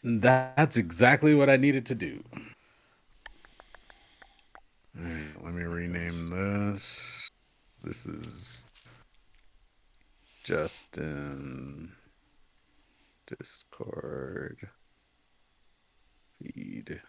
That's exactly what I needed to do. All right, let me rename this. This is Justin Discord feed.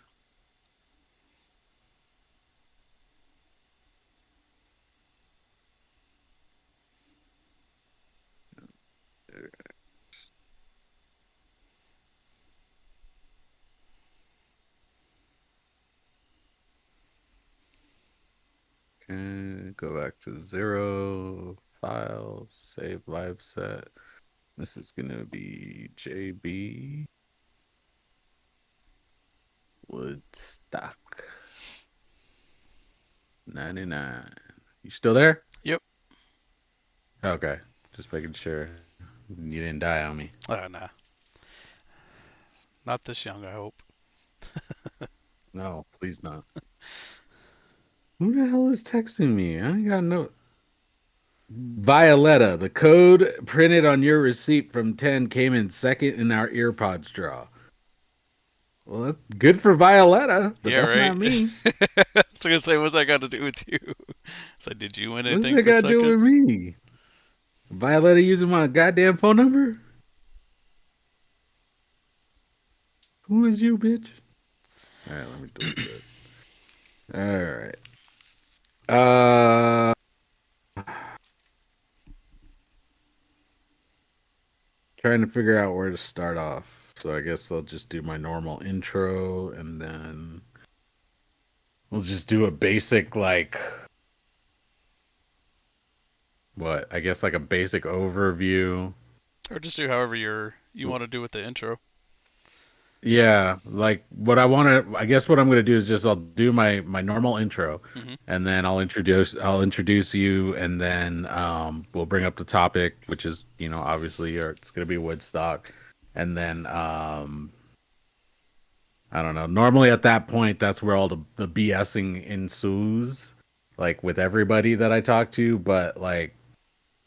Okay, go back to 0 file, save live set. This is gonna be JB Woodstock 99. You still there? Yep. Okay, just making sure you didn't die on me. Nah. Not this young, I hope. No, please not. Who the hell is texting me? I ain't got no. Violetta, the code printed on your receipt from 10 came in second in our earpods draw. Well, that's good for Violetta, but Yeah, that's right. not me. So gonna say, what's that got to do with you? So did you win What's anything that for got to do second? with me? Violetta using my goddamn phone number? Who is you, bitch? All right, let me delete that. All right. Uh, trying to figure out where to start off. So I guess I'll just do my normal intro and then we'll just do a basic like what? I guess like a basic overview. Or just do however you want to do with the intro. Yeah, like what I want to I guess what I'm going to do is just I'll do my normal intro Hmm. and then I'll introduce you and then we'll bring up the topic which is, obviously it's going to be Woodstock and then I don't know. Normally at that point that's where all the BSing ensues like with everybody that I talk to, but like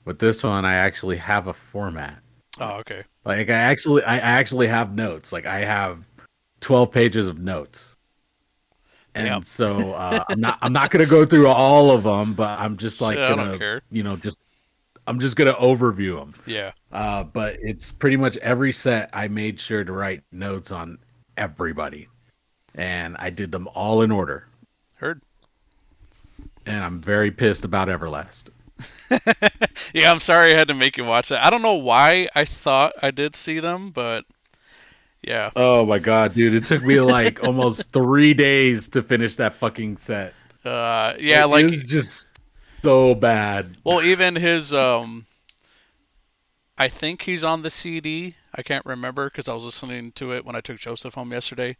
with this one I actually have a format. Oh, okay. Like I actually have notes. Like I have 12 pages of notes. Damn. And so I'm not gonna go through all of them, but I'm just Shit, like I don't gonna, care. just I'm just gonna overview them. Yeah. But it's pretty much every set I made sure to write notes on everybody. And I did them all in order. Heard. And I'm very pissed about Everlast. Yeah, I'm sorry I had to make you watch that. I don't know why I thought I did see them, but yeah. Oh my god, dude. It took me like almost 3 days to finish that fucking set. Yeah, Like it like, was just so bad. well, even his I think he's on the CD. I can't remember because I was listening to it when I took Joseph home yesterday.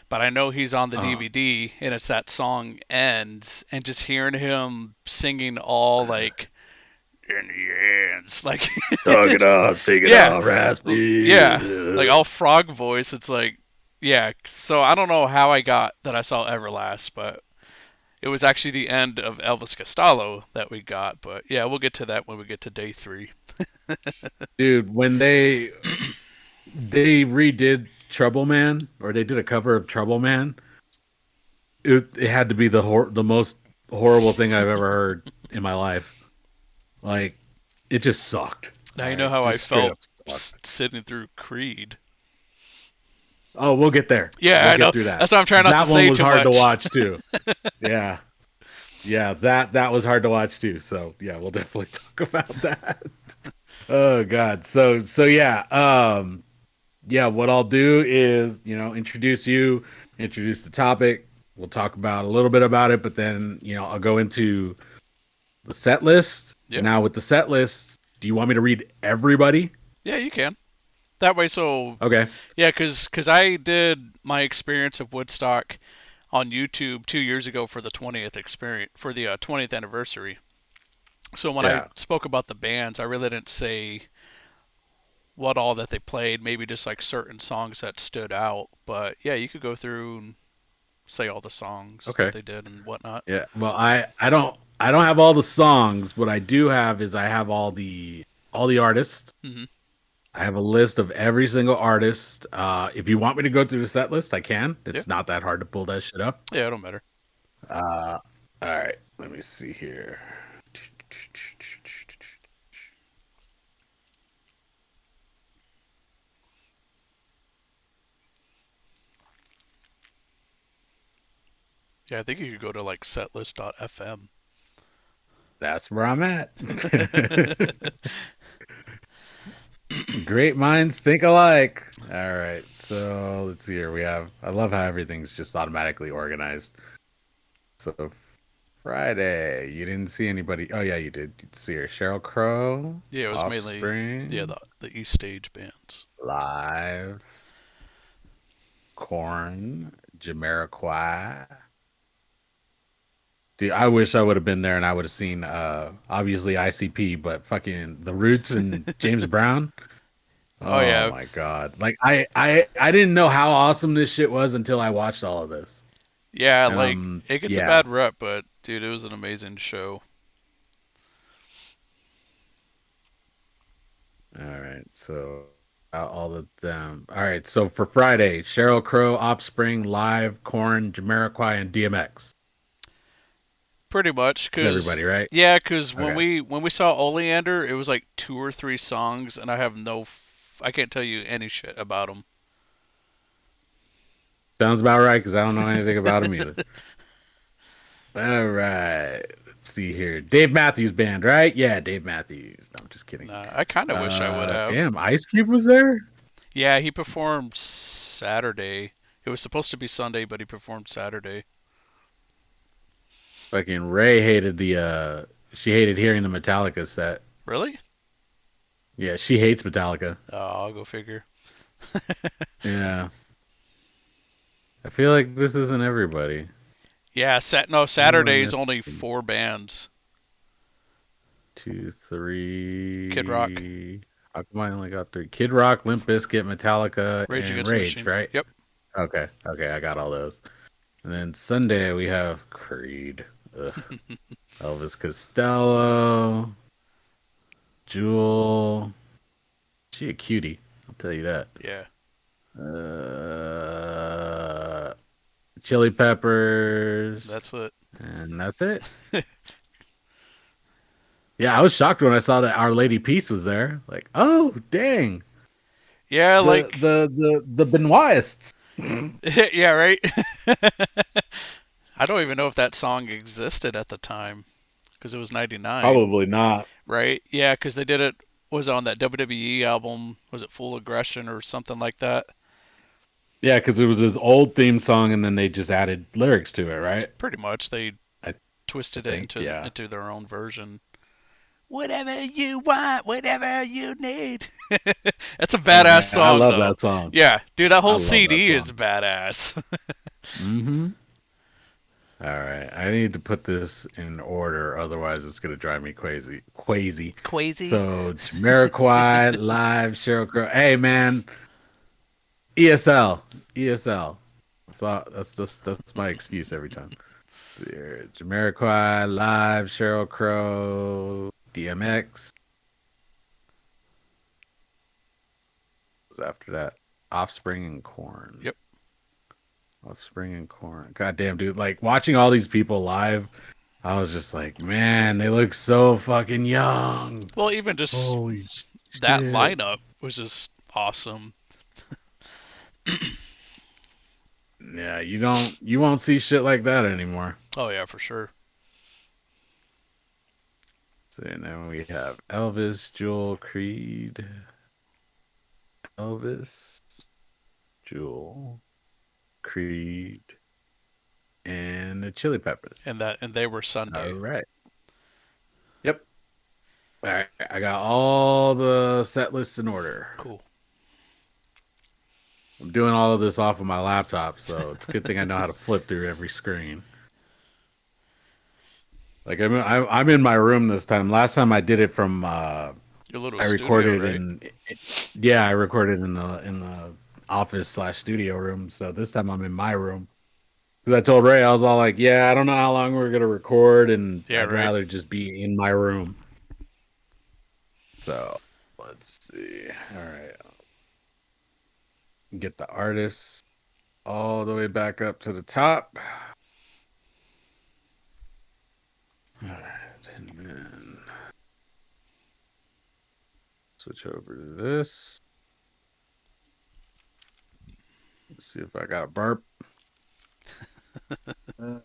But I know he's on the Uh, DVD, and it's that song Ends, and just hearing him singing all like in the ends, like Talk it off, sing it yeah, off, raspy. yeah, like all frog voice. It's like, yeah. So I don't know how I got that I saw Everlast, but it was actually the end of Elvis Costello that we got. But yeah, we'll get to that when we get to day three. Dude, when they redid Trouble Man, or they did a cover of Trouble Man, it had to be the most horrible thing I've ever heard in my life. Like, it just sucked. Now you know Like, how I just straight felt up sucked. sitting through Creed. Oh, we'll get there. Yeah, We'll I know. get through that. That's why I'm trying not to That one say was too hard to much. watch too. Yeah. Yeah, that was hard to watch too. So yeah, we'll definitely talk about that. Oh God. So yeah. Yeah, what I'll do is, introduce you, introduce the topic. We'll talk about a little bit about it, but then, I'll go into the set list. Yeah, Now with the set list, do you want me to read everybody? yeah, you can. That way, so Okay. yeah, cause I did my experience of Woodstock on YouTube 2 years ago for the 20th experience for the 20th anniversary. So when I Yeah. spoke about the bands, I really didn't say what all that they played, maybe just like certain songs that stood out. But yeah, you could go through and say all the songs that Okay. they did and whatnot. Yeah. Well, I don't have all the songs. What I do have is I have all the artists. Hmm. I have a list of every single artist. If you want me to go through the set list, I can. Yeah. It's not that hard to pull that shit up. Yeah, it don't matter. Uh, all right, let me see here. Yeah, I think you could go to like setlist.fm. That's where I'm at. Great minds think alike. All right, so let's see here. We have. I love how everything's just automatically organized. So Friday, you didn't see anybody. Oh yeah, you did. You'd see her. Sheryl Crow, Yeah, it was mainly Offspring, the East Stage bands. Live, Corn, Jamiroquai. Dude, I wish I would have been there and I would have seen obviously ICP, but fucking The Roots and James Brown. Oh Oh yeah, my god. Like I didn't know how awesome this shit was until I watched all of this. yeah. And Like it gets a yeah. bad rep, but dude, it was an amazing show. All right. So all of them. All right. So for Friday, Sheryl Crow, Offspring, Live, Corn, Jamiroquai, and DMX. Pretty much, That's cause everybody, right? yeah, cause when Okay. we saw Oleander, it was like 2 or 3 songs, and I have I can't tell you any shit about them. Sounds about right because I don't know anything about him either. All right. Let's see here. Dave Matthews Band, right? Yeah, Dave Matthews. No, I'm just kidding. Nah, I kind of wish I would have. Damn, Ice Cube was there? Yeah, he performed Saturday. It was supposed to be Sunday, but he performed Saturday. Fucking Ray hated the she hated hearing the Metallica set. Really? Yeah, she hates Metallica. Oh, I'll go figure. Yeah. I feel like this isn't everybody. Yeah, no, Who am I Saturday is only missing? 4 bands. Two, Kid Rock, three. How come I only got three? Kid Rock, Limp Bizkit, Metallica, Rage and Against the Rage, Machine. right? Yep. Okay, okay, I got all those. And then Sunday we have Creed, ugh, Elvis Costello, Jewel. She a cutie, I'll tell you that. Yeah, Uh, Chili Peppers, that's it. and that's it. Yeah, I was shocked when I saw that Our Lady Peace was there. Like, oh dang, Yeah, like the Benoitists. yeah, right. I don't even know if that song existed at the time because it was '99, Probably not. right? Yeah, because they did it was on that WWE album. Was it Full Aggression or something like that? Yeah, because it was his old theme song, and then they just added lyrics to it, right? Pretty much, they I, I twisted it think, yeah. into their own version. Whatever you want, whatever you need. That's a Oh badass man, I song love though. that song. Yeah, dude, that I whole love that CD is song. badass. Mm-hmm. All right, I need to put this in order, otherwise it's gonna drive me crazy. Crazy. Quasi. So Jamiroquai, Live, Sheryl Crow. Hey man, ESL, ESL. That's my excuse every time. Let's see here. Jamiroquai, Live, Sheryl Crow, DMX. After that, Offspring and Corn. Yep. Offspring and Corn. God damn, dude! Like watching all these people live, I was just like, man, they look so fucking young. Well, even just Holy that shit! lineup was just awesome. Yeah, you won't see shit like that anymore. Oh yeah, for sure. So now we have Elvis, Jewel, Creed, Elvis, Jewel, Creed, and the Chili Peppers. And they were All Sunday. right. Yep. All right. I got all the set lists in order. Cool. I'm doing all of this off of my laptop, so it's a good thing I know how to flip through every screen. Like I'm in my room this time. Last time I did it from Your little I studio, recorded right? in yeah, I recorded in the office slash studio room. So this time I'm in my room. Because I told Ray, I was all like, yeah, I don't know how long we're gonna record, and Yeah, I'd right. rather just be in my room. So let's see. All right, get the artist all the way back up to the top. All right, and then switch over to this. Let's see if I got a burp. Uh,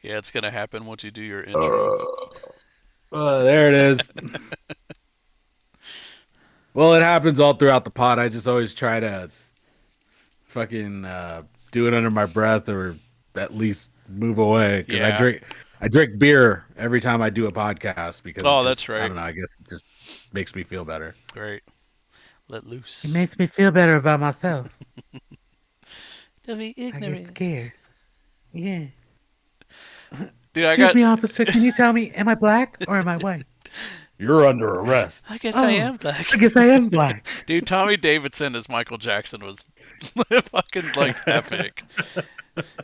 Yeah, it's gonna happen once you do your intro. there it is. Well, it happens all throughout the pod. I just always try to fucking do it under my breath or at least move away because Yeah. I drink beer every time I do a podcast because it Oh, that's just I right. don't know, I guess it just makes me feel better. Great. Let It loose. makes me feel better about myself. Don't be I get ignorant. scared. Yeah. Dude, I Excuse got. me, officer. Can you tell me, am I black or am I white? You're under arrest. I guess I Oh, am black. I guess I am black. Dude, Tommy Davidson as Michael Jackson was fucking like epic.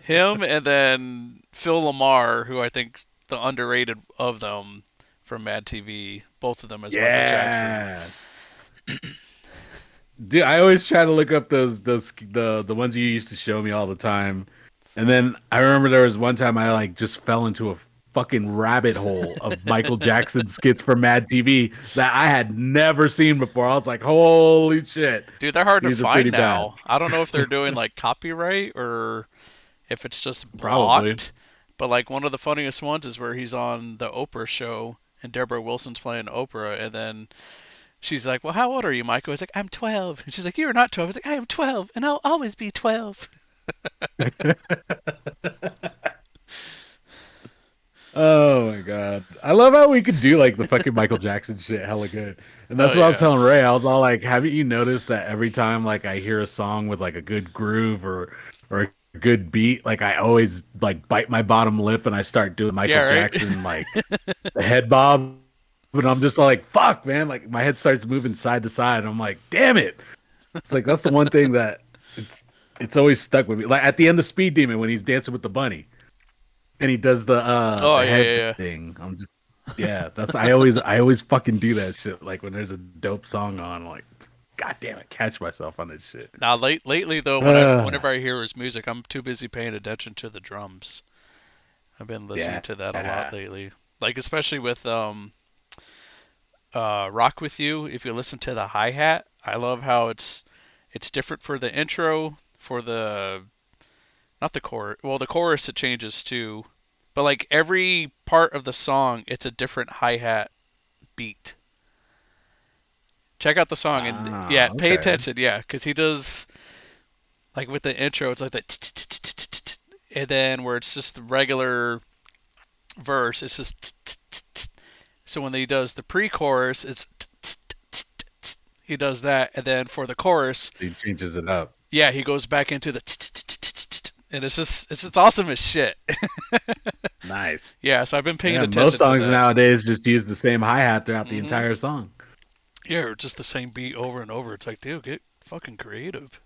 Him and then Phil Lamar, who I think the underrated of them from Mad TV, both of them as Michael Jackson. Yeah. Dude, I always try to look up those the ones you used to show me all the time. And then I remember there was one time I like just fell into a fucking rabbit hole of Michael Jackson skits from Mad TV that I had never seen before. I was like, "Holy shit. Dude, they're hard to These are find pretty bad." now. I don't know if they're doing like copyright or if it's just Probably. blocked. But like one of the funniest ones is where he's on the Oprah show and Deborah Wilson's playing Oprah, and then she's like, "Well, how old are you, Michael?" He's like, "I'm 12." And she's like, "You're not 12." He's like, "I am 12, and I'll always be 12." Oh my god. I love how we could do like the fucking Michael Jackson shit hella good. And Oh that's what I was yeah. telling Ray. I was all like, haven't you noticed that every time like I hear a song with like a good groove or a good beat, like I always like bite my bottom lip and I start doing Michael Yeah, right. Jackson like the head bob and I'm just like, fuck, man. Like my head starts moving side to side. And I'm like, damn it. It's like that's the one thing that it's it's always stuck with me. Like at the end of Speed Demon when he's dancing with the bunny and he does Oh the yeah, head yeah, thing. I'm just yeah, that's I always fucking do that shit. Like when there's a dope song on, I'm like, God damn it, catch myself on this shit. Now, lately though, Uh, whenever I hear his music, I'm too busy paying attention to the drums. I've been listening yeah. to that a lot lately. Like especially with Rock with You. If you listen to the hi hat, I love how it's different for the intro, for the not the chorus. Well, the chorus it changes too, but like every part of the song, it's a different hi hat beat. Check out the song and yeah, pay Okay. attention. Yeah, because he does like with the intro, it's like that, and then where it's just the regular verse, it's just. So when he does the pre-chorus, it's he does that, and then for the chorus, He changes it up. yeah, he goes back into the and it's just awesome as shit. Nice. Yeah, so I've been paying Yeah, most attention to songs that. nowadays just use the same hi-hat throughout the Mhm. entire song. Yeah, or just the same beat over and over. It's like, dude, get fucking creative.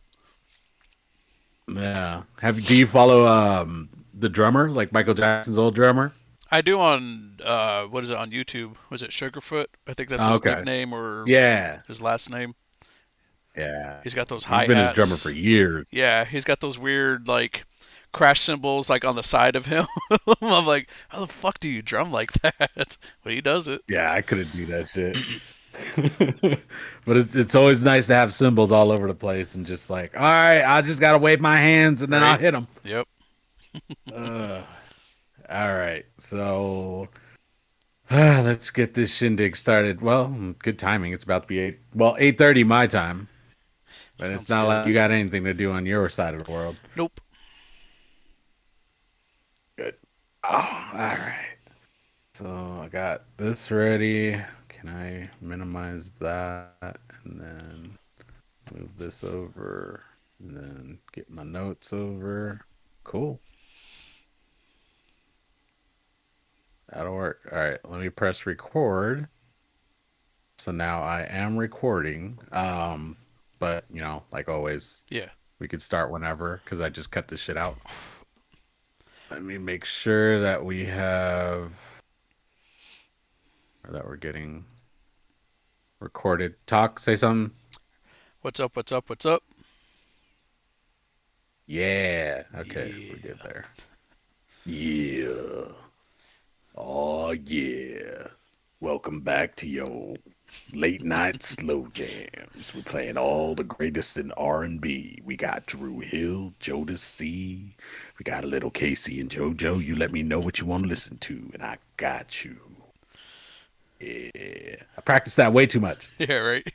Yeah. Do you follow the drummer, like Michael Jackson's old drummer? I do on what is it on YouTube? Was it Sugarfoot? I think that's Oh, his okay. nickname or Yeah. his last name. Yeah. He's got those He's hi been his drummer for hats. years. Yeah, he's got those weird like crash cymbals like on the side of him. I'm like, how the fuck do you drum like that? But he does it. Yeah, I couldn't do that shit. But it's always nice to have symbols all over the place and just like, all right, I just gotta wave my hands and then I'll Right? hit them. Yep. Uh, all right, so let's get this shindig started. Well, good timing. It's about to be 8:30 my time, but it's Sounds not like good. you got anything to do on your side of the world. Nope. Good. Oh, all right. So I got this ready. Can I minimize that and then move this over and then get my notes over? Cool. That'll work. All right, let me press record. So now I am recording. But like always, Yeah. we could start whenever because I just cut this shit out. Let me make sure that we have or that we're getting Recorded. Talk. Say something. What's up? What's up? What's up? Yeah. Okay, we're good Yeah. there. Yeah. Oh yeah. Welcome back to your late night slow jams. We're playing all the greatest in R&B. We got Drew Hill, Jodeci. C. We got a little Casey and JoJo. You let me know what you want to listen to, and I got you. Yeah. I practiced that way too much. Yeah, right.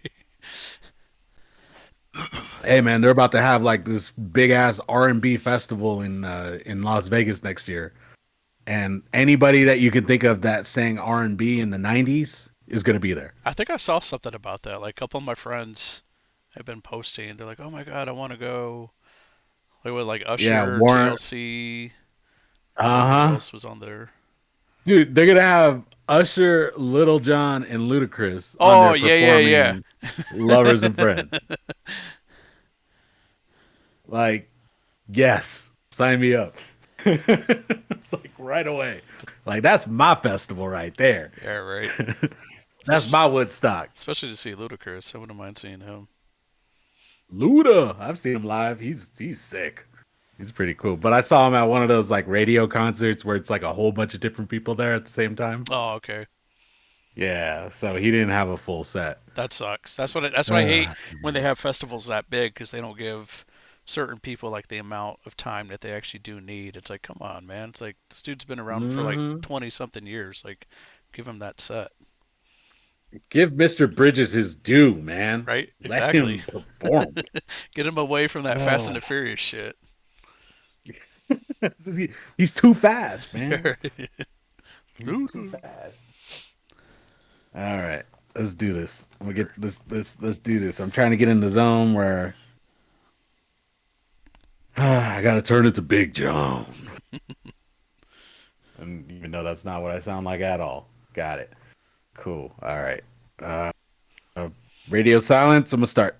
Hey man, they're about to have like this big ass R&B festival in Las Vegas next year. And anybody that you can think of that sang R&B in the 90s is going to be there. I think I saw something about that. Like a couple of my friends have been posting. They're like, "Oh my god, I want to go." Like with like Yeah, Usher, Warren. TLC. I don't know who Uh-huh. else was on there. Dude, they're going to have Usher, Little John and Ludacris on Oh there yeah, yeah, performing Lovers and Friends. yeah. Like, yes, sign me up. Like right away. Like that's my festival right there. Yeah, right. That's Especially, my Woodstock. especially to see Ludacris. I wouldn't mind seeing him. Luda. I've seen him live. He's sick. He's pretty cool. But I saw him at one of those like radio concerts where it's like a whole bunch of different people there at the same time. Oh, okay. Yeah, so he didn't have a full set. That sucks. That's what I hate Ugh. when they have festivals that big because they don't give certain people like the amount of time that they actually do need. It's like, come on, man. It's like this dude's been around for like Mhm. 20 something years. Like, give him that set, Give Mr. Bridges his due, man. right? Let Exactly. him perform. Get him away from that Fast and Ugh. the Furious shit. He's too fast, man. Right. He's too fast. All right, let's do this. I'm gonna get let's do this. I'm trying to get in the zone where I gotta turn it to Big John. And even though that's not what I sound like at all. Got it. Cool. All right. Uh, uh radio silence. I'm gonna start.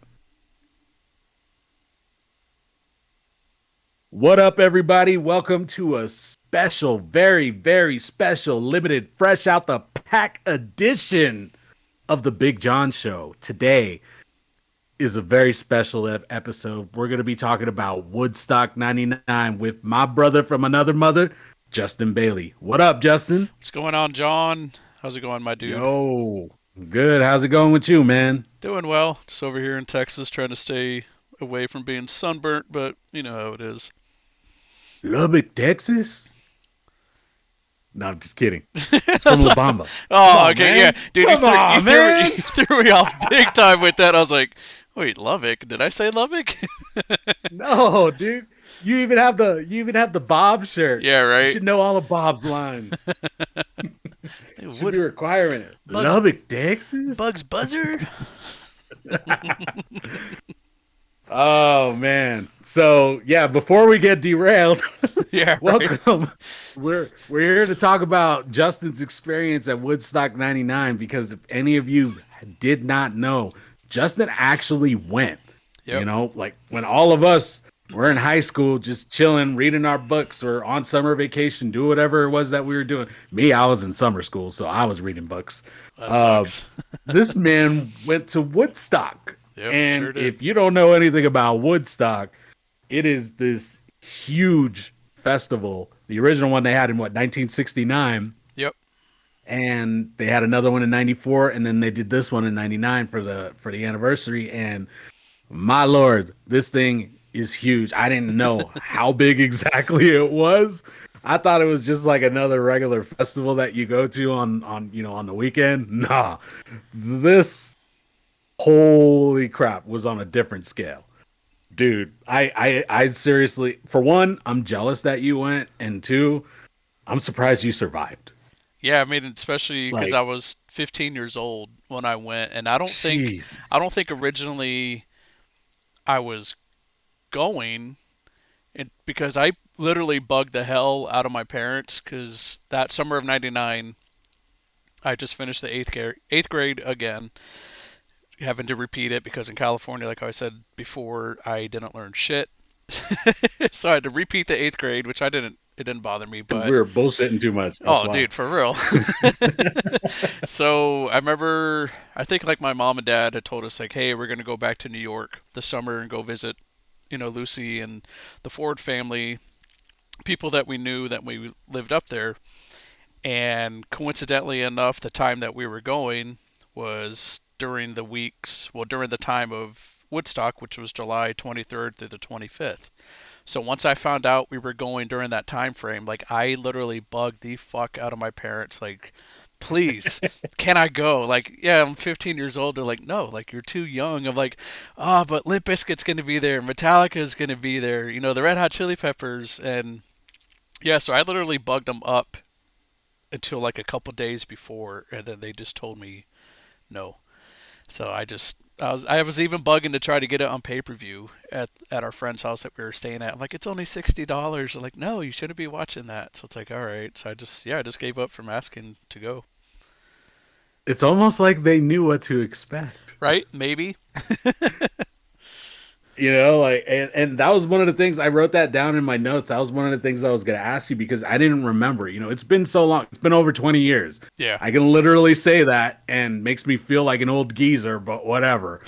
What up, everybody? Welcome to a special, very, very special, limited, fresh out the pack edition of the Big John Show. Today is a very special episode. We're going to be talking about Woodstock 99 with my brother from another mother, Justin Bailey. What up, Justin? What's going on, John? How's it going, my dude? Yo, good. How's it going with you, man? Doing well. Just over here in Texas trying to stay away from being sunburnt, but you know how it is. Lubbock, Texas? No, I'm just kidding. It's from That's La all- Bamba. Come oh, on, okay, yeah, man. dude, Come on, you man. threw me off big time with that. I was like, wait, Lubbock? Did I say Lubbock? No, dude. You even have the Bob shirt. Yeah, You right. should know all of Bob's lines. Hey, Should be Wood requiring it. Bugs Lubbock, Texas? Bugs Buzzard. Oh man. So yeah, before we get derailed, Yeah, right. welcome. We're here to talk about Justin's experience at Woodstock 99 because if any of you did not know, Justin actually went. Yep. Like when all of us were in high school just chilling, reading our books or on summer vacation, do whatever it was that we were doing. Me, I was in summer school, so I was reading books. That Uh, sucks. this man went to Woodstock. Yep, And sure did. if you don't know anything about Woodstock, it is this huge festival. The original one they had in what 1969, Yep. and they had another one in 94, and then they did this one in 99 for the anniversary. And my lord, this thing is huge. I didn't know how big exactly it was. I thought it was just like another regular festival that you go to on the weekend. Nah, this holy crap was on a different scale, dude. I seriously, for one, I'm jealous that you went, and two, I'm surprised you survived. Yeah, I mean, especially because Like, I was 15 years old when I went, and I Jesus. don't think originally I was going, because I literally bugged the hell out of my parents because that summer of '99, I just finished the eighth grade again, having to repeat it because in California, like I said before, I didn't learn shit. So I had to repeat the eighth grade, which I didn't it didn't bother me. Because we But were bullshitting too much. That's oh, why. dude, for real. So I remember, I think like my mom and dad had told us like, hey, we're gonna go back to New York this summer and go visit, Lucy and the Ford family, people that we knew that we lived up there. And coincidentally enough, the time that we were going was during the weeks, well, during the time of Woodstock, which was July 23rd through the 25th. So once I found out we were going during that time frame, like I literally bugged the fuck out of my parents, like, please, can I go? Like, yeah, I'm 15 years old. They're like, no, like you're too young. I'm like, ah, but Limp Bizkit's gonna be there, Metallica's gonna be there, the Red Hot Chili Peppers, and yeah, so I literally bugged them up until like a couple days before, and then they just told me no. So I was even bugging to try to get it on pay per view at our friend's house that we were staying at. I'm like, it's only $60. They're like, no, you shouldn't be watching that. So it's like, all right. So I just gave up from asking to go. It's almost like they knew what to expect. Right? Maybe. Like, and that was one of the things I wrote that down in my notes. That was one of the things I was going to ask you because I didn't remember. It's been so long. It's been over 20 years. Yeah. I can literally say that and makes me feel like an old geezer, but whatever.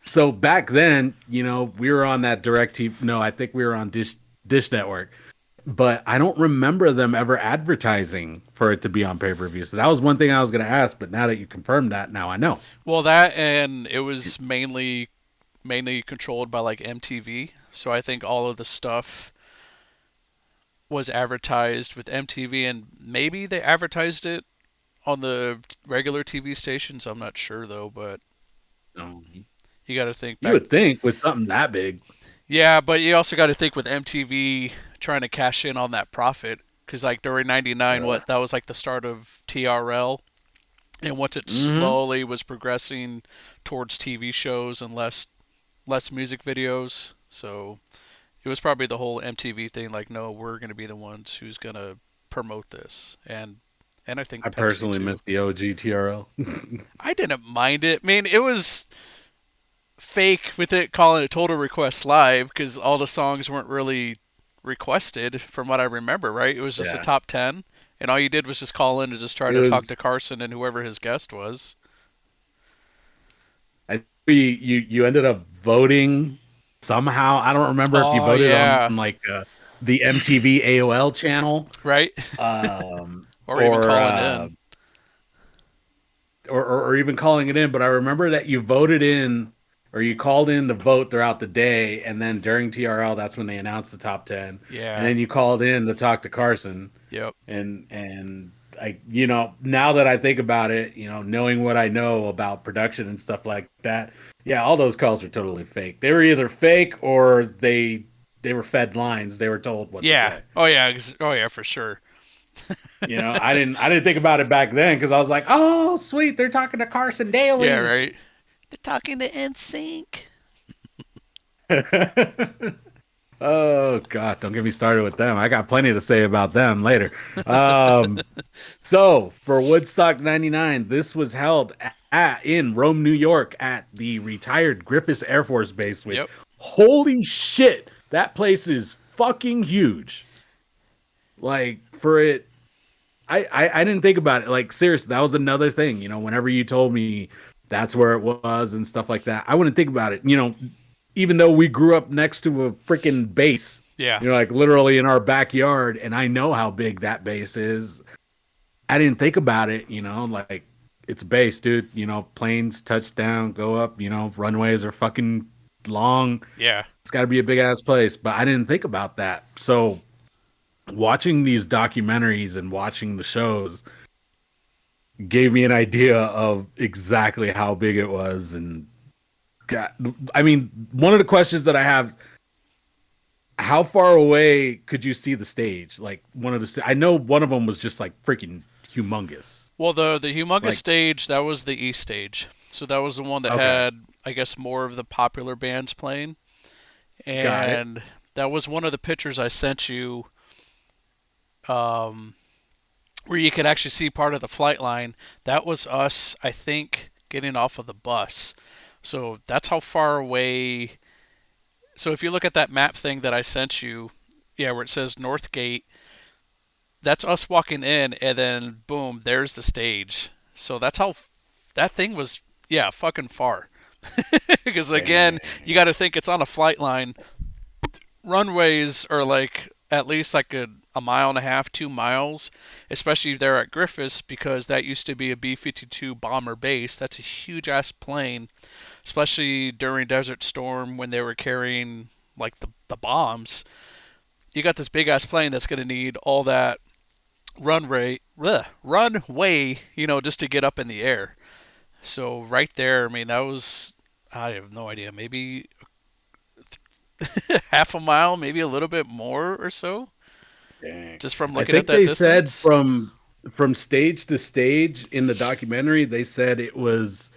So back then, we were on that direct TV. No, I think we were on Dish Network, but I don't remember them ever advertising for it to be on pay-per-view. So that was one thing I was going to ask, but now that you confirmed that, now I know. Well, that and it was mainly controlled by like MTV. So I think all of the stuff was advertised with MTV, and maybe they advertised it on the regular TV stations. I'm not sure though, but Um, you got to think you back. would think with something that big. Yeah, but you also got to think with MTV trying to cash in on that profit, because like during '99, Uh, what that was like the start of TRL, and once it mm-hmm. slowly was progressing towards TV shows and less music videos, so it was probably the whole MTV thing. Like, no, we're gonna be the ones who's gonna promote this, and I think I Pepsi personally too. miss the OG TRL. I didn't mind it. I mean, it was fake with it calling it Total Request Live because all the songs weren't really requested from what I remember, right? It was just a Yeah, top 10, and all you did was just call in and just try it to talk to was. Carson and whoever his guest was. I you ended up voting somehow. I don't remember if you Oh, voted on yeah. like the MTV AOL channel, Right? Or even or calling in. or even calling it in. But I remember that you voted in or you called in to vote throughout the day, and then during TRL, that's when they announced the top 10, and Yeah. then you called in to talk to Carson, Yep. and I, now that I think about it, knowing what I know about production and stuff like that, yeah, all those calls were totally fake. They were either fake or they were fed lines. They were told what to Yeah. say. Oh, yeah. Oh, yeah, for sure. I didn't think about it back then because I was like, oh, sweet, they're talking to Carson Yeah, Daly. right. They're talking to NSYNC. Oh God, don't get me started with them. I got plenty to say about them later. Um, so for Woodstock '99, this was held in Rome, New York, at the retired Griffiths Air Force Base. Which, Yep. holy shit, that place is fucking huge. Like for it, I didn't think about it. Like seriously, that was another thing. Whenever you told me that's where it was and stuff like that, I wouldn't think about it. Even though we grew up next to a freaking base, Yeah. like literally in our backyard, and I know how big that base is. I didn't think about it. Like it's a base, dude. Planes touch down, go up. Runways are fucking long. Yeah. It's got to be a big ass place. But I didn't think about that. So watching these documentaries and watching the shows gave me an idea of exactly how big it was. And God, I mean, one of the questions that I have: how far away could you see the stage? Like one of the, I know one of them was just like freaking humongous. Well, the humongous Like, stage, that was the East stage. So that was the one that okay, had, I guess, more of the popular bands playing. got it. And that was one of the pictures I sent you, um, where you could actually see part of the flight line. That was us, I think, getting off of the bus. So that's how far away. So if you look at that map thing that I sent you, yeah, where it says North Gate. That's us walking in, and then boom, there's the stage. So that's how that thing was. Yeah, fucking far. Because again, you Dang. got to think it's on a flight line. Runways are like at least like a mile and a half, 2 miles, especially there at Griffiths because that used to be a B-52 bomber base. That's a huge ass plane, especially during Desert Storm when they were carrying like the bombs. You got this big ass plane that's going to need all that runway, just to get up in the air. So right there, I mean, that was I have no idea, maybe half a mile, maybe a little bit more or so, Dang. just from I looking at think that they said distance. from stage to stage in the documentary, they said it was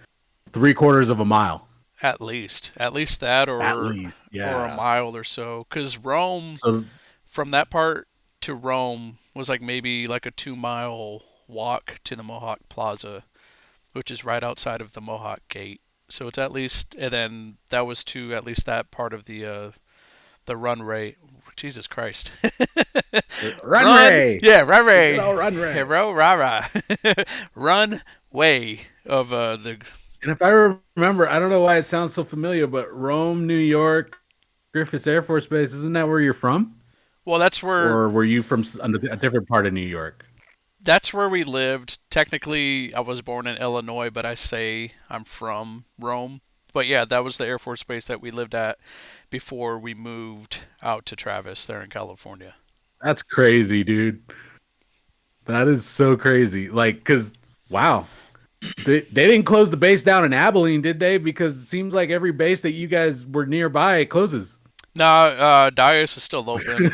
3/4 of a mile At least that, at or least. a Yeah. mile or so. Because Rome, So from that part to Rome, was like maybe like a 2 mile walk to the Mohawk Plaza, which is right outside of the Mohawk Gate. So it's at least, and then that was to at least that part of the run rate. Jesus Christ. run Run, Ray, yeah, run the good ray, old run Ray. hero, rah rah, run way of the. And if I remember, I don't know why it sounds so familiar, but Rome, New York, Griffiths Air Force Base, isn't that where you're from? Well, Or were you from a different part of New York? that's where we lived. Technically, I was born in Illinois, but I say I'm from Rome. But yeah, that was the Air Force Base that we lived at before we moved out to Travis there in California. That's crazy, dude. That is so crazy. Like, cause wow, they didn't close the base down in Abilene, did they? Because it seems like every base that you guys were nearby it closes, Now, Dias is still open.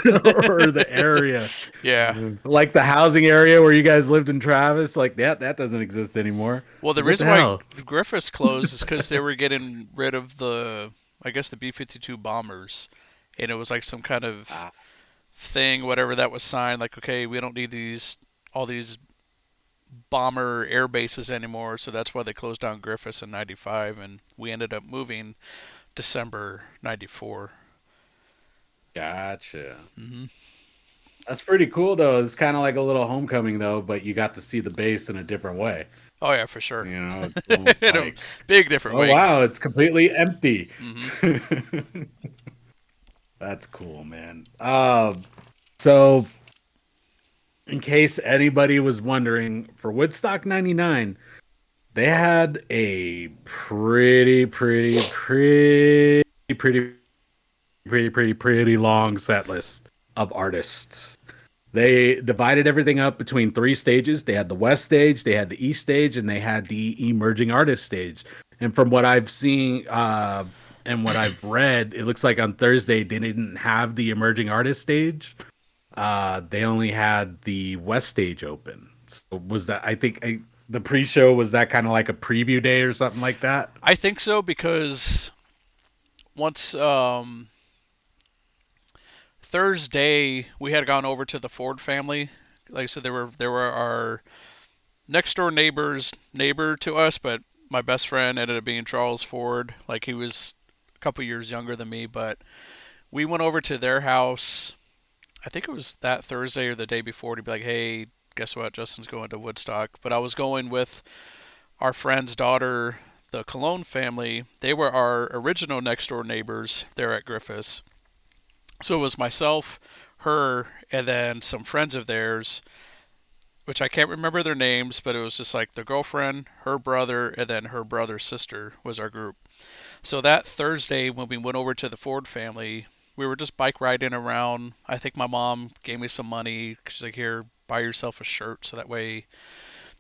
or the area, Yeah. like the housing area where you guys lived in Travis, like that doesn't exist anymore. Well, the Like, what the reason why hell? Griffiths closed is because they were getting rid of I guess, the B-52 bombers, and it was like some kind of Ah, thing, whatever that was signed. Like, okay, we don't need all these bomber air bases anymore, so that's why they closed down Griffiths in '95, and we ended up moving December '94. gotcha. Hmm. That's pretty cool though. It's kind of like a little homecoming though, but you got to see the base in a different way. Oh yeah, for sure. You know, it's almost In a like, big different oh way. wow, it's completely empty. Hmm. That's cool, man. So in case anybody was wondering, for Woodstock '99, they had a pretty long set list of artists. They divided everything up between three stages. They had the West stage, they had the East stage, and they had the emerging artist stage. And from what I've seen and what I've read, it looks like on Thursday they didn't have the emerging artist stage. They only had the West stage open. So was that? The pre-show was that kind of like a preview day or something like that. I think so because once Thursday we had gone over to the Ford family. Like I said, there were our next door neighbor to us, but my best friend ended up being Charles Ford. Like he was a couple years younger than me, but we went over to their house. I think it was that Thursday or the day before to be like, hey, guess what? Justin's going to Woodstock. But I was going with our friend's daughter, the Cologne family. They were our original next door neighbors there at Griffiths. So it was myself, her, and then some friends of theirs, which I can't remember their names, but it was just like the girlfriend, her brother, and then her brother's sister was our group. So that Thursday when we went over to the Ford family, we were just bike riding around. I think my mom gave me some money. She's like, "Here, buy yourself a shirt, so that way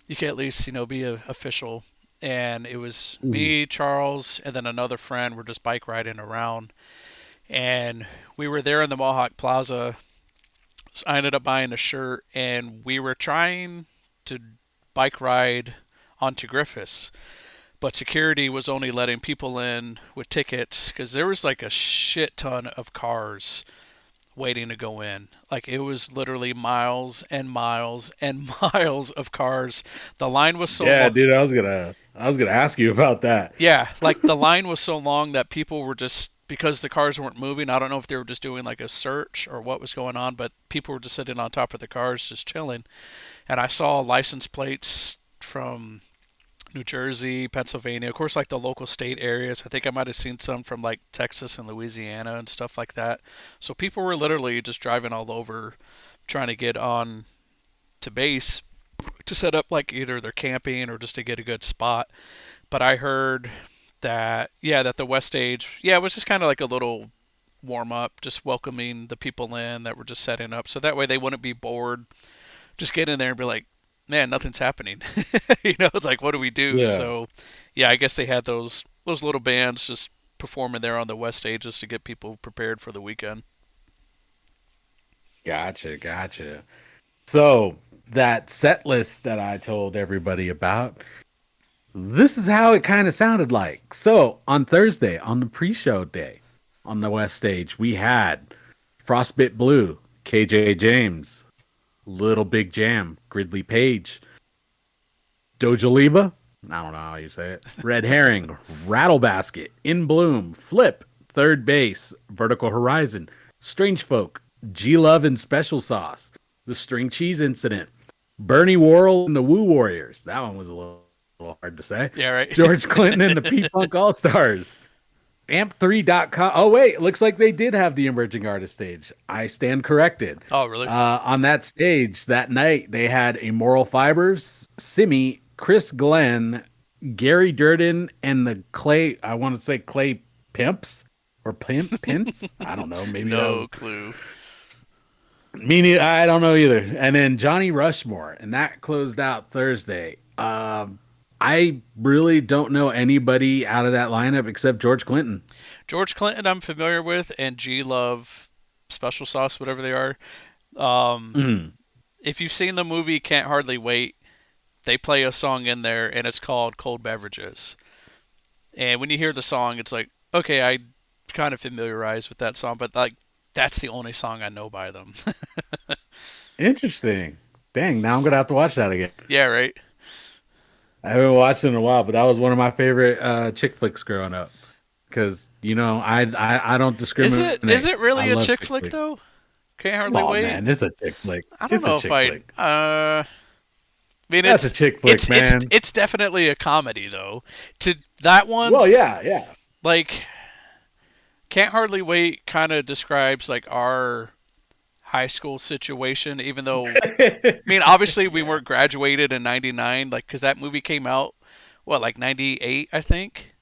you can at least, be official." And it was Mhm. me, Charles, and then another friend. We're just bike riding around, and we were there in the Mohawk Plaza. So I ended up buying a shirt, and we were trying to bike ride onto Griffiths, but security was only letting people in with tickets because there was like a shit ton of cars waiting to go in. Like it was literally miles and miles and miles of cars. The line was so Yeah, long. dude, I was gonna ask you about that. Yeah, like the line was so long that people were just, because the cars weren't moving. I don't know if they were just doing like a search or what was going on, but people were just sitting on top of the cars just chilling. And I saw license plates from New Jersey, Pennsylvania, of course, like the local state areas. I think I might have seen some from like Texas and Louisiana and stuff like that. So people were literally just driving all over trying to get on to base to set up like either they're camping or just to get a good spot. But I heard that, yeah, that the West Stage, yeah, it was just kind of like a little warm up, just welcoming the people in that were just setting up. So that way they wouldn't be bored. Just get in there and be like, man, nothing's happening. It's like, what do we do? Yeah, So, yeah, I guess they had those little bands just performing there on the West Stage just to get people prepared for the weekend. gotcha. So that set list that I told everybody about, this is how it kind of sounded like. So on Thursday, on the pre-show day, on the West Stage, we had Frostbit Blue, KJ James, Little Big Jam, Gridley Page, Dojaliba, I don't know how you say it, Red Herring, Rattlebasket, In Bloom, Flip, Third Base, Vertical Horizon, Strange Folk, G Love and Special Sauce, The String Cheese Incident, Bernie Worrell and the Woo Warriors. That one was a little hard to say. Yeah, right. George Clinton and the P Funk All Stars. Amp3.com. Oh, wait. Looks like they did have the emerging artist stage. I stand corrected. Oh, really? On that stage that night, they had Immoral Fibers, Simi, Chris Glenn, Gary Durden, and the Clay, I want to say Clay Pimps or Pints. I don't know. Maybe that No was clue. me. I don't know either. And then Johnny Rushmore, and that closed out Thursday. I really don't know anybody out of that lineup except George Clinton. George Clinton, I'm familiar with, and G Love, Special Sauce, whatever they are. Um, Mm. if you've seen the movie Can't Hardly Wait, they play a song in there, and it's called Cold Beverages. And when you hear the song, it's like, okay, I kind of familiarized with that song, but like that's the only song I know by them. Interesting. Dang, now I'm gonna have to watch that again. Yeah, right. I haven't watched it in a while, but that was one of my favorite chick flicks growing up. Because I don't Is discriminate. it I really a love chick chick flick flicks. though? Can't Come hardly on, wait. man, it's a chick flick. I don't It's a know if chick I. flick. I mean, That's a chick flick, man. it's definitely a comedy though. To that Well, one's yeah, yeah. like Can't Hardly Wait kind of describes like our high school situation, even though I mean obviously we weren't graduated in '99, like because that movie came out what like '98 I think.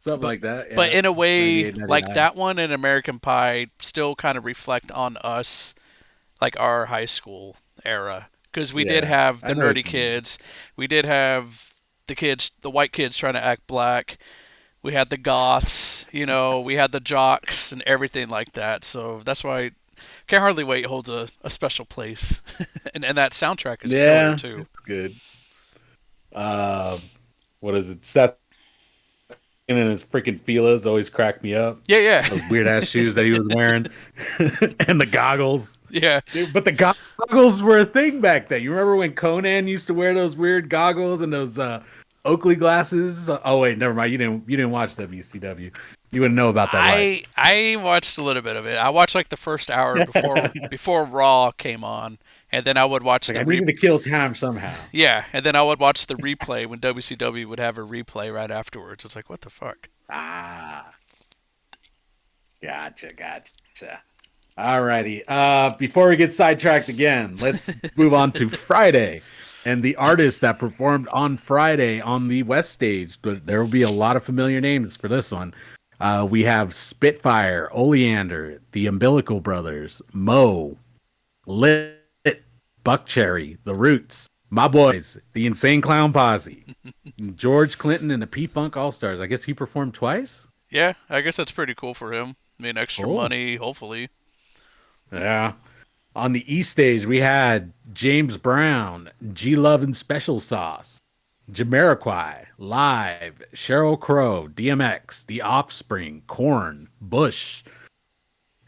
Something But like that. but Yeah, in a way 98, like 99. that one and American Pie still kind of reflect on us, like our high school era, because we did Yeah, have the I know what nerdy you mean. kids, we did have the white kids trying to act black, we had the goths, we had the jocks and everything like that. So that's why Can't Hardly Wait holds a special place, and that soundtrack is killer Yeah, too. it's good. Uh, what is it? Seth and his freaking Fila's always crack me up. Yeah, yeah, Those weird ass shoes that he was wearing, and the goggles. yeah. Dude, but the goggles were a thing back then. You remember when Conan used to wear those weird goggles and those Oakley glasses? Oh wait, never mind. You didn't watch WCW. You wouldn't know about that life. I watched a little bit of it. I watched like the first hour before Raw came on, and then I would It's watch like the I re needed to kill time somehow. yeah, and then I would watch the replay when WCW would have a replay right afterwards. It's like what the fuck? Ah, gotcha. Alrighty. Before we get sidetracked again, let's move on to Friday and the artists that performed on Friday on the West Stage. But there will be a lot of familiar names for this one. We have Spitfire, Oleander, the Umbilical Brothers, Mo, Lit, Buckcherry, The Roots, My Boys, the Insane Clown Posse, George Clinton, and the P Funk All Stars. I guess he performed twice. Yeah, I guess that's pretty cool for him. I mean, extra Cool. money, hopefully. Yeah. On the East stage, we had James Brown, G Love and Special Sauce, Jamiroquai, Live, Sheryl Crow, DMX, The Offspring, Korn, Bush,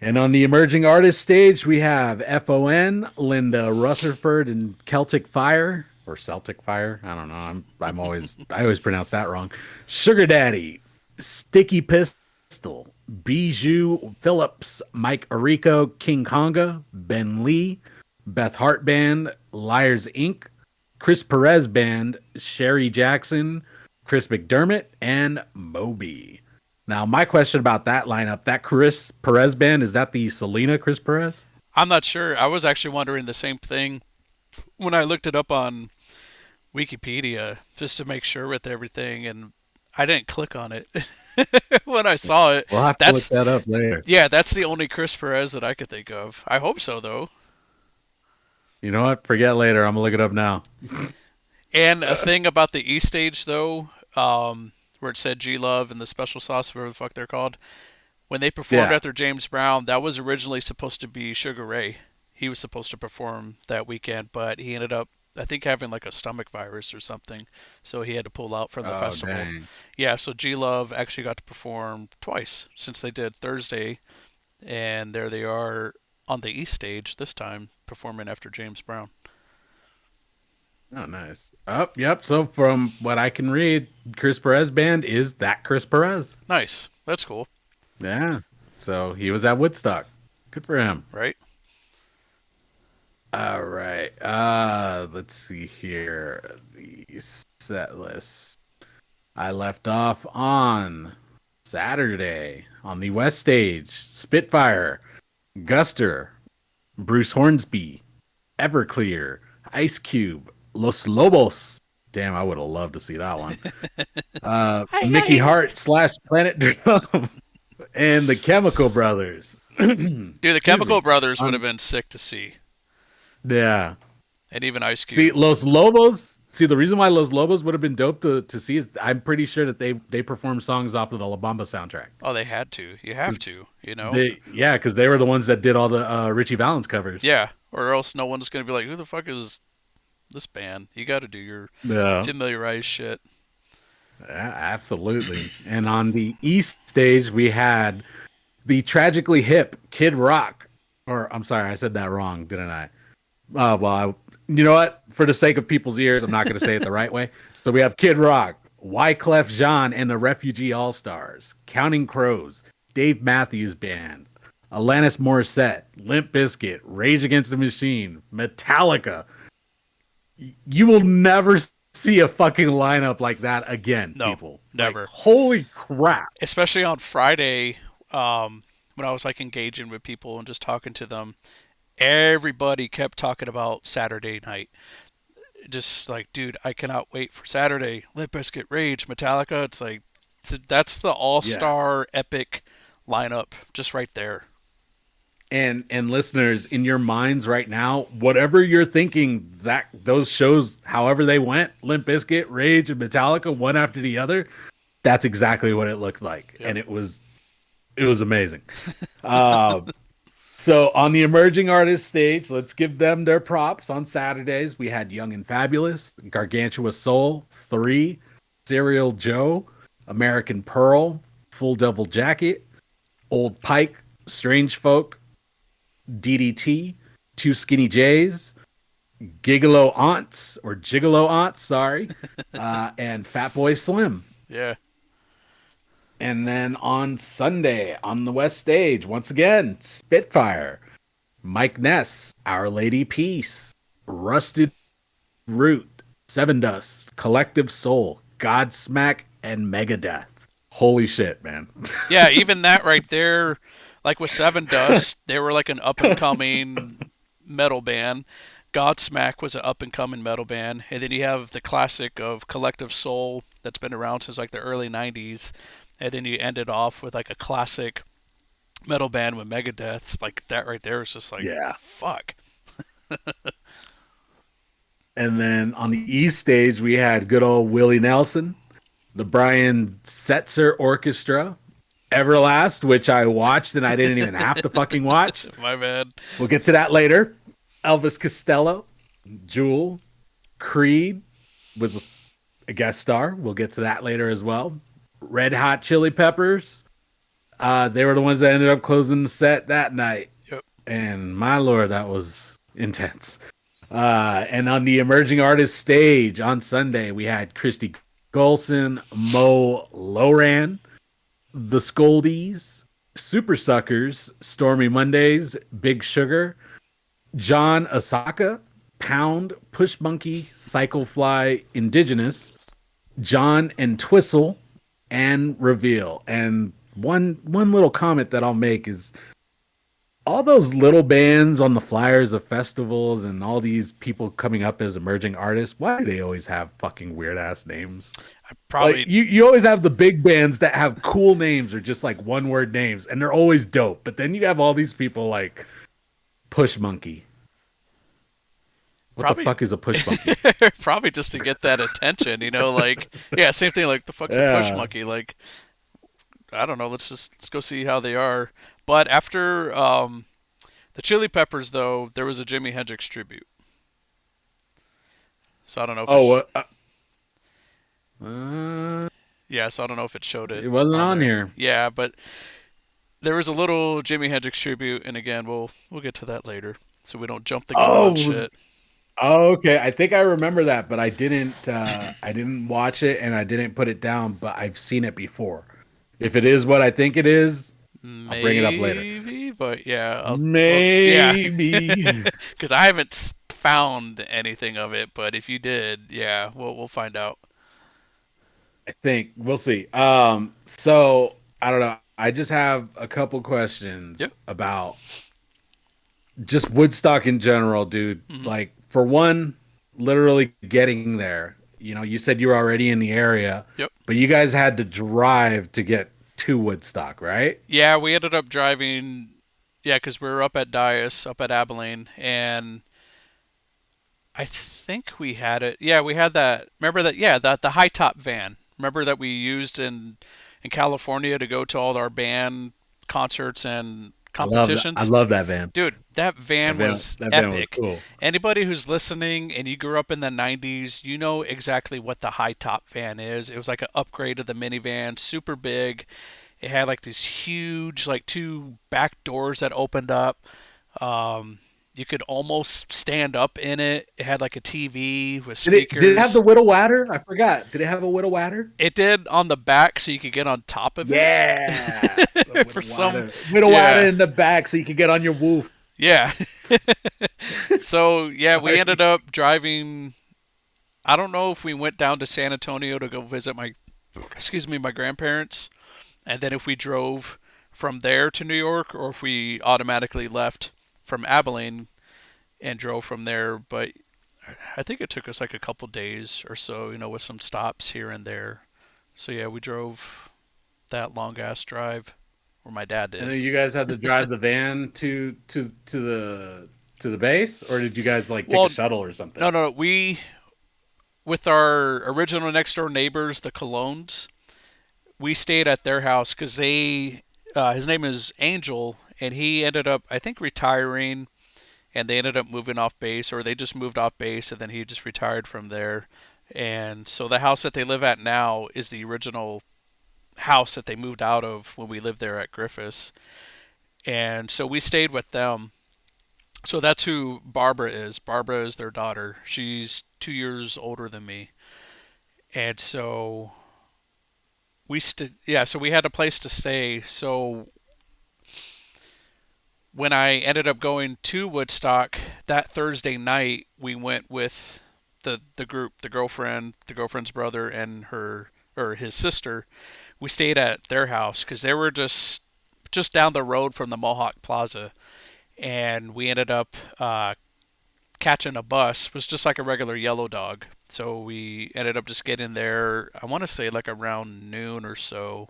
And on the emerging artist stage, we have FON, Linda Rutherford, and Celtic Fire or Celtic Fire. I don't know. I always pronounce that wrong. Sugar Daddy, Sticky Pistol, Bijou Phillips, Mike Arico, King Conga, Ben Lee, Beth Hart Band, Liars Inc., Chris Perez Band, Sherry Jackson, Chris McDermott, and Moby. Now, my question about that lineup, that Chris Perez band, is that the Selena Chris Perez? I'm not sure. I was actually wondering the same thing when I looked it up on Wikipedia just to make sure with everything, and I didn't click on it when I saw it. We'll have to look That's that up later. Yeah, that's the only Chris Perez that I could think of. I hope so though. You know what? Forget later. I'm gonna look it up now. And a thing about the E stage though, where it said G Love and the Special Sauce, whatever the fuck they're called, when they performed Yeah. after James Brown, that was originally supposed to be Sugar Ray. He was supposed to perform that weekend, but he ended up, I think, having like a stomach virus or something, so he had to pull out from the Oh festival. dang. Yeah, so G Love actually got to perform twice since they did Thursday, and there they are on the East stage this time performing after James Brown. Oh nice. Oh, yep. So from what I can read, Chris Perez band is that Chris Perez. Nice, that's cool, Yeah. So he was at Woodstock. Good for him. right? All right. Let's see here. The set list. I left off on Saturday on the West Stage. Spitfire, Guster, Bruce Hornsby, Everclear, Ice Cube, Los Lobos. Damn, I would have loved to see that one. Hey, Mickey hey, Hart slash Planet Drum and the Chemical Brothers. dude, the Excuse Chemical me. Brothers would have been sick to see, Yeah. and even Ice See, Cube. Los Lobos. See, the reason why Los Lobos would have been dope to see is I'm pretty sure that they performed songs off of the La Bamba soundtrack. Oh, they had to. You have to, you know? Because they were the ones that did all the Richie Valens covers. Yeah, or else no one's gonna be like, who the fuck is this band? You got to do your Yeah, familiarized shit. absolutely. And on the East stage, we had the tragically hip Kid Rock. Or I'm sorry, I said that wrong, didn't I? You know what? For the sake of people's ears, I'm not going to say it the right way. So we have Kid Rock, Wyclef Jean and the Refugee All Stars, Counting Crows, Dave Matthews Band, Alanis Morissette, Limp Bizkit, Rage Against the Machine, Metallica. You will never see a fucking lineup like that again, No, people. Like, never. holy crap. Especially on Friday, when I was like engaging with people and just talking to them, everybody kept talking about Saturday night. Just like, dude, I cannot wait for Saturday. Limp Bizkit, Rage, Metallica. It's like that's the Yeah. all-star epic lineup just right there. And listeners, in your minds right now, whatever you're thinking that those shows, however they went, Limp Bizkit, Rage, and Metallica, one after the other, that's exactly what it looked like, Yep. and it was amazing. uh, so on the emerging artist stage, let's give them their props. On Saturdays, we had Young and Fabulous, Gargantua Soul, Three, Serial Joe, American Pearl, Full Devil Jacket, Old Pike, Strange Folk, DDT, Two Skinny Jays, Gigolo Aunts or Gigolo Aunts, sorry, and Fatboy Slim. Yeah. And then on Sunday on the West Stage, once again, Spitfire, Mike Ness, Our Lady Peace, Rusted Root, Seven Dust, Collective Soul, Godsmack, and Megadeth. Holy shit, man. Yeah, even that right there, like with Seven Dust, they were like an up and coming metal band. Godsmack was an up and coming metal band, and then you have the classic of Collective Soul that's been around since like the early '90s, and then you ended off with like a classic metal band with Megadeth. Like that right there is just like Yeah. fuck. And then on the East Stage, we had good old Willie Nelson, the Brian Setzer Orchestra, Everlast, which I watched and I didn't even have to fucking watch. My bad. We'll get to that later. Elvis Costello, Jewel, Creed with a guest star. We'll get to that later as well. Red Hot Chili Peppers, They were the ones that ended up closing the set that night. Yep. And my lord, that was intense. And on the emerging artist stage on Sunday, we had Christy Golson, Mo Loran, the Scoldies, Super Suckers, Stormy Mondays, Big Sugar, John Asaka, Pound, Push Monkey, Cyclefly, Indigenous, John and Twistle, and Reveal. And one little comment that I'll make is all those little bands on the flyers of festivals and all these people coming up as emerging artists, why do they always have fucking weird ass names? I Like probably you always have the big bands that have cool names or just like one word names and they're always dope. But then you have all these people like Push Monkey. What the probably fuck is a push monkey? probably just to get that attention, like yeah, same thing like the fuck's a push Yeah. monkey? Like I don't know, let's go see how they are. But after the Chili Peppers though, there was a Jimi Hendrix tribute. So I don't know if Oh, it's uh, yeah, so I don't know if it showed it it wasn't on on there. here. Yeah, but there was a little Jimi Hendrix tribute, and again, we'll get to that later, so we don't jump the gun on Oh, was shit. oh, okay. I think I remember that, but I didn't watch it and I didn't put it down, but I've seen it before. If it is what I think it is, I'll bring it up later. Maybe, but yeah, well, yeah, Maybe. because I haven't found anything of it. But if you did, yeah, we'll find out. I think we'll see. So I don't know. I just have a couple questions Yep. about just Woodstock in general, dude. Hmm. Like for one, literally getting there. You said you were already in the area, Yep. but you guys had to drive to get to Woodstock, right? Yeah, we ended up driving. Yeah, because we were up at Dias, up at Abilene, and I think we had it. Yeah, we had that. Remember that? Yeah, that the high top van. Remember that we used in California to go to all our band concerts and I love that. I competitions. love that van. Dude, that van was That van was epic. cool. Anybody who's listening and you grew up in the 90s, you know exactly what the high top van is. It was like an upgrade of the minivan, super big. It had like these huge, like two back doors that opened up. Um, you could almost stand up in it. It had like a TV with Did it have the speakers. Widow Wadder? I forgot. Did it have a Widow Wadder? It did on the back so you could get on top of it. Yeah, the For Widow some, Wadder. Widow Wadder yeah, in the back so you could get on your woof. yeah. So yeah, we Sorry. ended up driving. I don't know if we went down to San Antonio to go visit my grandparents, and then if we drove from there to New York, or if we automatically left from Abilene and drove from there. But I think it took us like a couple days or so, with some stops here and there. So yeah, we drove that long ass drive, or my dad And did. then you guys had to drive the van to the base, or did you guys like take a Well, shuttle or no, something? no, we with our original next door neighbors, the Colognes, we stayed at their house because his name is Angel, and he ended up, I think, retiring, and they ended up moving off base, or they just moved off base, and then he just retired from there. And so the house that they live at now is the original house that they moved out of when we lived there at Griffiths. And so we stayed with them. So that's who Barbara is. Barbara is their daughter. She's 2 years older than me. And so so we had a place to stay. So when I ended up going to Woodstock that Thursday night, we went with the group, the girlfriend's brother, and her or his sister. We stayed at their house because they were just down the road from the Mohawk Plaza, and we ended up catching a bus. It was just like a regular yellow dog. So we ended up just getting there. I want to say like around noon or so,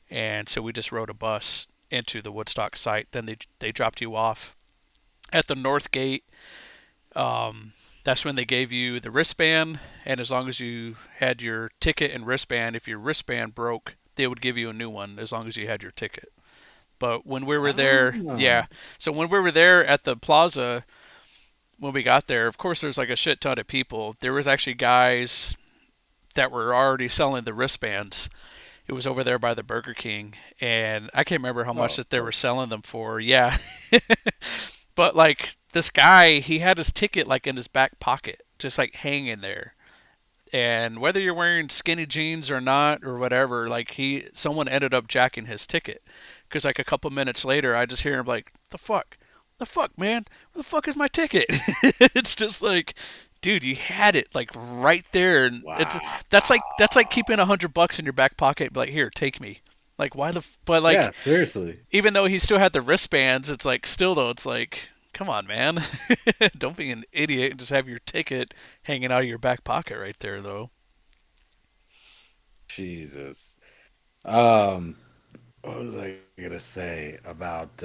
and so we just rode a bus into the Woodstock site. Then they dropped you off at the north gate. That's when they gave you the wristband, and as long as you had your ticket and wristband, if your wristband broke, they would give you a new one as long as you had your ticket. But when we were there, Oh, yeah. So when we were there at the plaza, when we got there, of course, there's like a shit ton of people. There was actually guys that were already selling the wristbands, It was over there by the Burger King, and I can't remember how Oh, much of that they were course. selling them for. Yeah, but like this guy, he had his ticket like in his back pocket, just like hanging there. And whether you're wearing skinny jeans or not or whatever, like someone ended up jacking his ticket. Because like a couple minutes later, I just hear him like, the fuck, man, where the fuck is my ticket? It's just like, dude, you had it like right there, and Wow. that's like keeping $100 in your back pocket, and be like, here, take me. Like why but like Yeah, seriously. even though he still had the wristbands, it's like still though, it's like, come on, man, don't be an idiot and just have your ticket hanging out of your back pocket right there though. Jesus. Um, what was I gonna say about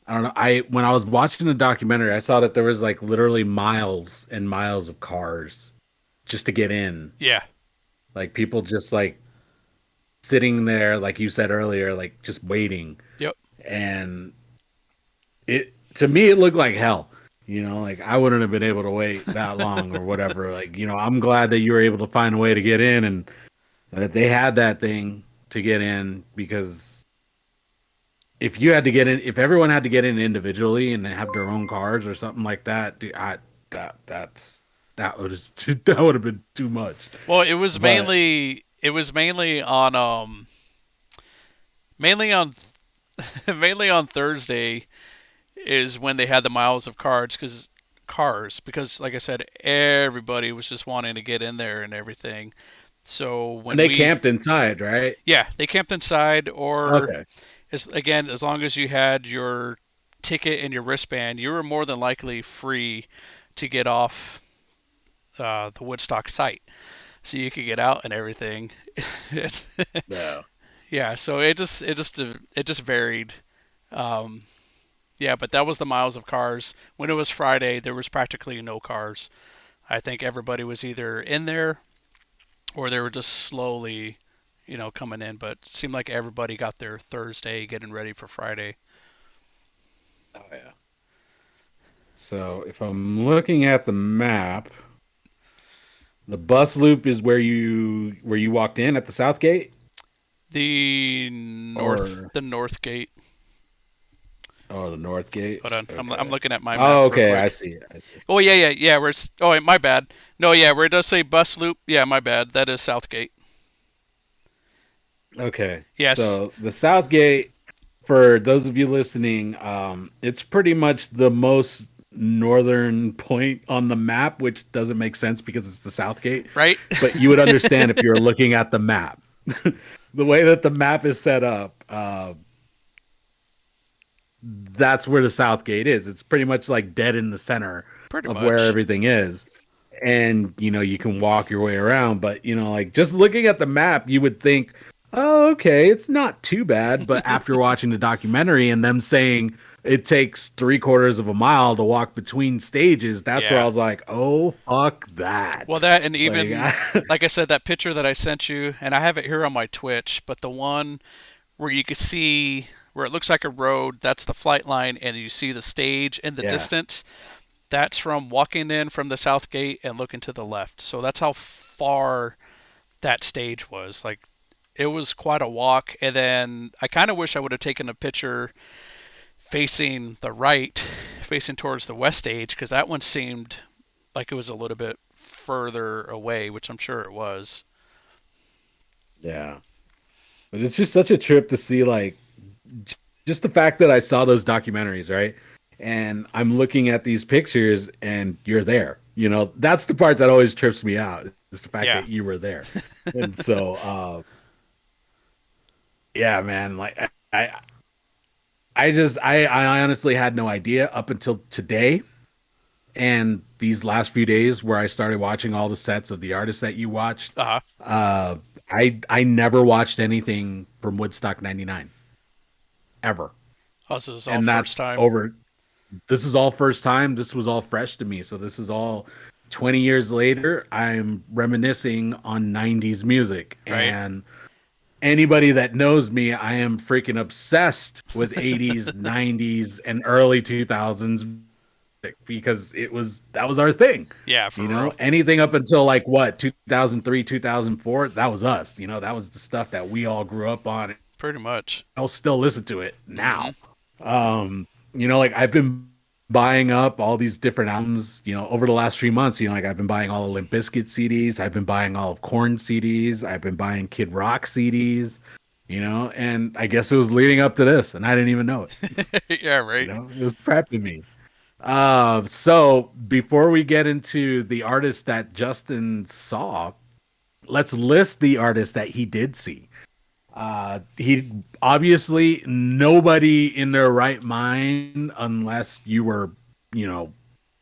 I don't know. I when I was watching the documentary, I saw that there was like literally miles and miles of cars just to get in. Yeah. Like people just like sitting there, like you said earlier, like just waiting. Yep. And it to me it looked like hell. Like I wouldn't have been able to wait that long or whatever. Like, I'm glad that you were able to find a way to get in and that they had that thing to get in because if you had to get in, if everyone had to get in individually and have their own cars or something like that, dude, that was that would have been too much. Well, But it was mainly on mainly on Thursday is when they had the miles of cars because like I said, everybody was just wanting to get in there and everything. So and when they we camped inside, right? yeah, they camped inside or Okay. as long as you had your ticket and your wristband, you were more than likely free to get off the Woodstock site, so you could get out and everything. Yeah. Yeah, so it just varied. Um, yeah, but that was the miles of cars. When it was Friday, there was practically no cars. I think everybody was either in there or they were just slowly, coming in. But it seemed like everybody got there Thursday, getting ready for Friday. Oh yeah. So if I'm looking at the map, the bus loop is where you walked in at the south gate, or The north gate. the north gate. Hold on, I'm Okay. looking at my map Oh, real okay. I quick. see it. I see. Oh yeah. My bad. No, yeah, where it does say bus loop. Yeah, my bad. That is Southgate. Okay. Yes. So the south gate, for those of you listening, it's pretty much the most northern point on the map, which doesn't make sense because it's the south gate. Right. But you would understand if you're looking at the map. The way that the map is set up, that's where the south gate is. It's pretty much like dead in the center Pretty of where much. everything is. And you can walk your way around, but like just looking at the map, you would think, oh, okay, it's not too bad. But after watching the documentary and them saying it takes 3/4 of a mile to walk between stages, that's where I Yeah. was like, oh, fuck that. Well, that and Like even like I said, that picture that I sent you, and I have it here on my Twitch, but the one where you can see where it looks like a road, that's the flight line, and you see the stage in the yeah, distance. That's from walking in from the south gate and looking to the left. So that's how far that stage was. Like it was quite a walk. And then I kind of wish I would have taken a picture facing the right, facing towards the west stage, because that one seemed like it was a little bit further away, which I'm sure it was. yeah. But it's just such a trip to see, like, j- just the fact that I saw those documentaries, right? And I'm looking at these pictures and you're there. That's the part that always trips me out is the fact Yeah. that you were there. And so, yeah, man, like I honestly had no idea up until today and these last few days where I started watching all the sets of the artists that you watched. Uh-huh. Uh, I never watched anything from Woodstock '99 ever, Oh, this is all and first that's time. over. This is all first time. This was all fresh to me. So this is all 20 years later. I'm reminiscing on '90s music, Right. and anybody that knows me, I am freaking obsessed with '80s, '90s, and early 2000s music. because that was our thing. Yeah, for real. Anything up until like what 2003, 2004, that was us. That was the stuff that we all grew up on. Pretty much. I'll still listen to it Hmm. now. Like I've been buying up all these different albums, over the last 3 months. Like I've been buying all of Limp Bizkit CDs, I've been buying all of Korn CDs, I've been buying Kid Rock CDs, and I guess it was leading up to this, and I didn't even know it. Yeah, right. It was prepping me. So before we get into the artist that Justin saw, let's list the artist that he did see. He obviously nobody in their right mind, unless you were, you know,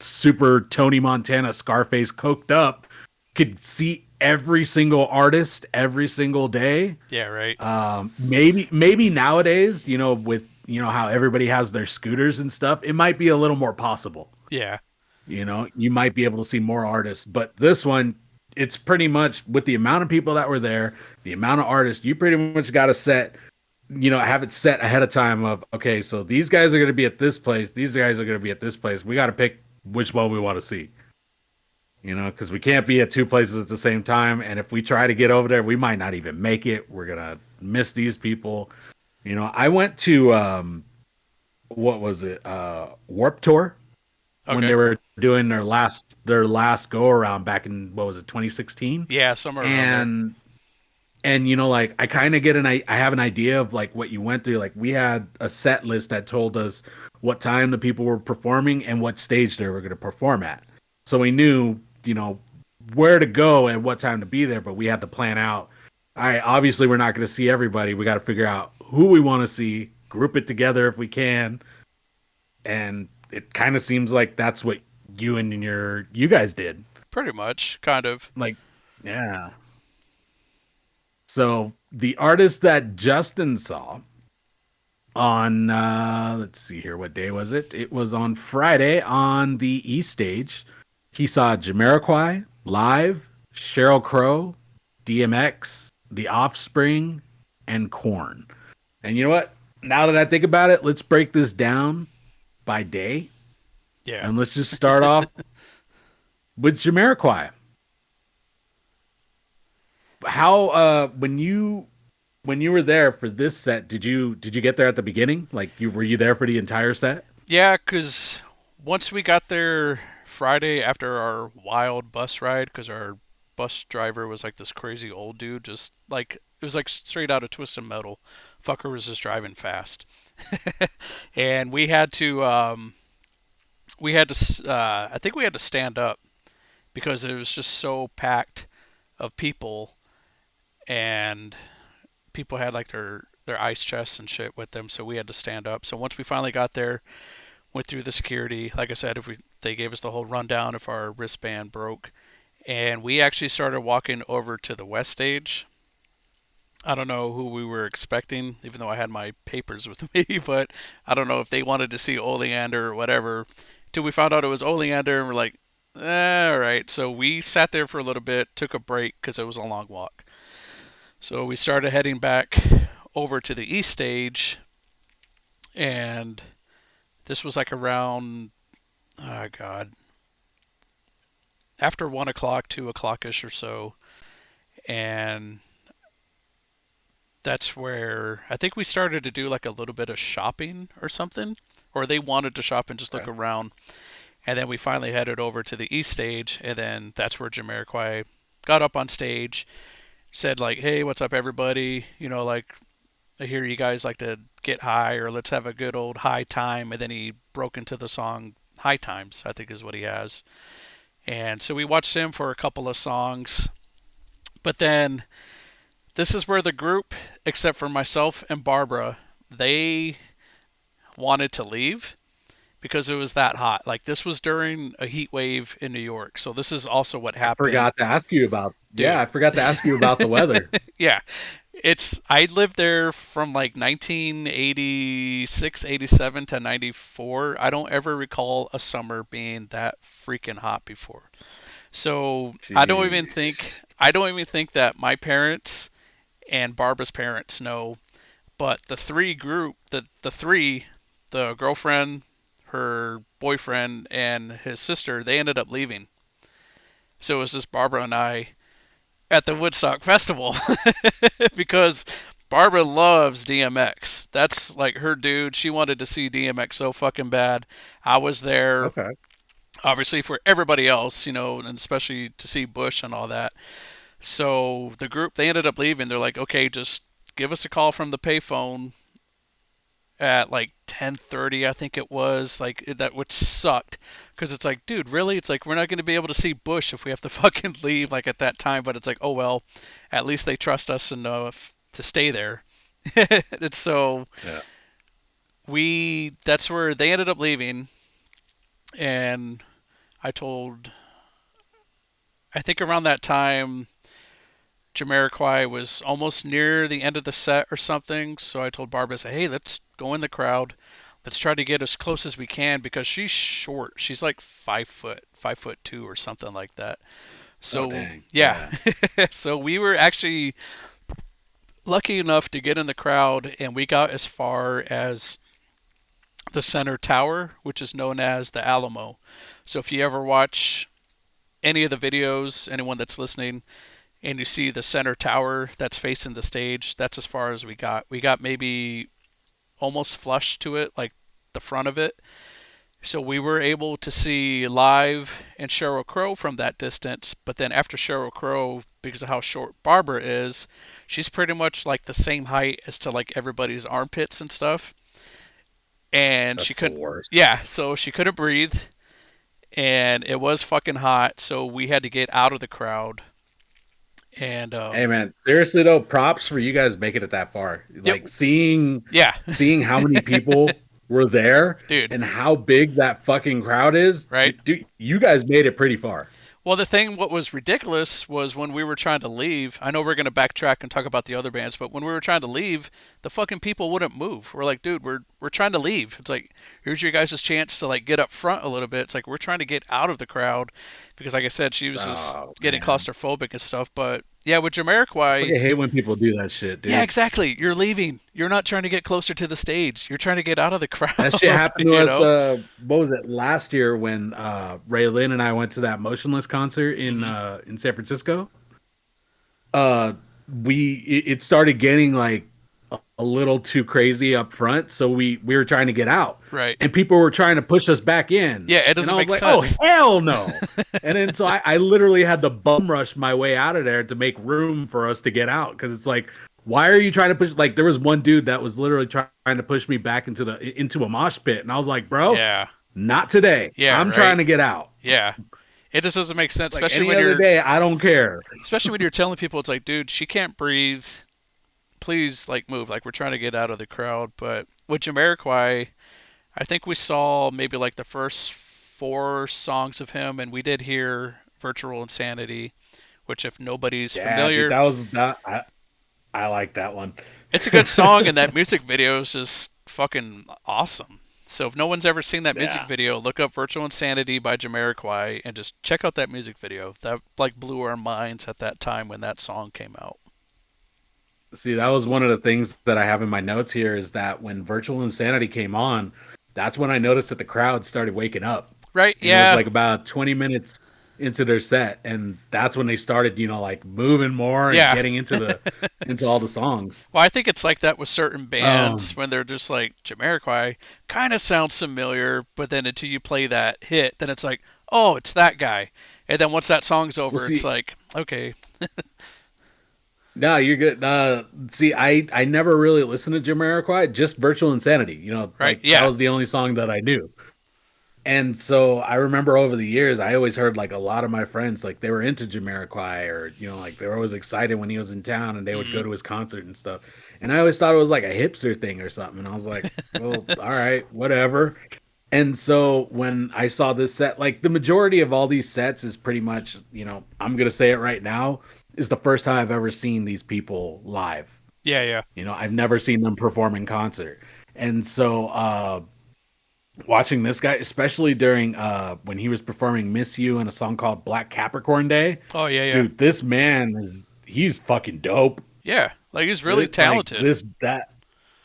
super Tony Montana, Scarface, coked up, could see every single artist every single day. Yeah, right. Maybe nowadays, with how everybody has their scooters and stuff, it might be a little more possible. Yeah, You might be able to see more artists, but this one, it's pretty much with the amount of people that were there, the amount of artists, you pretty much got to have it set ahead of time of, okay, so these guys are going to be at this place, these guys are going to be at this place. We got to pick which one we want to see, because we can't be at two places at the same time. And if we try to get over there, we might not even make it. We're going to miss these people. I went to, what was it? Warp Tour when okay. they were doing their last go around back in, what was it, 2016. Yeah, somewhere around there. And like I kind of I have an idea of like what you went through. Like we had a set list that told us what time the people were performing and what stage they were going to perform at, so we knew where to go and what time to be there. But we had to plan out, all right, obviously we're not going to see everybody, we got to figure out who we want to see, group it together if we can. And it kind of seems like that's what you guys did. Pretty much, kind of. Like, yeah. So the artist that Justin saw on, let's see here, what day was it? It was on Friday on the East Stage. He saw Jamiroquai live, Sheryl Crow, DMX, The Offspring, and Korn. And you know what? Now that I think about it, let's break this down by day, Yeah. and let's just start off with Jamiroquai. How when you were there for this set, did you get there at the beginning? Like, were you there for the entire set? Yeah, because once we got there Friday after our wild bus ride, because our bus driver was like this crazy old dude, just like it was like straight out of Twisted Metal. Fucker was just driving fast, and I think we had to stand up because it was just so packed of people, and people had like their ice chests and shit with them, so we had to stand up. So once we finally got there, went through the security. Like I said, if they gave us the whole rundown if our wristband broke, and we actually started walking over to the west stage. I don't know who we were expecting, even though I had my papers with me, but I don't know if they wanted to see Oleander or whatever. Till we found out it was Oleander, and we're like, all right. So we sat there for a little bit, took a break because it was a long walk. So we started heading back over to the east stage, and this was like around, oh god, after 1 o'clock, 2 o'clock ish or so, and that's where I think we started to do like a little bit of shopping or something, or they wanted to shop and just look Okay. around, and then we finally headed over to the east stage, and then that's where Jamiroquai got up on stage, said like, "Hey, what's up, everybody? Like I hear you guys like to get high, or let's have a good old high time." And then he broke into the song High Times, I think is what he has. And so we watched him for a couple of songs. But then this is where the group, except for myself and Barbara, they wanted to leave because it was that hot. Like this was during a heat wave in New York. So this is also what I happened, forgot to ask you about Yeah, dude. I forgot to ask you about the weather. Yeah, I lived there from like 1986, 87 to 94. I don't ever recall a summer being that freaking hot before. So Jeez. I don't even think that my parents and Barbara's parents know, but the girlfriend, her boyfriend and his sister, they ended up leaving. So it was just Barbara and I at the Woodstock Festival because Barbara loves DMX. That's like her dude. She wanted to see DMX so fucking bad. I was there, Okay. obviously, for everybody else, and especially to see Bush and all that. So the group, they ended up leaving. They're like, okay, just give us a call from the payphone at like 10:30, I think it was, like that, which sucked because it's like, dude, really? It's like we're not going to be able to see Bush if we have to fucking leave like at that time. But it's like, oh well, at least they trust us enough to stay there. It's so Yeah. we that's where they ended up leaving, and I told, I think around that time Jamiroquai was almost near the end of the set or something. So I told Barbara, I said, hey, let's go in the crowd. Let's try to get as close as we can because she's short. She's like 5 foot, 5'2" or something like that. Oh So dang. yeah, Yeah. so we were actually lucky enough to get in the crowd, and we got as far as the center tower, which is known as the Alamo. So if you ever watch any of the videos, anyone that's listening, and you see the center tower that's facing the stage, that's as far as we got. We got maybe almost flush to it, like the front of it. So we were able to see Live and Sheryl Crow from that distance, but then after Sheryl Crow, because of how short Barbara is, she's pretty much like the same height as to like everybody's armpits and stuff. And she That's the couldn't, worst. yeah, so she couldn't breathe, and it was fucking hot, so we had to get out of the crowd. And Hey man, seriously though, props for you guys making it that far. yep, Like seeing yeah, how many people were there dude, and how big that fucking crowd is. right? Dude, you guys made it pretty far. Well, the thing, what was ridiculous was when we were trying to leave. I know we're going to backtrack and talk about the other bands, but when we were trying to leave, the fucking people wouldn't move. We're like, dude, we're trying to leave. It's like, here's your guys' chance to like get up front a little bit. It's like we're trying to get out of the crowd because, like I said, she was just Oh getting man. claustrophobic and stuff. But yeah, with I Jamiroquai, fucking hate when people do that shit, yeah, dude. exactly. You're leaving. You're not trying to get closer to the stage. You're trying to get out of the That shit crowd. happened to you us. know? What was it last year when Ray Lynn and I went to that Motionless concert Hmm. in San Francisco? uh it started getting like a little too crazy up front, so we were trying to get out, Right. and people were trying to push us back in, Yeah, it and doesn't I was make like, oh sense. hell no. And then so I literally had to bum rush my way out of there to make room for us to get out, because it's like, why are you trying to push? Like there was one dude that was literally trying to push me back into a mosh pit, and I was like, bro, Yeah. not today, Yeah. I'm Right. trying to get out. Yeah. It just doesn't make sense, It's like any other day, I don't care. especially when you're telling people it's like, dude, she can't breathe. Please, like, move. Like, we're trying to get out of the crowd. But with Jamiroquai, I think we saw maybe like the first four songs of him, and we did hear Virtual Insanity, which, if nobody's Yeah, dude, familiar, that was that. I like that one. it's a good song, and that music video is just fucking awesome. So if no one's ever seen that music Yeah. video, look up Virtual Insanity by Jamiroquai and just check out that music video. That like blew our minds at that time when that song came out. See, that was one of the things that I have in my notes here, is that when Virtual Insanity came on, that's when I noticed that the crowd started waking up. Right? And it was Yeah. like about 20 minutes into their set, and that's when they started, like moving more and Yeah. getting into all the songs. Well, I think it's like that with certain bands Um, when they're just like Jamiroquai kind of sounds familiar, but then until you play that hit, then it's like, oh, it's that guy. And then once that song's we'll over, it's see. like, okay, No, you're good. See, I never really listened to Jamiroquai, just Virtual Insanity. right? Like that Yeah. was the only song that I knew. And so I remember over the years, I always heard like a lot of my friends, like they were into Jamiroquai, or like they were always excited when he was in town and they would Hmm. go to his concert and stuff. And I always thought it was like a hipster thing or something. And I was like, well, all right, whatever. And so when I saw this set, like the majority of all these sets is pretty much, I'm gonna say it right now, is the first time I've ever seen these people live. Yeah, yeah. I've never seen them perform in concert. And so watching this guy, especially during when he was performing Miss You and a song called Black Capricorn Day, Oh, yeah, yeah. dude, this man he's fucking dope. Yeah. Like he's really Like talented. this that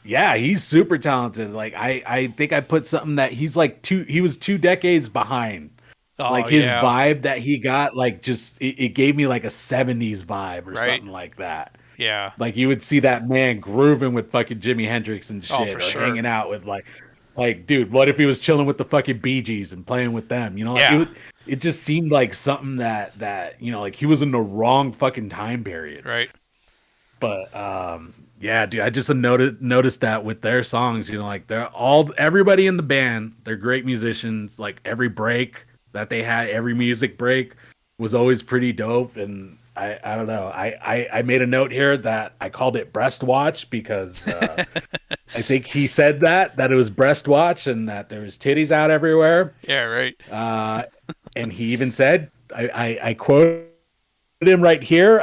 Yeah, he's super talented. Like I think I put something that he's like he was 2 decades behind. Oh Like his yeah, vibe that he got, like just it gave me like a 70s vibe or right. something like that. Yeah. Like you would see that man grooving with fucking Jimi Hendrix and Oh, for shit, or sure. hanging out with like dude, what if he was chilling with the fucking Bee Gees and playing with them? You know, like Yeah. it just seemed like something that like he was in the wrong fucking time period. Right. But yeah, dude, I just noticed that with their songs, like everybody in the band, they're great musicians. Like every break that they had, every music break was always pretty dope. And I don't know. I made a note here that I called it breast watch because I think he said that it was breast watch and that there was titties out everywhere. Yeah. Right. Uh and he even said, I quoted him right here.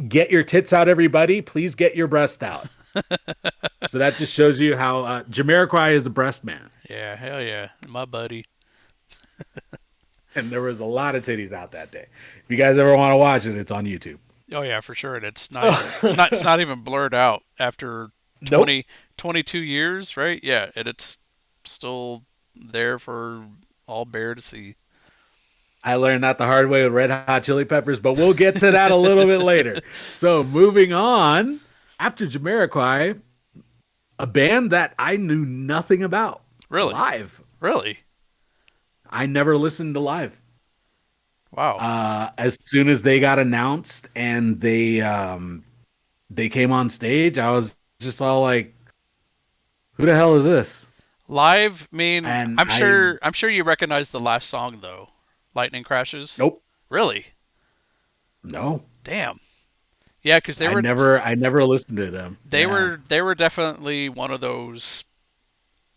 Get your tits out, everybody. Please get your breast out. So that just shows you how Jamiroquai is a breast man, Yeah. Hell yeah, my buddy. and there was a lot of titties out that day. If you guys ever want to watch it, it's on YouTube. Oh yeah, for sure. And it's not So, even it's not even blurred out after nope. 22 years, right? Yeah, and it's still there for all bear to see. I learned that the hard way with Red Hot Chili Peppers, but we'll get to that a little bit later. So, moving on, after Jamiroquai, a band that I knew nothing about, Really? Live. Really? I never listened to Live. Wow. As soon as they got announced and they came on stage, I was just all like, "Who the hell is this?" Live, I mean, And I'm sure you recognize the last song though. Lightning Crashes. nope, Really? no, Damn. Yeah, because I never listened to them. they Yeah, were they were definitely one of those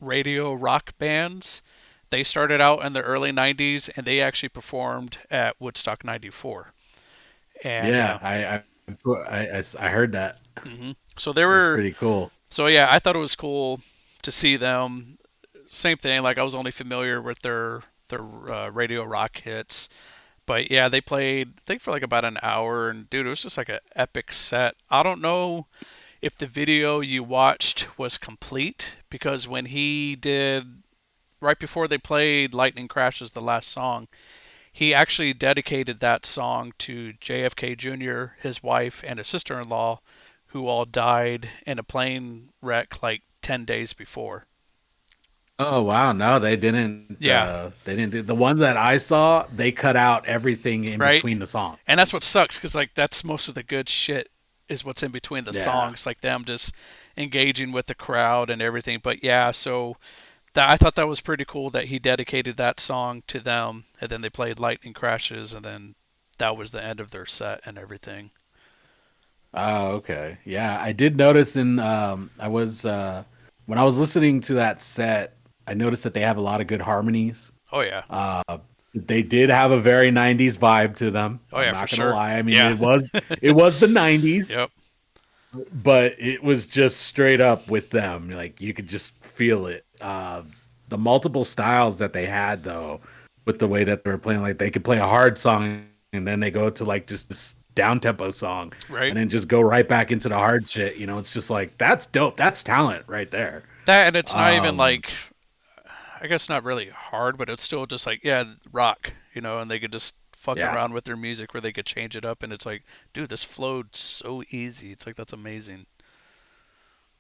radio rock bands. They started out in the early 90s and they actually performed at Woodstock 94. And yeah, I heard that. so they That's were pretty cool. so yeah, I thought it was cool to see them. Same thing, like I was only familiar with their radio rock hits. But yeah, they played I think for like about an hour and dude, it was just like an epic set. I don't know if the video you watched was complete because when he did right before they played Lightning Crashes, the last song, he actually dedicated that song to JFK Jr., his wife, and his sister in law, who all died in a plane wreck like 10 days before. Oh wow, no, they didn't. Yeah, They didn't do the one that I saw. They cut out everything in right? between the songs. And that's what sucks because, like, that's most of the good shit is what's in between the Yeah. songs, like them just engaging with the crowd and everything. But yeah, so I thought that was pretty cool that he dedicated that song to them, and then they played Lightning Crashes, and then that was the end of their set and everything. Oh, okay. Yeah, I did notice I was when I was listening to that set, I noticed that they have a lot of good harmonies. Oh yeah, Uh they did have a very 90s vibe to them. oh I'm yeah, for not gonna sure. lie. I mean, Yeah. it was the 90s, Yep. but it was just straight up with them. Like you could just feel it. The multiple styles that they had though, with the way that they were playing, like they could play a hard song and then they go to like just this down tempo song Right. and then just go right back into the hard shit. It's just like that's dope. That's talent right there. That and it's not even Um, like I guess not really hard, but it's still just like yeah, rock, and they could just fuck yeah. around with their music where they could change it up, and it's like, dude, this flowed so easy. It's like that's amazing.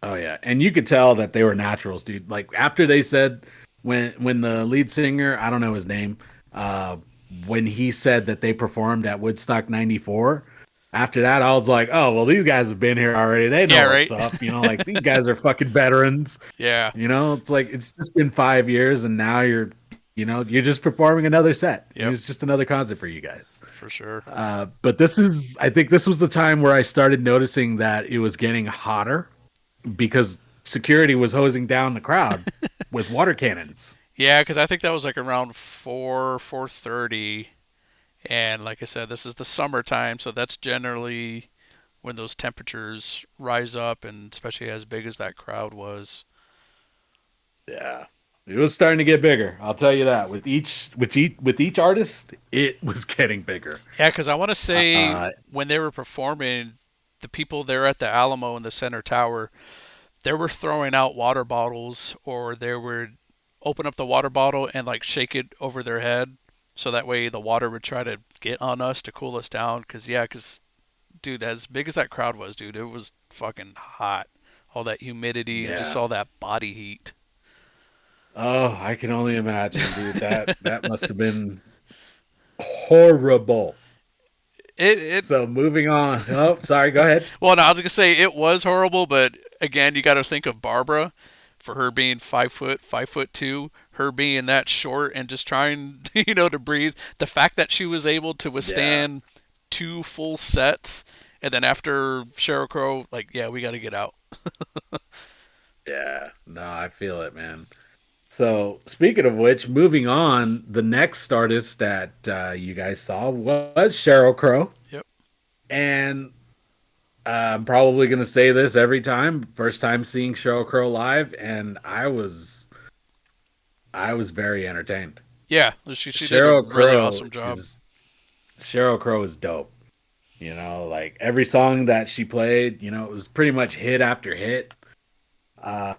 Oh yeah, and you could tell that they were naturals, dude. Like after they said when the lead singer, I don't know his name, uh, when he said that they performed at Woodstock '94. After that, I was like, oh well, these guys have been here already. They Yeah. know what's Right. up. Like these guys are fucking veterans. Yeah. It's like it's just been 5 years, and now you're just performing another set. It Yep. was just another concert for you guys. For sure. But I think this was the time where I started noticing that it was getting hotter because security was hosing down the crowd with water cannons. Yeah, because I think that was like around 4:30, and like I said, this is the summertime, so that's generally when those temperatures rise up, and especially as big as that crowd was. Yeah. It was starting to get bigger. I'll tell you that. With each artist, it was getting bigger. Yeah, because I want to say Uh when they were performing, the people there at the Alamo in the center tower, they were throwing out water bottles, or they would open up the water bottle and like shake it over their head, so that way the water would try to get on us to cool us down. Cause dude, as big as that crowd was, dude, it was fucking hot. All that humidity and just Yeah. all that body heat. Oh, I can only imagine, dude. That must have been horrible. It So moving on. Oh, sorry. Go ahead. well, no, I was gonna say it was horrible, but again, you got to think of Barbara, for her being 5 foot, 5'2", her being that short and just trying, to breathe. The fact that she was able to Yeah. withstand two full sets, and then after Sheryl Crow, like, yeah, we got to get out. Yeah. No, I feel it, man. So speaking of which, moving on, the next artist that you guys saw was Sheryl Crow, Yep. and I'm probably going to say this every time. First time seeing Sheryl Crow live, and I was very entertained. Yeah, she did a Sheryl really Crow awesome job. is Sheryl Crow is dope. Like every song that she played, it was pretty much hit after hit. Uh,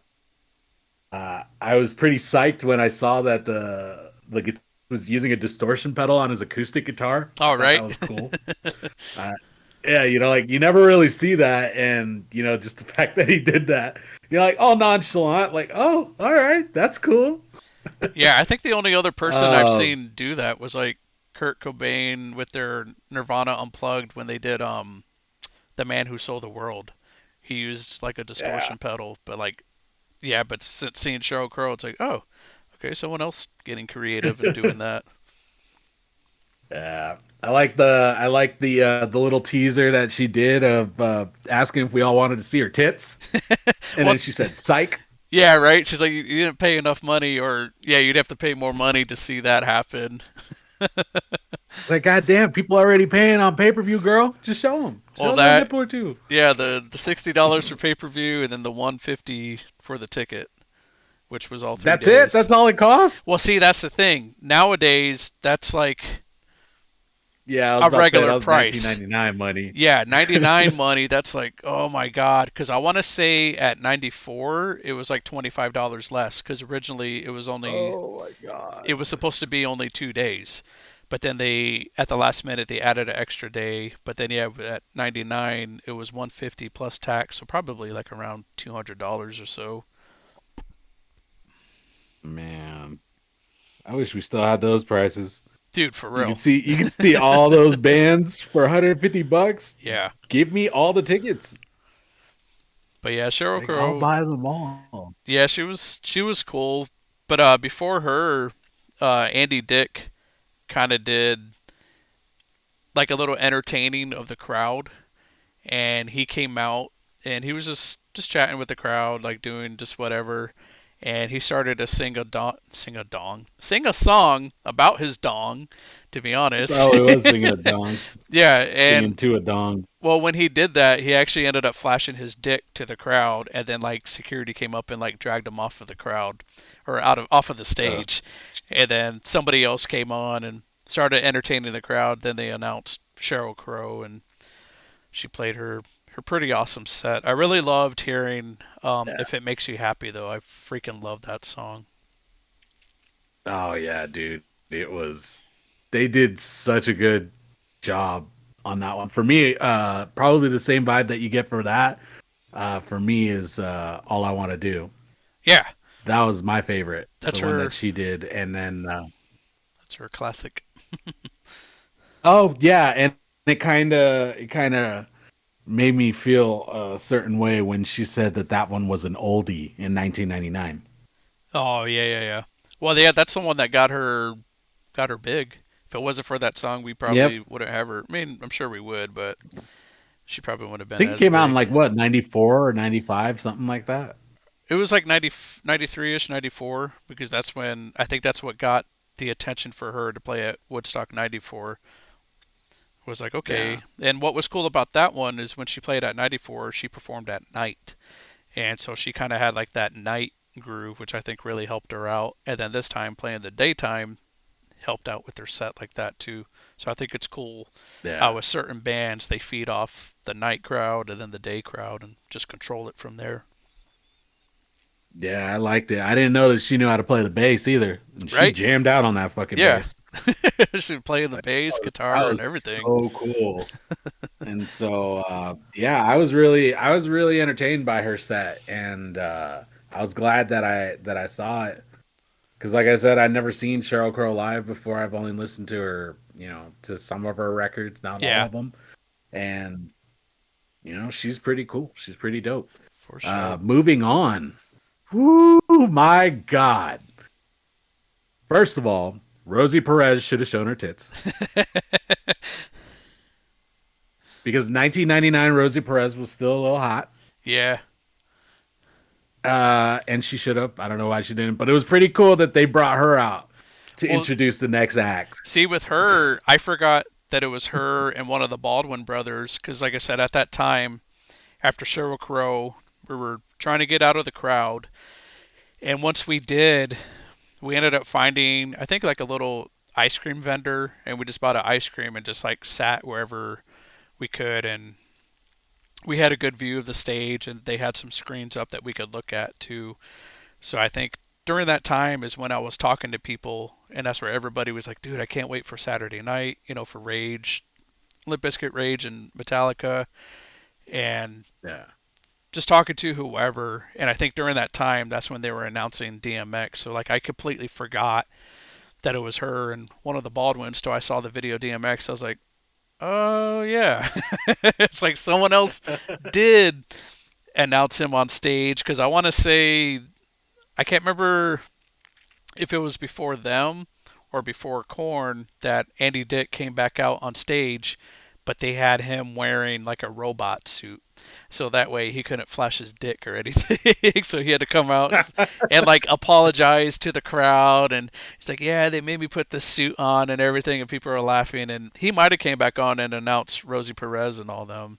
I was pretty psyched when I saw that the guitar was using a distortion pedal on his acoustic guitar. I All thought that right. was cool. Uh, yeah, like you never really see that, and just the fact that he did that, you're like, oh, nonchalant, like, oh, all right, that's cool. Yeah, I think the only other person I've Uh, seen do that was like Kurt Cobain with their Nirvana Unplugged when they did The Man Who Sold the World. He used like a yeah, distortion pedal, but like, yeah, but seeing Sheryl Crow, it's like, oh, okay, someone else getting creative and doing that. yeah. I like the little teaser that she did of asking if we all wanted to see her tits, and Well, then she said, "Psych." yeah, right. She's like, you didn't pay enough money, or yeah, you'd have to pay more money to see that happen. Like, goddamn, people already paying on pay per view, girl. Just show them, Well, show them a that nipple or two. yeah, the $60 for pay per view, and then the 150 for the ticket, which was all three That's it. days. That's all it costs. Well, see, that's the thing. Nowadays, that's like Yeah, I was a about to say that regular was price. 1999 money. Yeah, 99 money, that's like, oh my God. Because I want to say at 94, it was like $25 less. Because originally Oh my it god. was supposed to be only 2 days. But then at the last minute, they added an extra day. But then, yeah, at 99, it was 150 plus tax. So probably like around $200 or so. Man, I wish we still had those prices. Dude, for You real. can see all those bands for $150. Yeah. Give me all the tickets. But yeah, Sheryl Like, I'll Crow, buy them all. yeah, she was cool. But before her, Andy Dick kind of did like a little entertaining of the crowd, and he came out and he was just chatting with the crowd, like doing just whatever, and he started to sing a song about his dong, to be He honest. probably was singing a dong, Yeah, singing and to a dong. well, when he did that, he actually ended up flashing his dick to the crowd, and then like security came up and like dragged him off of the crowd, or off of the Uh, stage, and then somebody else came on and started entertaining the crowd. Then they announced Sheryl Crow, and she played her pretty awesome set. I really loved hearing yeah. "If It Makes You Happy" though. I freaking love that song. Oh yeah, dude. It was they did such a good job on that one. For me, probably the same vibe that you get for that. For me is All I Want to Do. Yeah, That was my favorite, that's the one that her. she did. And then That's her classic. oh yeah, and it kind of made me feel a certain way when she said that one was an oldie in 1999. Oh yeah, yeah, yeah. Well, yeah, that's the one that got her big. If it wasn't for that song, we Yep. probably wouldn't have her. I mean, I'm sure we would, but she probably wouldn't have I been think it as came out in big. like what, 94 or 95, something like that. It was like 93ish, 94, because I think that's what got the attention for her to play at Woodstock 94. Was like, Yeah. okay. And what was cool about that one is when she played at 94, she performed at night. And so she kind of had like that night groove, which I think really helped her out. And then this time playing the daytime helped out with their set like that too. So I think it's cool how Yeah. with certain bands they feed off the night crowd and then the day crowd and just control it from there. Yeah, I liked it. I didn't know that she knew how to play the bass either, and she right? jammed out on that fucking Yeah. bass. She played the Like, bass, that guitar, and was everything. so cool. And so yeah, I was really entertained by her set, and I was glad that I saw it because, like I said, I'd never seen Sheryl Crow live before. I've only listened to her, to some of her records, not all Yeah, of them, and she's pretty cool. She's pretty dope. for sure. Moving on. Whoo, my God! First of all, Rosie Perez should have shown her tits because 1999 Rosie Perez was still a little hot. Yeah. And she should have. I don't know why she didn't, but it was pretty cool that they brought her out to Well, introduce the next act. see, with her, I forgot that it was her and one of the Baldwin brothers, because, like I said, at that time, after Sheryl Crow, we were trying to get out of the crowd. And once we did, we ended up finding, I think, like a little ice cream vendor, and we just bought an ice cream and just like sat wherever we could. And we had a good view of the stage, and they had some screens up that we could look at too. So I think during that time is when I was talking to people, and that's where everybody was like, dude, I can't wait for Saturday night, for Rage, Limp Bizkit Rage, and Metallica. And Yeah. just talking to whoever, and I think during that time, that's when they were announcing DMX. So like I completely forgot that it was her and one of the Baldwins. So I saw the video DMX. I was like, oh yeah, it's like someone else did announce him on stage because I want to say I can't remember if it was before them or before Korn that Andy Dick came back out on stage, but they had him wearing like a robot suit. So that way he couldn't flash his dick or anything. So he had to come out and like apologize to the crowd. And he's like, yeah, they made me put this suit on and everything. And people are laughing. And he might have came back on and announced Rosie Perez and all them.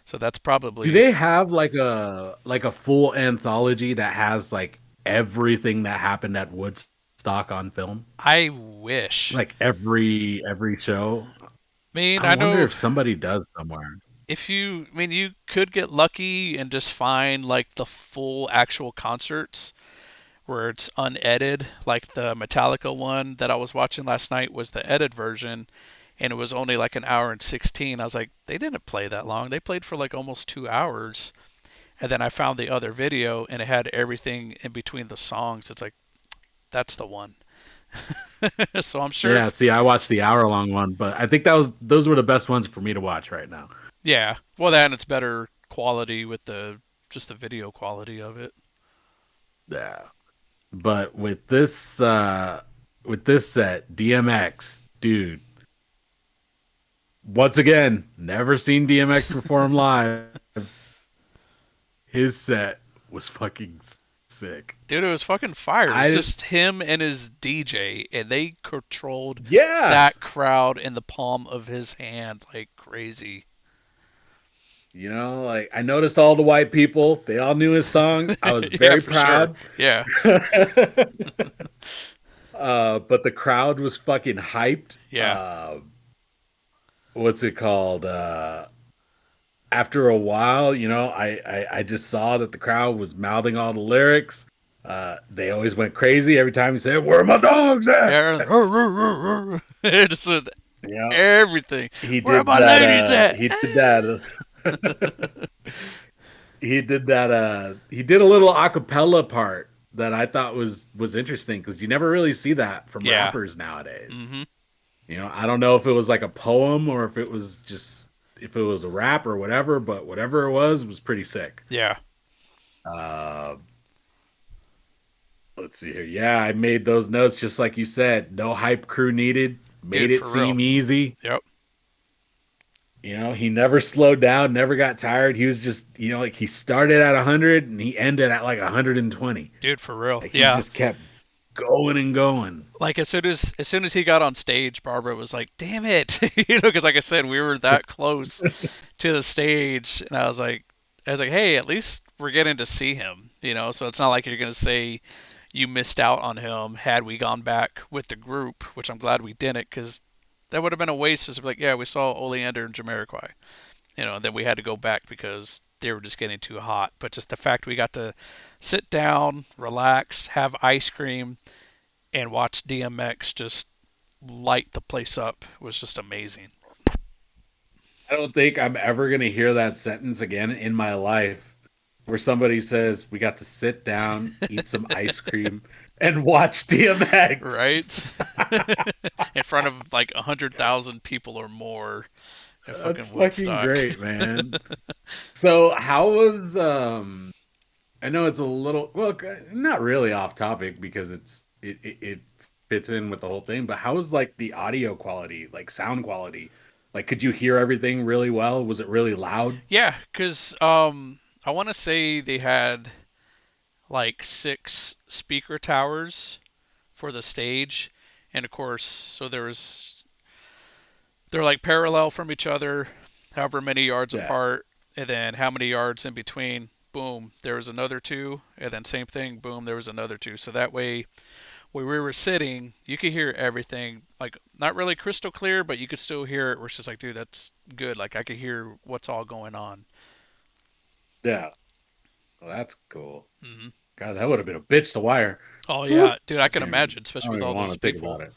So that's Do probably, they have like a full anthology that has like everything that happened at Woodstock on film? I wish. Like every show? I mean, I I wonder know if somebody does somewhere. I mean, you could get lucky and just find like the full actual concerts where it's unedited. Like the Metallica one that I was watching last night was the edited version, and it was only like an hour and 16. I was like, they didn't play that long. They played for like almost 2 hours. And then I found the other video, and it had everything in between the songs. It's like, that's the one. So I'm sure, Yeah, see, I watched the hour-long one, but I think those were the best ones for me to watch right now. yeah. Well, then it's better quality with the just the video quality of it. Yeah. But with this set, DMX, dude, once again, never seen DMX perform live. His set was fucking sick. Dude, it was fucking fire. It's I just him and his DJ, and they controlled Yeah, that crowd in the palm of his hand like crazy. like I noticed all the white people, they all knew his song. I was Yeah, very for sure. proud. Yeah, But the crowd was fucking hyped. yeah. What's it called? After a while, I just saw that the crowd was mouthing all the lyrics. They always went crazy every time he said, "Where are my dogs at?" Yeah, just with You know, everything. he Where are did my that. ladies at? He did that. He did that. He did a little acapella part that I thought was interesting because you never really see that from Yeah. rappers nowadays. Mhm. I don't know if it was like a poem or if it was a rap or whatever, but whatever it was pretty sick. Yeah. Uh, let's see here. Yeah, I made those notes just like you said. No hype crew needed. Made Dude, it for real. seem easy. Yep. He never slowed down, never got tired. He was just, like he started at 100 and he ended at like 120. Dude, for real. Like he Yeah. just kept going and going. Like as soon as he got on stage, Barbara was like, "Damn it," because like I said, we were that close to the stage, and I was like, "Hey, at least we're getting to see him." So it's not like you're gonna say you missed out on him had we gone back with the group, which I'm glad we didn't, because that would have been a waste. Just like, yeah, we saw Oleander and Jamiroquai, and then we had to go back because they were just getting too hot. But just the fact we got to sit down, relax, have ice cream, and watch DMX just light the place up was just amazing. I don't think I'm ever going to hear that sentence again in my life where somebody says, we got to sit down, eat some ice cream, and watch DMX. Right? In front of like 100,000 people or more at That's fucking fucking Woodstock. great, man. So, how was I know it's a little well, not really off topic because it fits in with the whole thing, but how was like the audio quality, like sound quality? Like, could you hear everything really well? Was it really loud? Yeah, because I want to say they had like 6 speaker towers for the stage, and of course, so they're like parallel from each other, however many yards Yeah, apart, and then how many yards in between. Boom, there was another two, and then same thing. Boom, there was another two. So that way, where we were sitting, you could hear everything, like not really crystal clear, but you could still hear it. We're just like, dude, that's good. Like I could hear what's all going on. yeah. Well, that's cool. Hmm. God, that would have been a bitch to wire. Oh Whew. yeah, dude, I can Damn, imagine, I especially don't with even all want those to think people. about it.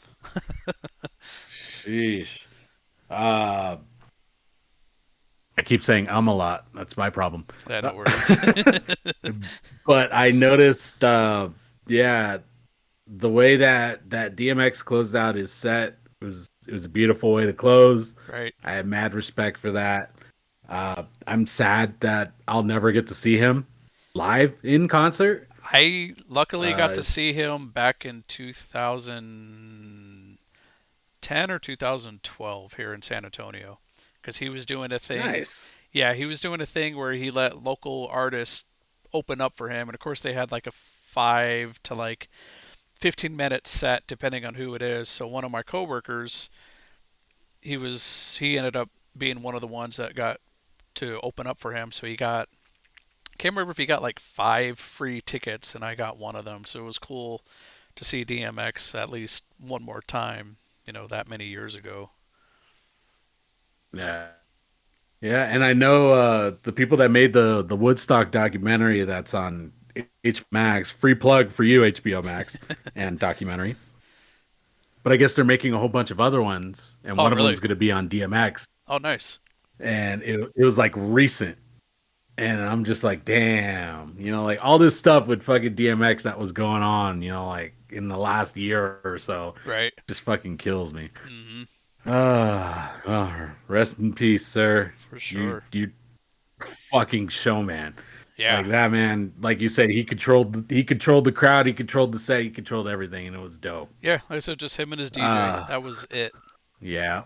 Sheesh. Uh, I keep saying a lot. That's my problem. Yeah, no worries. But I noticed, yeah, the way that DMX closed out his set was a beautiful way to close. Right. I have mad respect for that. I'm sad that I'll never get to see him live in concert. I luckily got to It's see him back in 2010 or 2012 here in San Antonio because he was doing a thing. nice. Yeah, he was doing a thing where he let local artists open up for him, and of course they had like a 5 to like 15 minute set depending on who it is. So one of my coworkers, he ended up being one of the ones that got to open up for him. So he got can't remember if he got like 5 free tickets, and I got one of them. So it was cool to see DMX at least one more time. That many years ago. Yeah. Yeah, and I know the people that made the Woodstock documentary that's on H Max. Free plug for you, HBO Max and documentary. But I guess they're making a whole bunch of other ones, and Oh, one of really? them's going to be on DMX, Oh, nice. and it was like recent, and I'm just like, damn, like all this stuff with fucking DMX that was going on, like in the last year or so, Right. just fucking kills me. Hmm. Rest in peace, sir. For You sure. you fucking showman. Yeah. Like that man, like you said, he controlled the crowd, he controlled the set, he controlled everything, and it was dope. Yeah. Like I said, just him and his DJ. Uh That was it. yeah,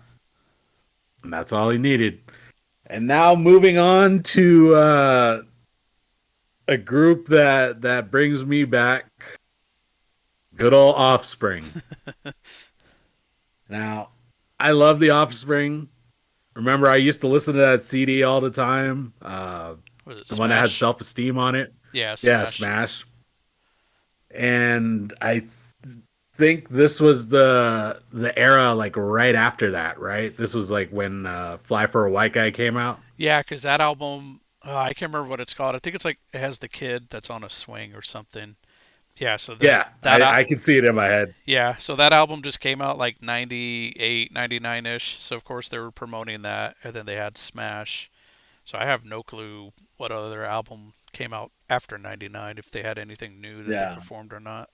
and that's all he needed. And now moving on to a group that brings me back, good old Offspring. Now, I love the Offspring. Remember, I used to listen to that CD all the time. Was it The one that had Smash? self esteem on it. Yeah, Yeah, Smash. Smash. And I think this was the era like right after that, right? This was like when Fly for a White Guy came out. Yeah, because that album, I can't remember what it's called. I think it's like it has the kid that's on a swing or something. Yeah, so the Yeah, that I could see it in my head. yeah, so that album just came out like 98, 99ish. So of course they were promoting that, and then they had Smash. So I have no clue what other album came out after 99, if they had anything new that they Yeah. performed or not.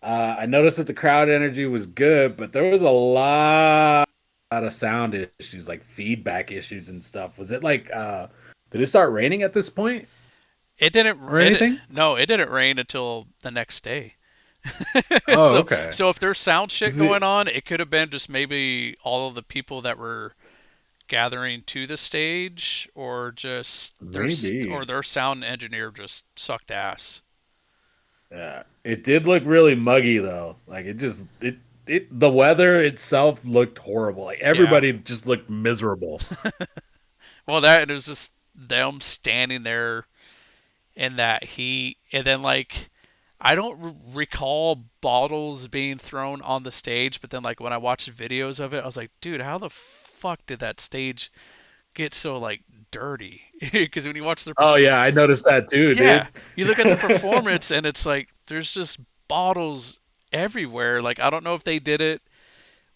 I noticed that the crowd energy was good, but there was a lot of sound issues, like feedback issues and stuff. Was it like did it start raining at this point It didn't or it anything? no, it didn't rain until the next day. Oh, so okay. so if there's sound shit Is going it on, it could have been just maybe all of the people that were gathering to the stage, or just maybe? their sound engineer just sucked ass. Yeah. It did look really muggy though. Like the weather itself looked horrible. Like Yeah. everybody just looked miserable. Well, that it was just them standing there in that heat, and then like I don't recall bottles being thrown on the stage, but then like when I watched videos of it, I was like, dude, how the fuck did that stage get so like dirty because when you watch their Oh yeah, I noticed that too, yeah, dude. you look at the performance and it's like there's just bottles everywhere. Like I don't know if they did it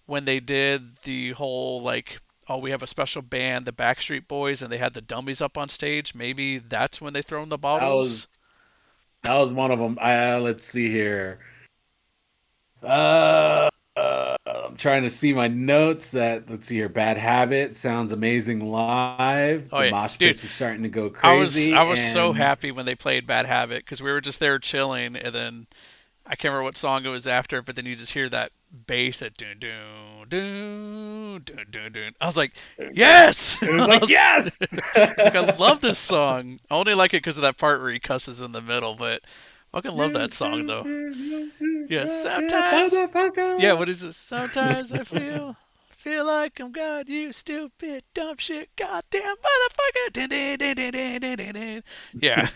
when they did the whole like, oh, we have a special band, the Backstreet Boys, and they had the dummies up on stage. Maybe that's when they throw in the That bottles. was that was one of them. Let's see here. I'm trying to see my notes. That let's see here. Bad Habit sounds amazing live. Oh The yeah, mosh dude, pits were starting to go I crazy, was so and happy when they played Bad Habit because we were just there chilling, and then I can't remember what song it was after, but then you just hear that bass at dun dun dun dun dun dun. I was like, yes! it was like yes. I was like, I love this song. I only like it because of that part where he cusses in the middle, but I fucking love You that song though. stupid, Yeah, sometimes. Yeah, motherfucker. what is it? Sometimes I feel like I'm God, you stupid dumb shit, goddamn motherfucker. Dun, dun, dun, dun, dun, dun, dun, dun. Yeah.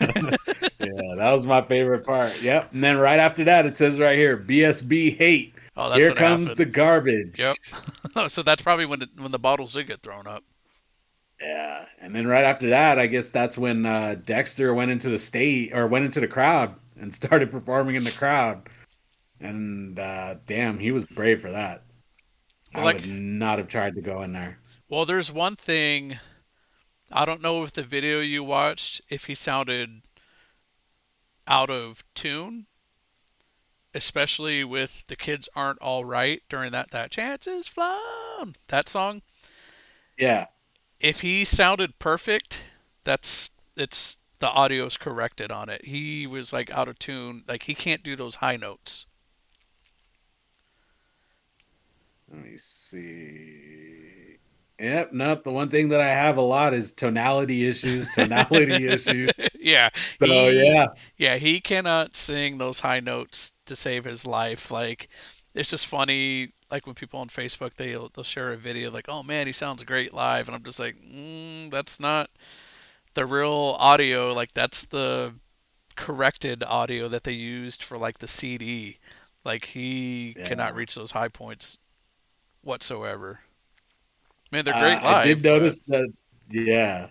Yeah, that was my favorite part. Yep. And then right after that, it says right here, BSB hate. Oh, that's Here what comes the happened. garbage. Yep. So that's probably when the bottles did get thrown up. Yeah. And then right after that, I guess that's when Dexter went into the state or went into the crowd and started performing in the crowd. And damn, he was brave for that. Well, I would like, not have tried to go in there. well, there's one thing. I don't know if the video you watched, if he sounded out of tune, especially with the kids aren't all right during that chances flown that song. Yeah. If he sounded perfect, that's it's the audio's corrected on it. He was like out of tune, like he can't do those high notes. Let me see. Yep, nope. The one thing that I have a lot is tonality issues, tonality issues. Yeah, So he yeah, yeah, he cannot sing those high notes to save his life. Like it's just funny like when people on Facebook they'll share a video like, "Oh man, he sounds great live." And I'm just like, that's not the real audio. Like that's the corrected audio that they used for like the CD. Like he cannot yeah. reach those high points whatsoever. Man, they're great I did live, but notice that. Yeah,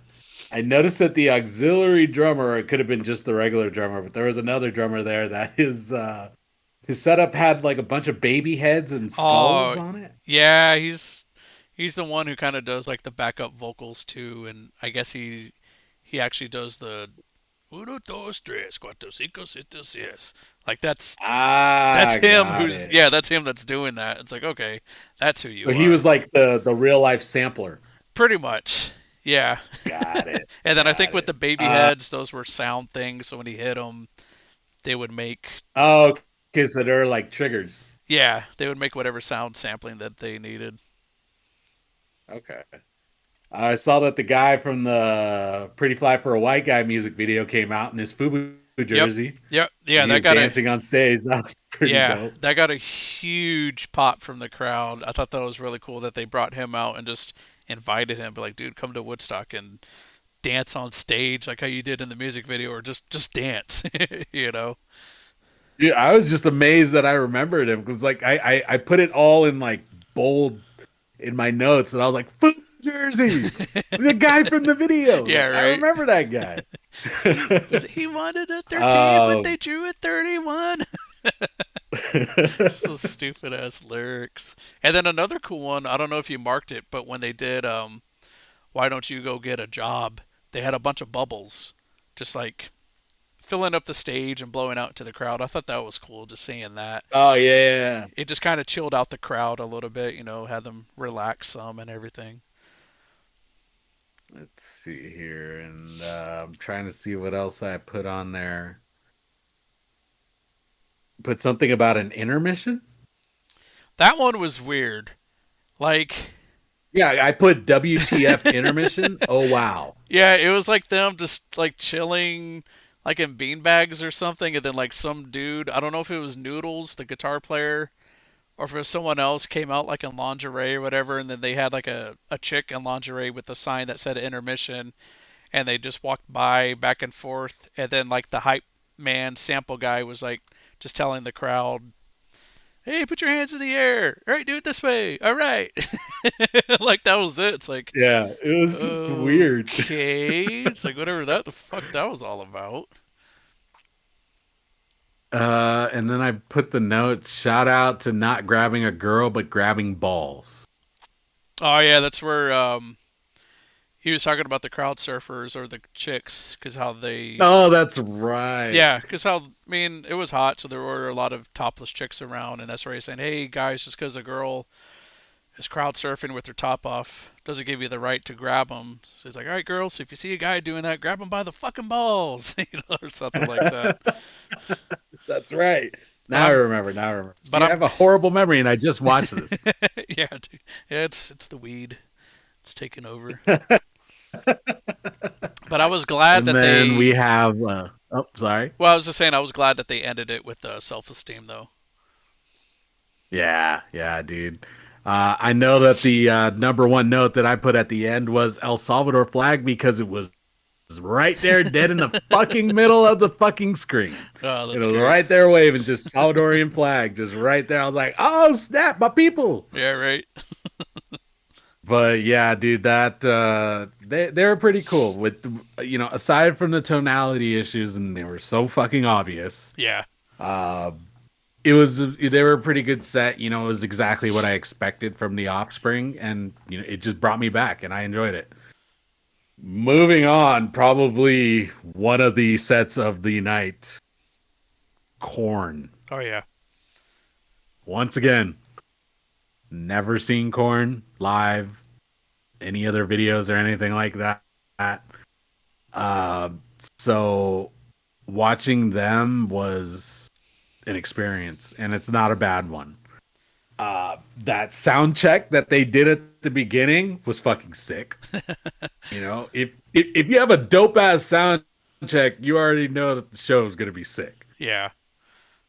I noticed that the auxiliary drummer, or it could have been just the regular drummer, but there was another drummer there that his setup had like a bunch of baby heads and skulls oh on it. yeah, he's the one who kind of does like the backup vocals too, and I guess he actually does the uno dos tres cuatro cinco siete seis. Like that's Ah, him got who's it. yeah, that's him that's doing that. It's like okay, that's who So you he was are. like the real life sampler. Pretty much. Yeah. Got it. And then I think Got with it. the baby heads, those were sound things. So when he hit them, they would make, Oh, okay, so they're like triggers. yeah, they would make whatever sound sampling that they needed. Okay. I saw that the guy from the Pretty Fly for a White Guy music video came out in his FUBU Yep. jersey, Yep. and Yeah, he that was got a dancing on stage. That was pretty yeah, dope. that got a huge pop from the crowd. I thought that was really cool that they brought him out and just invited him, be like, dude, come to Woodstock and dance on stage like how you did in the music video, or just dance, you know? Yeah, I was just amazed that I remembered him because like I put it all in like bold in my notes, and I was like, "FUBU jersey, the guy from the video." Yeah, Like I right. remember that guy. He wanted a 13, but um, they drew a 31. Just those stupid ass lyrics. And then another cool one, I don't know if you marked it, but when they did why don't you go get a job? They had a bunch of bubbles just like filling up the stage and blowing out to the crowd. I thought that was cool just seeing that. oh yeah. It just kind of chilled out the crowd a little bit, had them relax some and everything. Let's see here, and I'm trying to see what else I put on there. Put something about an intermission. That one was weird. Like Yeah, I put WTF intermission. Oh wow. yeah, it was like them just like chilling like in beanbags or something, and then like some dude, I don't know if it was Noodles, the guitar player, or if it was someone else came out like in lingerie or whatever, and then they had like a chick in lingerie with a sign that said intermission, and they just walked by back and forth, and then like the hype man sample guy was like just telling the crowd hey, put your hands in the air. All right, do it this way. All right. Like that was it. It's like, Yeah, it was just weird. okay. It's like whatever that the fuck that was all about. And then I put the note, shout out to not grabbing a girl, but grabbing balls. Oh yeah, that's where he was talking about the crowd surfers or the chicks, because how they, Oh, that's right. yeah, because how, I mean, it was hot, so there were a lot of topless chicks around, and that's where he's saying, hey guys, just because a girl is crowd surfing with her top off doesn't give you the right to grab them. So he's like, all right, girls, so if you see a guy doing that, grab him by the fucking balls, or something like that. That's right. But Now I I'm, remember. Now I remember. but See, I I'm, have a horrible memory, and I just watched this. yeah, dude. Yeah, it's the weed. It's taking over. But I was glad And that then we they. have. Oh, sorry. Well, I was just saying I was glad that they ended it with self-esteem, though. Yeah, yeah, dude. I know that the number one note that I put at the end was El Salvador flag because it was right there, dead in the fucking middle of the fucking screen. Oh, It that's was great. right there waving, just Salvadorian flag, just right there. I was like, oh snap, my people. Yeah, right. But yeah, dude, that they were pretty cool with aside from the tonality issues, and they were so fucking obvious. Yeah. Uh, it was they were a pretty good set. You know, it was exactly what I expected from the Offspring, and it just brought me back, and I enjoyed it. Moving on, probably one of the sets of the night, Corn. Oh yeah. Once again, never seen Corn live, any other videos or anything like that. Uh, so watching them was an experience, and it's not a bad one. That sound check that they did at the beginning was fucking sick. If you have a dope ass sound check, you already know that the show is gonna be sick. Yeah.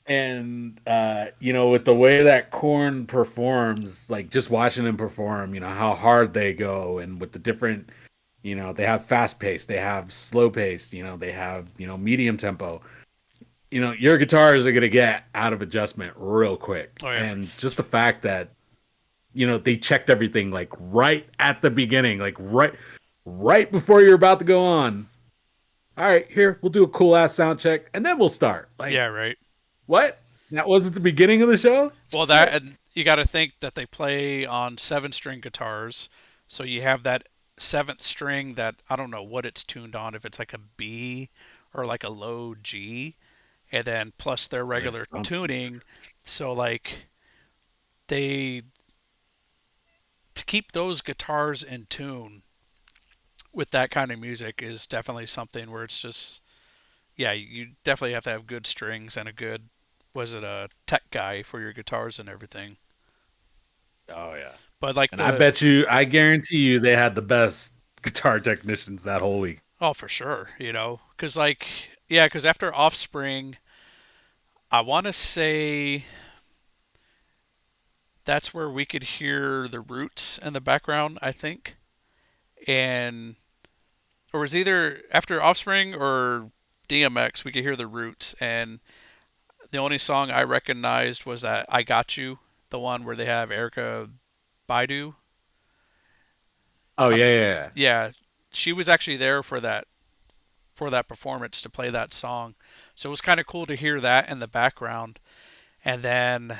And with the way that Korn performs, like just watching them perform, how hard they go, and with the different, they have fast pace, they have slow pace, they have medium tempo. Your guitars are gonna get out of adjustment real quick, Oh yeah. and just the fact that they checked everything like right at the beginning, like right before you're about to go on. All right, here we'll do a cool ass sound check, and then we'll start. Like Yeah, right. what? That was at the beginning of the show. Well, that, Shit. and you got to think that they play on 7-string guitars, so you have that seventh string that I don't know what it's tuned on, if it's like a B or like a low G, and then plus their There's regular something. tuning. So like they, to keep those guitars in tune with that kind of music is definitely something where it's just, yeah, you definitely have to have good strings and a good, was it a tech guy for your guitars and everything. Oh yeah. But like And I the, bet you, I guarantee you, they had the best guitar technicians that whole week. oh for sure, because like, yeah, because after Offspring, I want to say that's where we could hear the Roots in the background, I think, and or it was either after Offspring or DMX we could hear the Roots, and the only song I recognized was that I Got You, the one where they have Erica Baidu. Oh Um, yeah, yeah, yeah. yeah, she was actually there for that performance to play that song. So it was kind of cool to hear that in the background. And then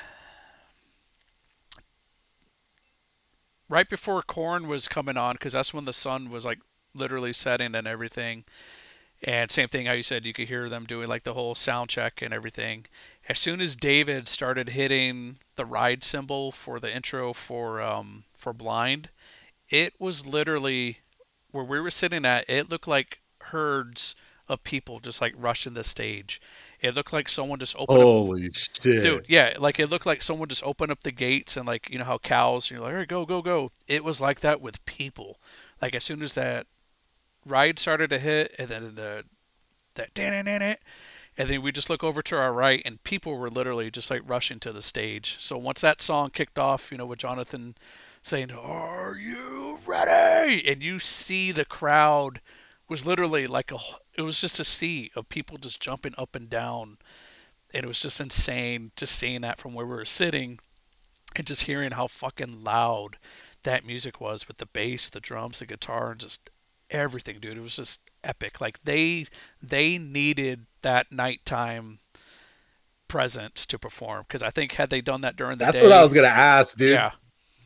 right before Corn was coming on, because that's when the sun was like literally setting and everything. And same thing how you said you could hear them doing like the whole sound check and everything. As soon as David started hitting the ride cymbal for the intro for Blind, it was literally where we were sitting at. It looked like herds of people just like rushing the stage. It looked like someone just opened up, Holy dude. shit. Yeah, like it looked like someone just opened up the gates and like you know how cows, you're like, all right, go, go, go. It was like that with people. Like as soon as that ride started to hit, and then that and then we just look over to our right, and people were literally just like rushing to the stage. So once that song kicked off, with Jonathan saying, "Are you ready?" and you see the crowd was literally like it was just a sea of people just jumping up and down. and it was just insane just seeing that from where we were sitting and just hearing how fucking loud that music was with the bass, the drums, the guitar, and just everything, dude. It was just epic. Like they needed that nighttime presence to perform because I think had they done that during the That's what I day, was gonna ask, dude. yeah,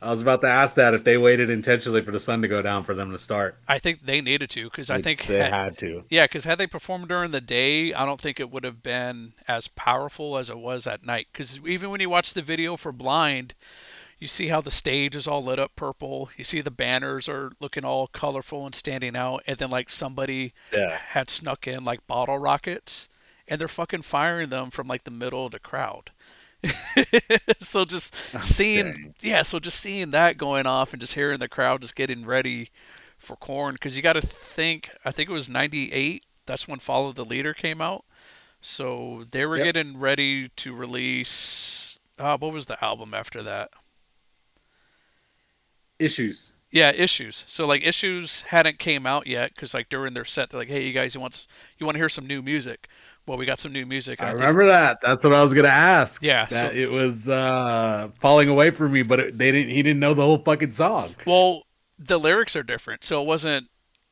I was about to ask that if they waited intentionally for the sun to go down for them to start, I think they needed to because I which think they had to. yeah, because had they performed during the day, I don't think it would have been as powerful as it was at night. Because even when you watch the video for Blind, you see how the stage is all lit up purple. You see the banners are looking all colorful and standing out, and then like somebody Yeah. had snuck in like bottle rockets, and they're fucking firing them from like the middle of the crowd. So just seeing, Dang. yeah, so just seeing that going off and just hearing the crowd just getting ready for Corn, because you got to think, I think it was '98. That's when Follow the Leader came out. So they were Yep. getting ready to release. What was the album after that? Issues. Yeah, Issues. So like Issues hadn't came out yet because like during their set they're like, hey, you guys, you want to hear some new music? Well, we got some new music, and I I think remember that. That's what I was gonna ask. yeah. So That it was falling away from me, but they didn't. He didn't know the whole fucking song. well, the lyrics are different, so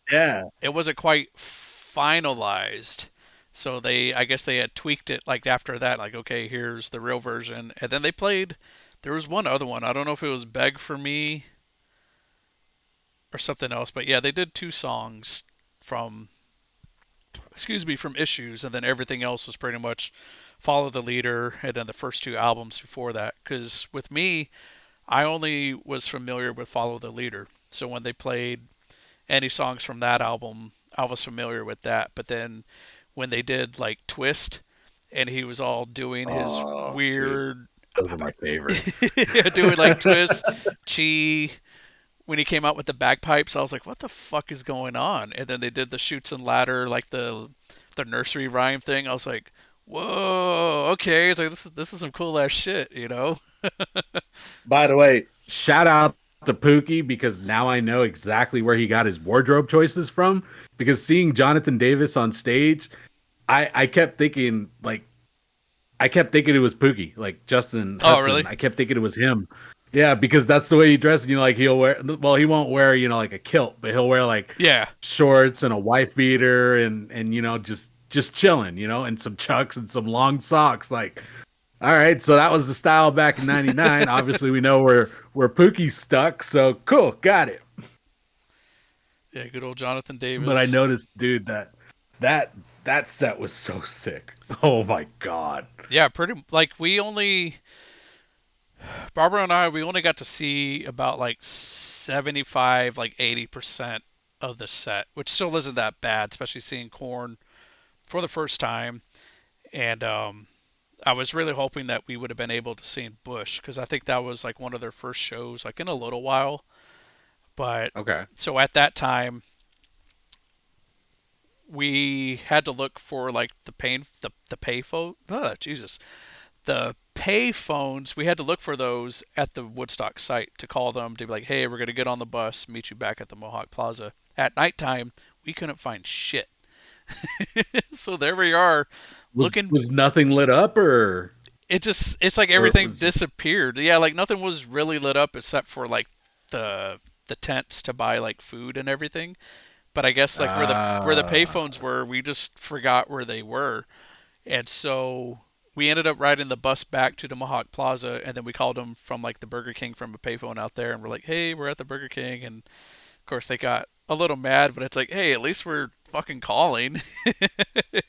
Yeah. it wasn't quite finalized. So I guess they had tweaked it like after that, like okay, here's the real version, and then they played. There was one other one. I don't know if it was Beg for Me or something else, but yeah, they did two songs from from Issues, and then everything else was pretty much Follow the Leader, and then the first two albums before that. Because with me, I only was familiar with Follow the Leader, so when they played any songs from that album, I was familiar with that. But then when they did like Twist, and he was all doing his Oh, dude, weird, those are my favorite. doing like Twist, Chi, when he came out with the bagpipes, I was like, what the fuck is going on? And then they did the Shoots and Ladder, like the nursery rhyme thing. I was like, whoa, okay. It's like this is some cool ass shit, you know? By the way, shout out to Pookie because now I know exactly where he got his wardrobe choices from. Because seeing Jonathan Davis on stage, I kept thinking like I kept thinking it was Pookie, like Justin Oh, really? Hudson. I kept thinking it was him. Yeah, because that's the way he dresses. You know, like he'll wear. Well, he won't wear like a kilt, but he'll wear like Yeah. shorts and a wife beater and just chilling. And some chucks and some long socks. Like, all right, so that was the style back in '99. Obviously, we know where Pookie's stuck. So cool, got it. Yeah, good old Jonathan But I Davis. noticed, dude, that that set was so sick. Oh my god. Yeah, pretty like Barbara and I, we only got to see about like 75, like 80% of the set, which still isn't that bad, especially seeing Corn for the first time. And I was really hoping that we would have been able to see Bush because I think that was like one of their first shows, like in a little while. But Okay. so at that time, we had to look for like the pay phone. Jesus, the pay phones. We had to look for those at the Woodstock site to call them to be like, hey, we're gonna get on the bus, meet you back at the Mohawk Plaza. At nighttime, we couldn't find shit. So there we are, Was looking. was nothing lit up It's like or it everything was just disappeared. Yeah, like nothing was really lit up except for like the tents to buy like food and everything. But I guess like where the payphones uh were, we just forgot where they were. And so we ended up riding the bus back to the Mohawk Plaza, and then we called them from like the Burger King from a payphone out there, and we're like, "Hey, we're at the Burger King." And of course they got a little mad, but it's like, "Hey, at least we're fucking calling,"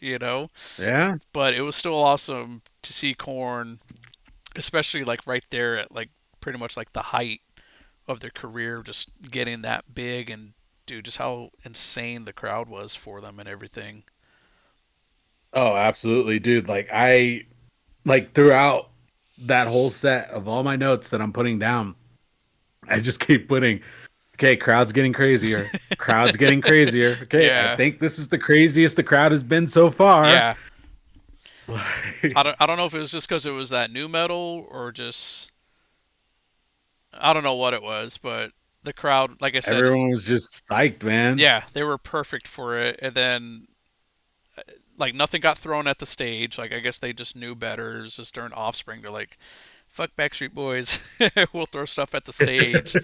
you know. yeah. But it was still awesome to see Corn, especially like right there at like pretty much like the height of their career, just getting that big, and dude, just how insane the crowd was for them and everything. Oh, absolutely, dude. Like throughout that whole set of all my notes that I'm putting down, I just keep putting, okay, crowd's getting crazier. Crowd's getting crazier. Okay, I Yeah, think this is the craziest the crowd has been so far. yeah. I Like, don't know if it was just because it was that new metal or just I don't know what it was, but the crowd, like I said, everyone was just psyched, man. yeah, they were perfect for it. And then like nothing got thrown at the stage. Like I guess they just knew better. It was just during Offspring. They're like, fuck Backstreet Boys, we'll throw stuff at the stage.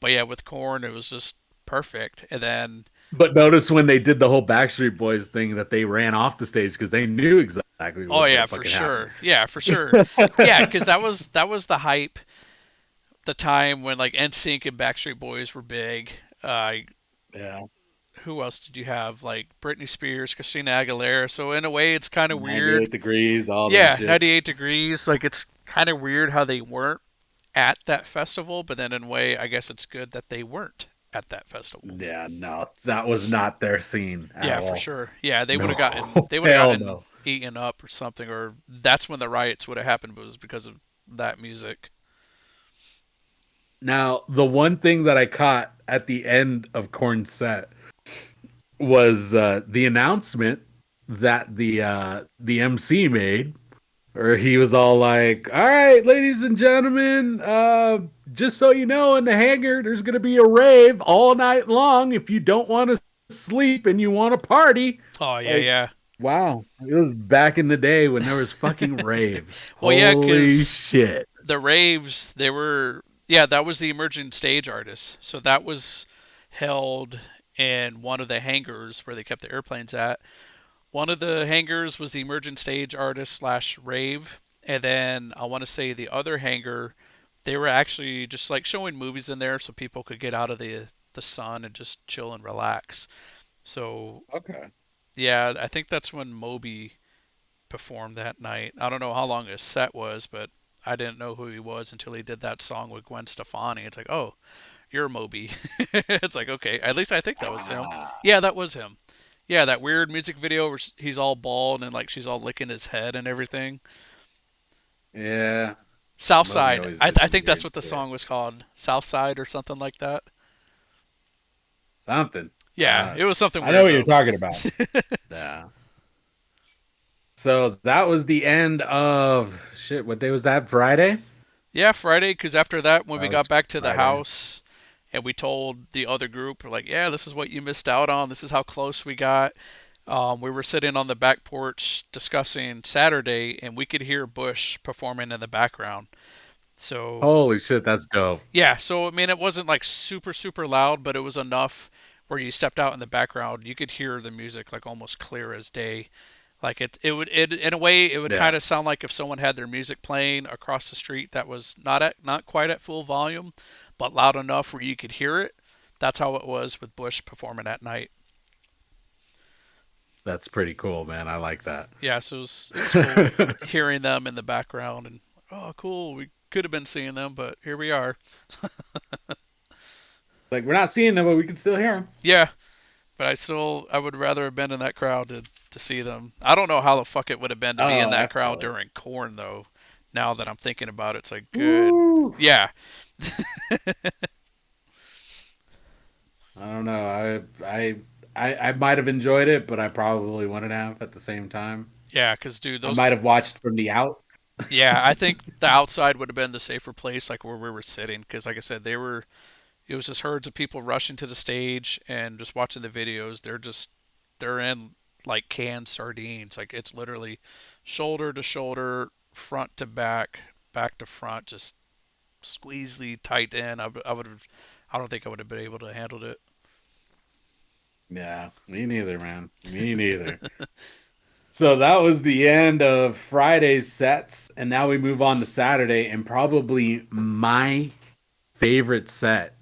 But yeah, with Corn, it was just perfect. And then, But notice when they did the whole Backstreet Boys thing that they ran off the stage because they knew exactly what oh was going yeah, to for fucking happen. sure, yeah, for sure, yeah, because that was the hype, the time when like NSYNC and Backstreet Boys were big. Uh, Yeah. who else did you have? Like Britney Spears, Christina Aguilera. So in a way, it's kind of weird. 98 degrees, all them Yeah, shits. 98 Degrees. Like it's kind of weird how they weren't at that festival, but then in a way, I guess it's good that they weren't at that festival. Yeah, no, that was not their scene at Yeah, for all. sure. Yeah, they would have No, gotten they would have hell gotten no. eaten up or something, or that's when the riots would have happened was because of that music. Now, the one thing that I caught at the end of Korn's set was the announcement that the MC made, or he was all like, "All right, ladies and gentlemen, just so you know, in the hangar, there's going to be a rave all night long. If you don't want to sleep and you want to party, Oh yeah, like, yeah. wow, it was back in the day when there was fucking raves. Well, yeah, Holy because shit! the raves, they were, yeah, that was the emerging stage artist. So that was held in one of the hangars where they kept the airplanes at. One of the hangars was the emergent stage artist slash rave, and then I want to say the other hangar, they were actually just like showing movies in there so people could get out of the sun and just chill and relax. So Okay. yeah, I think that's when Moby performed that night. I don't know how long his set was, but I didn't know who he was until he did that song with Gwen Stefani. It's like, oh, you're Moby. It's like, okay, at least I think that was him. Ah, Yeah, that was him. Yeah, that weird music video where he's all bald and like she's all licking his head and everything. yeah. Moby Southside. always I, did I some think that's weird what the shit. song was called. Southside or something like that. Something. Yeah, it was something I know weird what you're though. talking about. Yeah. So that was the end of shit. What day was that? Friday? Yeah, Friday, because after that, when That we got was back to the Friday. house and we told the other group, we're like, yeah, this is what you missed out on. This is how close we got. We were sitting on the back porch discussing Saturday, and we could hear Bush performing in the background. So Holy shit, that's dope. yeah, so I mean, it wasn't like super super loud, but it was enough where you stepped out in the background, you could hear the music like almost clear as day. Like it in a way it would kind Yeah, of sound like if someone had their music playing across the street that was not quite at full volume, but loud enough where you could hear it. That's how it was with Bush performing at night. that's pretty cool, man. I like that. Yeah, so it was cool hearing them in the background and oh cool, we could have been seeing them, but here we are. Like we're not seeing them, but we can still hear them. Yeah, but I would rather have been in that crowd to see them. I don't know how the fuck it would have been to be in Oh, that crowd definitely. during Corn though. Now that I'm thinking about it, it's like good. Woo! Yeah. I don't know. I might have enjoyed it, but I probably wouldn't have at the same time. Yeah, cuz dude, I those might have watched from the out. yeah, I think the outside would have been the safer place like where we were sitting cuz like I said, it was just herds of people rushing to the stage and just watching the videos. They're in like canned sardines. Like it's literally shoulder to shoulder, front to back, back to front, just squeezely tight in. I would have. I don't think I would have been able to handle it. Yeah, me neither, man. Me neither. So that was the end of Friday's sets, and now we move on to Saturday, and probably my favorite set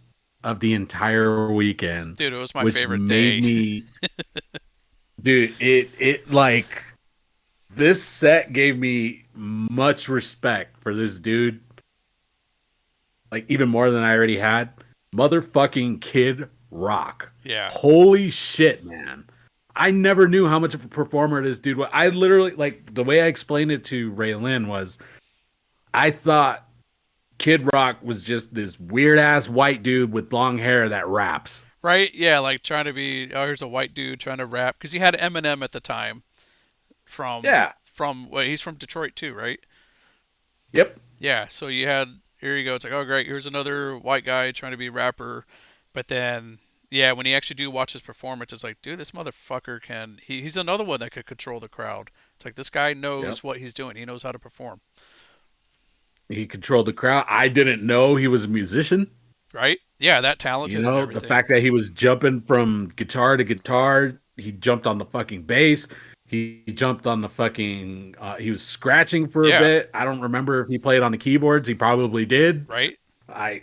of the entire weekend, Dude, it was my which favorite made day. me, dude, it like this set gave me much respect for this dude, like even more than I already had. Motherfucking Kid Rock. Yeah. Holy shit, man. I never knew how much of a performer this dude was. I literally, like, the way I explained it to Ray Lynn was I thought Kid Rock was just this weird ass white dude with long hair that raps. Right? Yeah, like trying to be. Oh, here's a white dude trying to rap because he had Eminem at the time Yeah. well, he's from Detroit too, right? Yep. Yeah. So you had here you go. It's like oh great, here's another white guy trying to be a rapper, but then yeah, when you actually do watch his performance, it's like, dude, this motherfucker can. He's another one that could control the crowd. It's like this guy Yep. knows what he's doing. He knows how to perform, He controlled the crowd. I didn't know he was a musician. right? Yeah, that You talented and know, the everything. fact that he was jumping from guitar to guitar, he jumped on the fucking bass. He jumped on the fucking. He was scratching for a Yeah, bit. I don't remember if he played on the keyboards. He probably did. right. I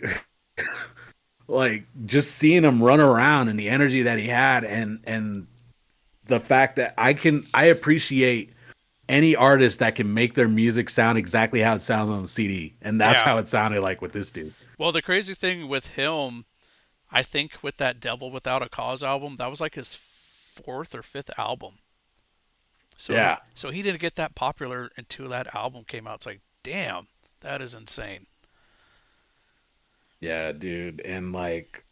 like just seeing him run around and the energy that he had, and the fact that I appreciate any artist that can make their music sound exactly how it sounds on the CD, and that's Yeah. how it sounded like with this dude. Well, the crazy thing with him, I think with that Devil Without a Cause album, that was like his fourth or fifth album. Yeah, So he didn't get that popular until that album came out. It's like, damn, that is insane. yeah, dude, and like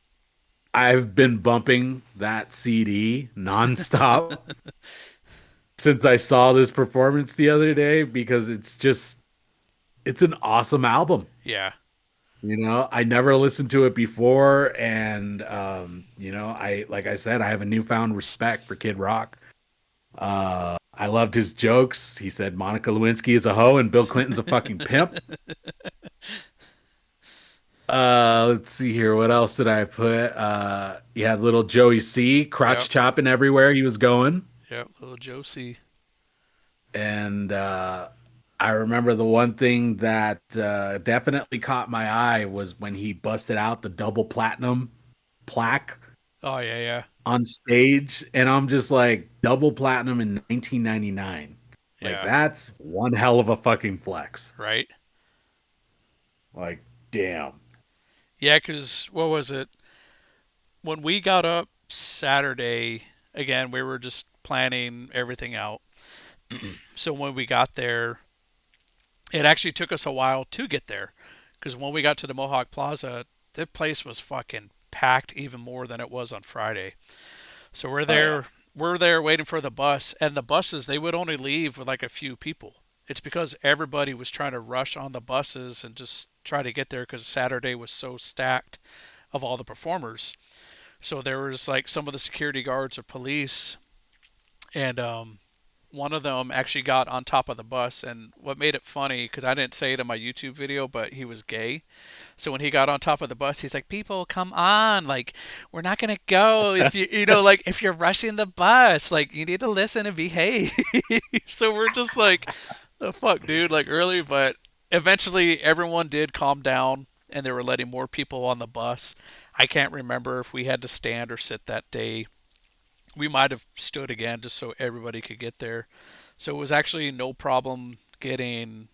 I've been bumping that CD nonstop since I saw this performance the other day because it's an awesome album. Yeah. You know, I never listened to it before, and you know, I like I said, I have a newfound respect for Kid Rock. I loved his jokes. He said Monica Lewinsky is a hoe and Bill Clinton's a fucking pimp. Let's see here. What else did I put? You had little Joey C Yep. crotch chopping everywhere he was going. Yep. Little Josie. And I remember the one thing that definitely caught my eye was when he busted out the double platinum plaque Oh yeah, yeah, on stage. And I'm just like, double platinum in 1999. Like, yeah. that's one hell of a fucking flex. Right. Like, damn. Yeah, 'cause what was it? When we got up Saturday, again, we were just planning everything out. So when we got there, it actually took us a while to get there, because when we got to the Mohawk Plaza, the place was fucking packed even more than it was on Friday. So Oh, yeah. we're there waiting for the bus, and the buses they would only leave with like a few people. It's because everybody was trying to rush on the buses and just try to get there because Saturday was so stacked of all the performers. So there was like some of the security guards or police, and one of them actually got on top of the bus. And what made it funny, because I didn't say it in my YouTube video, but he was gay. So when he got on top of the bus, he's like, "People, come on! Like, we're not gonna go if like if you're rushing the bus, like you need to listen and behave." So we're just like, "The fuck, dude!" Like early, but eventually everyone did calm down, and they were letting more people on the bus. I can't remember if we had to stand or sit that day. We might have stood again just so everybody could get there. So it was actually no problem getting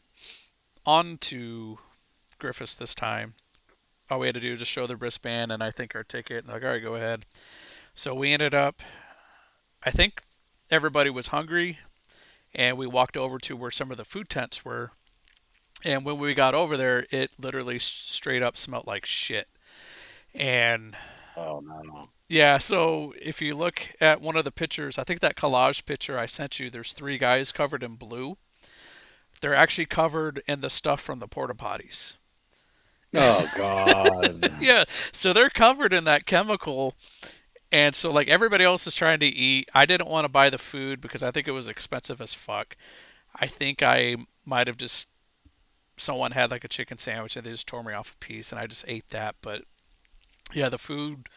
onto Griffiths this time. All we had to do was just show the wristband and I think our ticket. And like, all right, go ahead. So we ended up, I think everybody was hungry, and we walked over to where some of the food tents were. And when we got over there, it literally straight up smelled like shit. And Oh, no, no. yeah, so if you look at one of the pictures, I think that collage picture I sent you, there's three guys covered in blue. They're actually covered in the stuff from the porta potties. Oh, God. Yeah, so they're covered in that chemical. And so, like, everybody else is trying to eat. I didn't want to buy the food because I think it was expensive as fuck. I think I might have just, someone had like a chicken sandwich and they just tore me off a piece and I just ate that. But yeah, the food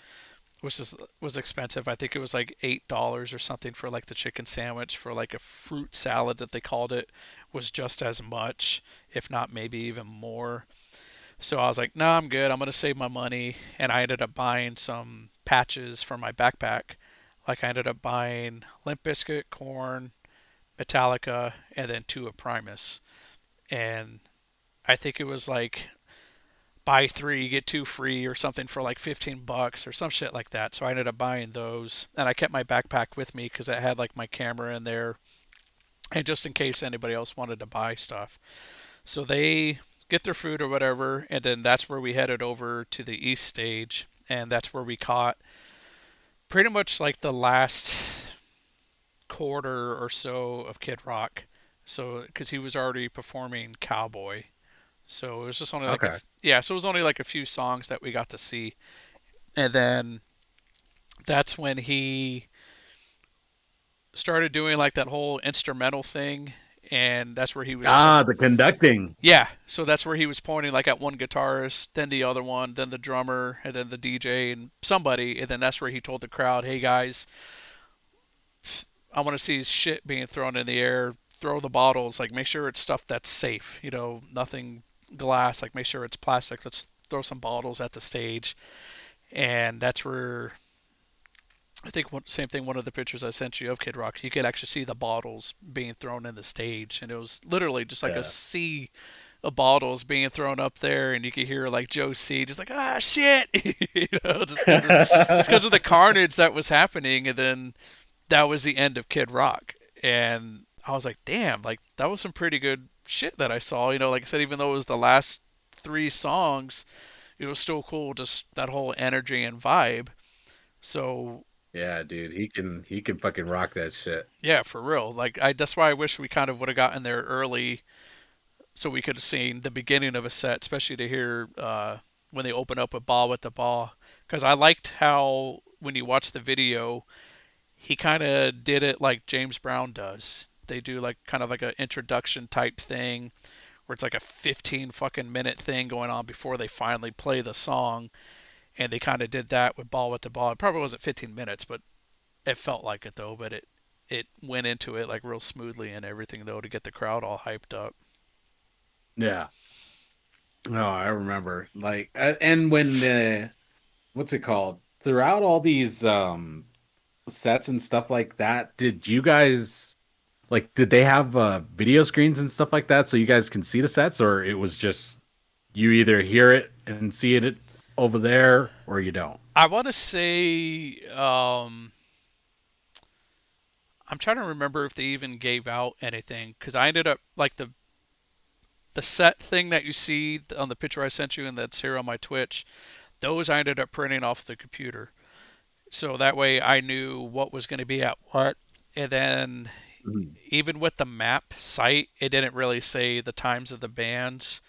was expensive. I think it was like $8 or something for like the chicken sandwich. For like a fruit salad that they called it was just as much, if not maybe even more. So I was like, no, I'm good. I'm gonna save my money, and I ended up buying some patches for my backpack. Like I ended up buying Limp Bizkit, Corn, Metallica, and then two of Primus. And I think it was like buy three get two free or something for like $15 or some shit like that. So I ended up buying those, and I kept my backpack with me because it had like my camera in there, and just in case anybody else wanted to buy stuff. So they get their food or whatever, and then that's where we headed over to the east stage, and that's where we caught pretty much like the last quarter or so of Kid Rock. So because he was already performing Cowboy, so it was just only like Okay. yeah, so it was only like a few songs that we got to see, and then That's when he started doing like that whole instrumental thing, and that's where he was Ah, the conducting. yeah, so that's where he was pointing like at one guitarist, then the other one, then the drummer, and then the DJ and somebody, and then that's where he told the crowd, "Hey guys, I want to see shit being thrown in the air. Throw the bottles. Like make sure it's stuff that's safe. You know, nothing glass. Like make sure it's plastic. Let's throw some bottles at the stage." And that's where I think same thing. One of the pictures I sent you of Kid Rock, you could actually see the bottles being thrown in the stage, and it was literally just like a Yeah. sea of bottles being thrown up there, and you could hear like Joe C just like ah shit, just because of the carnage that was happening, and then that was the end of Kid Rock, and I was like, damn, like that was some pretty good shit that I saw. You know, like I said, even though it was the last three songs, it was still cool, just that whole energy and vibe. So Yeah, dude, he can fucking rock that shit. yeah, for real. Like I that's why I wish we kind of would have gotten there early so we could have seen the beginning of a set, especially to hear when they open up with Ball with the Ball. Because I liked how when you watch the video, he kind of did it like James Brown does. They do like kind of like an introduction type thing where it's like a 15 fucking minute thing going on before they finally play the song. And they kind of did that with Ball with the Ball. It probably wasn't 15 minutes, but it felt like it though. But it went into it like real smoothly and everything though to get the crowd all hyped up. Yeah. Oh, I remember. Like, and when what's it called? Throughout all these sets and stuff like that, did you guys like did they have video screens and stuff like that so you guys can see the sets, or it was just you either hear it and see it over there or you don't? I want to say I'm trying to remember if they even gave out anything because I ended up like the set thing that you see on the picture I sent you and that's here on my Twitch. Those I ended up printing off the computer, so that way I knew what was going to be at what. And then Mhm. even with the map site, it didn't really say the times of the bands.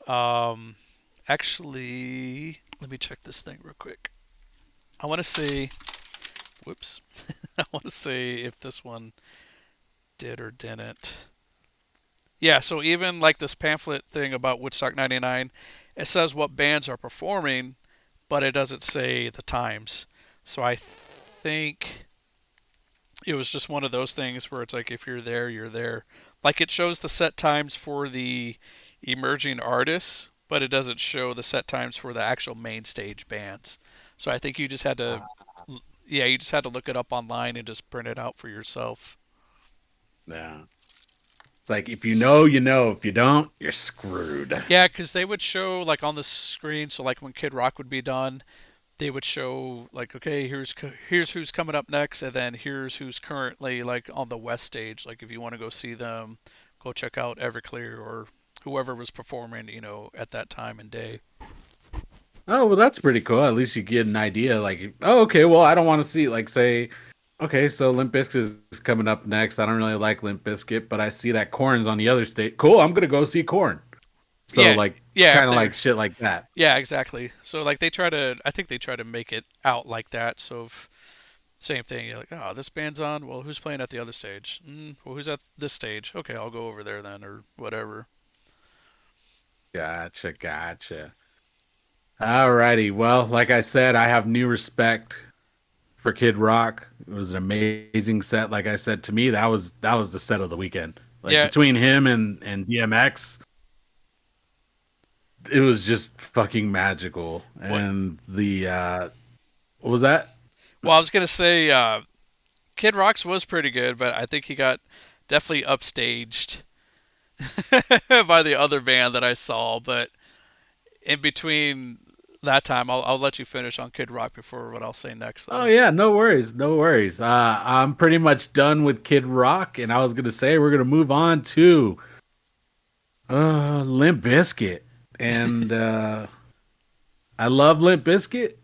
Um, Actually, let me check this thing real quick. I want to say, whoops, I want to say if this one did or didn't. Yeah, so even like this pamphlet thing about Woodstock 99, it says what bands are performing, but it doesn't say the times. So I think it was just one of those things where it's like if you're there, you're there. Like it shows the set times for the emerging artists, but it doesn't show the set times for the actual main stage bands. So I think you just had to, Ah, yeah, you just had to look it up online and just print it out for yourself. yeah. It's like if you know, you know. If you don't, you're screwed. Yeah, because they would show like on the screen. So like when Kid Rock would be done, they would show like, okay, here's who's coming up next, and then here's who's currently like on the West stage. Like if you want to go see them, go check out Everclear or whoever was performing, you know, at that time and day. Oh, well, that's pretty cool. At least you get an idea. Like, oh, okay, well, I don't want to see, like, say, okay, so Limp Bizkit is coming up next. I don't really like Limp Bizkit, but I see that Corn's on the other state. Cool, I'm gonna go see Corn. So, Yeah, like, yeah, if kind of like they're shit like that. yeah, exactly. So like they try to, I think they try to make it out like that. So if, same thing, you're like, oh, this band's on. Well, who's playing at the other stage? Well, who's at this stage? Okay, I'll go over there then, or whatever. Gotcha, gotcha. Alrighty. Well, like I said, I have new respect for Kid Rock. It was an amazing set. Like I said, to me, that was the set of the weekend. Like Yeah, between him and DMX, it was just fucking magical. what And the what was that? well, I was gonna say Kid Rock's was pretty good, but I think he got definitely upstaged by the other band that I saw. But in between that time, I'll let you finish on Kid Rock before what I'll say next, Oh though. yeah, no worries, no worries. I'm pretty much done with Kid Rock, and I was gonna say we're gonna move on to Limp Bizkit, and I love Limp Bizkit.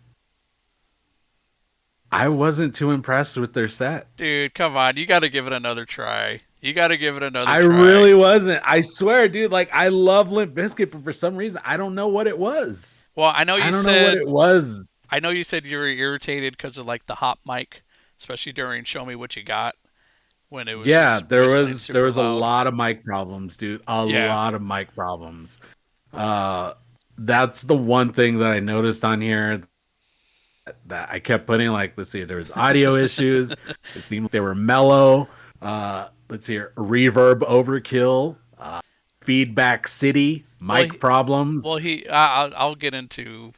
I wasn't too impressed with their set. Dude, come on, you got to give it another try. You got to give it another I try. really wasn't. I swear, dude. Like I love Limp Bizkit, but for some reason, I don't know what it was. Well, I know I you don't know what said it was. I know you said you were irritated because of like the hot mic, especially during Show Me What You Got when it was Yeah, just whistling there super was a loud. lot of mic problems, dude. A Yeah. lot of mic problems. Uh, that's the one thing that I noticed on here that I kept putting like, let's see, there was audio issues. It seemed like they were mellow. Let's see here, reverb overkill, feedback city, Well, mic problems. I'll get into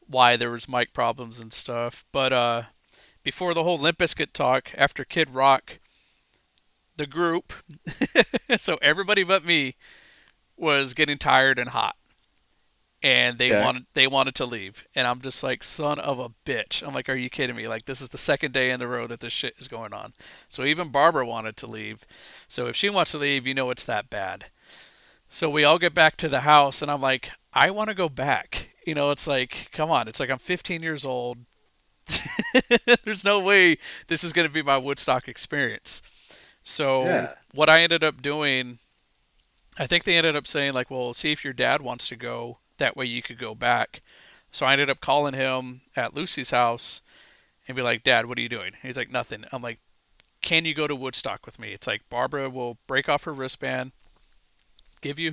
why there was mic problems and stuff, but before the whole Limp Bizkit talk, after Kid Rock, the group, so everybody but me was getting tired and hot, and Okay. they wanted to leave, and I'm just like, son of a bitch. I'm like, are you kidding me? Like, this is the second day in the row that this shit is going on. So even Barbara wanted to leave. So if she wants to leave, you know it's that bad. So we all get back to the house, and I'm like, I want to go back. You know, it's like, come on. It's like I'm 15 years old. There's no way this is going to be my Woodstock experience. So Yeah. what I ended up doing, I think they ended up saying like, well, see if your dad wants to go. That way you could go back. So I ended up calling him at Lucy's house and be like, Dad, what are you doing? He's like, nothing. I'm like, can you go to Woodstock with me? It's like Barbara will break off her wristband, give you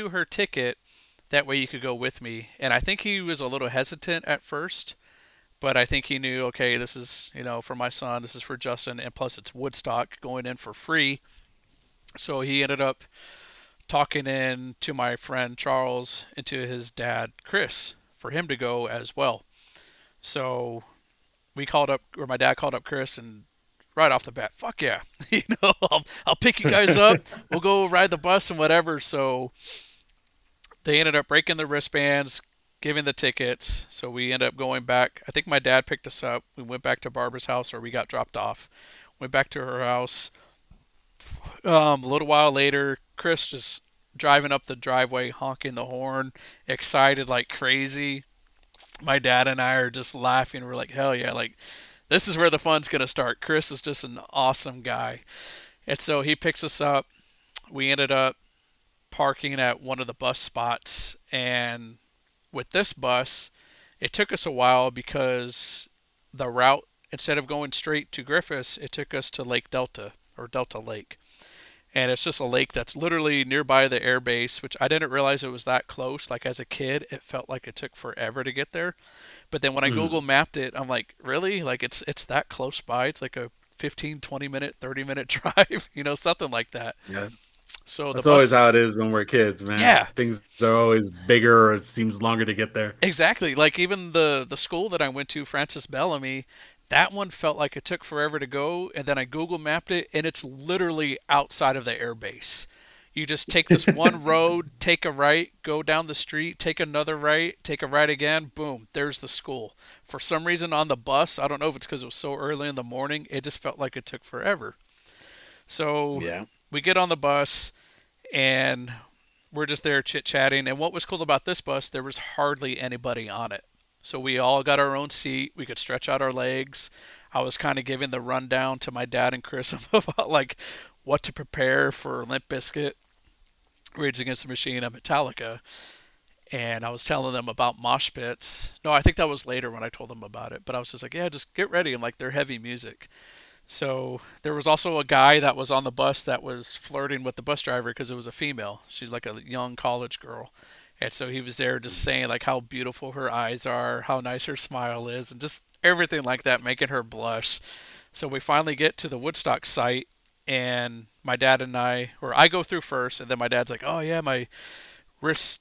her ticket. That way you could go with me. And I think he was a little hesitant at first, but I think he knew, okay, this is, for my son, this is for Justin, and plus it's Woodstock going in for free. So he ended up talking in to my friend Charles and to his dad Chris for him to go as well. So we called up, or my dad called up Chris, and right off the bat, fuck yeah, I'll pick you guys up. We'll go ride the bus and whatever. So they ended up breaking the wristbands, giving the tickets. So we ended up going back. I think my dad picked us up. We went back to Barbara's house, or we got dropped off. Went back to her house. A little while later, Chris just driving up the driveway, honking the horn, excited like crazy. My dad and I are just laughing. We're like, hell yeah, like this is where the fun's gonna start. Chris is just an awesome guy. And so he picks us up. We ended up parking at one of the bus spots, and with this bus, it took us a while because the route, instead of going straight to Griffiths, it took us to Lake Delta, or Delta Lake. And it's just a lake that's literally nearby the air base, which I didn't realize it was that close. Like as a kid, it felt like it took forever to get there. But then when I Google Mhm. mapped it, I'm like, really? Like it's that close by? It's like a 15, 20 minute, 30-minute drive, something like that. Yeah. So the That's always bus, how it is when we're kids, man. yeah, Things are always bigger or it seems longer to get there. exactly. Like even the school that I went to, Francis Bellamy, that one felt like it took forever to go, and then I Google mapped it, and it's literally outside of the air base. You just take this one road, take a right, go down the street, take another right, take a right again, boom, there's the school. For some reason on the bus, I don't know if it's because it was so early in the morning, it just felt like it took forever. So Yeah. we get on the bus, and we're just there chit chatting. And what was cool about this bus, there was hardly anybody on it. So we all got our own seat. We could stretch out our legs. I was kind of giving the rundown to my dad and Chris about like what to prepare for Limp Bizkit, Rage Against the Machine, and Metallica. And I was telling them about mosh pits. No, I think that was later when I told them about it. But I was just like, yeah, just get ready. I'm like, they're heavy music. So there was also a guy that was on the bus that was flirting with the bus driver because it was a female. She's like a young college girl. And so he was there just saying like how beautiful her eyes are, how nice her smile is, and just everything like that, making her blush. So we finally get to the Woodstock site, and my dad and or I go through first, and then my dad's like, "Oh yeah, wrist,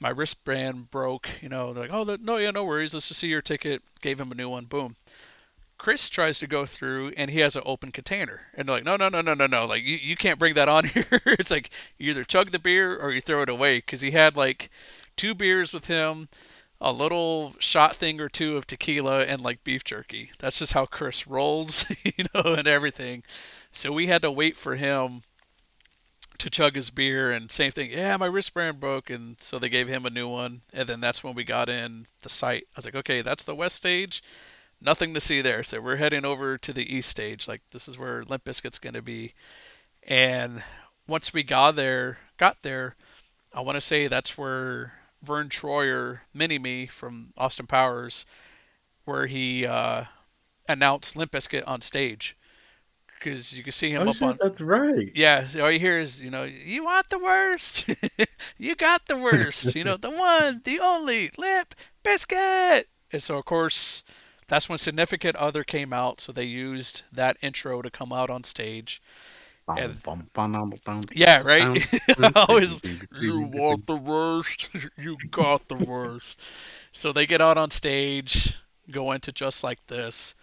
my wristband broke." They're like, "Oh no, yeah, no worries. Let's just see your ticket." Gave him a new one. Boom. Chris tries to go through and he has an open container. And they're like, no, no, no, no, no, no. Like, you can't bring that on here. It's like you either chug the beer or you throw it away. Because he had like two beers with him, a little shot thing or two of tequila, and like beef jerky. That's just how Chris rolls, and everything. So we had to wait for him to chug his beer, and same thing. Yeah, my wristband broke, and so they gave him a new one. And then that's when we got in the site. I was like, okay, that's the west stage, nothing to see there. So we're heading over to the east stage. Like this is where Limp Bizkit's going to be. And once we got there, I want to say that's where Vern Troyer mini me from Austin Powers where he announced Limp Bizkit on stage because you can see him Oh up shit, on. that's right. Yeah, so all you hear is, you want the worst, you got the worst, the one, the only, Limp Biscuit. And so, of course, that's when Significant Other came out, so they used that intro to come out on stage. And yeah, right? Always, you want the worst, you got the worst. So they get out on stage, go into Just Like This,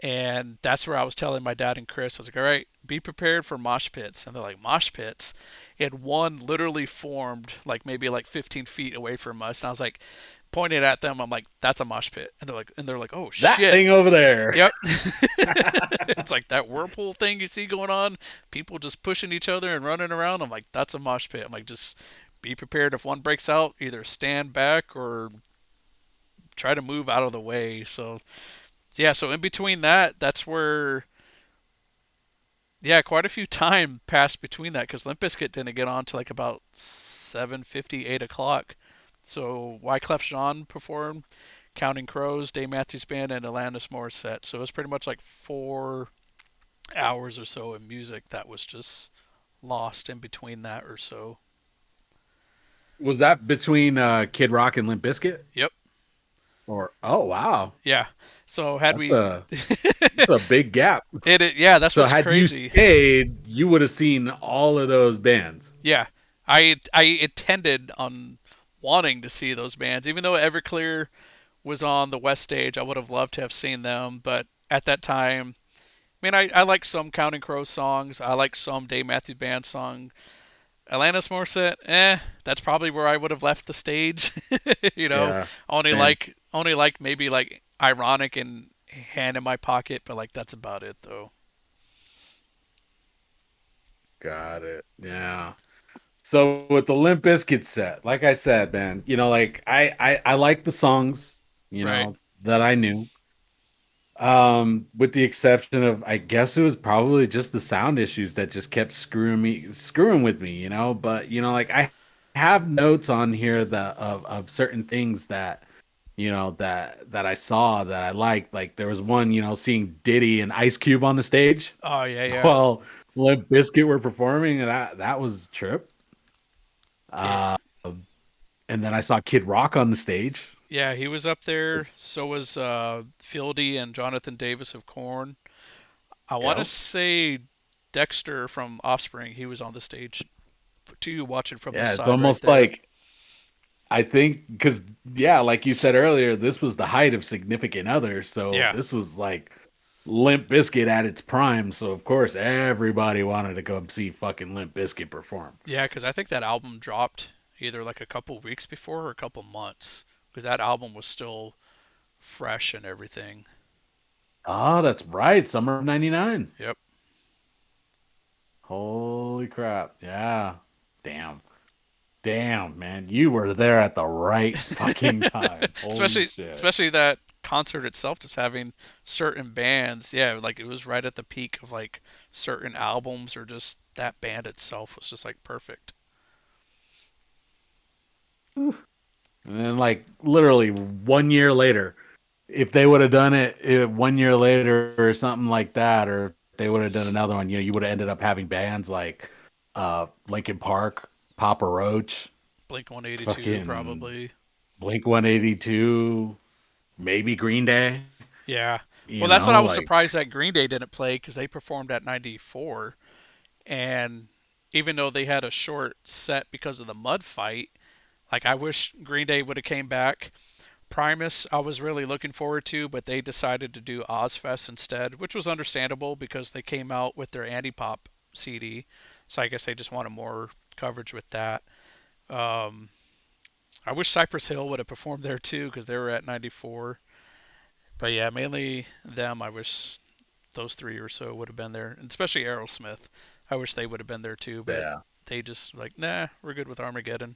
and that's where I was telling my dad and Chris, I was like, all right, be prepared for mosh pits. And they're like, mosh pits? And one literally formed like maybe like 15 feet away from us. And I was like, pointed at them, I'm like, that's a mosh pit. And they're like, oh That shit. thing over there. Yep. It's like that whirlpool thing you see going on, people just pushing each other and running around. I'm like, that's a mosh pit. I'm like, just be prepared if one breaks out, either stand back or try to move out of the way. So yeah, so in between that, that's where yeah, quite a few time passed between that because Limp Bizkit didn't get on to like about 7:50, 8 o'clock. So Wyclef Jean performed, Counting Crows, Dave Matthews Band, and Alanis Morissette. So it was pretty much like 4 hours or so of music that was just lost in between that or so. Was that between Kid Rock and Limp Bizkit? Yep. Or oh wow, Yeah. So had that's we a that's a big gap. yeah, that's So what's had you crazy. stayed, you would have seen all of those bands. Yeah, I intended on wanting to see those bands, even though Everclear was on the West stage. I would have loved to have seen them, but at that time, I mean, I like some Counting Crows songs. I like some Dave Matthews Band song. Alanis Morissette, that's probably where I would have left the stage. you know, Yeah, same. only like maybe like Ironic and Hand in My Pocket, but like that's about it though. Got it. Yeah. So with the Limp Bizkit set, like I said, man, like I like the songs, Right. that I knew. With the exception of I guess it was probably just the sound issues that just kept screwing with me, But like I have notes on here that of certain things that that I saw that I liked. Like there was one, seeing Diddy and Ice Cube on the stage Oh yeah, yeah, while Limp Bizkit were performing, and that was a trip. yeah. Uh, and then I saw Kid Rock on the stage. Yeah, he was up there. So was Fieldy and Jonathan Davis of Korn. I want to Yeah, say Dexter from Offspring. He was on the stage too, watching from the yeah, it's side right almost there. like I think because yeah, like you said earlier, this was the height of Significant Other, so Yeah, this was like Limp Bizkit at its prime. So of course everybody wanted to come see fucking Limp Bizkit perform. yeah, because I think that album dropped either like a couple weeks before or a couple months because that album was still fresh and everything. Oh, that's right, summer of '99. Yep. Holy crap! Yeah, damn, damn, man, you were there at the right fucking time. Holy especially shit! especially that concert itself just having certain bands, yeah, like it was right at the peak of like certain albums or just that band itself was just like perfect. And then, like, literally 1 year later, if they would have done it 1 year later or something like that, or if they would have done another one, you would have ended up having bands like Linkin Park, Papa Roach, Blink 182 fucking probably. Blink 182, maybe Green Day, Yeah. Well, that's what I was like, surprised that Green Day didn't play because they performed at 94, and even though they had a short set because of the mud fight, like I wish Green Day would have came back. Primus, I was really looking forward to, but they decided to do Ozfest instead, which was understandable because they came out with their Anti-Pop CD, so I guess they just wanted more coverage with that. Um, I wish Cypress Hill would have performed there too because they were at 94. But yeah, mainly them. I wish those three or so would have been there, and especially Aerosmith. I wish they would have been there too, but yeah. they just like, nah, we're good with Armageddon.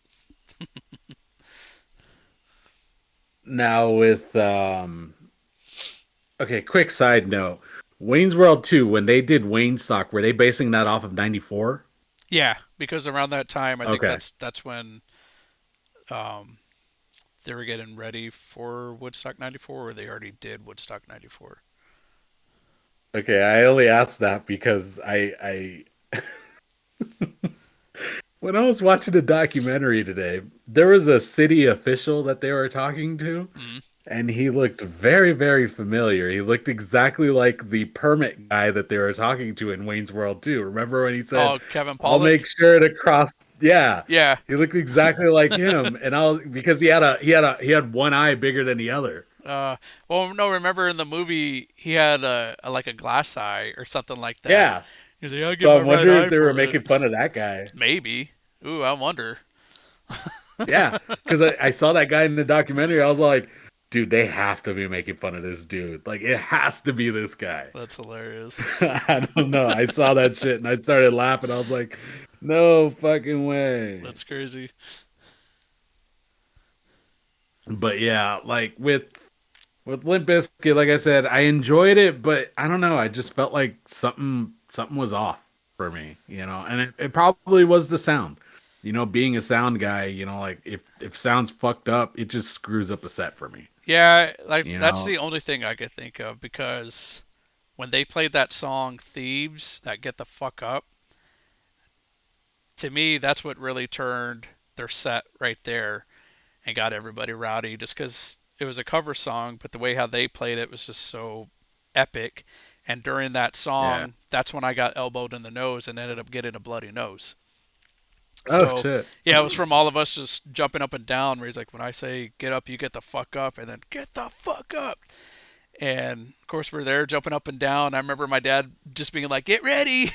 Now with okay, quick side note. Wayne's World 2, when they did Wayne Stock, were they basing that off of 94? Yeah, because around that time, I think Okay. that's when they were getting ready for Woodstock '94, or they already did Woodstock '94? Okay, I only asked that because I when I was watching a documentary today, there was a city official that they were talking to, Mm. and he looked very, very familiar. He looked exactly like the permit guy that they were talking to in Wayne's World 2. Remember when he said, Oh, Kevin "I'll Pollock. make sure to cross." Yeah, Yeah. he looked exactly like him, and I'll because he had one eye bigger than the other. Uh, well, no, remember in the movie he had a like a glass eye or something like that. Yeah, He's like, I'll give so my I'm right wondering if eye they were for it. making fun of that guy. Maybe. Ooh, I wonder. Yeah, because I saw that guy in the documentary. I was like, dude, they have to be making fun of this dude. Like, it has to be this guy. That's hilarious. I don't know. I saw that shit and I started laughing. I was like, no fucking way. That's crazy. But yeah, like with Limp Bizkit, like I said, I enjoyed it, but I don't know. I just felt like something was off for me, and it probably was the sound. Being a sound guy, like if sound's fucked up, it just screws up a set for me. Yeah, like You that's know? the only thing I could think of because when they played that song Thieves, that Get the Fuck Up, to me that's what really turned their set right there and got everybody rowdy just because it was a cover song, but the way how they played it was just so epic. And during that Yeah. song, that's when I got elbowed in the nose and ended up getting a bloody nose. Oh So, shit. yeah, it was from all of us just jumping up and down. Where he's like, when I say get up, you get the fuck up, and then get the fuck up. And of course, we're there jumping up and down. I remember my dad just being like, get ready,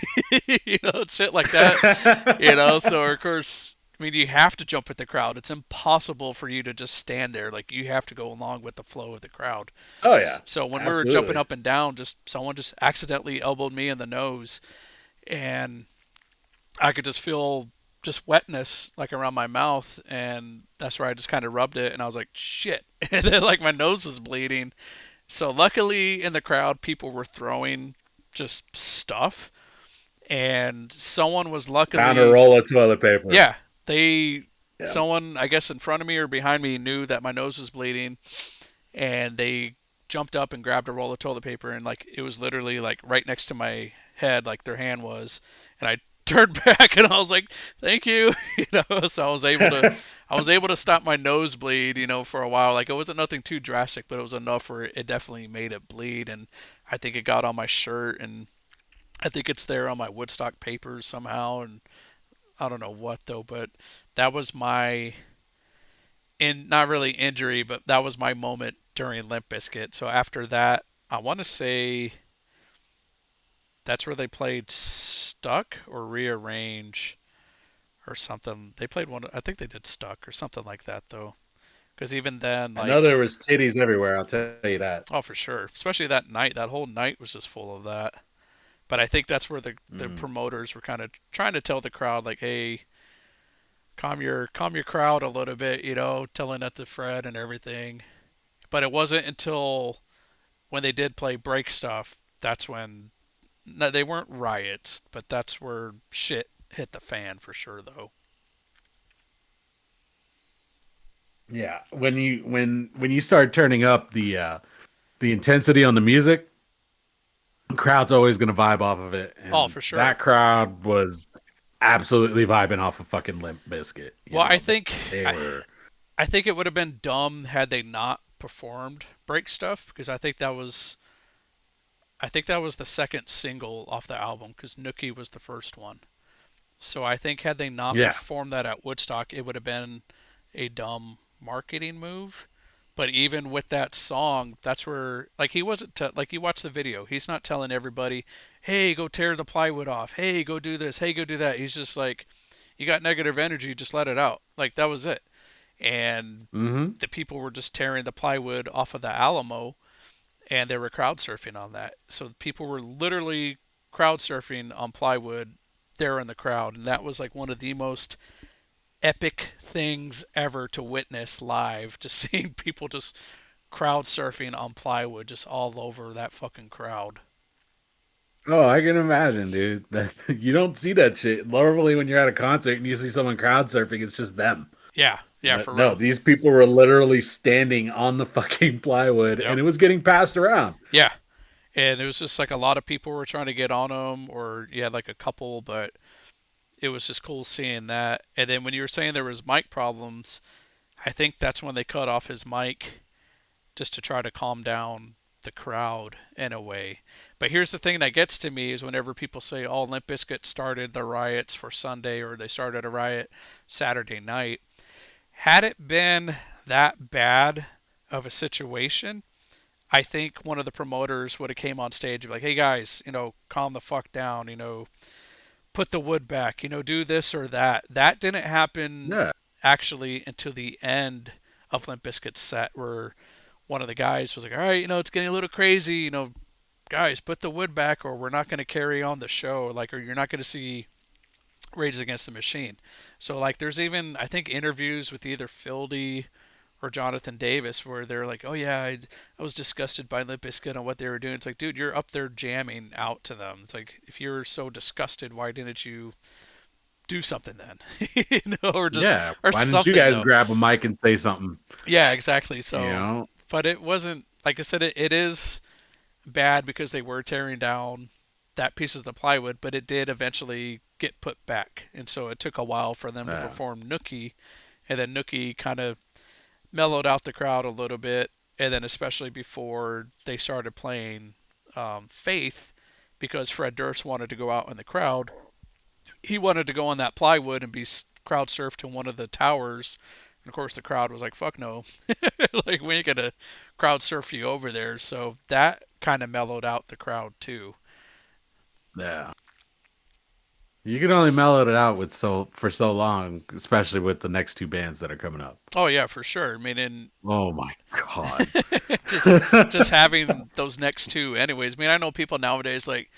shit like that. So of course, I mean, you have to jump with the crowd. It's impossible for you to just stand there. Like you have to go along with the flow of the crowd. Oh yeah. So when we were jumping Absolutely. up and down, just someone just accidentally elbowed me in the nose, and I could just feel just wetness like around my mouth, and that's where I just kind of rubbed it, and I was like, shit, and then like my nose was bleeding. So luckily in the crowd, people were throwing just stuff, and someone was Found a luckily, roll of toilet paper. yeah, they, Yeah. someone I guess in front of me or behind me knew that my nose was bleeding, and they jumped up and grabbed a roll of toilet paper, and like it was literally like right next to my head, like their hand was, and I turned back and I was like, "Thank you," So I was able to stop my nosebleed, for a while. Like it wasn't nothing too drastic, but it was enough where it definitely made it bleed, and I think it got on my shirt, and I think it's there on my Woodstock papers somehow, and I don't know what though, but that was my in not really injury, but that was my moment during Limp Bizkit. So after that, I want to say that's where they played Stuck or Rearrange or something. They played one. I think they did Stuck or something like that though. Because even then, I know like, there was titties everywhere, I'll tell you that. oh for sure, especially that night, that whole night was just full of that. But I think that's where the Mm. promoters were kind of trying to tell the crowd like, hey, calm your crowd a little bit, telling that to Fred and everything. But it wasn't until when they did play break stuff, that's when no, they weren't riots, but that's where shit hit the fan for sure, though. Yeah. When you start turning up the intensity on the music, crowd's always gonna vibe off of it. Oh, And for sure. that crowd was absolutely vibing off of fucking Limp Bizkit. Well, I think They I, were. I think it would have been dumb had they not performed break stuff because I think that was the second single off the album because Nookie was the first one. So I think had they not Yeah. performed that at Woodstock, it would have been a dumb marketing move. But even with that song, that's where like he wasn't like you watch the video, he's not telling everybody, "Hey, go tear the plywood off. Hey, go do this. Hey, go do that." He's just like, "You got negative energy, just let it out." Like that was it. And Mm-hmm. the people were just tearing the plywood off of the Alamo, and they were crowd surfing on that. So people were literally crowd surfing on plywood there in the crowd, and that was like one of the most epic things ever to witness live. Just seeing people just crowd surfing on plywood, just all over that fucking crowd. Oh, I can imagine, dude. You don't see that shit. Normally, when you're at a concert and you see someone crowd surfing, it's just them. Yeah, Yeah, for No, real. these people were literally standing on the fucking plywood, Yep. and it was getting passed around. Yeah, and it was just like a lot of people were trying to get on him, or you had like a couple, but it was just cool seeing that. And then when you were saying there was mic problems, I think that's when they cut off his mic just to try to calm down the crowd in a way. But here's the thing that gets to me is whenever people say, "Oh, Limp Bizkit started the riots for Sunday," or "they started a riot Saturday night." Had it been that bad of a situation, I think one of the promoters would have came on stage and be like, "Hey guys, calm the fuck down, put the wood back, do this or that." That didn't happen Yeah, actually until the end of Limp Bizkit's set, where one of the guys was like, "All right, it's getting a little crazy, guys, put the wood back, or we're not going to carry on the show, like, or you're not going to see Rage Against the Machine." So like, there's even I think interviews with either Fildy or Jonathan Davis where they're like, "Oh yeah, I was disgusted by Limp Bizkit and what they were doing." It's like, dude, you're up there jamming out to them. It's like, if you're so disgusted, why didn't you do something then? Or just yeah. or Why didn't you something guys though. grab a mic and say something? Yeah, exactly. You So, know? but it wasn't like I said. It is bad because they were tearing down that piece of the plywood, but it did eventually get put back, and so it took a while for them to Yeah, perform Nookie, and then Nookie kind of mellowed out the crowd a little bit, and then especially before they started playing Faith, because Fred Durst wanted to go out in the crowd. He wanted to go on that plywood and be crowd surfed to one of the towers. And of course, the crowd was like, "Fuck no, like we ain't gonna crowd surf you over there." So that kind of mellowed out the crowd too. yeah. You can only mellow it out with for so long, especially with the next two bands that are coming up. Oh yeah, for sure. I mean, and Oh my god. just having those next two, anyways. I mean, I know people nowadays like,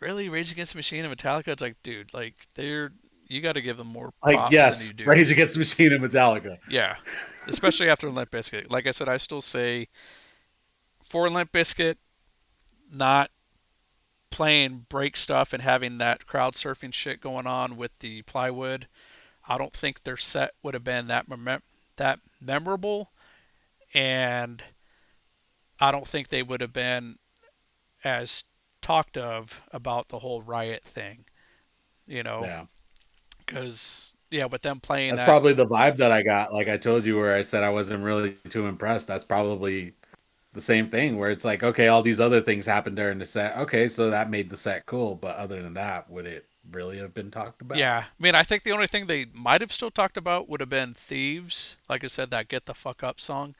really, Rage Against the Machine and Metallica. It's like, dude, like you got to give them more Like, props than you yes, do. Rage Against the Machine and Metallica. Yeah, especially after Limp Bizkit. Like I said, I still say for Limp Bizkit, not playing break stuff and having that crowd surfing shit going on with the plywood. I don't think their set would have been that memorable, and I don't think they would have been as talked of about the whole riot thing, you know, Yeah. because yeah, with them playing That's that, probably the vibe that I got. Like I told you, where I said I wasn't really too impressed. That's probably the same thing where it's like, okay, all these other things happened during the set. Okay, so that made the set cool. But other than that, would it really have been talked about? yeah, I mean, I think the only thing they might have still talked about would have been Thieves, like I said, that Get the Fuck Up song,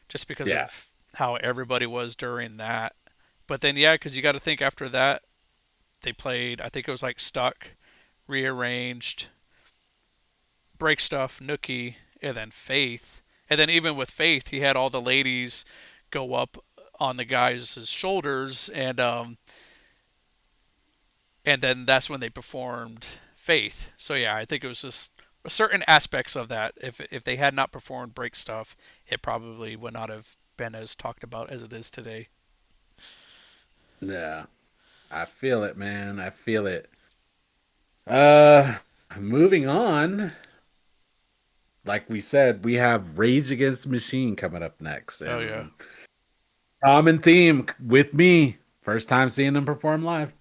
just because Yeah. of how everybody was during that. But then, yeah, because you got to think after that, they played, I think it was like Stuck, Rearranged, Break Stuff, Nookie, and then Faith. And then even with Faith, he had all the ladies go up on the guys' shoulders, and then that's when they performed Faith. So yeah, I think it was just certain aspects of that. If they had not performed Break Stuff, it probably would not have been as talked about as it is today. Yeah. I feel it, man. I feel it. Uh moving on. Like we said, we have Rage Against the Machine coming up next. Oh yeah. And common theme with me. First time seeing them perform live.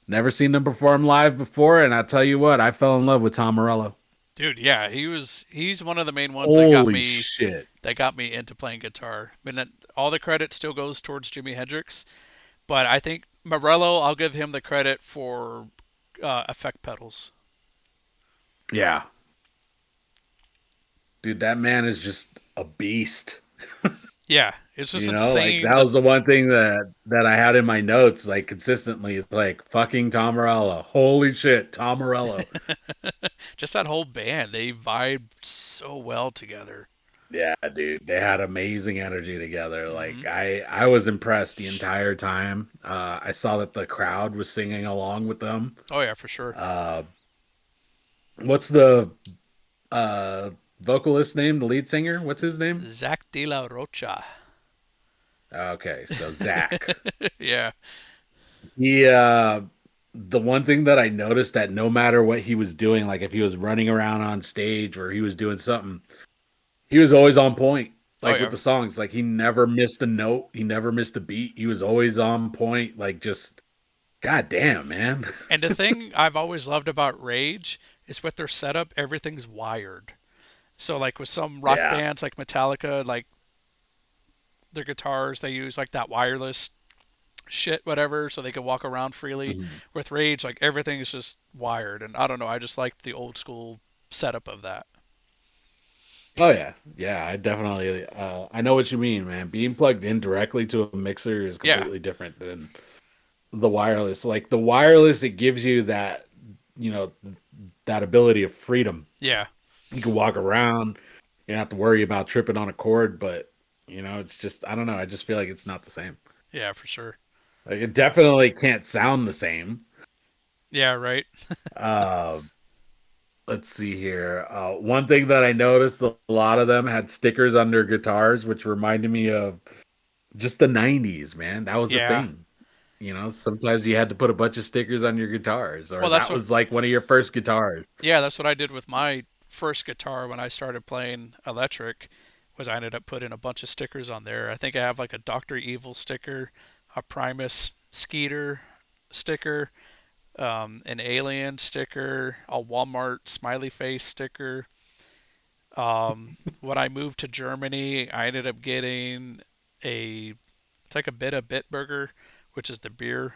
Never seen them perform live before, and I tell you what, I fell in love with Tom Morello. Dude, yeah, he's one of the main ones Holy shit. that got me into playing guitar. I mean, all the credit still goes towards Jimi Hendrix, but I think Morello, I'll give him the credit for effect pedals. Yeah. Dude, that man is just a beast. Yeah, it's just Like insane that that was the one thing that I had in my notes, like consistently. It's like fucking Tom Morello. Holy shit, Tom Morello. just that whole band, they vibe so well together. Yeah, dude, they had amazing energy together. Hmm. Like I was impressed the entire time. I saw that the crowd was singing along with them. Oh yeah, for sure. Uh, what's the uh vocalist name? The lead singer? What's his name? Zach De La Rocha. Okay, so Zach. Yeah. He the one thing that I noticed that no matter what he was doing, like if he was running around on stage or he was doing something, he was always on point. Oh Like with yeah. the songs, like he never missed a note, he never missed a beat. He was always on point. Like just god damn, man. And the thing I've always loved about Rage is with their setup, everything's wired. So like with some rock Yeah. bands like Metallica, like their guitars they use like that wireless shit whatever so they can walk around freely. Mhm. With Rage, like everything is just wired, and I don't know, I just like the old school setup of that. Oh yeah. Yeah, I definitely I know what you mean, man. Being plugged in directly to a mixer is Yeah. completely different than the wireless. Like the wireless, it gives you that, you know, that ability of freedom. Yeah. You can walk around, you don't have to worry about tripping on a cord, but it's just I don't know. I just feel like it's not the same. Yeah, for sure. Like it definitely can't sound the same. Yeah, right. Uh, let's see here. One thing that I noticed, a lot of them had stickers on their guitars, which reminded me of just the '90s, man. That was a Yeah. thing. Sometimes you had to put a bunch of stickers on your guitars, or Well, that's that what was like one of your first guitars. yeah, that's what I did with my first guitar when I started playing electric. Was I ended up putting a bunch of stickers on there. I think I have like a Doctor Evil sticker, a Primus Skeeter sticker, an Alien sticker, a Walmart smiley face sticker. When I moved to Germany, I ended up getting a it's like a bit of Bitburger, which is the beer.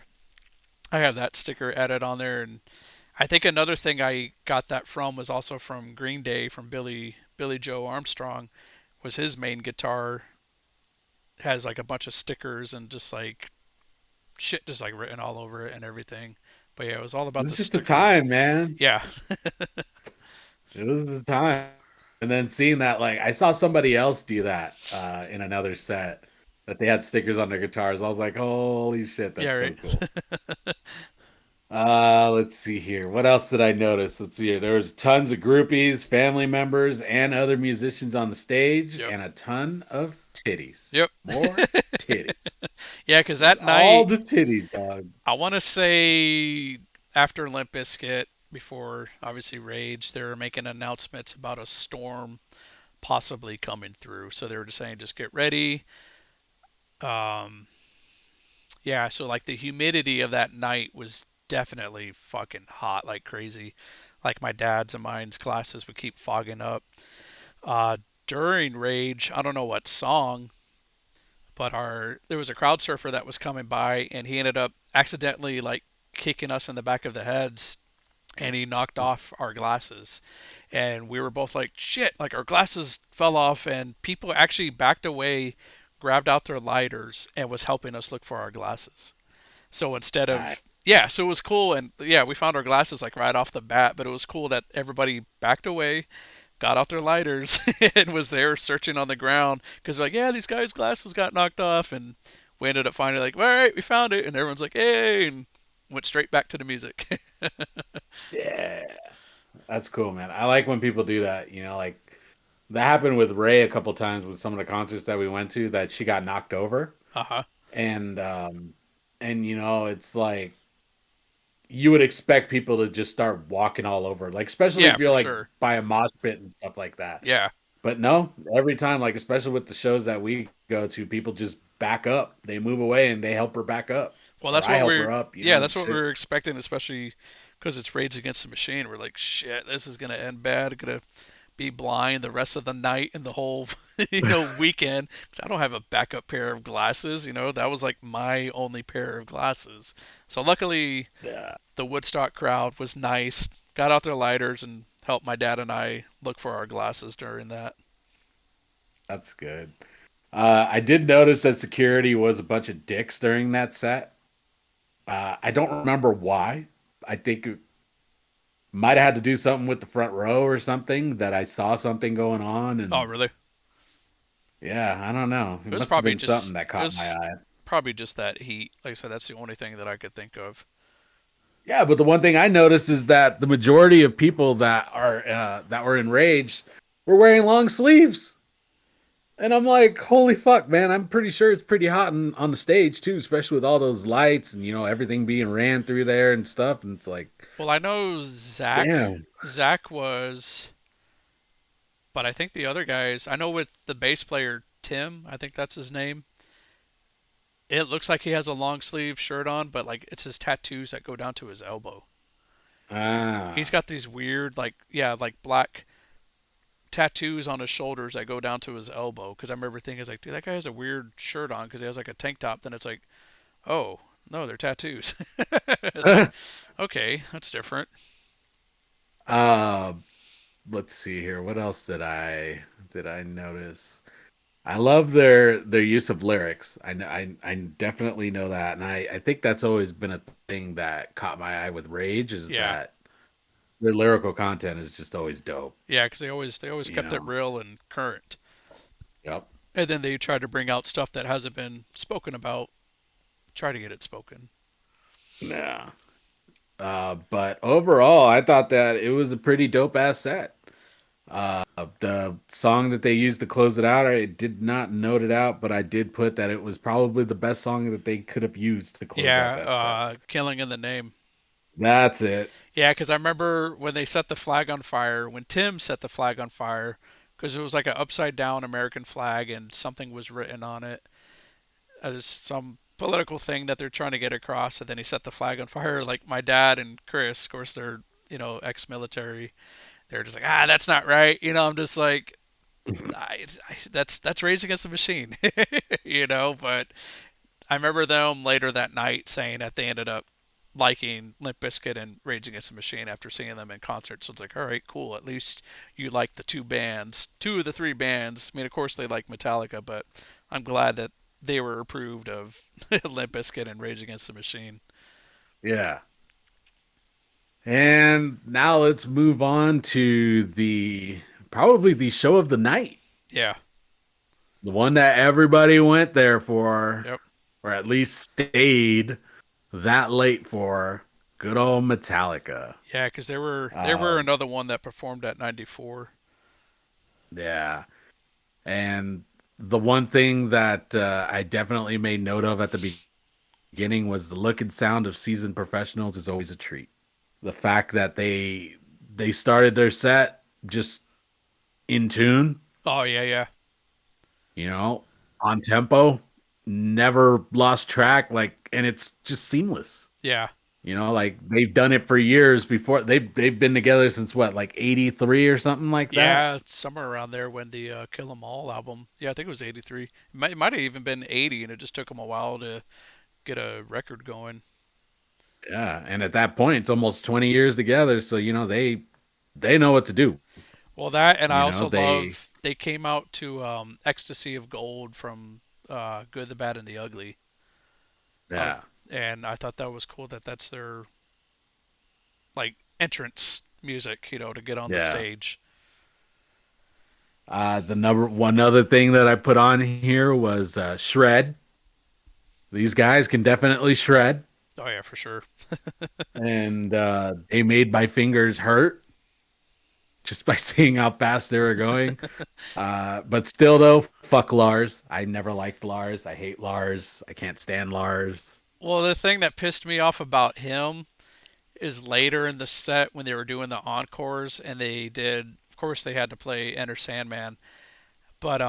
I have that sticker added on there, and I think another thing I got that from was also from Green Day, from Billy Joe Armstrong, was his main guitar has like a bunch of stickers and just like shit just like written all over it and everything. But yeah, it was all about the It's just a stickers. time, man. Yeah. It was a time. And then seeing that, like, I saw somebody else do that in another set that they had stickers on their guitars. I was like, holy shit, Yeah, that's so right. cool. Let's see here. What else did I notice? Let's see here. There was tons of groupies, family members, and other musicians on the stage, Yep. and a ton of titties. Yep. More titties. Yeah, because that All night, the titties, dog. I want to say after Limp Bizkit, before obviously Rage, they were making announcements about a storm possibly coming through. So they were just saying, just get ready. Um, yeah, so like the humidity of that night was definitely fucking hot like crazy. Like my dad's and mine's glasses would keep fogging up. Uh, During Rage, I don't know what song, but our there was a crowd surfer that was coming by, and he ended up accidentally like kicking us in the back of the heads, and he knocked off our glasses, and we were both like shit, like our glasses fell off, and people actually backed away, grabbed out their lighters, and was helping us look for our glasses. So instead Nice. of yeah, so it was cool, and yeah, we found our glasses like right off the bat, but it was cool that everybody backed away, got out their lighters, and was there searching on the ground because like, yeah, these guys' glasses got knocked off, and we ended up finding like, all right, we found it, and everyone's like, hey, and went straight back to the music. Yeah. That's cool, man. I like when people do that. Like that happened with Ray a couple times with some of the concerts that we went to that she got knocked over. Uh huh. And it's like you would expect people to just start walking all over, like especially Yeah, if you're for like sure. by a mosh pit and stuff like that. Yeah. But no, every time, like especially with the shows that we go to, people just back up. They move away and they help her back up. Well, Or that's I what help we're her up, yeah, and that's what we shit. were expecting, especially because it's Rage Against the Machine. We're like, shit, this is gonna end bad. Gonna be blind the rest of the night and the whole weekend. I don't have a backup pair of glasses. That was like my only pair of glasses. So luckily, Yeah, the Woodstock crowd was nice. Got out their lighters and helped my dad and I look for our glasses during that. that's good. I did notice that security was a bunch of dicks during that set. I don't remember why. I think it might have had to do something with the front row or something that I saw something going on, Oh, and really? yeah, I don't know. It It was must have probably been just something that it caught my was eye. probably just that heat. Like I said, that's the only thing that I could think of. Yeah, but the one thing I noticed is that the majority of people that were enraged were wearing long sleeves. And I'm like, holy fuck, man! I'm pretty sure it's pretty hot on the stage too, especially with all those lights and everything being ran through there and stuff. And it's like, Well, I know Zach. damn, Zach was But I think the other guys, I know with the bass player Tim, I think that's his name. It looks like he has a long sleeve shirt on, but like it's his tattoos that go down to his elbow. He's Ah. got these weird, like, yeah, like black tattoos on his shoulders that go down to his elbow. Because I remember thinking, like, dude, that guy has a weird shirt on because he has like a tank top. Then it's like, oh no, they're tattoos. It's like, okay, that's different. uh, let's see here. What else did I notice? I love their use of lyrics. I definitely know that, and I think that's always been a thing that caught my eye with Rage is Yeah, that their lyrical content is just always dope. yeah, because they always You kept it know. real and current. Yep. And then they try to bring out stuff that hasn't been spoken about, try to get it spoken. Yeah. But overall, I thought that it was a pretty dope ass set. The song that they used to close it out, I did not note it out, but I did put that it was probably the best song that they could have used to close out Yeah, that set. killing in the name. That's it. Yeah, because I remember when they set the flag on fire, when Tim set the flag on fire, because it was like an upside down American flag and something was written on it. Some political thing that they're trying to get across, and then he set the flag on fire. Like my dad and Chris, of course, they're ex-military. They're just like, that's not right. I'm just like, that's Rage Against the Machine, But I remember them later that night saying that they ended up liking Limp Bizkit and Rage Against the Machine after seeing them in concert. So it's like, all right, cool. At least you like the two of the three bands. I mean, of course they like Metallica, but I'm glad that they were approved of Limp Bizkit and Rage Against the Machine. Yeah. And now let's move on to the probably the show of the night. Yeah. The one that everybody went there for, Yep. or at least stayed that late for. Good old Metallica. Yeah, because there were Um, another one that performed at 94. yeah. And the one thing that I definitely made note of at the beginning was the look and sound of seasoned professionals is always a treat. The fact that they started their set just in tune, Oh yeah, yeah, you know, on tempo, never lost track, like, and it's just seamless. yeah, Like they've done it for years before. They've been together since what, like 83 or something like that. yeah. Somewhere around there when the Kill 'Em All album. Yeah, I think it was 83. It might have even been 80, and it just took them a while to get a record going. Yeah, and at that point, it's almost 20 years together, so they know what to do. Well, that and I You know, also they love they came out to Ecstasy of Gold from Good, the Bad, and the Ugly. Uh, yeah, and I thought that was cool that that's their like entrance music, to get on the yeah. stage. The number one other thing that I put on here was shred. These guys can definitely shred, Oh yeah, for sure. and they made my fingers hurt just by seeing how fast they were going. But still, though, fuck Lars. I never liked Lars. I hate Lars. I can't stand Lars. Well, the thing that pissed me off about him is later in the set when they were doing the encores and they did, of course, they had to play Enter Sandman, but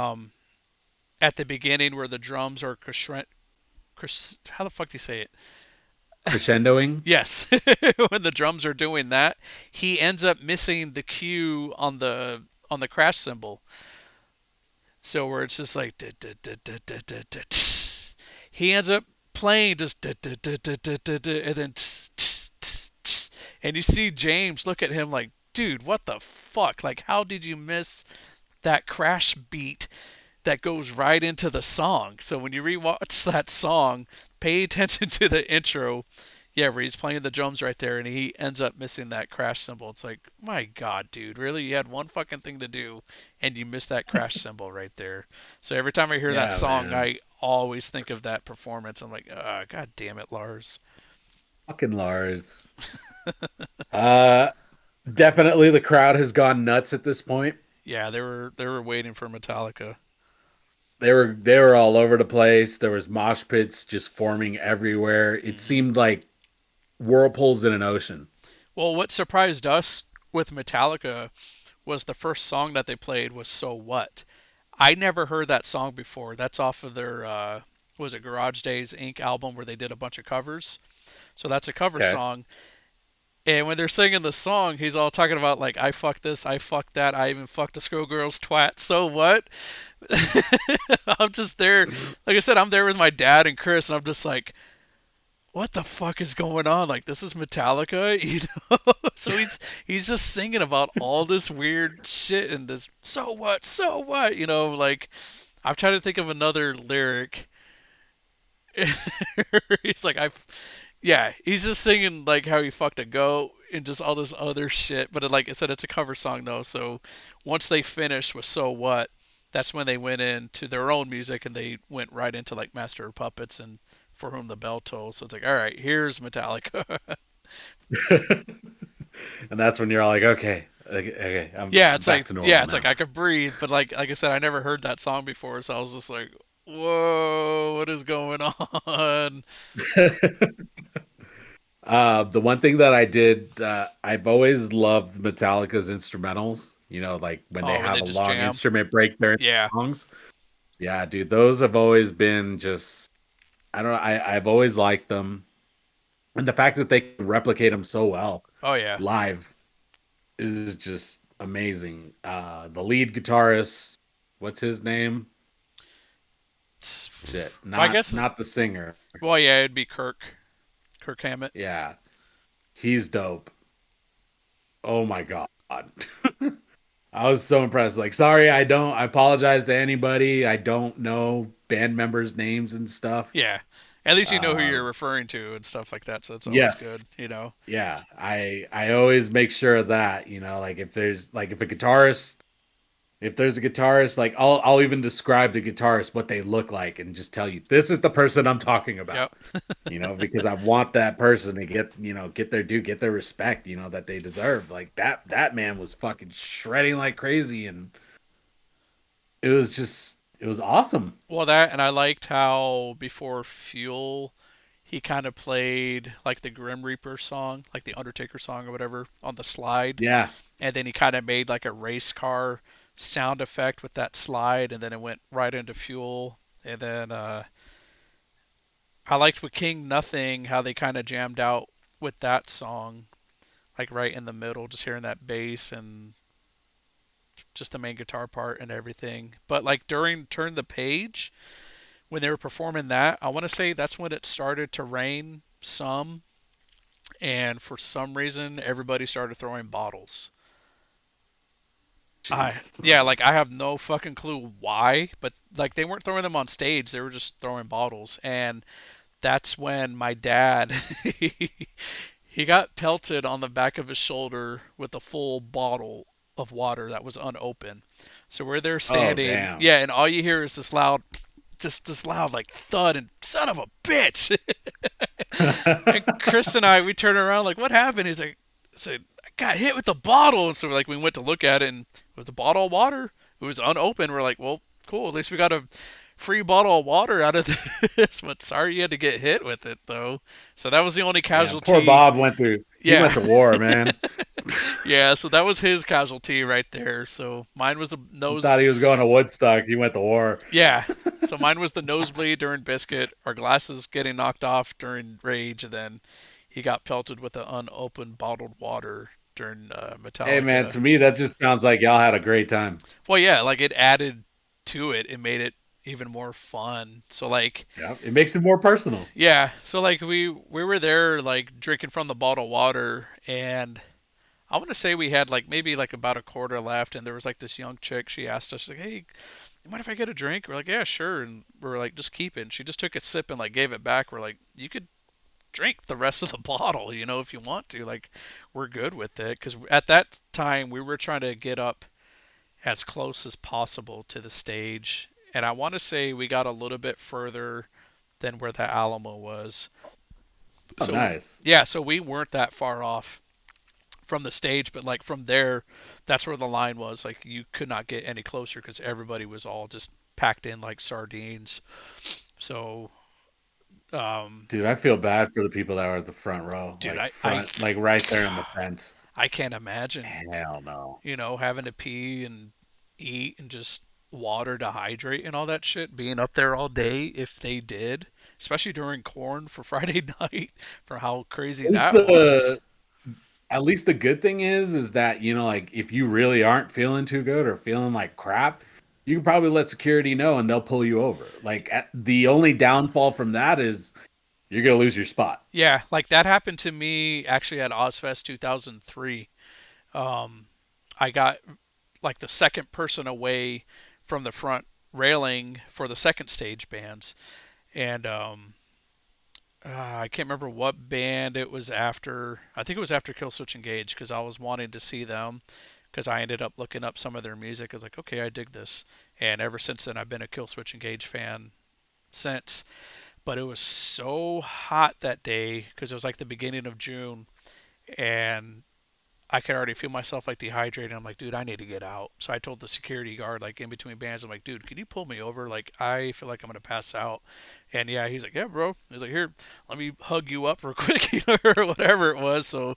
at the beginning where the drums are how the fuck do you say it? Crescendoing. Yes, when the drums are doing that, he ends up missing the cue on the crash cymbal. So where it's just like he ends up playing just and then and you see James look at him like, dude, what the fuck? Like, how did you miss that crash beat that goes right into the song? So when you rewatch that song, pay attention to the intro. Yeah, where he's playing the drums right there, and he ends up missing that crash cymbal. It's like, my god, dude, really? You had one fucking thing to do, and you missed that crash cymbal right there. So every time I hear that Yeah, song, man. I always think of that performance. I'm like, god damn it, Lars. Fucking Lars. Uh, Definitely the crowd has gone nuts at this point. Yeah, they were waiting for Metallica. They were all over the place. There was mosh pits just forming everywhere. It Hmm. seemed like whirlpools in an ocean. Well, what surprised us with Metallica was the first song that they played was So What. I never heard that song before. That's off of their was it Garage Days Inc. album where they did a bunch of covers. So that's a cover Okay. song. And when they're singing the song, he's all talking about like I fucked this, I fucked that, I even fucked a schoolgirl's twat. So what? I'm just there. Like I said, I'm there with my dad and Chris, and I'm just like, what the fuck is going on? Like this is Metallica, you know? So he's just singing about all this weird shit and this so what, so what, you know? Like I'm trying to think of another lyric. He's like yeah, he's just singing like how he fucked a goat and just all this other shit. But like I said, it's a cover song though. So once they finished with So What, that's when they went into their own music and they went right into like Master of Puppets and For Whom the Bell Tolls. So it's like, all right, here's Metallica. And that's when you're all like, okay, okay, okay, Yeah, I'm it's back like to normal it's like now. I could breathe, but like I said, I never heard that song before, so I was just like, whoa, what is going on? The one thing that I did, I've always loved Metallica's instrumentals. You know, like when they Oh, when they have a just long jam. instrument break their Yeah. songs. Yeah, dude, those have always been just, I don't know, I've always liked them. And the fact that they can replicate them so well Oh yeah. live is just amazing. The lead guitarist, what's his name? Shit, Well, I guess. not the singer. Well, yeah, it'd be Kirk Hammett. Yeah, he's dope. Oh my god. I was so impressed. Like, sorry, I apologize to anybody. I don't know band members' names and stuff. Yeah. At least you know who Uh, you're referring to and stuff like that, so it's always yes. good, you know. Yeah. I always make sure of that, you know, like if there's like if there's a guitarist, like I'll even describe the guitarist what they look like and just tell you this is the person I'm talking Yep. about. You know, because I want that person to get, you know, get their due, get their respect, you know, that they deserve. Like that man was fucking shredding like crazy, and it was awesome. Well, that and I liked how before Fuel, he kind of played like the Grim Reaper song, like the Undertaker song or whatever, on the slide, Yeah. and then he kind of made like a race car sound effect with that slide, and then it went right into Fuel, and then I liked with King Nothing how they kind of jammed out with that song, like right in the middle, just hearing that bass and just the main guitar part and everything. But like during Turn the Page, when they were performing that, I want to say that's when it started to rain some, and for some reason everybody started throwing bottles. I Jeez. yeah, like I have no fucking clue why, but like they weren't throwing them on stage, they were just throwing bottles, and that's when my dad he got pelted on the back of his shoulder with a full bottle of water that was unopened. So where they're Oh standing, damn. yeah, and all you hear is this loud, just this loud like thud and son of a bitch. And Chris and I, we turn around like, what happened? He's like, said, I got hit with the bottle. And so like we went to look at it, and it was the bottle of water. It was unopened. We're like, well, cool. At least we got a free bottle of water out of this. But sorry you had to get hit with it though. So that was the only Yeah, poor casualty. Bob he Yeah. went to war, man. Yeah, so that was his casualty right there. So mine was the He thought nose. he was going to Woodstock. He went to war. Yeah. So mine was the nosebleed during Biscuit, our glasses getting knocked off during Rage, and then he got pelted with the unopened bottled water during Hey man, Metallica. to me that just sounds like y'all had a great time. Well, yeah, like it added to it. It made it even more fun. So like, Yeah, it makes it more personal. yeah, so like we were there like drinking from the bottled water, and I want to say we had like maybe like about a quarter left, and there was like this young chick. She asked us, she's like, "Hey, you mind if I get a drink?" We're like, "Yeah, sure." And we're like, "Just keep it." And she just took a sip and like gave it back. We're like, "You could drink the rest of the bottle, you know, if you want to. Like, we're good with it." Because at that time we were trying to get up as close as possible to the stage, and I want to say we got a little bit further than where the Alamo was. Oh, So nice. yeah, so we weren't that far off from the stage, but like from there, that's where the line was. Like you could not get any closer because everybody was all just packed in like sardines. So, Dude, I feel bad for the people that were at the front row, dude, like I front, like right there in the fence. I can't imagine, Hell no. having to pee and eat and just water to hydrate and all that shit, being up there all day if they did, especially during corn for Friday night, for how crazy At least that was. the at least the good thing is that, like if you really aren't feeling too good or feeling like crap, you can probably let security know and they'll pull you over. Like the only downfall from that is you're gonna lose your spot. Yeah, like that happened to me actually at Ozfest 2003. Um, I got like the second person away from the front railing for the second stage bands, and I can't remember what band it was after. I think it was after Killswitch Engage because I was wanting to see them because I ended up looking up some of their music. I was like, okay, I dig this, and ever since then I've been a Killswitch Engage fan since. But it was so hot that day because it was like the beginning of June, and I could already feel myself like dehydrated. I'm like, dude, I need to get out. So I told the security guard, like in between bands, I'm like, dude, can you pull me over? Like, I feel like I'm gonna pass out. And yeah, he's like, yeah, bro. He's like, here, let me hug you up real quick, or whatever it was. So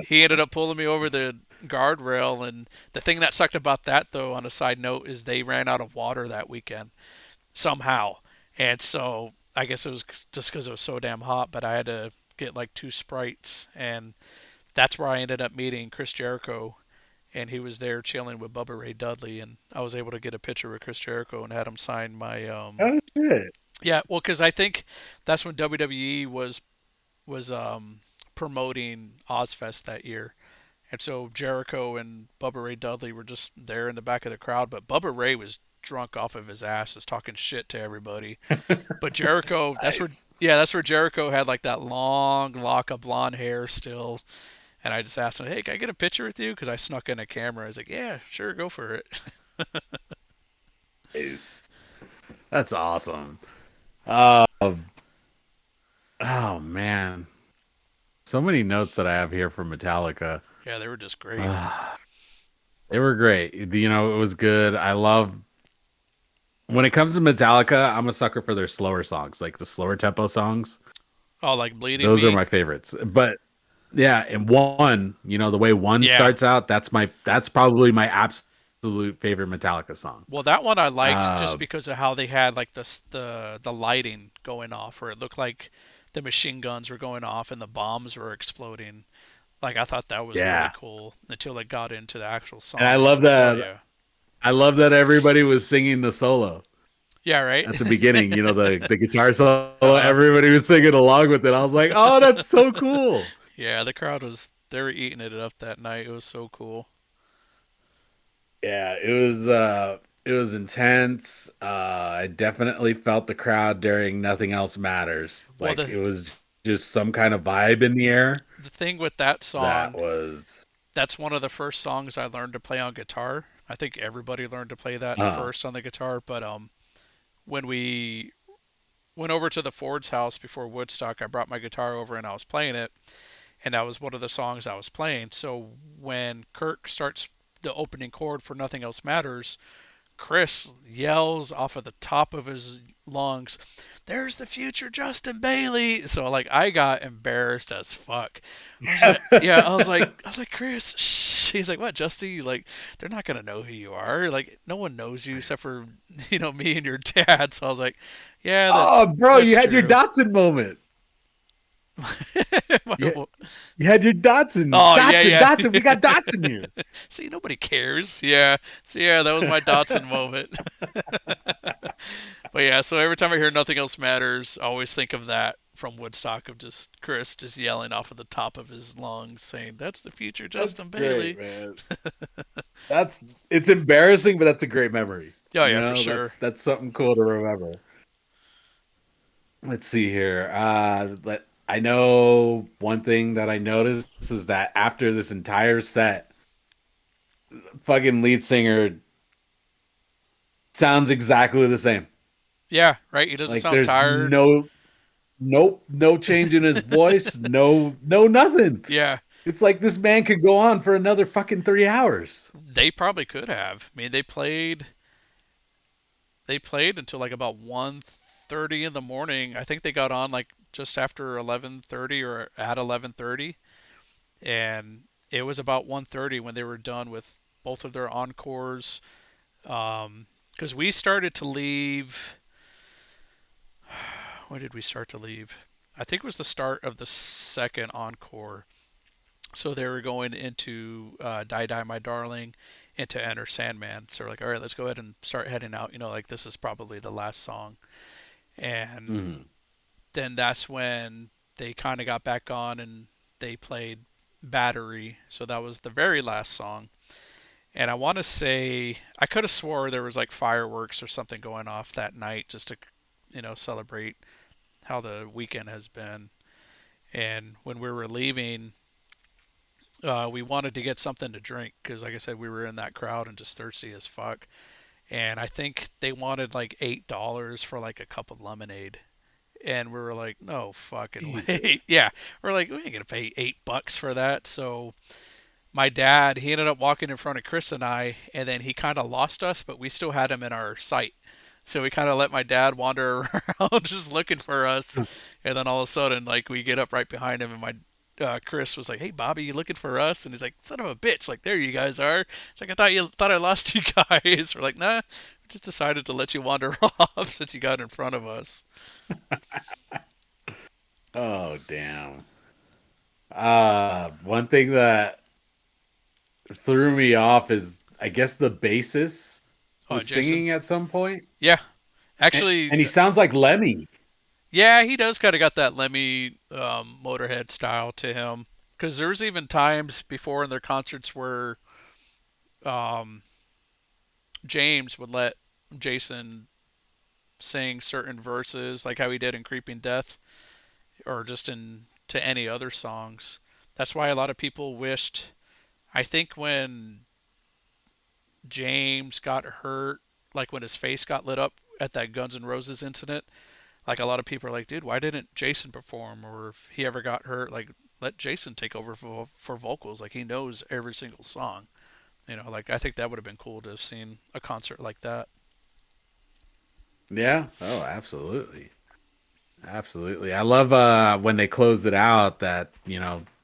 he ended up pulling me over the guardrail. And the thing that sucked about that, though, on a side note, is they ran out of water that weekend somehow. And so I guess it was just because it was so damn hot, but I had to get like two Sprites, and that's where I ended up meeting Chris Jericho, and he was there chilling with Bubba Ray Dudley, and I was able to get a picture with Chris Jericho and had him sign my Oh shit. yeah, well, because I think that's when WWE was promoting Ozfest that year, and so Jericho and Bubba Ray Dudley were just there in the back of the crowd, but Bubba Ray was drunk off of his ass, just talking shit to everybody. But Jericho, Nice. that's where Jericho had like that long lock of blonde hair still. And I just asked him, hey, can I get a picture with you? Because I snuck in a camera. He's like, yeah, sure, go for it. Nice. That's awesome. Um, oh man. So many notes that I have here from Metallica. Yeah, they were just great. They were great. It was good. I love when it comes to Metallica, I'm a sucker for their slower songs, like the slower tempo songs. Oh, like Bleeding Those are Me? my favorites. But yeah, and one, the way one Yeah. starts out, that's probably my absolute favorite Metallica song. Well, that one I liked just Uh, because of how they had like the lighting going off, where it looked like the machine guns were going off and the bombs were exploding. Like I thought that was really yeah. cool until it got into the actual And I song. It's love like, oh that yeah, I love that everybody was singing the solo yeah, right. at the beginning, the guitar solo, uh, everybody was singing along with it. I was like, "Oh, that's so cool." yeah, the crowd was they were eating it up that night. It was so cool. Yeah, it was intense. I definitely felt the crowd during Nothing Else Matters. Well, Like it was just some kind of vibe in the air the thing with that that song, was that's one of the first songs I learned to play on guitar. I think everybody learned to play that uh first on the guitar, but when we went over to the Ford's house before Woodstock, I brought my guitar over and I was playing it, and that was one of the songs I was playing. So when Kirk starts the opening chord for Nothing Else Matters, Chris yells off of the top of his lungs, "There's the future Justin Bailey!" So like I got embarrassed as fuck. I was like, yeah, I was like, Chris, shh. He's like, what, Justin? Like, they're not gonna know who you are. Like, no one knows you except for me and your dad. So I was like, yeah, Oh, bro, you that's had your true. Dotson moment. My, You, you had your Dotson. oh yeah, Dotson, yeah. Dotson. We got Dotson here. See, nobody cares. Yeah. So yeah, that was my Dotson moment. But yeah, so every time I hear Nothing Else Matters, I always think of that from Woodstock of just Chris just yelling off of the top of his lungs saying, "That's the future That's Justin great, Bailey." man. It's embarrassing, but that's a great memory. Oh yeah, for sure. That's something cool to remember. Let's see here. I know one thing that I noticed is that after this entire set, fucking lead singer sounds exactly the same. Yeah, right. He doesn't Like sound there's tired. no change in his voice, no nothing. Yeah, It's like this man could go on for another fucking 3 hours. they probably could have. I mean, they played until like about 1:30 in the morning. I think they got on like just after 11:30 or at 11:30, and it was about 1:30 when they were done with both of their encores. Because we started to leave. When did we start to leave? I think it was the start of the second encore. So they were going into Die Die My Darling, into Enter Sandman. So we're like, all right, let's go ahead and start heading out. Like this is probably the last song. And Hmm. then that's when they kind of got back on and they played Battery. So that was the very last song. And I want to say I could have swore there was like fireworks or something going off that night just to, celebrate how the weekend has been. And when we were leaving, we wanted to get something to drink because, like I said, we were in that crowd and just thirsty as fuck. And I think they wanted like $8 for like a cup of lemonade. And we were like, no fucking way. Jesus. Yeah, we're like, we ain't gonna pay $8 for that. So my dad, he ended up walking in front of Chris and I, and then he kind of lost us, but we still had him in our sight. So we kind of let my dad wander around just looking for us, and then all of a sudden, like we get up right behind him, and my Chris was like, "Hey, Bobby, you looking for us?" And he's like, "Son of a bitch! Like there you guys are." It's like I thought I lost you guys. We're like, "Nah, we just decided to let you wander off since you got in front of us." Oh, damn. One thing that threw me off is I guess the bassist Oh, was Jason. singing at some point, Yeah, and, actually, and he sounds like Lemmy. yeah, he does kind of got that Lemmy Motorhead style to him. Because there was even times before in their concerts where um, James would let Jason sing certain verses, like how he did in Creeping Death, or just in to any other songs. That's why a lot of people wished. I think when James got hurt, like when his face got lit up at that Guns N' Roses incident, like a lot of people are like, dude, why didn't Jason perform? Or if he ever got hurt, like let Jason take over for vocals. Like he knows every single song. Like I think that would have been cool to have seen a concert like that. Yeah. Oh, absolutely. Absolutely. I love when they closed it out that,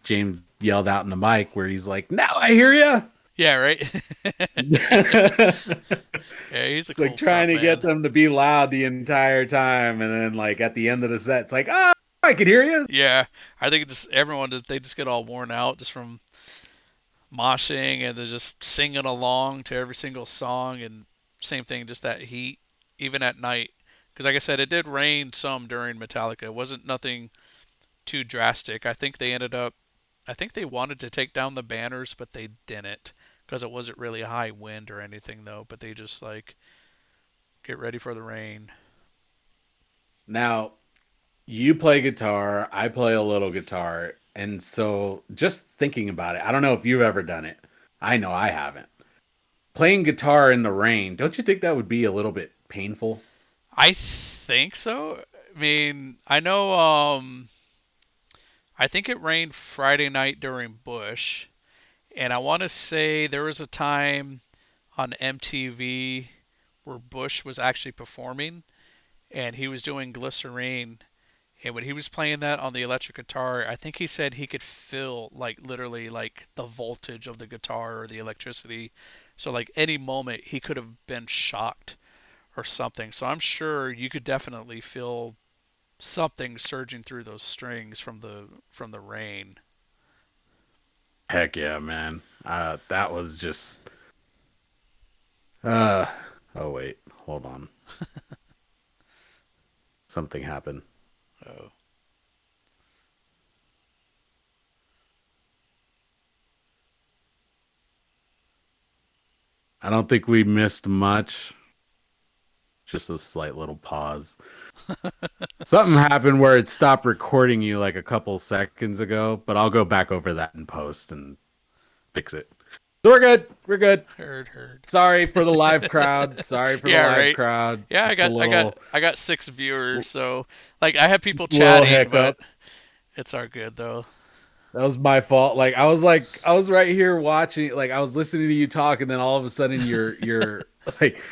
James yelled out in the mic where he's like, "Now I hear you." Yeah, right. It's Yeah, he's a like cool trying front to get man. them to be loud the entire time, and then like at the end of the set, it's like, "Oh, I can hear you." Yeah, I think just everyone just they just get all worn out just from moshing and they're just singing along to every single song and same thing, just that heat, even at night. Because like I said, it did rain some during Metallica. It wasn't nothing too drastic. I think they wanted to take down the banners, but they didn't because it wasn't really a high wind or anything though. But they just like get ready for the rain. Now, you play guitar, I play a little guitar, and so just thinking about it, I don't know if you've ever done it. I know I haven't. Playing guitar in the rain, don't you think that would be a little bit painful? I think so. I mean, I know. I think it rained Friday night during Bush, and I want to say there was a time on MTV where Bush was actually performing, and he was doing Glycerine. And when he was playing that on the electric guitar, I think he said he could feel like literally like the voltage of the guitar or the electricity. So like any moment he could have been shocked or something. So I'm sure you could definitely feel something surging through those strings from the rain. Heck yeah, man. That was just uh oh wait, hold on. Something happened. Oh, I don't think we missed much. Just a slight little pause. Something happened where it stopped recording you like a couple seconds ago, but I'll go back over that in post and fix it. So we're good. We're good. heard. Sorry for the live crowd. Sorry for the Yeah, live right. crowd. Yeah, I Just a got I got little I got 6 viewers, so like I have people just a little chatting, but hiccup. it's all good though. That was my fault. Like I was right here watching, like I was listening to you talk, and then all of a sudden your like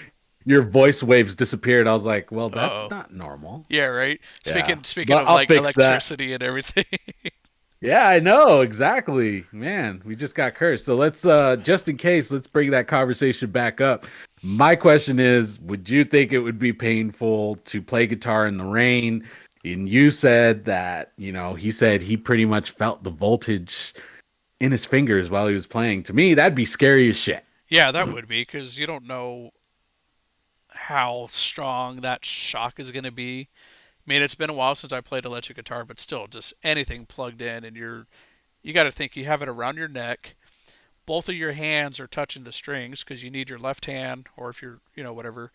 your voice waves disappeared. I was like, well, that's Oh, not normal. yeah, right. Yeah. Speaking But of I'll like fix that. electricity and everything. Yeah, I know exactly. Man, we just got cursed. So let's just in case, let's bring that conversation back up. My question is, would you think it would be painful to play guitar in the rain? And you said that, he said he pretty much felt the voltage in his fingers while he was playing. To me, that'd be scary as shit. Yeah, that would be because you don't know how strong that shock is going to be. I mean, it's been a while since I played electric guitar, but still, just anything plugged in, and you got to think you have it around your neck. Both of your hands are touching the strings because you need your left hand, or if you're, whatever,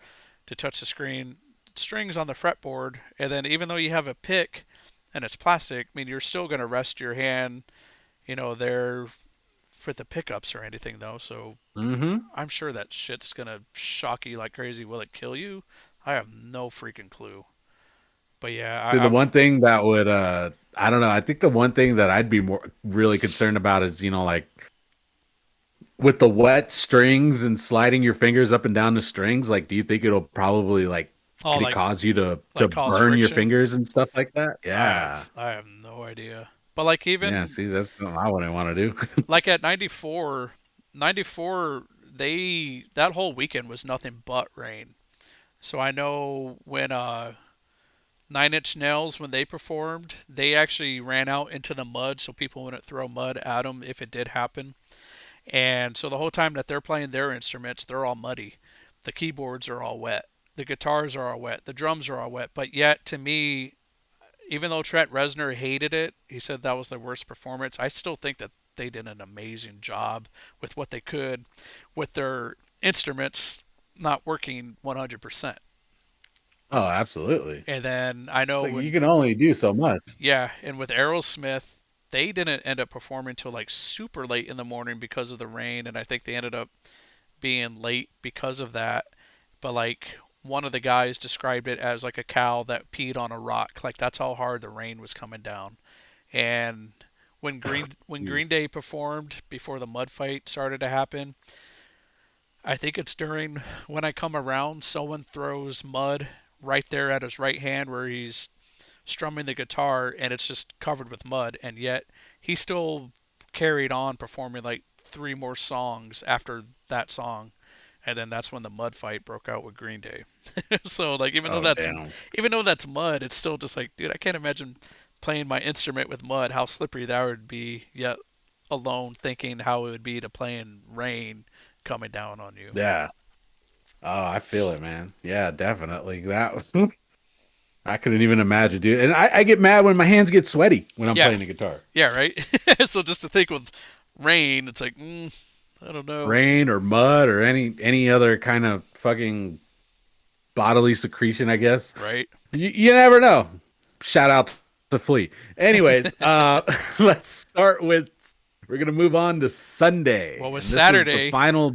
to touch the strings on the fretboard. And then even though you have a pick and it's plastic, I mean, you're still going to rest your hand, there for the pickups or anything though. So Mm-hmm. I'm sure that shit's going to shock you like crazy. Will it kill you? I have no freaking clue. But yeah, See, the I one thing that would I don't know, I think the one thing that I'd be more really concerned about is, like with the wet strings and sliding your fingers up and down the strings, like do you think it'll probably like oh could it cause you to like cause burn your friction. fingers and stuff like that? Yeah. I have no idea. But like Yeah, even see, that's something I wouldn't want to do. like at 94 that whole weekend was nothing but rain. So I know when Nine Inch Nails when they performed, they actually ran out into the mud so people wouldn't throw mud at them if it did happen. And so the whole time that they're playing their instruments, they're all muddy. The keyboards are all wet. The guitars are all wet. The drums are all wet. But yet to me, even though Trent Reznor hated it, he said that was their worst performance. I still think that they did an amazing job with what they could with their instruments not working 100%. Oh, absolutely. And then I It's know like you when, can only do so much. yeah, and with Aerosmith, they didn't end up performing until like super late in the morning because of the rain, and I think they ended up being late because of that. But like one of the guys described it as like a cow that peed on a rock. Like that's how hard the rain was coming down. And when Green Jeez. Day performed before the mud fight started to happen, I think it's during when I come around, someone throws mud right there at his right hand where he's strumming the guitar and it's just covered with mud and yet he still carried on performing like three more songs after that song and then that's when the mud fight broke out with Green Day. So like Oh, damn. even though that's mud, it's still just like, dude, I can't imagine playing my instrument with mud, how slippery that would be, yet alone thinking how it would be to play in rain coming down on you. Yeah. Oh, I feel it, man. Yeah, definitely. That was I couldn't even imagine, dude. And I get mad when my hands get sweaty when I'm Yeah, playing the guitar. yeah, right. So just to think with rain, it's like, I don't know, Rain or mud or any other kind of fucking bodily secretion, I guess. right? You never know. Shout out to Flea. Anyways, let's start with we're gonna move on to Well, Sunday, with and this is the Saturday, final.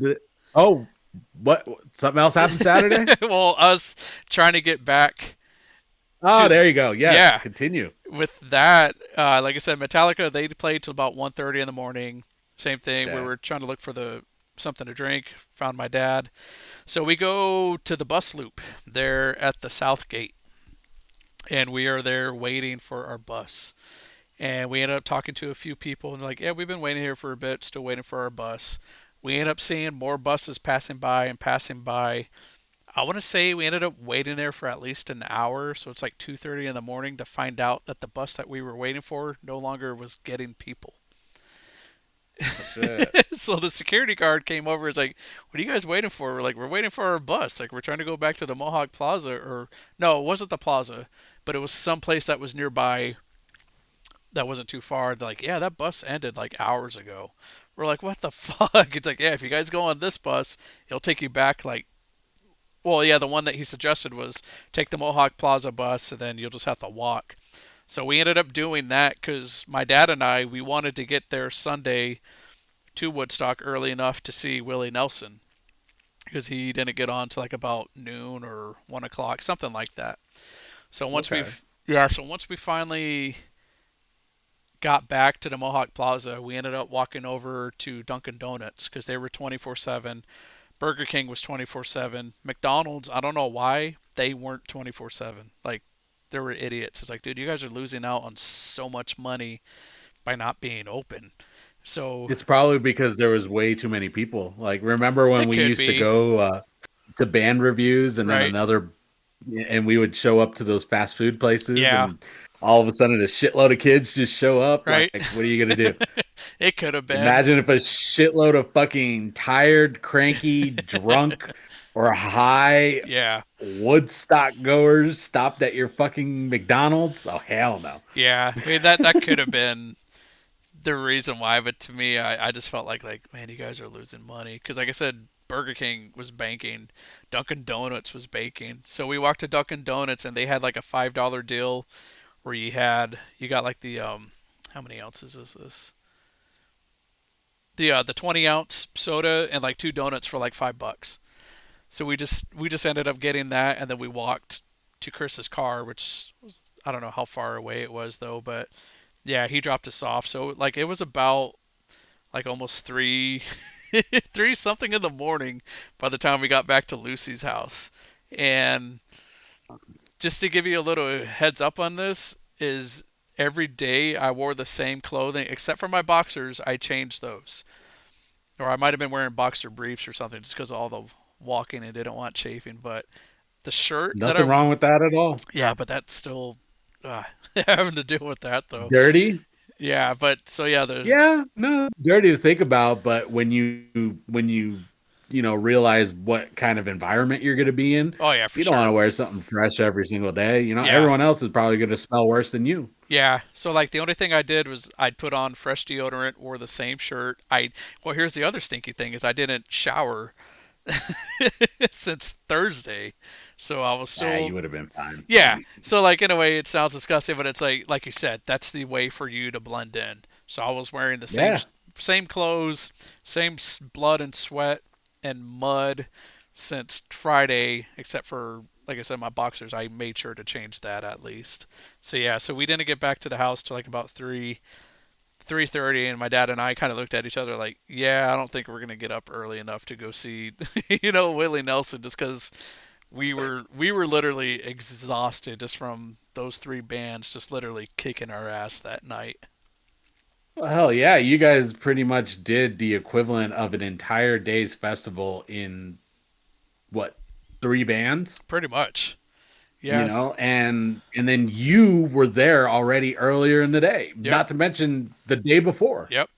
Oh, what? Something else happened Saturday? well, us trying to get back Oh, to, there you go. Yes, yeah, continue. with that, like I said, Metallica they played till about 1:30 in the morning. Same thing. We Yeah. were trying to look for the something to drink. Found my dad. So we go to the bus loop there at the South Gate, and we are there waiting for our bus. And we ended up talking to a few people, and they're like, yeah, we've been waiting here for a bit, still waiting for our bus. We ended up seeing more buses passing by and passing by. I want to say we ended up waiting there for at least an hour, so it's like 2:30 in the morning to find out that the bus that we were waiting for no longer was getting people. Oh shit. So the security guard came over and was like, "What are you guys waiting for?" We're like, "We're waiting for our bus. Like we're trying to go back to the Mohawk Plaza or no, it wasn't the plaza, but it was some place that was nearby that wasn't too far." They're like, "Yeah, that bus ended like hours ago." We're like, "What the fuck?" It's like, "Yeah, if you guys go on this bus, it'll take you back like well, yeah, the one that he suggested was take the Mohawk Plaza bus and then you'll just have to walk." So we ended up doing that because my dad and I we wanted to get there Sunday to Woodstock early enough to see Willie Nelson because he didn't get on to like about noon or 1 o'clock, something like that. So Okay. once we finally got back to the Mohawk Plaza, we ended up walking over to Dunkin' Donuts because they were 24/7. Burger King was 24/7. McDonald's, I don't know why they weren't 24/7. Like they were idiots. It's like, dude, you guys are losing out on so much money by not being open. So It's probably because there was way too many people. Like, remember when it we could used to be, go to band reviews and then right? another, and we would show up to those fast food places, Yeah, and all of a sudden a shitload of kids just show up. right. Like, what are you gonna do? It could have been. Imagine if a shitload of fucking tired, cranky, drunk, or high Yeah, Woodstock goers stopped at your fucking McDonald's. Oh hell no! yeah. I mean that could have been the reason why, but to me, I just felt like man, you guys are losing money because like I said, Burger King was banking, Dunkin' Donuts was baking. So we walked to Dunkin' Donuts and they had like a $5 deal where you got like the how many ounces is this? The 20 ounce soda and like two donuts for like $5. So we just ended up getting that and then we walked to Chris's car, which was I don't know how far away it was though, but yeah, he dropped us off. So like it was about like almost three three something in the morning by the time we got back to Lucy's house. And just to give you a little heads up on this is every day I wore the same clothing except for my boxers. I changed those, or I might have been wearing boxer briefs or something just because of all the walking and didn't want chafing. But the shirt that Nothing I wrong with that at all. yeah, but that's still uh, having to deal with that though. Dirty? Yeah, but so yeah, the Yeah, no, it's dirty to think about, but when you realize what kind of environment you're going to be in, oh yeah for you don't want sure. to wear something fresh every single day. Yeah, Everyone else is probably going to smell worse than you. yeah. So like the only thing I did was I'd put on fresh deodorant, wore the same shirt. Well, here's the other stinky thing is I didn't shower since Thursday, so I was Ah, you still would have been fine. yeah. So like in a way it sounds disgusting, but it's like you said, that's the way for you to blend in. So I was wearing the Yeah. same clothes, same blood and sweat and mud since Friday, except for like I said, my boxers. I made sure to change that at least. So yeah, so we didn't get back to the house till like about 3:30, and my dad and I kind of looked at each other like, yeah, I don't think we're gonna get up early enough to go see, Willie Nelson, just because we were literally exhausted just from those three bands just literally kicking our ass that night. Well, hell yeah, you guys pretty much did the equivalent of an entire day's festival in what, three bands? Pretty much. Yes. And then you were there already earlier in the day, Yep. not to mention the day before. Yep.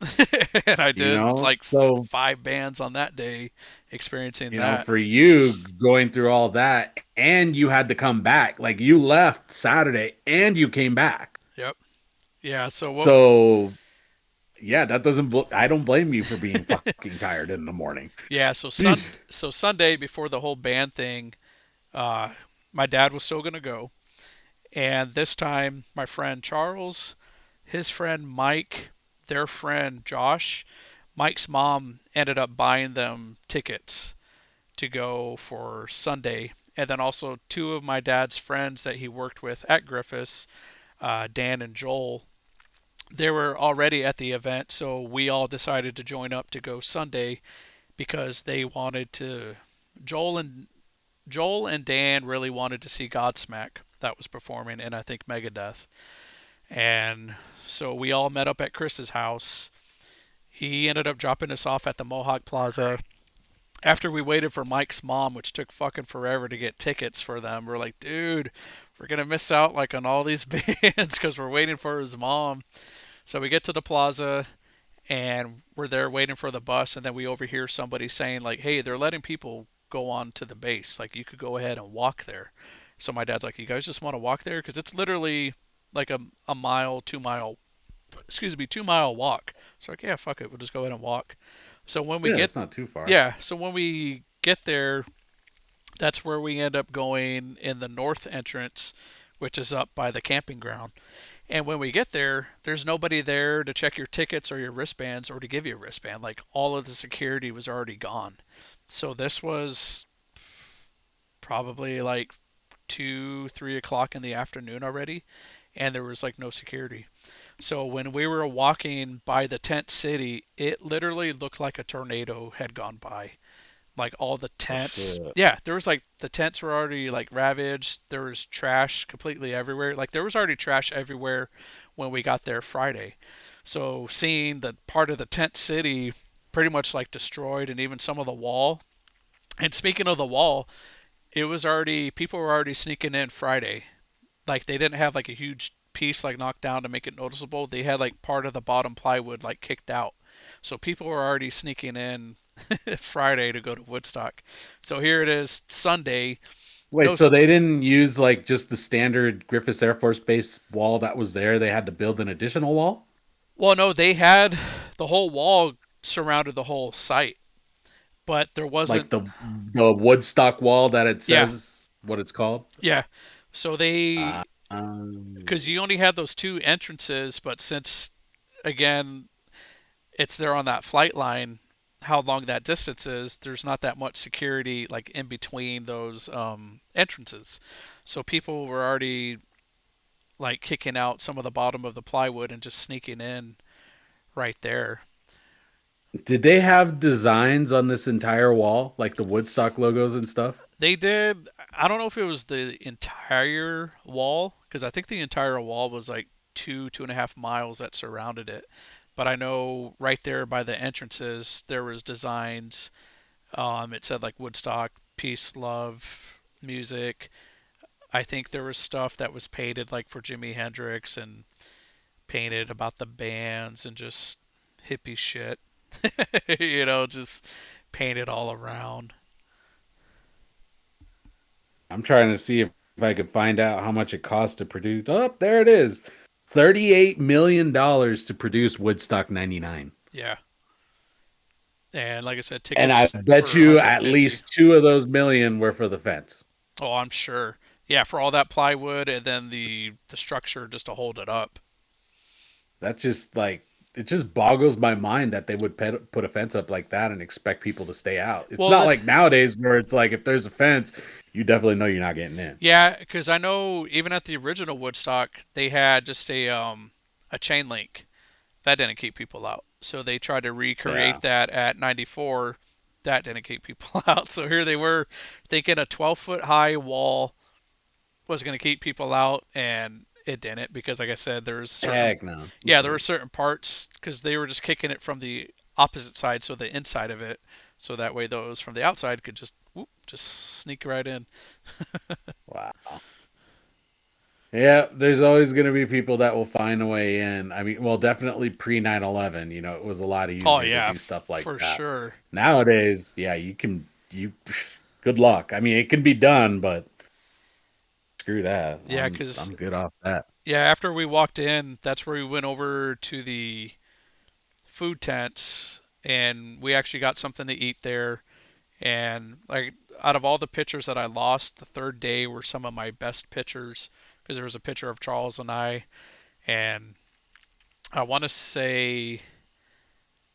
And I did like So, five bands on that day experiencing that. for you going through all that and you had to come back, like you left Saturday and you came back. Yep. Yeah, so what So, yeah, that doesn't, I don't blame you for being fucking tired in the morning. yeah, so Sunday before the whole band thing, uh my dad was still going to go. And this time my friend Charles, his friend Mike, their friend Josh, Mike's mom ended up buying them tickets to go for Sunday. And then also two of my dad's friends that he worked with at Griffiths, Dan and Joel, they were already at the event, so we all decided to join up to go Sunday because they wanted to. Joel and Joel and Dan really wanted to see Godsmack that was performing, and I think Megadeth. And so we all met up at Chris's house. He ended up dropping us off at the Mohawk Plaza. After we waited for Mike's mom, which took fucking forever to get tickets for them, we're like, dude, we're gonna miss out like on all these bands because we're waiting for his mom. So we get to the plaza and we're there waiting for the bus, and then we overhear somebody saying like, hey, they're letting people go on to the base. Like you could go ahead and walk there. So my dad's like, you guys just want to walk there because it's literally like a mile, 2 mile, excuse me, 2 mile walk. So like, yeah, fuck it, we'll just go ahead and walk. So when we Yeah, get it's not too far. yeah, so when we get there, that's where we end up going in the north entrance, which is up by the camping ground. And when we get there, there's nobody there to check your tickets or your wristbands or to give you a wristband. Like all of the security was already gone. So this was probably like 2, 3 o'clock in the afternoon already, and there was like no security. So when we were walking by the tent city, it literally looked like a tornado had gone by. Like all the Oh tents, shit. yeah, there was like the tents were already like ravaged. There was trash completely everywhere. Like there was already trash everywhere when we got there Friday. So seeing the part of the tent city pretty much like destroyed, and even some of the wall. And speaking of the wall, it was already people were already sneaking in Friday. Like they didn't have like a huge piece like knocked down to make it noticeable. They had like part of the bottom plywood like kicked out. So people were already sneaking in Friday to go to Woodstock. So here it is Sunday. Wait, No, so they didn't use like just the standard Griffiths Air Force Base wall that was there? They had to build an additional wall? well, no, they had the whole wall surrounded the whole site, but there Like wasn't. the Woodstock wall that it Yeah, says what it's called? yeah. So Uh, they, because um, you only had those two entrances, but since again it's there on that flight line, how long that distance is, there's not that much security like in between those entrances. So people were already like kicking out some of the bottom of the plywood and just sneaking in right there. did they have designs on this entire wall, like the Woodstock logos and stuff? They did. I don't know if it was the entire wall, because I think the entire wall was like 2.5 miles that surrounded it. But I know right there by the entrances there was designs. It said like Woodstock, peace, love, music. I think there was stuff that was painted like for Jimi Hendrix and painted about the bands and just hippie shit. Just painted all around. I'm trying to see if I could find out how much it cost to produce. Oh, there it is. $38 million to produce Woodstock 99. Yeah. And like I said, And I tickets bet for you at 150. least two of those million were for the fence. Oh, I'm sure. Yeah, for all that plywood and then the structure just to hold it up. That's just like it just boggles my mind that they would put a fence up like that and expect people to stay out. It's Well, not like nowadays where it's like if there's a fence, you definitely know you're not getting in. yeah, because I know even at the original Woodstock, they had just a chain link that didn't keep people out. So they tried to Yeah. recreate that at 94. That didn't keep people out. So here they were thinking a 12-foot high wall was going to keep people out, and it didn't because, like I said, there's certain Heck no. yeah there were certain parts because they were just kicking it from the opposite side, so the inside of it, so that way those from the outside could just just sneak right in. Wow. Yeah, there's always going to be people that will find a way in. I mean, well, definitely pre 9/11, it was a lot Oh easier to yeah, do stuff like for that. sure. Nowadays, yeah, you good luck. I mean, it can be done, but screw that. Yeah, I'm because I'm good off that. yeah, after we walked in, that's where we went over to the food tents, and we actually got something to eat there. And like out of all the pictures that I lost, the third day were some of my best pictures because there was a picture of Charles and I, and I want to say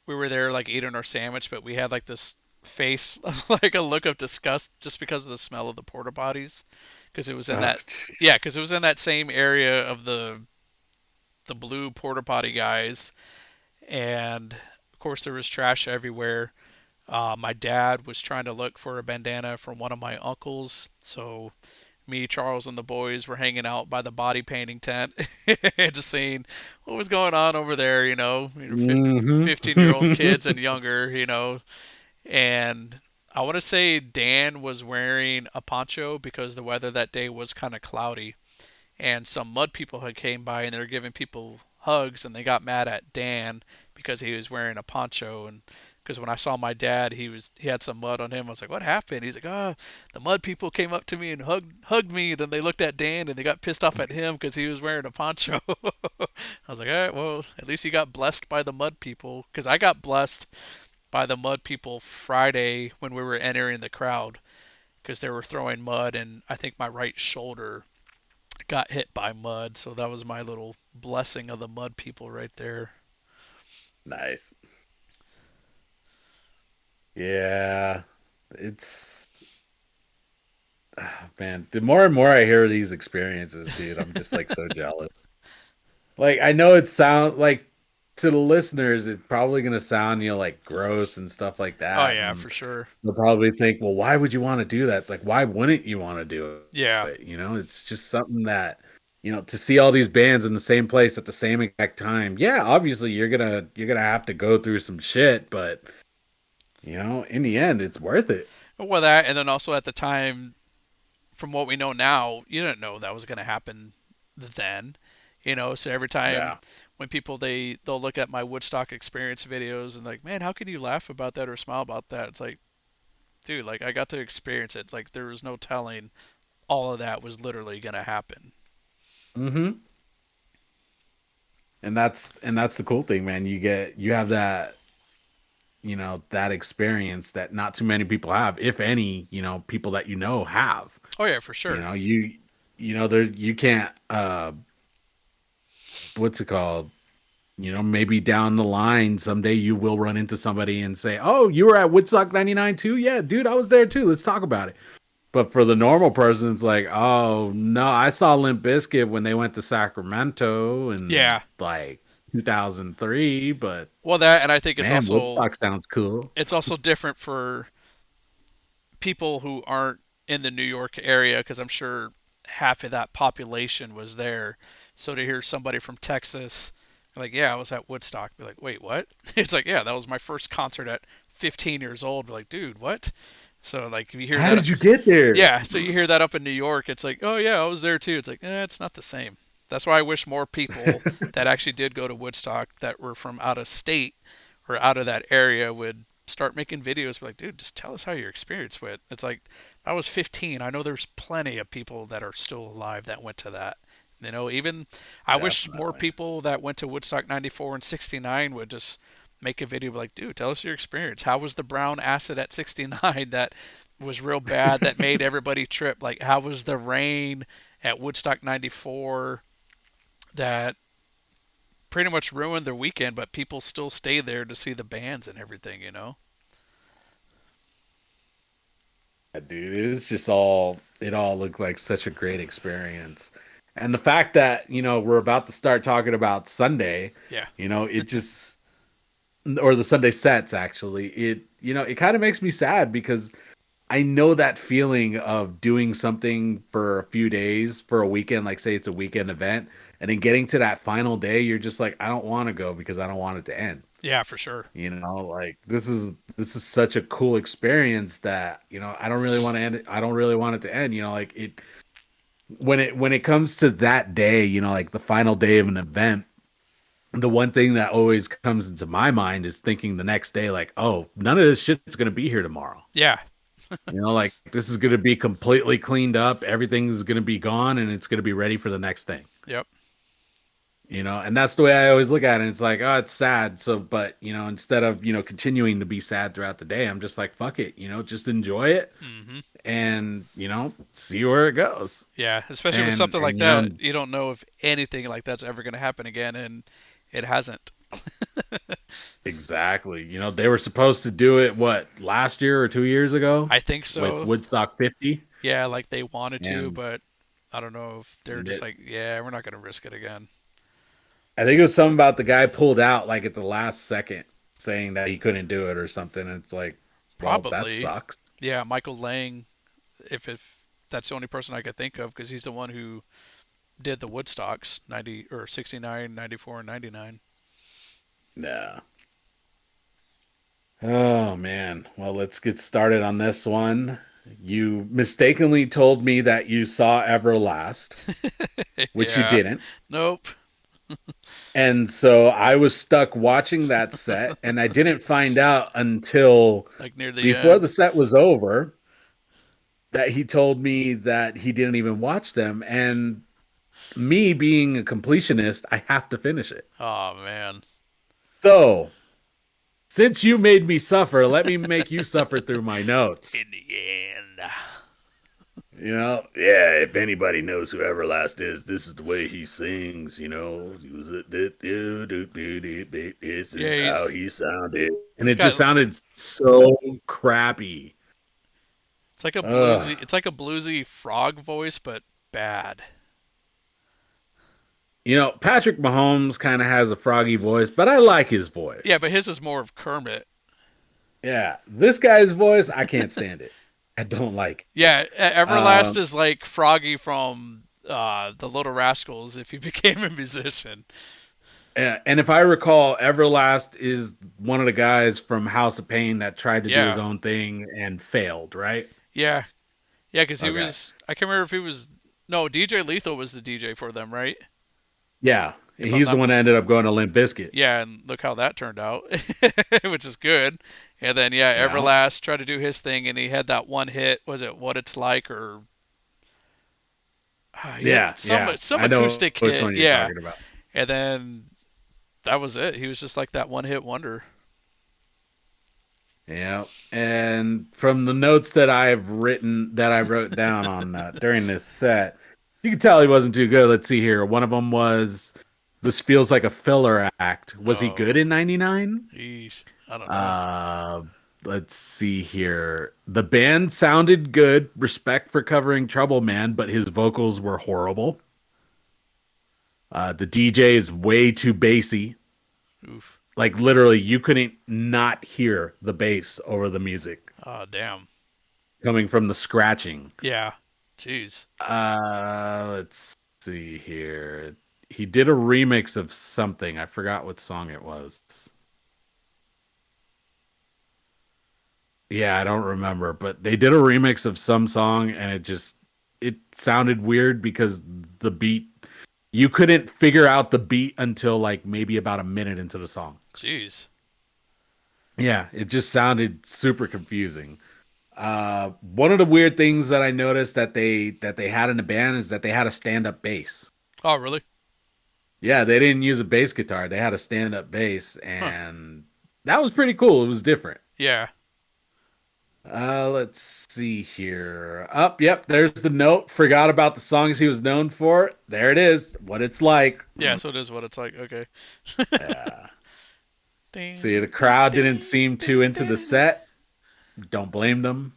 we were there like eating our sandwich, but we had like this face like a look of disgust just because of the smell of the porta potties because it was in Oh, that jeez. yeah because it was in that same area of the blue porta potty guys, and of course there was trash everywhere. My dad was trying to look for a bandana from one of my uncles, so me, Charles, and the boys were hanging out by the body painting tent, just seeing what was going on over there. 15-year-old kids Hmm. and younger. And I want to say Dan was wearing a poncho because the weather that day was kind of cloudy, and some mud people had came by and they were giving people hugs, and they got mad at Dan because he was wearing a poncho. And because when I saw my dad, he had some mud on him. I was like, "What happened?" He's like, "Oh, the mud people came up to me and hugged me. Then they looked at Dan and they got pissed off at him because he was wearing a poncho." I was like, "All right, well, at least you got blessed by the mud people because I got blessed by the mud people Friday when we were entering the crowd because they were throwing mud, and I think my right shoulder got hit by mud, so that was my little blessing of the mud people right there. Nice. Yeah. It's man, the more and more I hear these experiences, dude, I'm just like so jealous. Like I know it sound like to the listeners, it's probably gonna sound, like gross and stuff like Oh that. yeah, And for sure. they'll probably think, well, why would you want to do that? It's like, why wouldn't you want to do Yeah. it? It's just something that to see all these bands in the same place at the same exact time. Yeah, obviously you're gonna have to go through some shit, but in the end, it's worth it. Well, that, and then also at the time, from what we know now, you didn't know that was going to happen then. So every time Yeah. when people they'll look at my Woodstock experience videos and like, man, how can you laugh about that or smile about that? It's like, dude, like I got to experience it. It's like there was no telling all of that was literally going to happen. Mm-hmm. And that's the cool thing, man. You have that experience that not too many people have, if any, people that have. Oh yeah, for sure. There you can't what's it called? Maybe down the line someday you will run into somebody and say, "Oh, you were at Woodstock 99 too?" Yeah, dude, I was there too. Let's talk about it. But for the normal person, it's like, "Oh, no, I saw Limp Bizkit when they went to Sacramento in Yeah. like 2003, but Well, that, and I think man, Woodstock sounds cool." it's also different for people who aren't in the New York area, because I'm sure half of that population was there. So to hear somebody from Texas, like, yeah, I was at Woodstock, be like, wait, what? It's like, yeah, that was my first concert at 15 years old. Be like, dude, what? So like, if you hear How that, did you get there? yeah, so you hear that up in New York, it's like, oh yeah, I was there too. It's like, it's not the same. That's why I wish more people that actually did go to Woodstock that were from out of state or out of that area would start making videos. Like, dude, just tell us how your experience went. It's like, I was 15. I know there's plenty of people that are still alive that went to that. Even I wish more Definitely. people that went to Woodstock 94 and 69 would just make a video like, dude, tell us your experience. How was the brown acid at 69 that was real bad that made everybody trip? Like, how was the rain at Woodstock 94 that pretty much ruined their weekend, but people still stay there to see the bands and everything? Yeah, dude, it all looked like such a great experience. And the fact that, we're about to start talking about Sunday, Yeah. it just or the Sunday sets actually, it kind of makes me sad because I know that feeling of doing something for a few days for a weekend, like say it's a weekend event, and then getting to that final day, you're just like, I don't want to go because I don't want it to end. Yeah, for sure. Like this is such a cool experience that, I don't really want to end it. I don't really want it to end. Like when it comes to that day, like the final day of an event, the one thing that always comes into my mind is thinking the next day, like, oh, none of this shit's gonna be here tomorrow. Yeah. Like this is gonna be completely cleaned up, everything's gonna be gone, and it's gonna be ready for the next thing. Yep. And that's the way I always look at it. It's like, oh, it's sad. So, but instead of continuing to be sad throughout the day, I'm just like, fuck it, just enjoy it Hmm. and see where it goes. Yeah, especially with And something and like that, you don't know if anything like that's ever going to happen again, and it hasn't. exactly. They were supposed to do it what last year or 2 years ago I think with so. Woodstock 50, Yeah, like they wanted to, and but I don't know if they're and just it, like, yeah, we're not going to risk it again. I think it was something about the guy pulled out like at the last second, saying that he couldn't do it or something. And it's like, well, that Probably. sucks. Yeah, Michael Lang, if that's the only person I could think of, because he's the one who did the Woodstocks 90 or 69, 94, and 99. Yeah. Oh man. Well, let's get started on this one. You mistakenly told me that you saw Everlast, which you Yeah. didn't. Nope. And so I was stuck watching that set, and I didn't find out until Like near the before end. the set was over that he told me that he didn't even watch them. And me being a completionist, I have to finish it. Oh man. So, since you made me suffer, let me make you suffer through my notes. In the end. Yeah, if anybody knows who Everlast is, this is the way he sings, this Yeah, is how he sounded. And he's it just got sounded so crappy. it's like a Ugh. bluesy frog voice, but bad. Patrick Mahomes kind of has a froggy voice, but I like his Yeah, voice. but his is more of Kermit. Yeah, this guy's voice, I can't stand it. I don't like Yeah, it. Everlast is like Froggy from the Little Rascals if he became a musician. And if I recall, Everlast is one of the guys from House of Pain that tried to do his Yeah, own thing and failed, right? yeah, yeah. Because he Okay. was. I can't remember if he was. No, DJ Lethal was the DJ for them, right? Yeah. If I'm He's the not one that mis- ended up going to Limp Bizkit. Yeah, and look how that turned out, which is good. And then yeah, Yeah. Everlast tried to do his thing, and he had that one hit. Was it What It's Like or he had Yeah. Yeah. some I know acoustic which hit? one you're Yeah, talking about. and then that was it. He was just like that one hit wonder. Yeah. And from the notes that I wrote down on during this set, you can tell he wasn't too good. Let's see here. One of them was "This feels like a filler act." Was he Oh, good in '99? geez, I don't know. Uh, let's see here. The band sounded good. Respect for covering Trouble Man, but his vocals were horrible. The DJ is way too bassy. Oof. Like literally, you couldn't not hear the bass over the music Oh, damn. coming from the scratching. Yeah. Jeez. Let's see here. He did a remix of something. I forgot what song it was. Yeah, I don't remember, but they did a remix of some song and it sounded weird because the beat you couldn't figure out the beat until like maybe about a minute into the song. Jeez. Yeah, it just sounded super confusing. One of the weird things that I noticed that they had in the band is that they had a stand-up bass. Oh, really? Yeah, they didn't use a bass guitar. They had a stand-up bass Huh. and that was pretty cool. It was different. Yeah. Let's see here. Up, yep, there's the note. Forgot about the songs he was known for. There it is. What it's like. Yeah, so it is what it's like. Okay. Yeah. See, the crowd didn't seem too into the set. Don't blame them.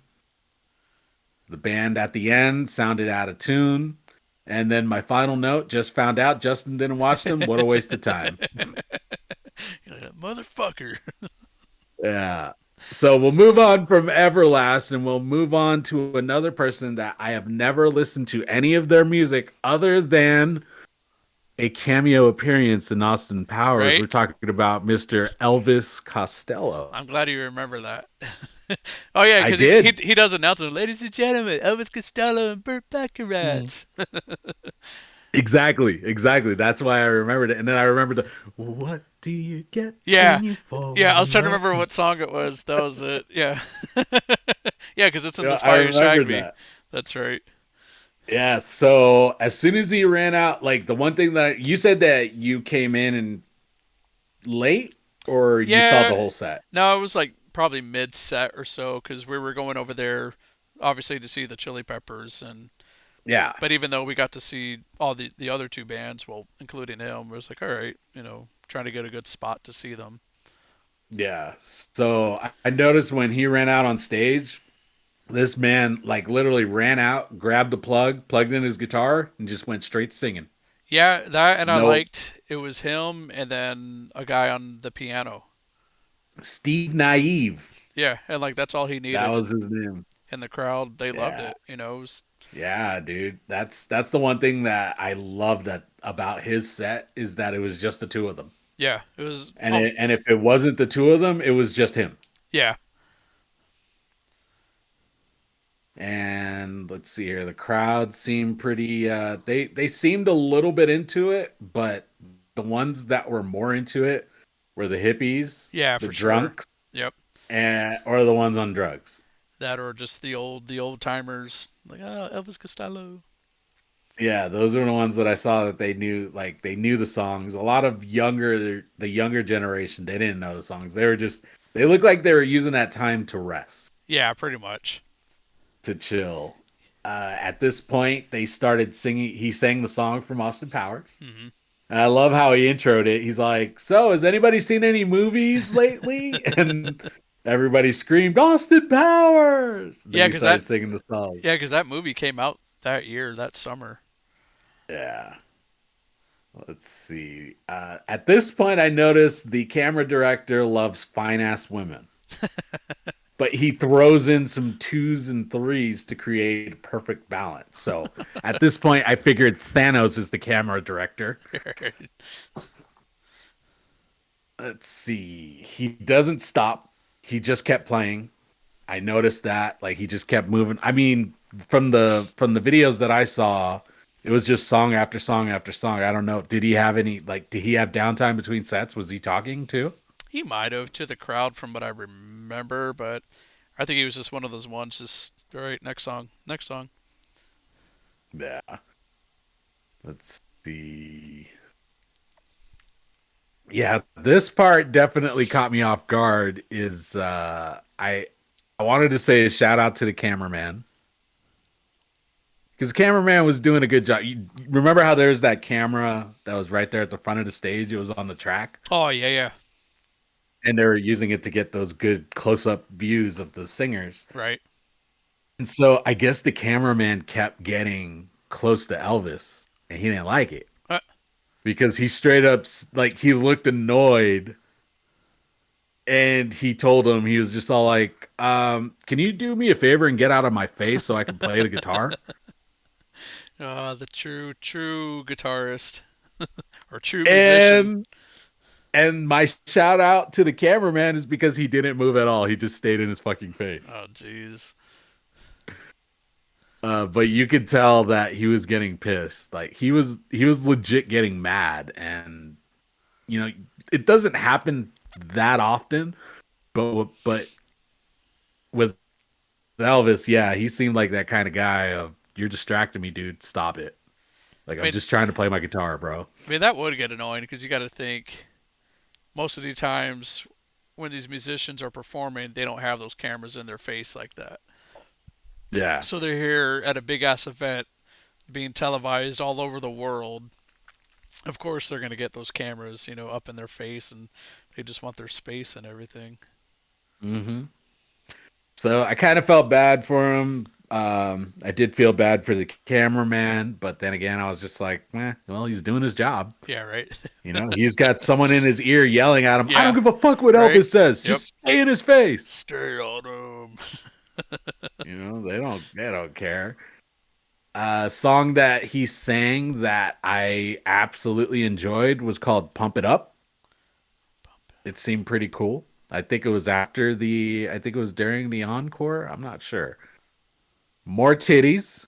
The band at the end sounded out of tune. And then my final note, just found out Justin didn't watch them. What a waste of time. Motherfucker. Yeah. So we'll move on from Everlast and we'll move on to another person that I have never listened to any of their music other than a cameo appearance in Austin Powers. Right? We're talking about Mr. Elvis Costello. I'm glad you remember that. Oh yeah, I because he did. he does announce it, ladies and gentlemen, Elvis Costello and Burt Mm. Bacharach. Exactly, exactly. That's why I remembered it. And then I remembered the "What do you get Yeah, when you fall yeah. I was in trying to love?" remember what song it was. That was it. Yeah, yeah, because it's in Yeah, That's I Why You Shag remembered Me. that. That's right. Yeah. So as soon as he ran out, like the one thing that you said that you came in and late, or you saw the Yeah, whole set. no, it was like probably mid set or so because we were going over there, obviously to see the Chili Peppers, and Yeah. but even though we got to see all the other two bands, well, including him, it was like all right, trying to get a good spot to see them. Yeah. So I noticed when he ran out on stage, this man like literally ran out, grabbed the plug, plugged in his guitar, and just went straight singing. Yeah, that and I No, liked it was him and then a guy on the piano. Steve Naive. Yeah, and like that's all he That needed, was his name. and the crowd they loved Yeah. it. It was Yeah, dude. That's the one thing that I love that about his set is that it was just the two of them. yeah, it was And if it wasn't the two of them, it was just him. yeah, And let's see here. The crowd seemed pretty they seemed a little bit into it, but the ones that were more into it were the hippies, yeah the for sure. drunks, Yep, and or the ones on drugs. that or just the old timers like Elvis Costello. Yeah, those are the ones that I saw that they knew the songs. A lot of the younger generation, they didn't know the songs. They looked like they were using that time to rest, Yeah, pretty much. to chill. At this point, they started singing. He sang the song from Austin Powers. Hmm. And I love how he introed it. He's like, "So, has anybody seen any movies lately?" And everybody screamed, "Austin Powers!" And then Yeah, he cause that started singing the song. yeah, cause that movie came out that year, that summer. Yeah. Let's see. At this point, I noticed the camera director loves fine ass women. but he throws in some twos and threes to create perfect balance. So at this point, I figured Thanos is the camera director. Let's see. He doesn't stop. He just kept playing. I noticed that. Like he just kept moving. I mean, from the videos that I saw, it was just song after song after song. I don't know. Did he have any like did he have downtime between sets? Was he talking too? He might have to the crowd from what I remember, but I think he was just one of those ones. Just all right, next song, next song. Yeah. Let's see. Yeah, this part definitely caught me off guard is I wanted to say a shout out to the cameraman because the cameraman was doing a good job. You remember how there's that camera that was right there at the front of the stage? It was on the track, Oh yeah, yeah, and they were using it to get those good close up views of the singers. right. And so I guess the cameraman kept getting close to Elvis, and he didn't like it Uh, because he straight up like he looked annoyed, and he told him he was just all like, "Can you do me a favor and get out of my face so I can play the guitar?" the true guitarist or true musician. And my shout out to the cameraman is because he didn't move at all. He just stayed in his fucking face. Oh jeez. But you could tell that he was getting pissed. Like he was legit getting mad, and you know it doesn't happen that often. But with Elvis, yeah, he seemed like that kind of guy of you're distracting me, dude. Stop it. Like I I'm mean, just trying to play my guitar, bro. that would get annoying because you got to think most of the times when these musicians are performing, they don't have those cameras in their face like that. Yeah. So they're here at a big ass event being televised all over the world. Of course, they're going to get those cameras, up in their face, and they just want their space and everything. Mm-hmm. So I kind of felt bad for him. I did feel bad for the cameraman, but then again, I was just like, well, he's doing his job. Yeah, right. He's got someone in his ear yelling at him. I don't Yeah, give a fuck what right. Elvis says. Yep. Just stay in his face. Stay on them. They don't care. Song that he sang that I absolutely enjoyed was called "Pump It Up." It seemed pretty cool. I think it was during the encore. I'm not sure. More titties.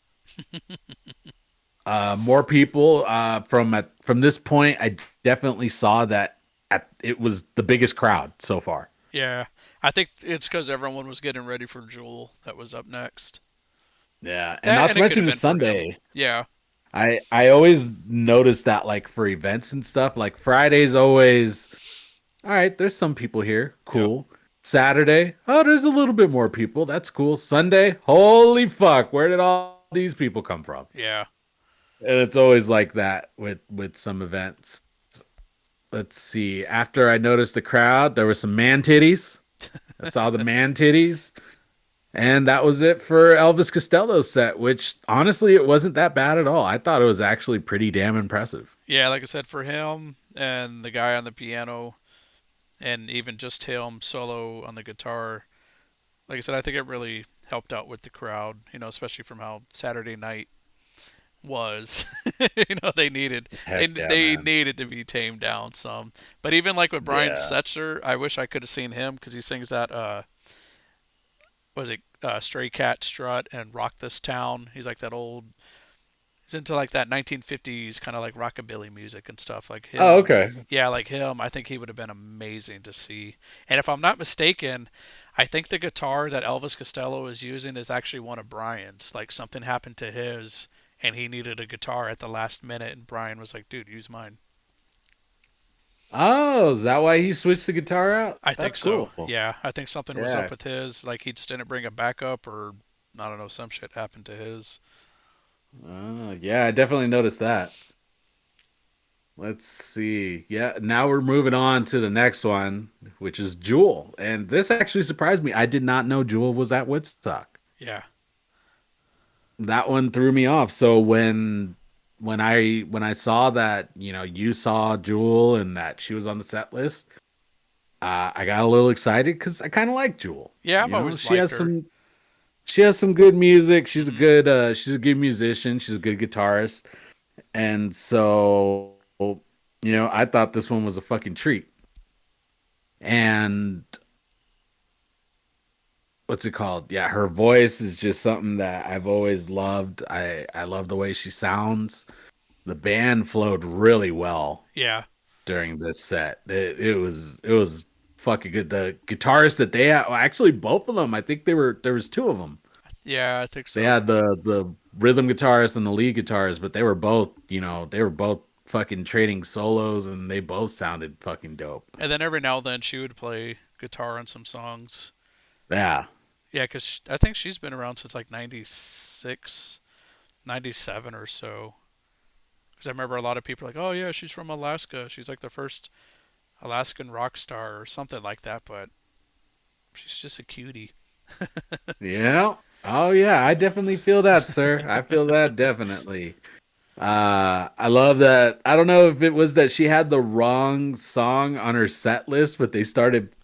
More people. From this point, I definitely saw that it was the biggest crowd so far. Yeah, I think it's because everyone was getting ready for Jewel that was up next. Yeah, and That not and to it could mention have the been for him. Sunday. Yeah, I always notice that like for events and stuff, like Friday's always all right, there's some people here. yep, Cool. Saturday, oh, there's a little bit more people. That's cool. Sunday, holy fuck, where did all these people come from? yeah, And it's always like that with some events. Let's see. After I noticed the crowd, there were some man titties. I saw the man titties. And that was it for Elvis Costello's set, which honestly, it wasn't that bad at all. I thought it was actually pretty damn impressive. yeah. Like I said, for him and the guy on the piano, and even just him solo on the guitar. Like I said, I think it really helped out with the crowd. Especially from how Saturday night was. They needed they Heck yeah, they man. needed to be tamed down some. But even like with Brian Yeah. Setzer, I wish I could have seen him because he sings that was it Stray Cat Strut and Rock This Town. He's like that old. He's into like that 1950s kind of like rockabilly music and stuff like Oh, him. okay. Yeah, like him. I think he would have been amazing to see. And if I'm not mistaken, I think the guitar that Elvis Costello is using is actually one of Brian's. Like something happened to his and he needed a guitar at the last minute and Brian was like, "Dude, use mine." Oh, is that why he switched the guitar out? I think That's so. cool. Yeah, I think something was up Yeah. with his. Like he just didn't bring a backup or I don't know, some shit happened to his. Yeah, I definitely noticed that. Let's see. Yeah, now we're moving on to the next one, which is Jewel. And this actually surprised me. I did not know Jewel was at Woodstock. Yeah. That one threw me off. So when I saw that, you saw Jewel and that she was on the set list, I got a little excited because I kind of like Jewel. Yeah, I've You know, always liked her. she has some good music. Hmm. She's a good musician. She's a good guitarist, and so I thought this one was a fucking treat. And what's it called? Yeah, her voice is just something that I've always loved. I love the way she sounds. The band flowed really well Yeah, during this set. It was fucking good. The guitarist that they had, well, actually both of them. I think there was two of them. yeah, I think They so. had the rhythm guitarist and the lead guitarist, but they were both they were both fucking trading solos, and they both sounded fucking dope. And then every now and then she would play guitar on some songs. Yeah, Yeah, because I think she's been around since like 96, 97 or so. Because I remember a lot of people are like, oh yeah, she's from Alaska. She's like the first Alaskan rock star or something like that, but she's just a cutie. yeah. Oh yeah, I definitely feel that, sir. I feel that definitely. I love that. I don't know if it was that she had the wrong song on her set list, but they started.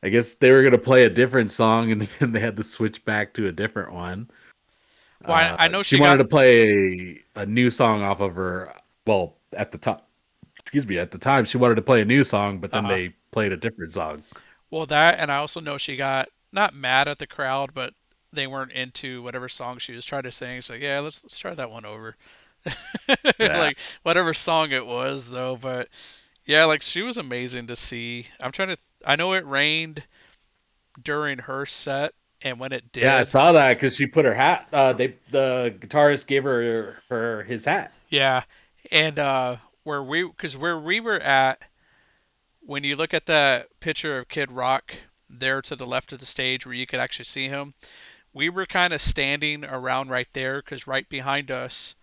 I guess they were gonna play a different song, and then they had to switch back to a different one. Well, I know She she wanted got. to play a new song off of her. Well, at the top, excuse me, at the time, she wanted to play a new song, but Uh then huh. they played a different song. Well, that, and I also know she got not mad at the crowd, but they weren't into whatever song she was trying to sing. She's like, yeah, let's try that one over. Yeah, Like whatever song it was though, but yeah, like she was amazing to see. I'm trying to. I know it rained during her set, and when it yeah, I did, saw that because she put her hat. The guitarist gave her his hat. yeah, and where we were at, when you look at the picture of Kid Rock there to the left of the stage where you could actually see him, we were kind of standing around right there because right behind us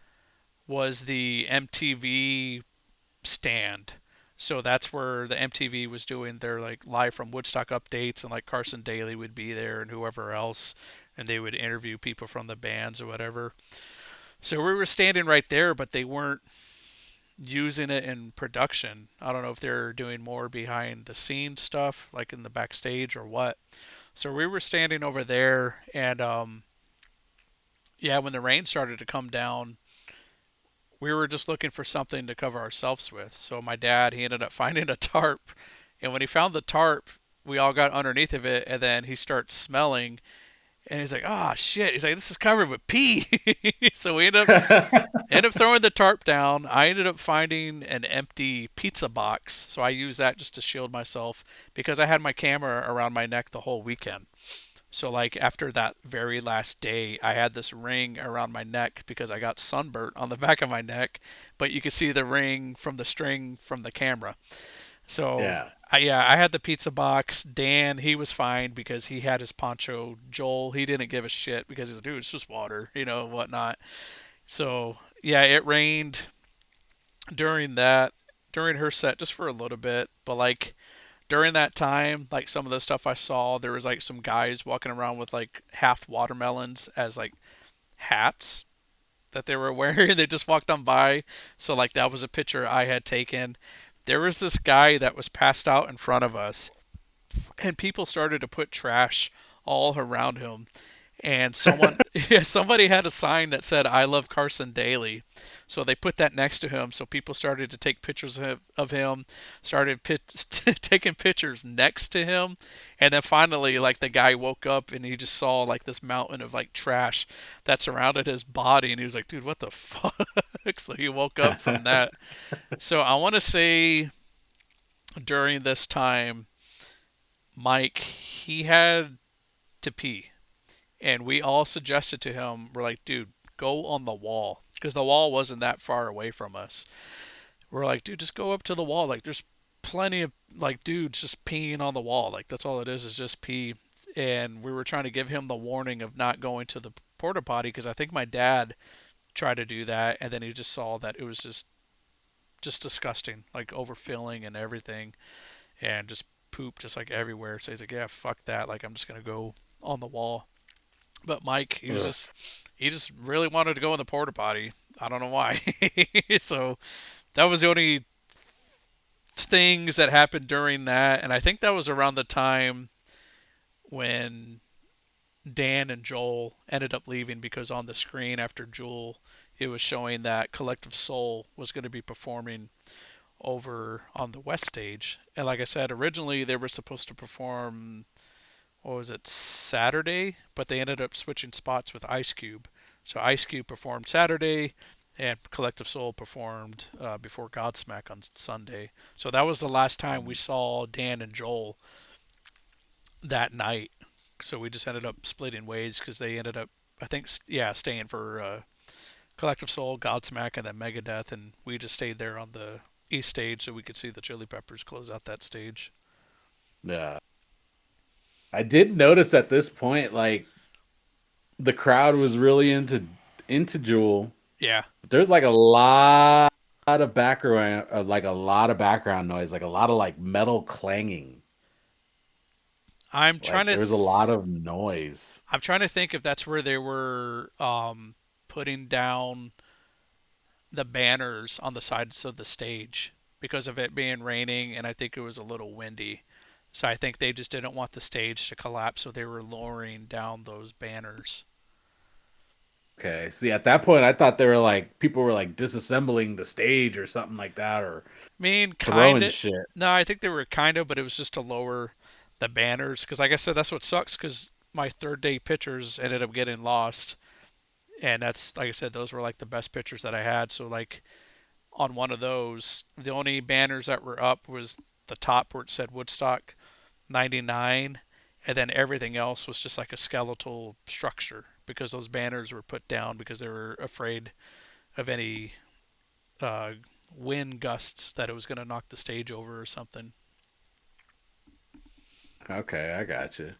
was the MTV stand. So that's where the MTV was doing their like live from Woodstock updates, and like Carson Daly would be there and whoever else, and they would interview people from the bands or whatever. So we were standing right there, but they weren't using it in production. I don't know if they're doing more behind the scenes stuff, like in the backstage or what. So we were standing over there, and yeah, when the rain started to come down, we were just looking for something to cover ourselves with. So my dad, he ended up finding a tarp, and when he found the tarp, we all got underneath of it, and then he starts smelling, and he's like, "Ah, oh, shit!" He's like, "This is covered with pee." So we ended up throwing the tarp down. I ended up finding an empty pizza box, so I used that just to shield myself because I had my camera around my neck the whole weekend. So like after that very last day, I had this ring around my neck because I got sunburnt on the back of my neck, but you could see the ring from the string from the camera. So Yeah. yeah, I had the pizza box. Dan, he was fine because he had his poncho. Joel, he didn't give a shit because he's like, dude, it's just water, whatnot. So yeah, it rained during that during her set just for a little bit, but like during that time, like some of the stuff I saw, there was like some guys walking around with like half watermelons as like hats that they were wearing. They just walked on by. So like that was a picture I had taken. There was this guy that was passed out in front of us, and people started to put trash all around him. And yeah, somebody had a sign that said "I love Carson Daly," so they put that next to him. So people started to take pictures of him, started taking pictures next to him, and then finally, like the guy woke up and he just saw like this mountain of like trash that surrounded his body, and he was like, "Dude, what the fuck?" So he woke up from that. So I want to say during this time, Mike, he had to pee, and we all suggested to him, we're like, dude, go on the wall, because the wall wasn't that far away from us. We're like, dude, just go up to the wall. Like, there's plenty of like dudes just peeing on the wall. Like, that's all it is just pee. And we were trying to give him the warning of not going to the porta potty because I think my dad tried to do that, and then he just saw that it was just disgusting, like overfilling and everything, and just poop just like everywhere. So he's like, yeah, fuck that. Like, I'm just gonna go on the wall. But Mike, Ugh. he just really wanted to go in the porta potty. I don't know why. So that was the only things that happened during that, and I think that was around the time when Dan and Joel ended up leaving because on the screen after Jewel, it was showing that Collective Soul was going to be performing over on the West stage. And like I said, originally they were supposed to perform, what was it, Saturday, but they ended up switching spots with Ice Cube. So Ice Cube performed Saturday, and Collective Soul performed before Godsmack on Sunday. So that was the last time we saw Dan and Joel that night. So we just ended up splitting ways because they ended up, I think, yeah, staying for Collective Soul, Godsmack, and then Megadeth, and we just stayed there on the east stage so we could see the Chili Peppers close out that stage. Yeah. I did notice at this point, like the crowd was really into Jewel. Yeah, But there's like a lot of background, like a lot of background noise, like a lot of like metal clanging. I'm trying Like to there was a lot of noise. I'm trying to think if that's where they were putting down the banners on the sides of the stage because of it being raining, and I think it was a little windy. So I think they just didn't want the stage to collapse, so they were lowering down those banners. Okay. See, at that point, I thought they were like people were like disassembling the stage or something like that, or I mean, kind throwing of. shit. No, I think they were kind of, but it was just to lower the banners. Because, like I said, that's what sucks. Because my third day pictures ended up getting lost, and that's like I said, those were like the best pictures that I had. So, like on one of those, the only banners that were up was the top where it said Woodstock '99, and then everything else was just like a skeletal structure because those banners were put down because they were afraid of any uh, wind gusts that it was going to knock the stage over or something. Okay, I got you.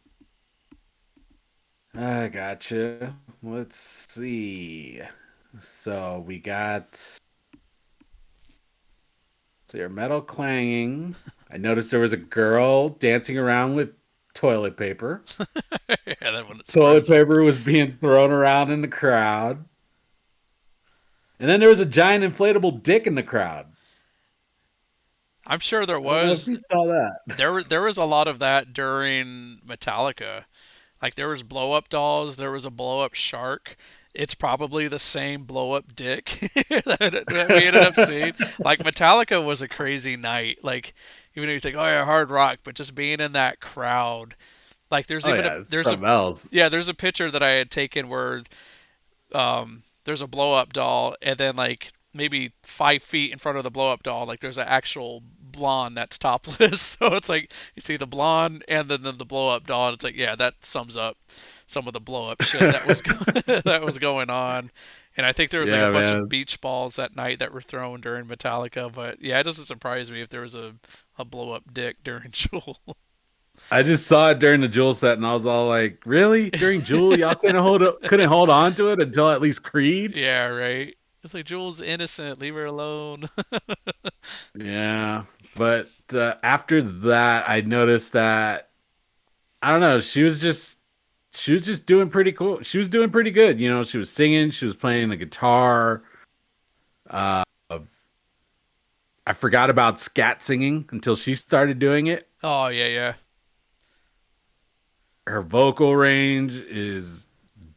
I got you. Let's see. So we got so your metal clanging. I noticed there was a girl dancing around with toilet paper. Yeah, that wouldn't Toilet surprise me. paper was being thrown around in the crowd. And then there was a giant inflatable dick in the crowd. I'm sure there I don't know if was you saw that. there was a lot of that during Metallica. Like there was blow up dolls, there was a blow up shark. It's probably the same blow up dick that we ended up seeing. Like Metallica was a crazy night. Like even though you think, oh yeah, hard rock, but just being in that crowd. Like Oh yeah, it's something else. there's a picture that I had taken where there's a blow up doll, and then like maybe 5 feet in front of the blow up doll, like there's an actual blonde that's topless. So it's like you see the blonde and then the blow up doll, and it's like yeah, that sums up some of the blow up shit that was that was going on. And I think there was like a Yeah, bunch of man. beach balls that night that were thrown during Metallica, but yeah, it doesn't surprise me if there was a blow up dick during Jewel. I just saw it during the Jewel set, and I was all like, "Really? During Jewel, y'all couldn't hold on to it until at least Creed?" Yeah, right. It's like Jewel's innocent, leave her alone. Yeah, but after that, I noticed that I don't know. She was just doing pretty cool. She was doing pretty good. You know, she was singing. She was playing the guitar. Uh, I forgot about scat singing until she started doing it. Oh yeah, yeah. Her vocal range is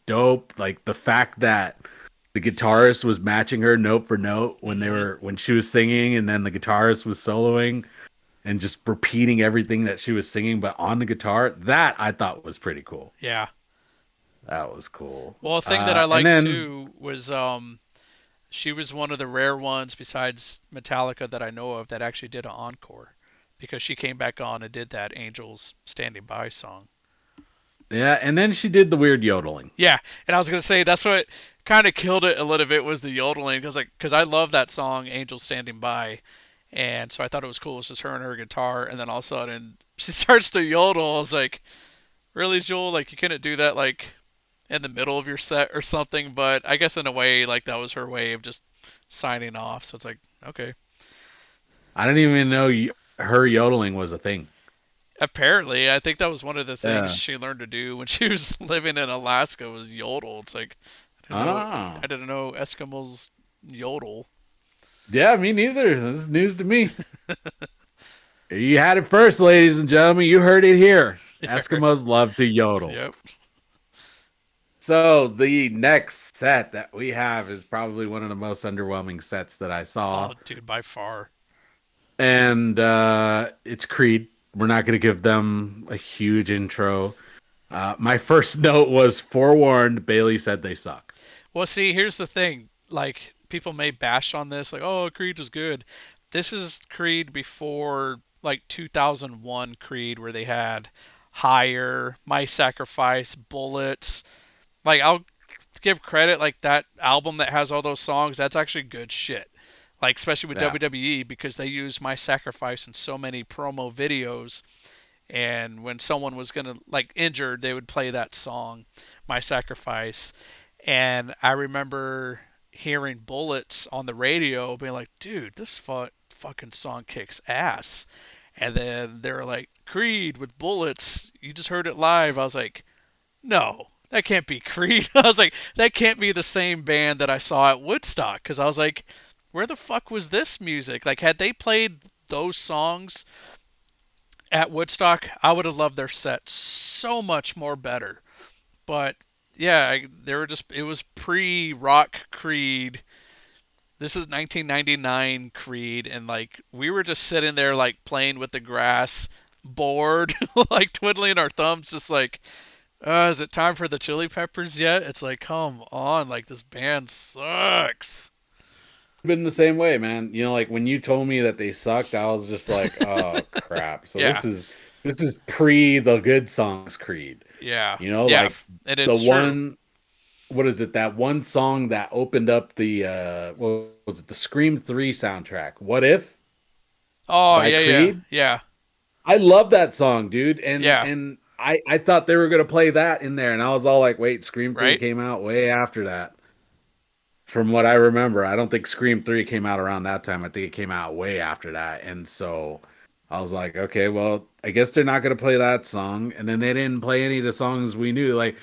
dope. Like the fact that the guitarist was matching her note for note Mhm. when she was singing, and then the guitarist was soloing and just repeating everything that she was singing, but on the guitar. That I thought was pretty cool. Yeah. That was cool. Well, a thing that I And liked then too was she was one of the rare ones besides Metallica that I know of that actually did an encore because she came back on and did that Angels Standing By song. yeah, and then she did the weird yodeling. Yeah, and I was gonna say that's what kind of killed it a little bit was the yodeling because I love that song Angels Standing By, and so I thought it was cool. It's just her and her guitar, and then all of a sudden she starts to yodel. I was like, really, Joel? Like you couldn't do that like in the middle of your set or something? But I guess in a way, like that was her way of just signing off. So it's like, okay. I didn't even know her yodeling was a thing. Apparently, I think that was one of the things Yeah. she learned to do when she was living in Alaska was yodel. It's like Oh. I didn't know Eskimos yodel. Yeah, me neither. This is news to me. You had it first, ladies and gentlemen. You heard it here. Yeah. Eskimos love to yodel. Yep. So the next set that we have is probably one of the most underwhelming sets that I saw, Oh, dude, by far. and it's Creed. We're not going to give them a huge intro. My first note was forewarned. Bailey said they suck. Well, see, here's the thing. Like, people may bash on this, like, oh, Creed was good. This is Creed before, like, 2001 Creed, where they had Higher, My Sacrifice, Bullets. Like, I'll give credit, like, that album that has all those songs, that's actually good shit. Like, especially with Yeah, WWE, because they use My Sacrifice in so many promo videos. And when someone was gonna like injured, they would play that song, My Sacrifice. And I remember hearing Bullets on the radio, being like, "Dude, this fucking song kicks ass." And then they were like, "Creed with Bullets, you just heard it live." I was like, "No, that can't be Creed." I was like, "That can't be the same band that I saw at Woodstock." Because I was like, "Where the fuck was this music? Like, had they played those songs at Woodstock, I would have loved their set so much more better." But yeah, they were just it was pre-Rock Creed. This is 1999 Creed, and like we were just sitting there like playing with the grass, bored, like twiddling our thumbs, just like, is it time for the Chili Peppers yet? It's like, come on, like this band sucks. been the same way, man. You know, like when you told me that they sucked, I was just like, oh crap. So Yeah, this is pre the good songs Creed. yeah, You know, yeah, like and the it's true. one what is it? That one song that opened up the what was it? The Scream 3 soundtrack. What If Oh by yeah, yeah, Creed. yeah, I love that song, dude. And yeah. and I thought they were gonna play that in there, and I was all like, wait, Scream 3 Right? came out way after that. From what I remember, I don't think Scream 3 came out around that time. I think it came out way after that. And so I was like, okay, well, I guess they're not going to play that song. And then they didn't play any of the songs we knew. Like,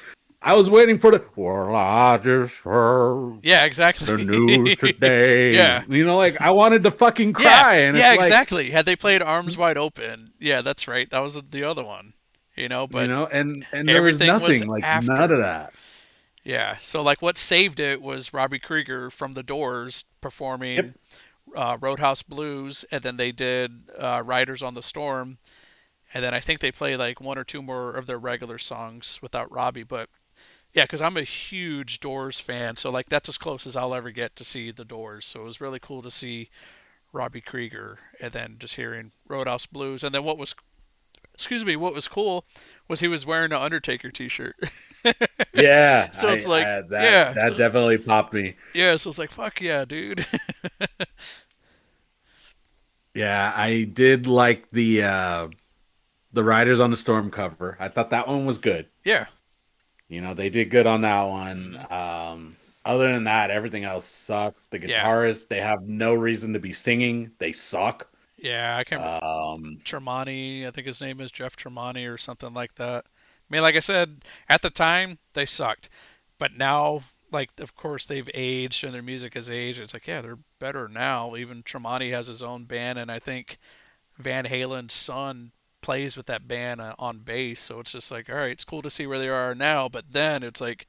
I was waiting for the, well, I just heard Yeah, the exactly. news today. Yeah. You know, like, I wanted to fucking Yeah, cry. And yeah, it's like, exactly. Had they played Arms Wide Open, yeah, that's right. That was the other one, you but know, and there was everything was nothing, like, none of after. that. Yeah, so like what saved it was Robbie Krieger from The Doors performing Yep. Roadhouse Blues, and then they did Riders on the Storm, and then I think they played like one or two more of their regular songs without Robbie. But yeah, because I'm a huge Doors fan, so like that's as close as I'll ever get to see The Doors. So it was really cool to see Robbie Krieger, and then just hearing Roadhouse Blues. And then what was cool was he was wearing an Undertaker T-shirt. Yeah, So it's like, I that yeah, that definitely popped me. so it's like, fuck yeah, dude. Yeah, I did like the Riders on the Storm cover. I thought that one was good. Yeah. You know, they did good on that one. Hmm. Other than that, everything else sucked. The Yeah. guitarists, they have no reason to be singing. They suck. Yeah, I can't remember. Um, Tremonti, I think his name is Jeff Tremonti or something like that. I mean, like I said, at the time they sucked, but now, like, of course they've aged and their music has aged. It's like, yeah, they're better now. Even Tremonti has his own band, and I think Van Halen's son plays with that band on bass. So it's just like, all right, it's cool to see where they are now, but then it's like,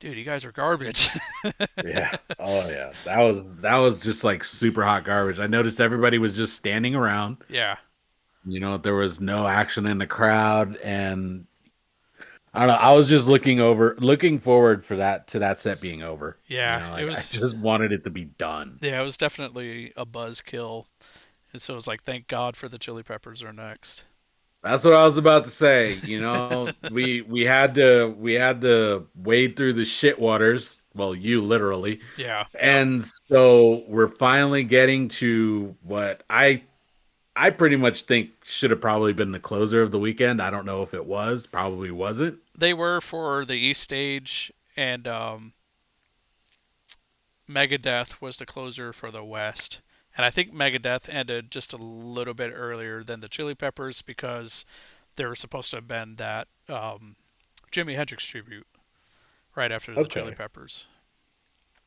dude, you guys are garbage. yeah. Oh yeah. That was just like super hot garbage. I noticed everybody was just standing around. Yeah. You know, there was no action in the crowd, and I don't know. I was just looking forward for that to that set being over. You Yeah, know, it like I was. just wanted it to be done. Yeah, it was definitely a buzzkill, and so it's like, thank God for the Chili Peppers are next. That's what I was about to say. You know, we had to wade through the shit waters. Well, you literally. Yeah. Yep. And so we're finally getting to what I pretty much think should have probably been the closer of the weekend. I don't know if it was, probably wasn't. They were for the East stage, and Megadeth was the closer for the West. And I think Megadeth ended just a little bit earlier than the Chili Peppers because there was supposed to have been that Jimi Hendrix tribute right after the Chili Okay. Peppers.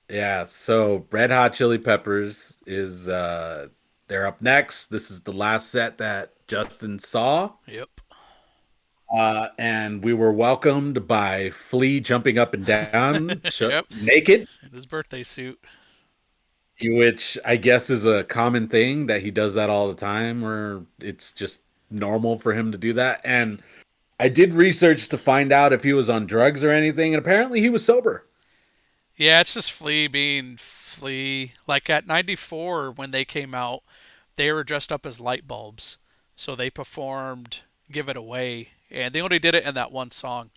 Yeah, so Red Hot Chili Peppers is They're up next. This is the last set that Justin saw. Yep. And we were welcomed by Flea jumping up and down, Yep. naked, In his birthday suit. which I guess is a common thing that he does that all the time, or it's just normal for him to do that. And I did research to find out if he was on drugs or anything, and apparently he was sober. Yeah, it's just Flea being Flea. Like at 94 when they came out, they were dressed up as light bulbs. So they performed Give It Away. And they only did it in that one song.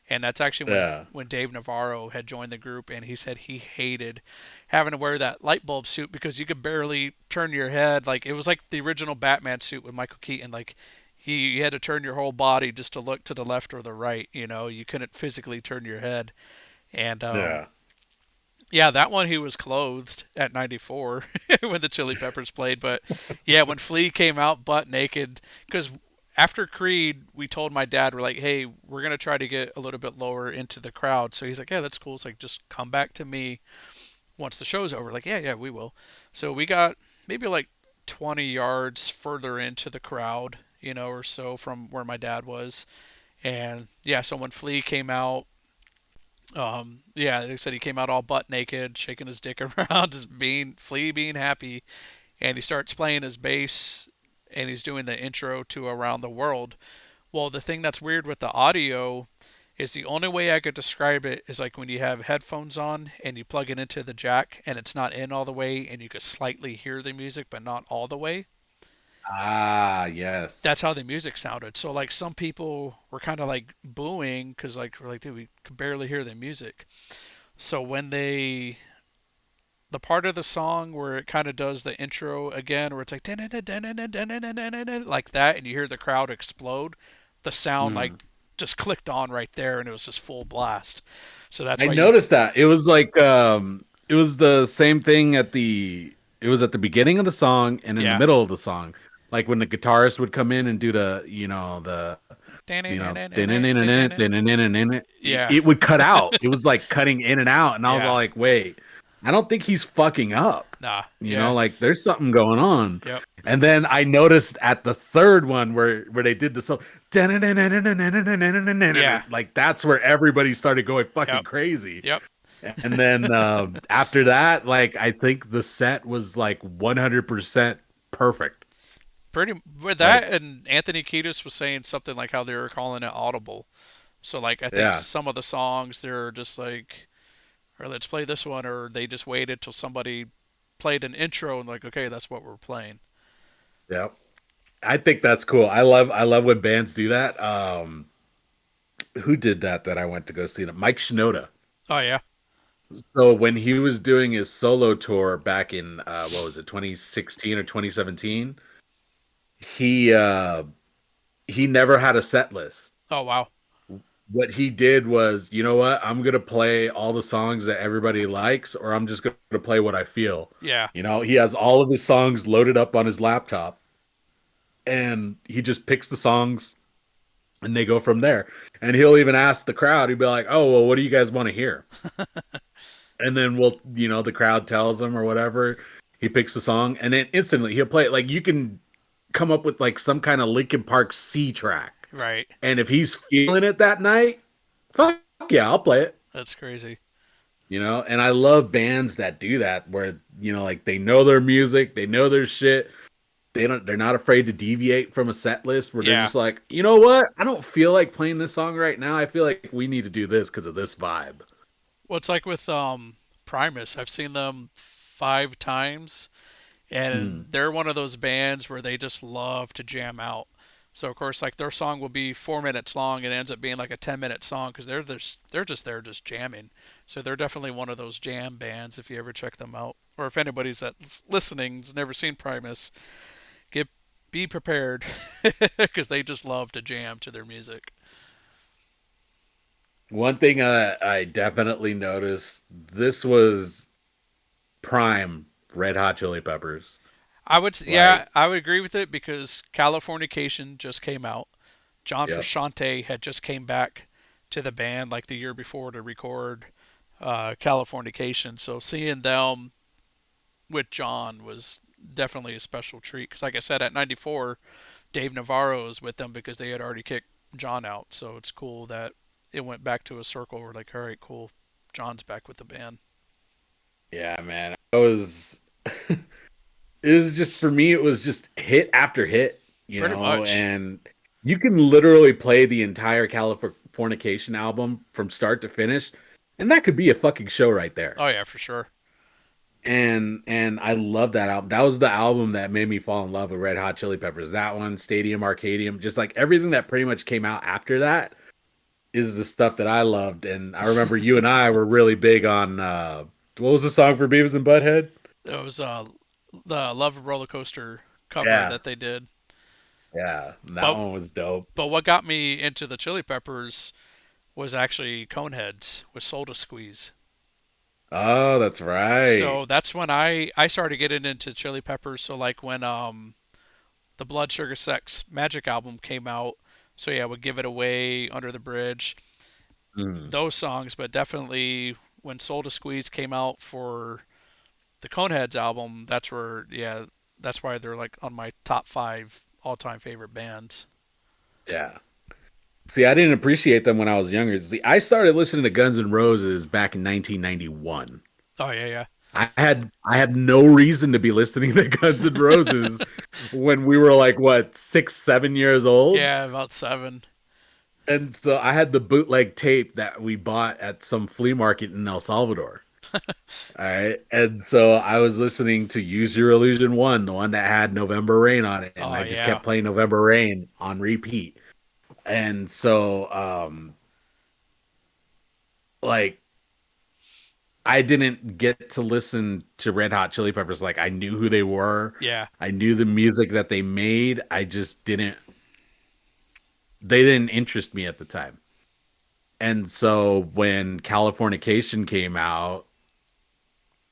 And that's actually Yeah, when Dave Navarro had joined the group, and he said he hated having to wear that light bulb suit because you could barely turn your head. Like it was like the original Batman suit with Michael Keaton. Like you had to turn your whole body just to look to the left or the right. You know, you couldn't physically turn your head. And yeah, yeah, that one he was clothed at 94 when the Chili Peppers played. But yeah, when Flea came out butt naked, because after Creed, we told my dad, we're like, hey, we're going to try to get a little bit lower into the crowd. So he's like, yeah, that's cool. It's like, just come back to me once the show's over. Like, yeah, yeah, we will. So we got maybe like 20 yards further into the crowd, you know, or so from where my dad was. And yeah, so when Flea came out, yeah, they said he came out all butt naked, shaking his dick around, just being Flea being happy, and he starts playing his bass, and he's doing the intro to Around the World. Well, the thing that's weird with the audio is the only way I could describe it is like when you have headphones on and you plug it into the jack and it's not in all the way, and you could slightly hear the music but not all the way. ah, yes. That's how the music sounded. So like some people were kind of like booing because like we're like, dude, we could barely hear the music. So when they the part of the song where it kind of does the intro again, where it's like like that, and you hear the crowd explode, the sound like Mm. just clicked on right there, and it was just full blast. So that's I why you, noticed that it was like it was the same thing it was at the beginning of the song and in the yeah, middle of the song, like when the guitarist would come in and do the yeah, it would cut out. It was like cutting in and out, and I was all yeah, like, wait, I don't think he's fucking up. nah, yeah, Like there's something going on. yep, And then I noticed at the third one where they did the song, yeah, like that's where everybody started going fucking yep, crazy. yep. And then after that, like I think the set was like 100% perfect. Pretty with that, Like, and Anthony Kiedis was saying something like how they were calling it audible. So like I think yeah, some of the songs they're just like, or let's play this one, or they just waited till somebody played an intro and like, okay, that's what we're playing. yeah. I think that's cool. I love when bands do that. Who did that I went to go see them? Mike Shinoda. Oh yeah, So when he was doing his solo tour back in what was it, 2016 or 2017, he uh he never had a set list. oh wow, What he did was, you know what? I'm gonna play all the songs that everybody likes, or I'm just gonna play what I feel. yeah, He has all of his songs loaded up on his laptop, and he just picks the songs, and they go from there. And he'll even ask the crowd. He'll be like, "Oh, well, what do you guys want to hear?" And then the crowd tells him or whatever. He picks the song, and then instantly he'll play it. Like you can come up with like some kind of Linkin Park C track, right. and if he's feeling it that night, fuck yeah, I'll play it. That's crazy. And I love bands that do that where like they know their music, they know their shit. They're not afraid to deviate from a set list where they're Yeah. just like, you know what? I don't feel like playing this song right now. I feel like we need to do this because of this vibe. Well, it's like with Primus. I've seen them 5 times, and Mm. they're one of those bands where they just love to jam out. So of course, like their song will be 4 minutes long, and it ends up being like a 10-minute song because they're just there just jamming. So they're definitely one of those jam bands if you ever check them out, or if anybody's that's listening's never seen Primus, get be prepared because they just love to jam to their music. One thing I definitely noticed, this was prime Red Hot Chili Peppers. Yeah, Like, I would agree with it because Californication just came out. John yep. Frusciante had just came back to the band like the year before to record Californication. So seeing them with John was definitely a special treat. Because like I said, at 94, Dave Navarro was with them because they had already kicked John out. So it's cool that it went back to a circle where like, all right, cool, John's back with the band. Yeah, man. I was it was just for me, it was just hit after hit, Pretty much. and you can literally play the entire Californication album from start to finish, and that could be a fucking show right there. Oh yeah, for sure. And I love that album. That was the album that made me fall in love with Red Hot Chili Peppers. That one, Stadium Arcadium, just like everything that pretty much came out after that is the stuff that I loved. And I remember you and I were really big on what was the song for Beavis and Butthead? It was the Love Roller Coaster cover Yeah, that they did. yeah, that But one was dope. but what got me into the Chili Peppers was actually Coneheads with Soda Squeeze. Oh, that's right. So that's when I started getting into Chili Peppers. So like when the Blood Sugar Sex Magic album came out, so yeah, I would Give It Away, Under the Bridge, Mm, those songs. But definitely when Soul to Squeeze came out for the Coneheads album, that's where yeah, that's why they're like on my top 5 all-time favorite bands. yeah. See, I didn't appreciate them when I was younger. See, I started listening to Guns N' Roses back in 1991. Oh yeah, I had no reason to be listening to Guns N' Roses yeah. when we were like what 6, 7 years old, Yeah, about 7. and so I had the bootleg tape that we bought at some flea market in El Salvador. All right, and so I was listening to Use Your Illusion one, the one that had November Rain on it, and Oh I just yeah. kept playing November Rain on repeat. And so, like I didn't get to listen to Red Hot Chili Peppers. Like I knew who they were. Yeah. I knew the music that they made. I just didn't they didn't interest me at the time. And so when Californication came out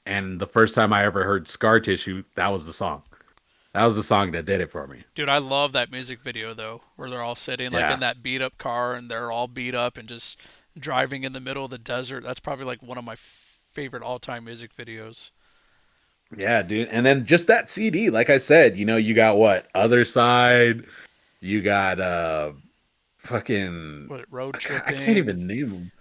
and the first time I ever heard Scar Tissue, that was the song. That was the song that did it for me. Dude, I love that music video though, where they're all sitting like in Yeah. that beat up car and they're all beat up and just driving in the middle of the desert. That's probably like one of my favorite all-time music videos. Yeah, dude. And then just that CD, like I said, you got what? Other Side, you got fucking What, Road I can't Tripping, even name them.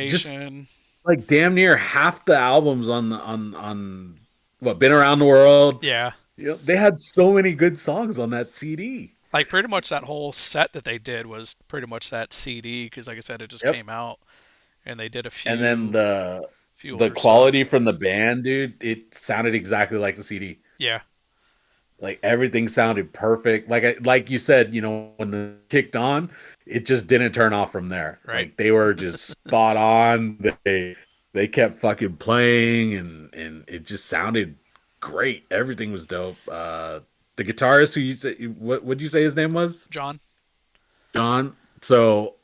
Just Californication. like damn near half the albums on what Been Around the World. Yeah. They had so many good songs on that CD. Like pretty much that whole set that they did was pretty much that CD because like I said it just Yep. came out and they did a And then few the older stuff. quality from the band, dude, it sounded exactly like the CD. Yeah, Like everything sounded perfect. Like you said, when the kicked on, it just didn't turn off from there. right. Like they were just spot on. They kept fucking playing and it just sounded great. Everything was dope. The guitarist who you say what would you say his name was? John. John. So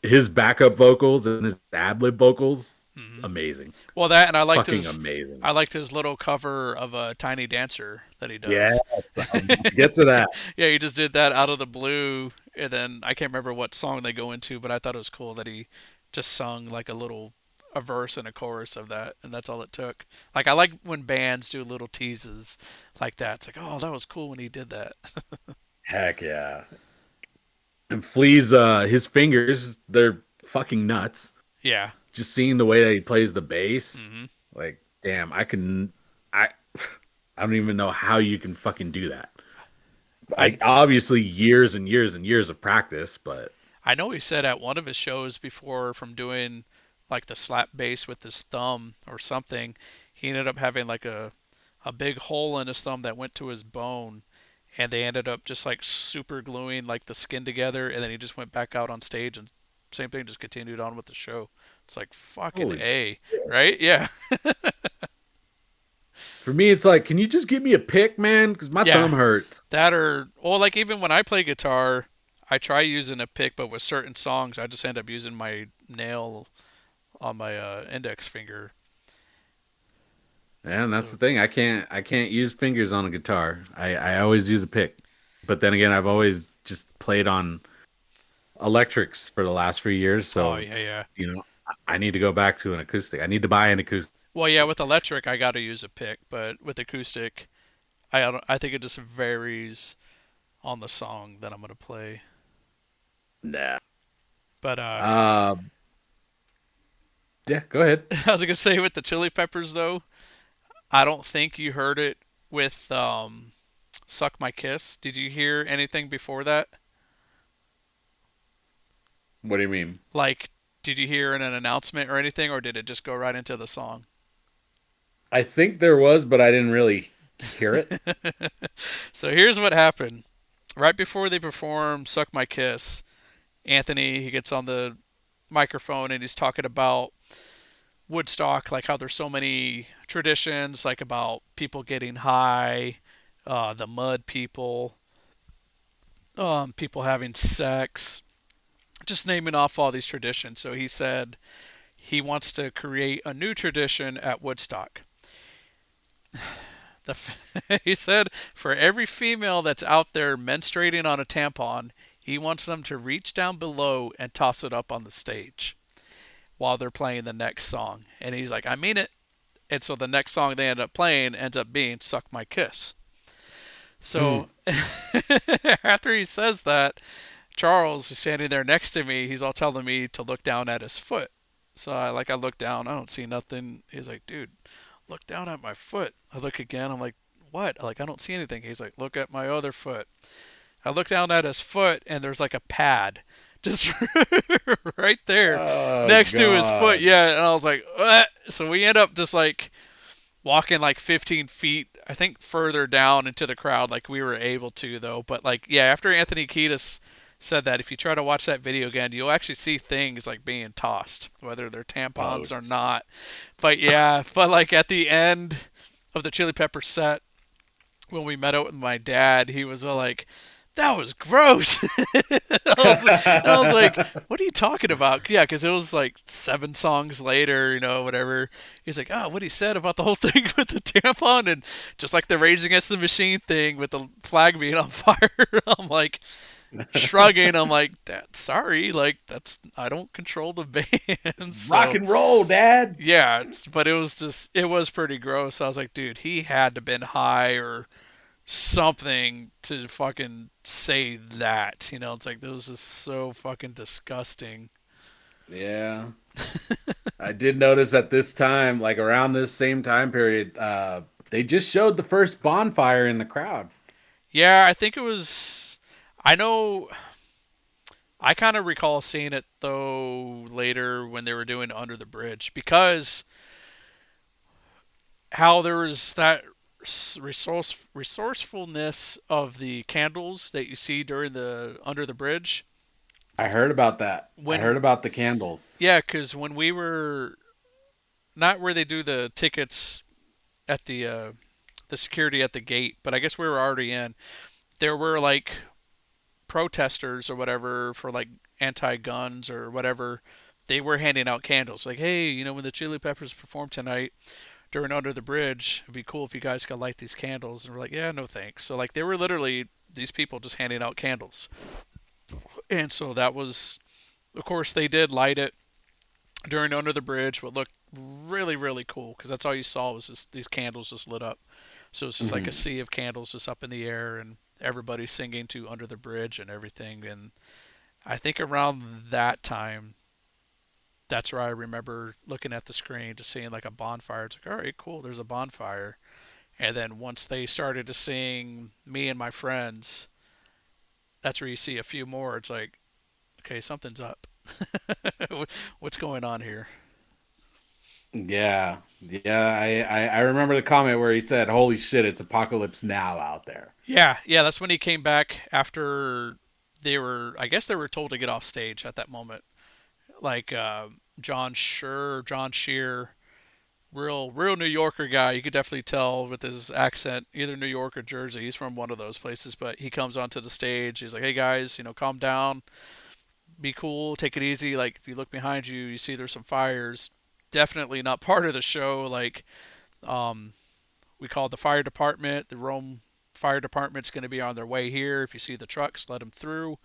his backup vocals and his ad lib vocals, Hmm. amazing. Well, that and Fucking amazing. I liked his little cover of a Tiny Dancer that he Yes, does. I'm about to get to that. Yeah, he just did that out of the blue, and then I can't remember what song they go into, but I thought it was cool that he just sung like a verse and a chorus of that, and that's all it took. Like I like when bands do little teases like that. It's like, oh, that was cool when he did that. Heck yeah. And Flea's his fingers, they're fucking nuts. Yeah. Just seeing the way that he plays the bass, Hmm. like damn, I I don't even know how you can fucking do that. I Like obviously years and years and years of practice, but I know he said at one of his shows before from doing like the slap bass with his thumb or something, he ended up having like a big hole in his thumb that went to his bone, and they ended up just like super gluing like the skin together, and then he just went back out on stage and same thing, just continued on with the show. It's like fucking holy A, shit. right? Yeah. For me it's like, can you just give me a pick, man? Because my Yeah. thumb hurts. That or well, like even when I play guitar, I try using a pick, but with certain songs, I just end up using my nail on my index finger. And that's the So, thing. I can't use fingers on a guitar. I always use a pick. But then again, I've always just played on electrics for the last few years, oh so yeah, yeah. I need to go back to an acoustic. I need to buy an acoustic. Well, yeah, with electric, I got to use a pick, but with acoustic, I think it just varies on the song that I'm gonna play. Nah. But Uh, yeah, go ahead. I was gonna say with the Chili Peppers though, I don't think you heard it with "Suck My Kiss." Did you hear anything before that? What do you mean? Like, did you hear an announcement or anything, or did it just go right into the song? I think there was, but I didn't really hear it. So here's what happened. Right before they perform "Suck My Kiss," Anthony he gets on the microphone and he's talking about Woodstock, like how there's so many traditions, like about people getting high, the mud people, people having sex, just naming off all these traditions. So he said he wants to create a new tradition at Woodstock. He said for every female that's out there menstruating on a tampon, he wants them to reach down below and toss it up on the stage while they're playing the next song. And he's like, I mean it. And so the next song they end up playing ends up being Suck My Kiss. Hmm. So after he says that, Charles is standing there next to me. He's all telling me to look down at his foot. So I look down. I don't see nothing. He's like, dude, look down at my foot. I look again. I'm like, what? Like, I don't see anything. He's like, look at my other foot. I look down at his foot, and there's like a pad just right there Oh next to his foot. God. Yeah. And I was like, what? So we end up just like walking like 15 feet, I think, further down into the crowd, like we were able to, though. But like, yeah, after Anthony Kiedis said that, if you try to watch that video again, you'll actually see things like being tossed, whether they're Oh. tampons or not. But yeah, but like at the end of the Chili Pepper set, when we met up with my dad, he was like, "That was gross." I was like, "What are you talking about?" Yeah, because it was like 7 songs later, whatever. He's like, "Oh, what he said about the whole thing with the tampon and just like the Rage Against the Machine thing with the flag being on fire." I'm like shrugging. I'm like, "Dad, sorry, like that's I don't control the band." Rock So and roll, Dad. yeah, but it was pretty gross. I was like, dude, he had to been high or something to fucking say that. It's like those is so fucking disgusting. Yeah. I did notice at this time, like around this same time period, they just showed the first bonfire in the crowd. Yeah, I think it was. I know. I kind of recall seeing it though later when they were doing Under the Bridge because how there was that resourcefulness of the candles that you see during the Under the Bridge I heard about that. I when heard about the candles. yeah, because when we were not where they do the tickets at the security at the gate, but I guess we were already in. There were like protesters or whatever for like anti-guns or whatever. They were handing out candles, like, hey, when the Chili Peppers perform tonight during Under the Bridge, it'd be cool if you guys could light these candles. And we're like, yeah, no thanks. So like they were literally these people just handing out candles, and so that was, of course, they did light it during Under the Bridge, what looked really really cool because that's all you saw was these candles just lit up. So it's just like a Hmm. sea of candles just up in the air and everybody singing to Under the Bridge and everything. And I think around that time, that's where I remember looking at the screen, just seeing like a bonfire. It's like, all right, cool, there's a bonfire. And then once they started to sing Me and My Friends, that's where you see a few more. It's like, okay, something's up. What's going on here? Yeah. Yeah. I remember the comment where he said, "Holy shit, it's apocalypse now out there." Yeah, yeah, that's when he came back after I guess they were told to get off stage at that moment. Like John Shear, real New Yorker guy. You could definitely tell with his accent, either New York or Jersey. He's from one of those places, but he comes onto the stage. He's like, "Hey guys, calm down, be cool, take it easy. Like if you look behind you, you see there's some fires. Definitely not part of the show. Like um, we called the fire department. The Rome fire department's going to be on their way here. If you see the trucks, let them through.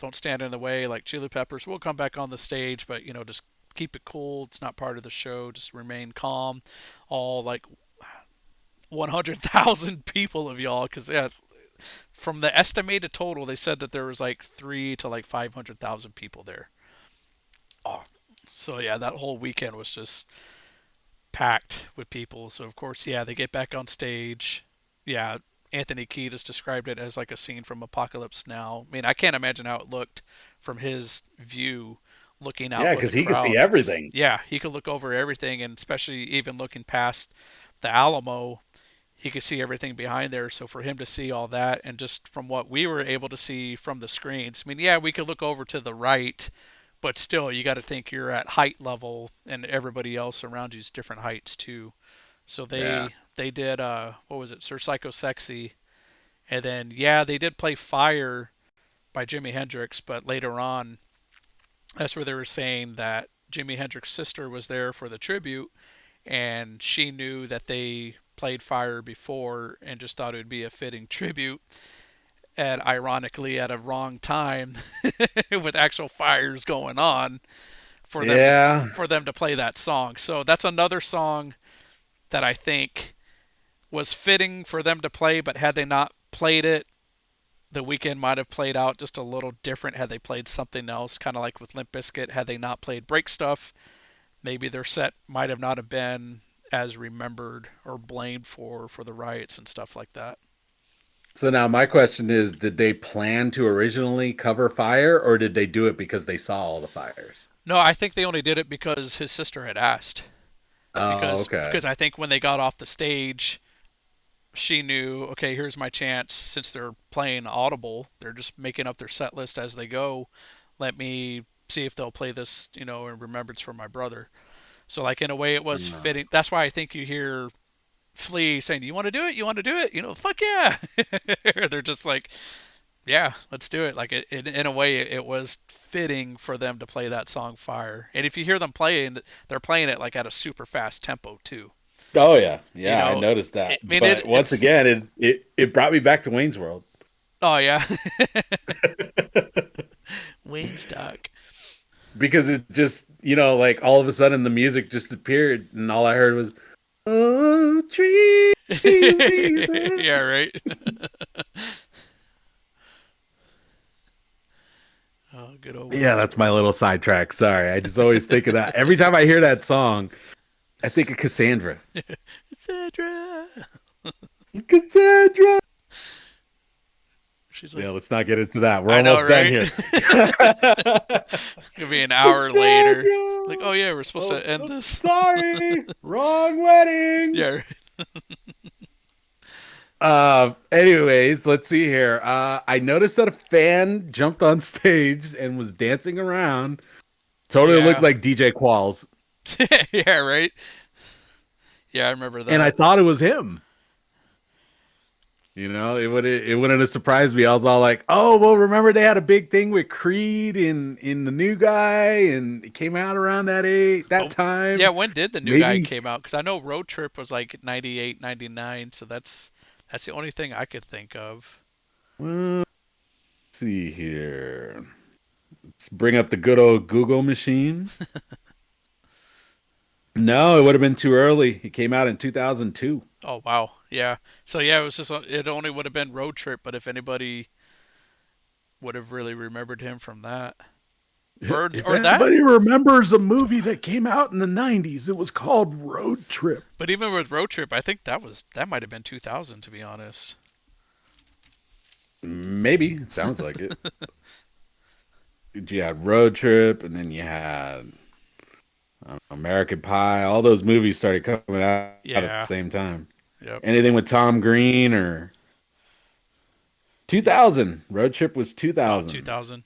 Don't stand in the way. Like Chili Peppers will come back on the stage, but just keep it cool. It's not part of the show. Just remain calm. All like 100,000 people of y'all, because yeah, from the estimated total, they said that there was like 3 to like 500,000 people there. Oh, So yeah, that whole weekend was just packed with people. So of course, yeah, they get back on stage. Yeah, Anthony Kiedis described it as like a scene from Apocalypse Now. I mean, I can't imagine how it looked from his view, looking out yeah, with because the he could see crowd. everything. Yeah, he could look over everything, and especially even looking past the Alamo, he could see everything behind there. So for him to see all that, and just from what we were able to see from the screens, I mean, yeah, we could look over to the right, but still, you got to think you're at height level, and everybody else around you is different heights too. So Yeah. they did what was it, Sir Psycho Sexy, and then yeah, they did play Fire by Jimi Hendrix, but later on, that's where they were saying that Jimi Hendrix's sister was there for the tribute, and she knew that they played Fire before and just thought it would be a fitting tribute. And ironically, at a wrong time, with actual fires going on, for them to Yeah. play that song. So that's another song that I think was fitting for them to play, but had they not played it, the weekend might have played out just a little different had they played something else, kind of like with Limp Bizkit. Had they not played Break Stuff, maybe their set might have not have been as remembered or blamed for the riots and stuff like that. So now my question is, did they plan to originally cover fire, or did they do it because they saw all the fires? No, I think they only did it because his sister had asked. Oh, okay. Because I think when they got off the stage, she knew, okay, here's my chance. Since they're playing audible, they're just making up their set list as they go. Let me see if they'll play this, in remembrance for my brother. So like in a way, it was Oh. fitting. That's why I think you hear Flea saying, "You want to do it? You want to do it? Fuck yeah!" They're just like, "Yeah, let's do it." Like in a way, it was fitting for them to play that song "Fire." And if you hear them playing, they're playing it like at a super fast tempo too. Oh yeah, You yeah, I know, noticed that. I mean, But once it's again, it brought me back to Wayne's World. oh yeah, Woodstock. Because it just, like all of a sudden the music just appeared and all I heard was, "Oh, tree weaver." Yeah, right. Oh, good old Yeah, Wayne's that's my World. little sidetrack. Sorry. I just always think of that. Every time I hear that song, I think of Cassandra. Sandra. Cassandra. She's like, Yeah, let's not get into that. We're I know, almost done right? here. Could be an hour later. Like, Cassandra. oh yeah, we're supposed Oh, to end oh, this. sorry. Wrong wedding. Yeah. Anyways, let's see here. I noticed that a fan jumped on stage and was dancing around. Totally looked Yeah. like DJ Qualls. Yeah, right. Yeah, I remember And I that. thought it was him. It wouldn't have surprised me. I was all like, "Oh, well, remember they had a big thing with Creed in the new guy, and it came out around that But yeah, time. when did the new guy Maybe." came out? Because I know Road Trip was like 98, 99. So that's the only thing I could think of. Well, let's see here. Let's bring up the good old Google machine. No, it would have been too early. It came out in 2002. Oh wow, yeah. So yeah, it only would have been Road Trip, but if anybody would have really remembered him from that, If or that, anybody remembers a movie that came out in the 90s, it was called Road Trip. but even with Road Trip, I think that might have been 2000 to be honest. Maybe. It sounds like it. You had Road Trip, and then you had American Pie. All those movies started coming out at the Yeah. same time. Yep. Anything with Tom Green or Yeah. 2000. Road Trip was Oh, 2000. 2000.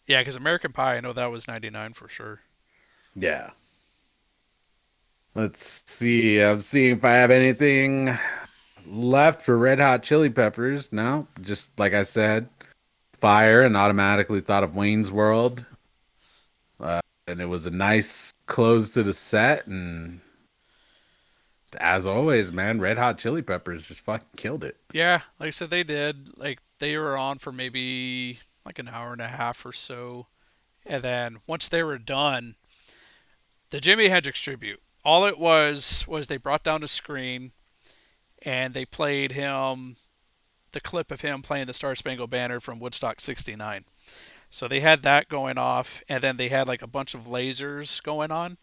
Yeah, because American Pie, I know that was 99 for sure. Yeah. Let's see. I'm seeing if I have anything left for Red Hot Chili Peppers. No, just like I said, fire and automatically thought of Wayne's World. And it was a nice close to the set. And as always, man, Red Hot Chili Peppers just fucking killed it. Yeah, like I said, they did. Like they were on for maybe like an hour and a half or so, and then once they were done, the Jimi Hendrix tribute. All it was they brought down a screen and they played him the clip of him playing the Star Spangled Banner from Woodstock '69. So they had that going off, and then they had like a bunch of lasers going on.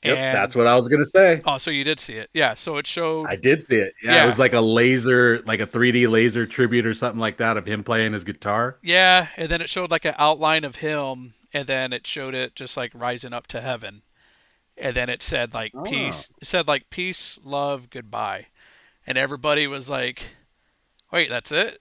Yep, that's And what I was gonna say. oh, so you did see it? Yeah. So it showed. I did see it. Yeah, it was Yeah, like a laser, like a 3D laser tribute or something like that of him playing his guitar. yeah, and then it showed like an outline of him, and then it showed it just like rising up to heaven, and then it said like Oh, peace. It said like peace, love, goodbye, and everybody was like, "Wait, that's it?"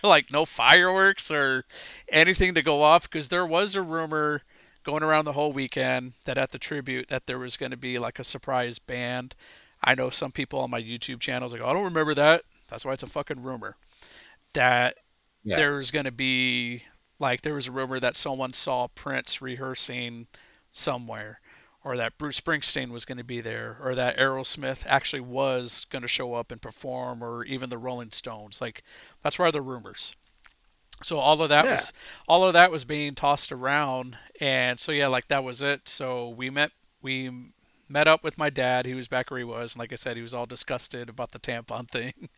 Like no fireworks or anything to go off because there was a rumor going around the whole weekend that at the tribute that there was going to be like a surprise band. I know some people on my YouTube channels like, "Oh, I don't remember that." That's why it's a fucking rumor. That yeah. there's going to be like there was a rumor that someone saw Prince rehearsing somewhere, or that Bruce Springsteen was going to be there, or that Aerosmith actually was going to show up and perform, or even the Rolling Stones. Like that's why the rumors. So Yeah. all of that was being tossed around, and so yeah, like that was it. So we met up with my dad. He was back where he was, and like I said, he was all disgusted about the tampon thing.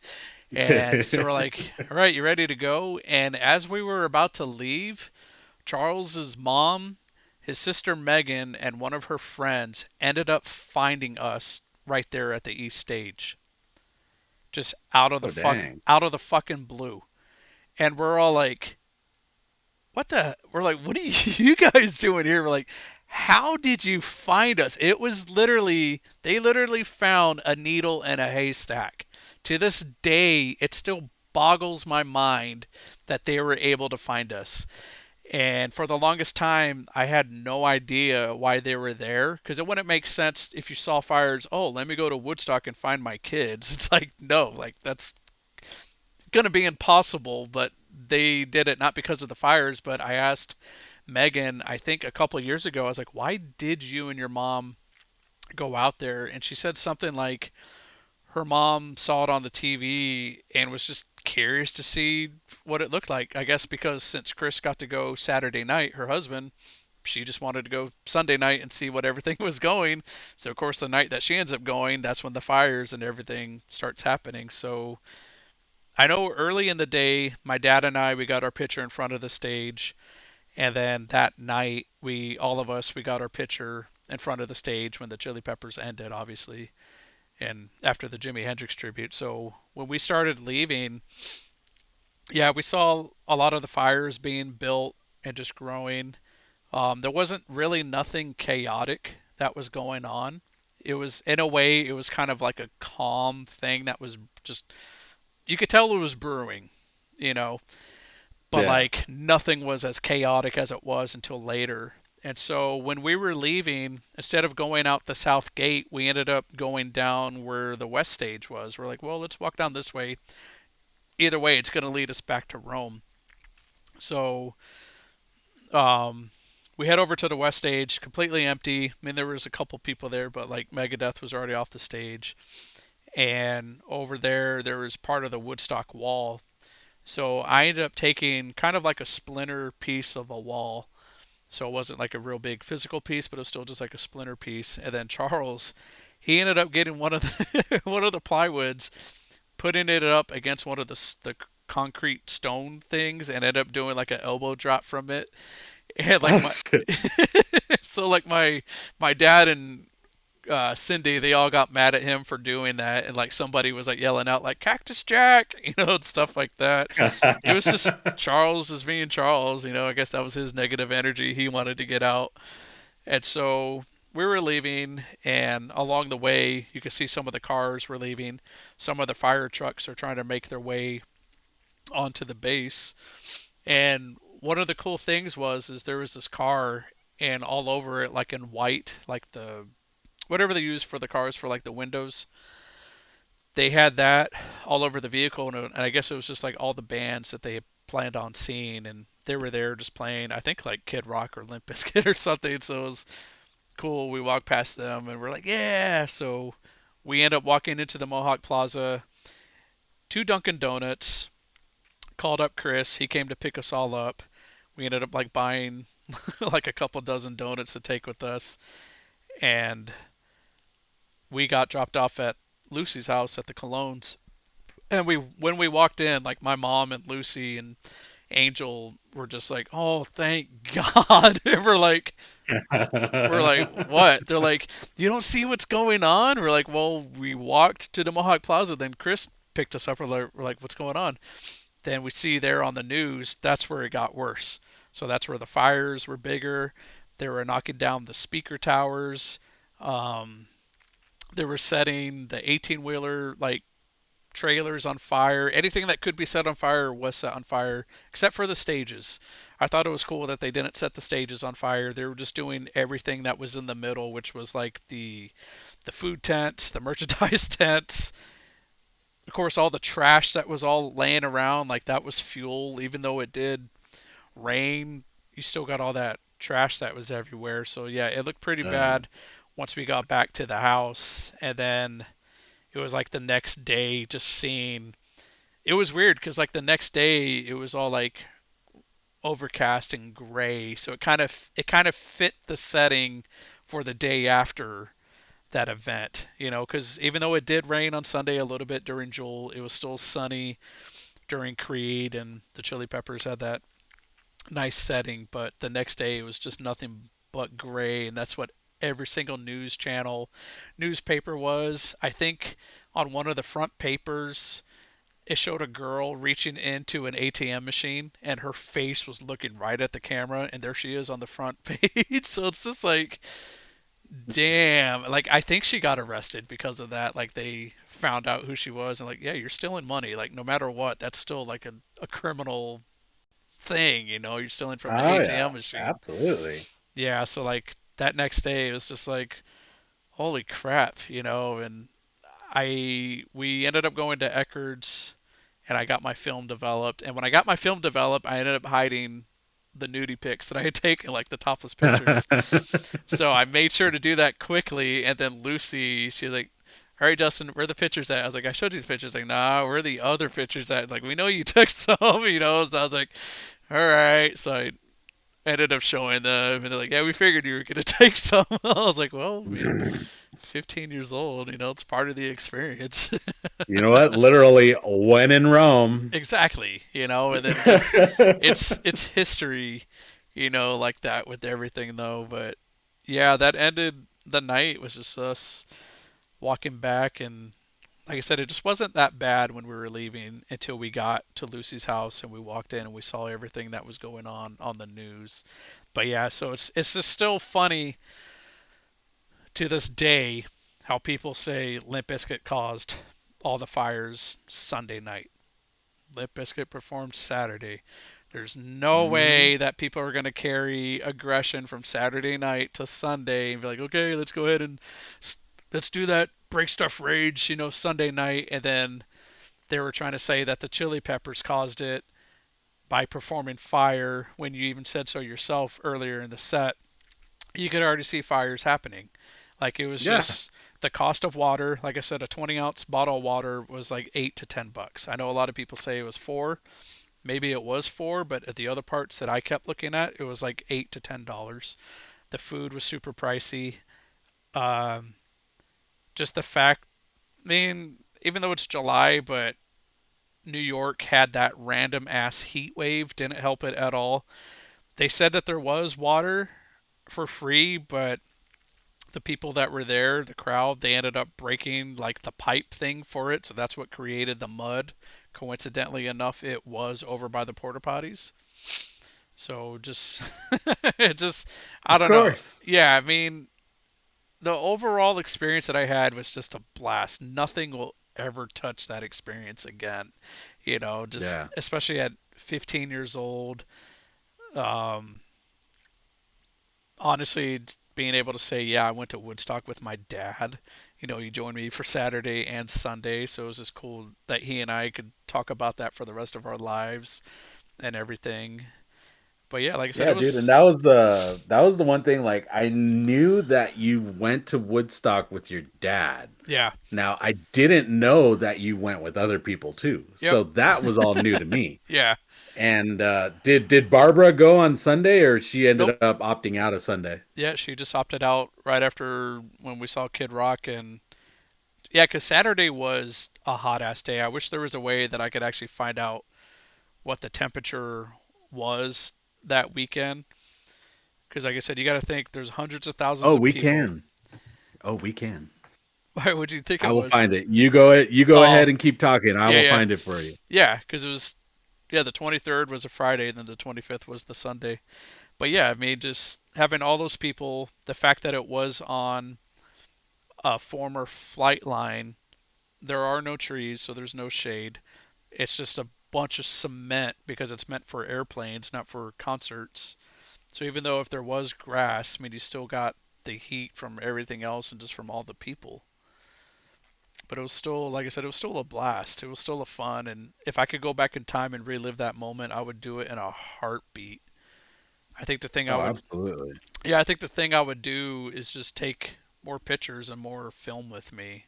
And so we're like, all right, you ready to go? And as we were about to leave, Charles's mom, his sister Megan, and one of her friends ended up finding us right there at the East Stage, just Oh, dang. out of the fucking blue. And we're all like, what the? We're like, what are you guys doing here? We're like, how did you find us? It was literally, they literally found a needle in a haystack. To this day, it still boggles my mind that they were able to find us. And for the longest time, I had no idea why they were there because it wouldn't make sense if you saw fires. Oh, let me go to Woodstock and find my kids. It's like, no, like that's going to be impossible, but they did it not because of the fires. But I asked Megan, I think a couple of years ago, I was like, why did you and your mom go out there? And she said something like her mom saw it on the TV and was just curious to see what it looked like. I guess because since Chris got to go Saturday night, her husband, she just wanted to go Sunday night and see what everything was going. So of course the night that she ends up going, that's when the fires and everything starts happening. So I know early in the day, my dad and I we got our picture in front of the stage, and then that night we all of us we got our picture in front of the stage when the Chili Peppers ended, obviously, and after the Jimi Hendrix tribute. So when we started leaving, yeah, we saw a lot of the fires being built and just growing. There wasn't really nothing chaotic that was going on. It was in a way it was kind of like a calm thing that was just you could tell it was brewing, you know, but Yeah. like nothing was as chaotic as it was until later. And so when we were leaving, instead of going out the south gate, we ended up going down where the west stage was. We're like, well, let's walk down this way. Either way, it's going to lead us back to Rome. So um, we head over to the west stage, completely empty. I mean, there was a couple people there, but like Megadeth was already off the stage. And over there was part of the Woodstock wall. So I ended up taking kind of like a splinter piece of a wall. So it wasn't like a real big physical piece, but it was still just like a splinter piece. And then Charles, he ended up getting one of the one of the plywoods, putting it up against one of the concrete stone things, and ended up doing like an elbow drop from it. And like Oh, my shit. so like my dad and Cindy, they all got mad at him for doing that, and like somebody was like yelling out like "Cactus Jack," and stuff like that. It was just Charles is being Charles, I guess that was his negative energy he wanted to get out, and so we were leaving, and along the way you could see some of the cars were leaving, some of the fire trucks are trying to make their way onto the base, and one of the cool things was is there was this car, and all over it like in white, like the whatever they use for the cars for like the windows, they had that all over the vehicle, and I guess it was just like all the bands that they planned on seeing, and they were there just playing. I think like Kid Rock or Limp Bizkit or something. So it was cool. We walked past them, and we're like, yeah. So we end up walking into the Mohawk Plaza, to Dunkin' Donuts. Called up Chris. He came to pick us all up. We ended up like buying like a couple dozen donuts to take with us, and we got dropped off at Lucy's house at the Colognes. And when we walked in, like my mom and Lucy and Angel were just like, "Oh, thank God!" And we're like, "What?" They're like, "You don't see what's going on?" We're like, "Well, we walked to the Mohawk Plaza, then Chris picked us up. We're like, "What's going on?" Then we see there on the news, that's where it got worse. So that's where the fires were bigger. They were knocking down the speaker towers. Um, they were setting the 18 wheeler like trailers on fire. Anything that could be set on fire was set on fire, except for the stages. I thought it was cool that they didn't set the stages on fire. They were just doing everything that was in the middle, which was like the food tents, the merchandise tents, of course all the trash that was all laying around, like that was fuel. Even though it did rain, you still got all that trash that was everywhere. So yeah, it looked pretty Yeah. bad once we got back to the house. And then it was like the next day just seeing, it was weird because like the next day it was all like overcast and gray, so it kind of fit the setting for the day after that event, because even though it did rain on Sunday a little bit during Joel, it was still sunny during Creed, and the Chili Peppers had that nice setting. But the next day it was just nothing but gray, and that's what every single news channel, newspaper was. I think on one of the front papers it showed a girl reaching into an ATM machine and her face was looking right at the camera, and there she is on the front page. So it's just like, damn, like I think she got arrested because of that. Like they found out who she was and like, yeah, you're stealing money. Like no matter what, that's still like a criminal thing, you're stealing from an Oh yeah, ATM machine. absolutely. Yeah, so like that next day it was just like, holy crap, and we ended up going to Eckerd's and I got my film developed. And when I got my film developed, I ended up hiding the nudie pics that I had taken, like the topless pictures. So I made sure to do that quickly. And then Lucy, she was like, "All right, Justin, where are the pictures at?" I was like, "I showed you the pictures." Like, "Nah, where are the other pictures at?" Like, "We know you took some, So I was like, "All right." So I ended up showing them, and they're like, "Yeah, we figured you were gonna take some." I was like, "Well, I mean, 15 years old, it's part of the experience." You know what? Literally, when in Rome. Exactly, and then just it's history, like that with everything though. But yeah, that ended the night was just us walking back, and like I said, it just wasn't that bad when we were leaving until we got to Lucy's house and we walked in and we saw everything that was going on the news. But yeah, so it's just still funny to this day how people say Limp Bizkit caused all the fires Sunday night. Limp Bizkit performed Saturday. There's no Hmm. way that people are going to carry aggression from Saturday night to Sunday and be like, okay, let's go ahead and let's do that break stuff rage, Sunday night. And then they were trying to say that the Chili Peppers caused it by performing fire when you even said so yourself earlier in the set. You could already see fires happening. Like it was Yeah. just the cost of water. Like I said, a 20-ounce bottle of water was like $8 to $10. I know a lot of people say it was 4. Maybe it was 4, but at the other parts that I kept looking at, it was like $8 to $10. The food was super pricey. Um, just the fact, I mean, even though it's July, but New York had that random ass heat wave, didn't help it at all. They said that there was water for free, but the people that were there, the crowd, they ended up breaking like the pipe thing for it, so that's what created the mud. Coincidentally enough, it was over by the porta potties. So just it just I Of don't know. course. Yeah, I mean, the overall experience that I had was just a blast. Nothing will ever touch that experience again. Just Yeah. especially at 15 years old. Um, honestly, being able to say, yeah, I went to Woodstock with my dad. He joined me for Saturday and Sunday, so it was just cool that he and I could talk about that for the rest of our lives and everything. But yeah, like I said, it Yeah, dude, and was, that was the one thing. Like, I knew that you went to Woodstock with your dad. yeah, Now, I didn't know that you went with other people too. yep, So that was all new to me. yeah, And did Barbara go on Sunday, or she ended nope, up opting out of Sunday? yeah. She just opted out right after when we saw Kid Rock, and Yeah, because Saturday was a hot ass day. I wish there was a way that I could actually find out what the temperature was that weekend. Because, like I said, you got to think there's hundreds of thousands Oh, of we people. can. Oh, we can. Why would you think I it will was? find it. You go Oh, ahead and keep talking. I yeah, will yeah, find it for you. yeah. Because it was, yeah, the 23rd was a Friday, and then the 25th was the Sunday. But yeah, I mean, just having all those people, the fact that it was on a former flight line, there are no trees, so there's no shade. It's just a bunch of cement because it's meant for airplanes, not for concerts. So even though if there was grass, I mean, you still got the heat from everything else and just from all the people. But it was still, like I said, it was still a blast. It was still a fun. And if I could go back in time and relive that moment, I would do it in a heartbeat. I think the thing I Oh, would, absolutely. yeah, I think the thing I would do is just take more pictures and more film with me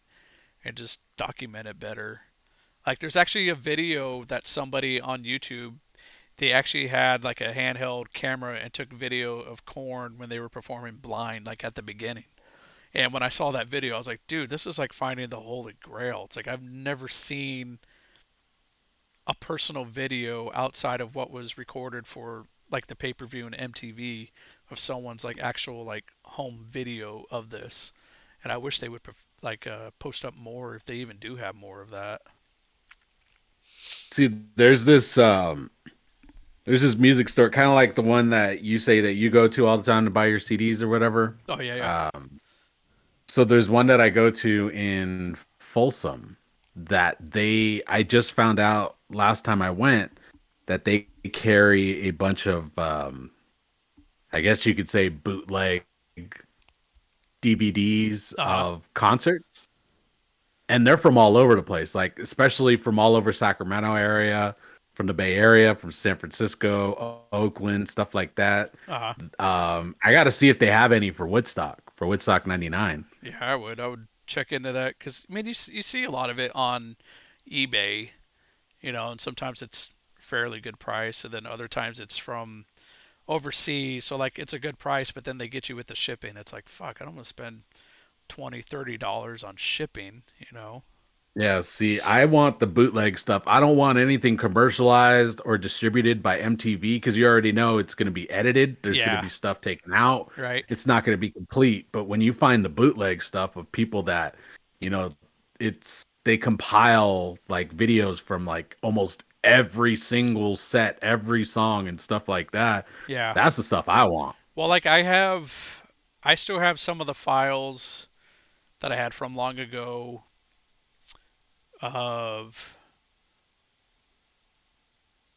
and just document it better. Like there's actually a video that somebody on YouTube, they actually had like a handheld camera and took video of Korn when they were performing Blind, like at the beginning. And when I saw that video, I was like, dude, this is like finding the Holy Grail. It's like I've never seen a personal video outside of what was recorded for like the pay-per-view and MTV of someone's like actual like home video of this. And I wish they would like post up more if they even do have more of that. See, there's this music store, kind of like the one that you say that you go to all the time to buy your CDs or whatever. Oh yeah, yeah. So there's one that I go to in Folsom that I just found out last time I went that they carry a bunch of I guess you could say bootleg DVDs Uh of concerts, and they're from all over the place, like especially from all over Sacramento area, from the Bay Area, from San Francisco, Oakland, stuff like that. uh I got to see if they have any for Woodstock '99. Yeah, I would. I would check into that because I mean, you see a lot of it on eBay, and sometimes it's fairly good price, and then other times it's from overseas, so like it's a good price, but then they get you with the shipping. It's like fuck, I don't want to spend 20-30 dollars on shipping. Yeah, see, I want the bootleg stuff. I don't want anything commercialized or distributed by MTV because you already know it's going to be edited. There's going to Yeah, be stuff taken out. right. It's not going to be complete. But when you find the bootleg stuff of people that, you know, they compile like videos from like almost every single set, every song and stuff like that. Yeah. That's the stuff I want. Well, like I still have some of the files that I had from long ago of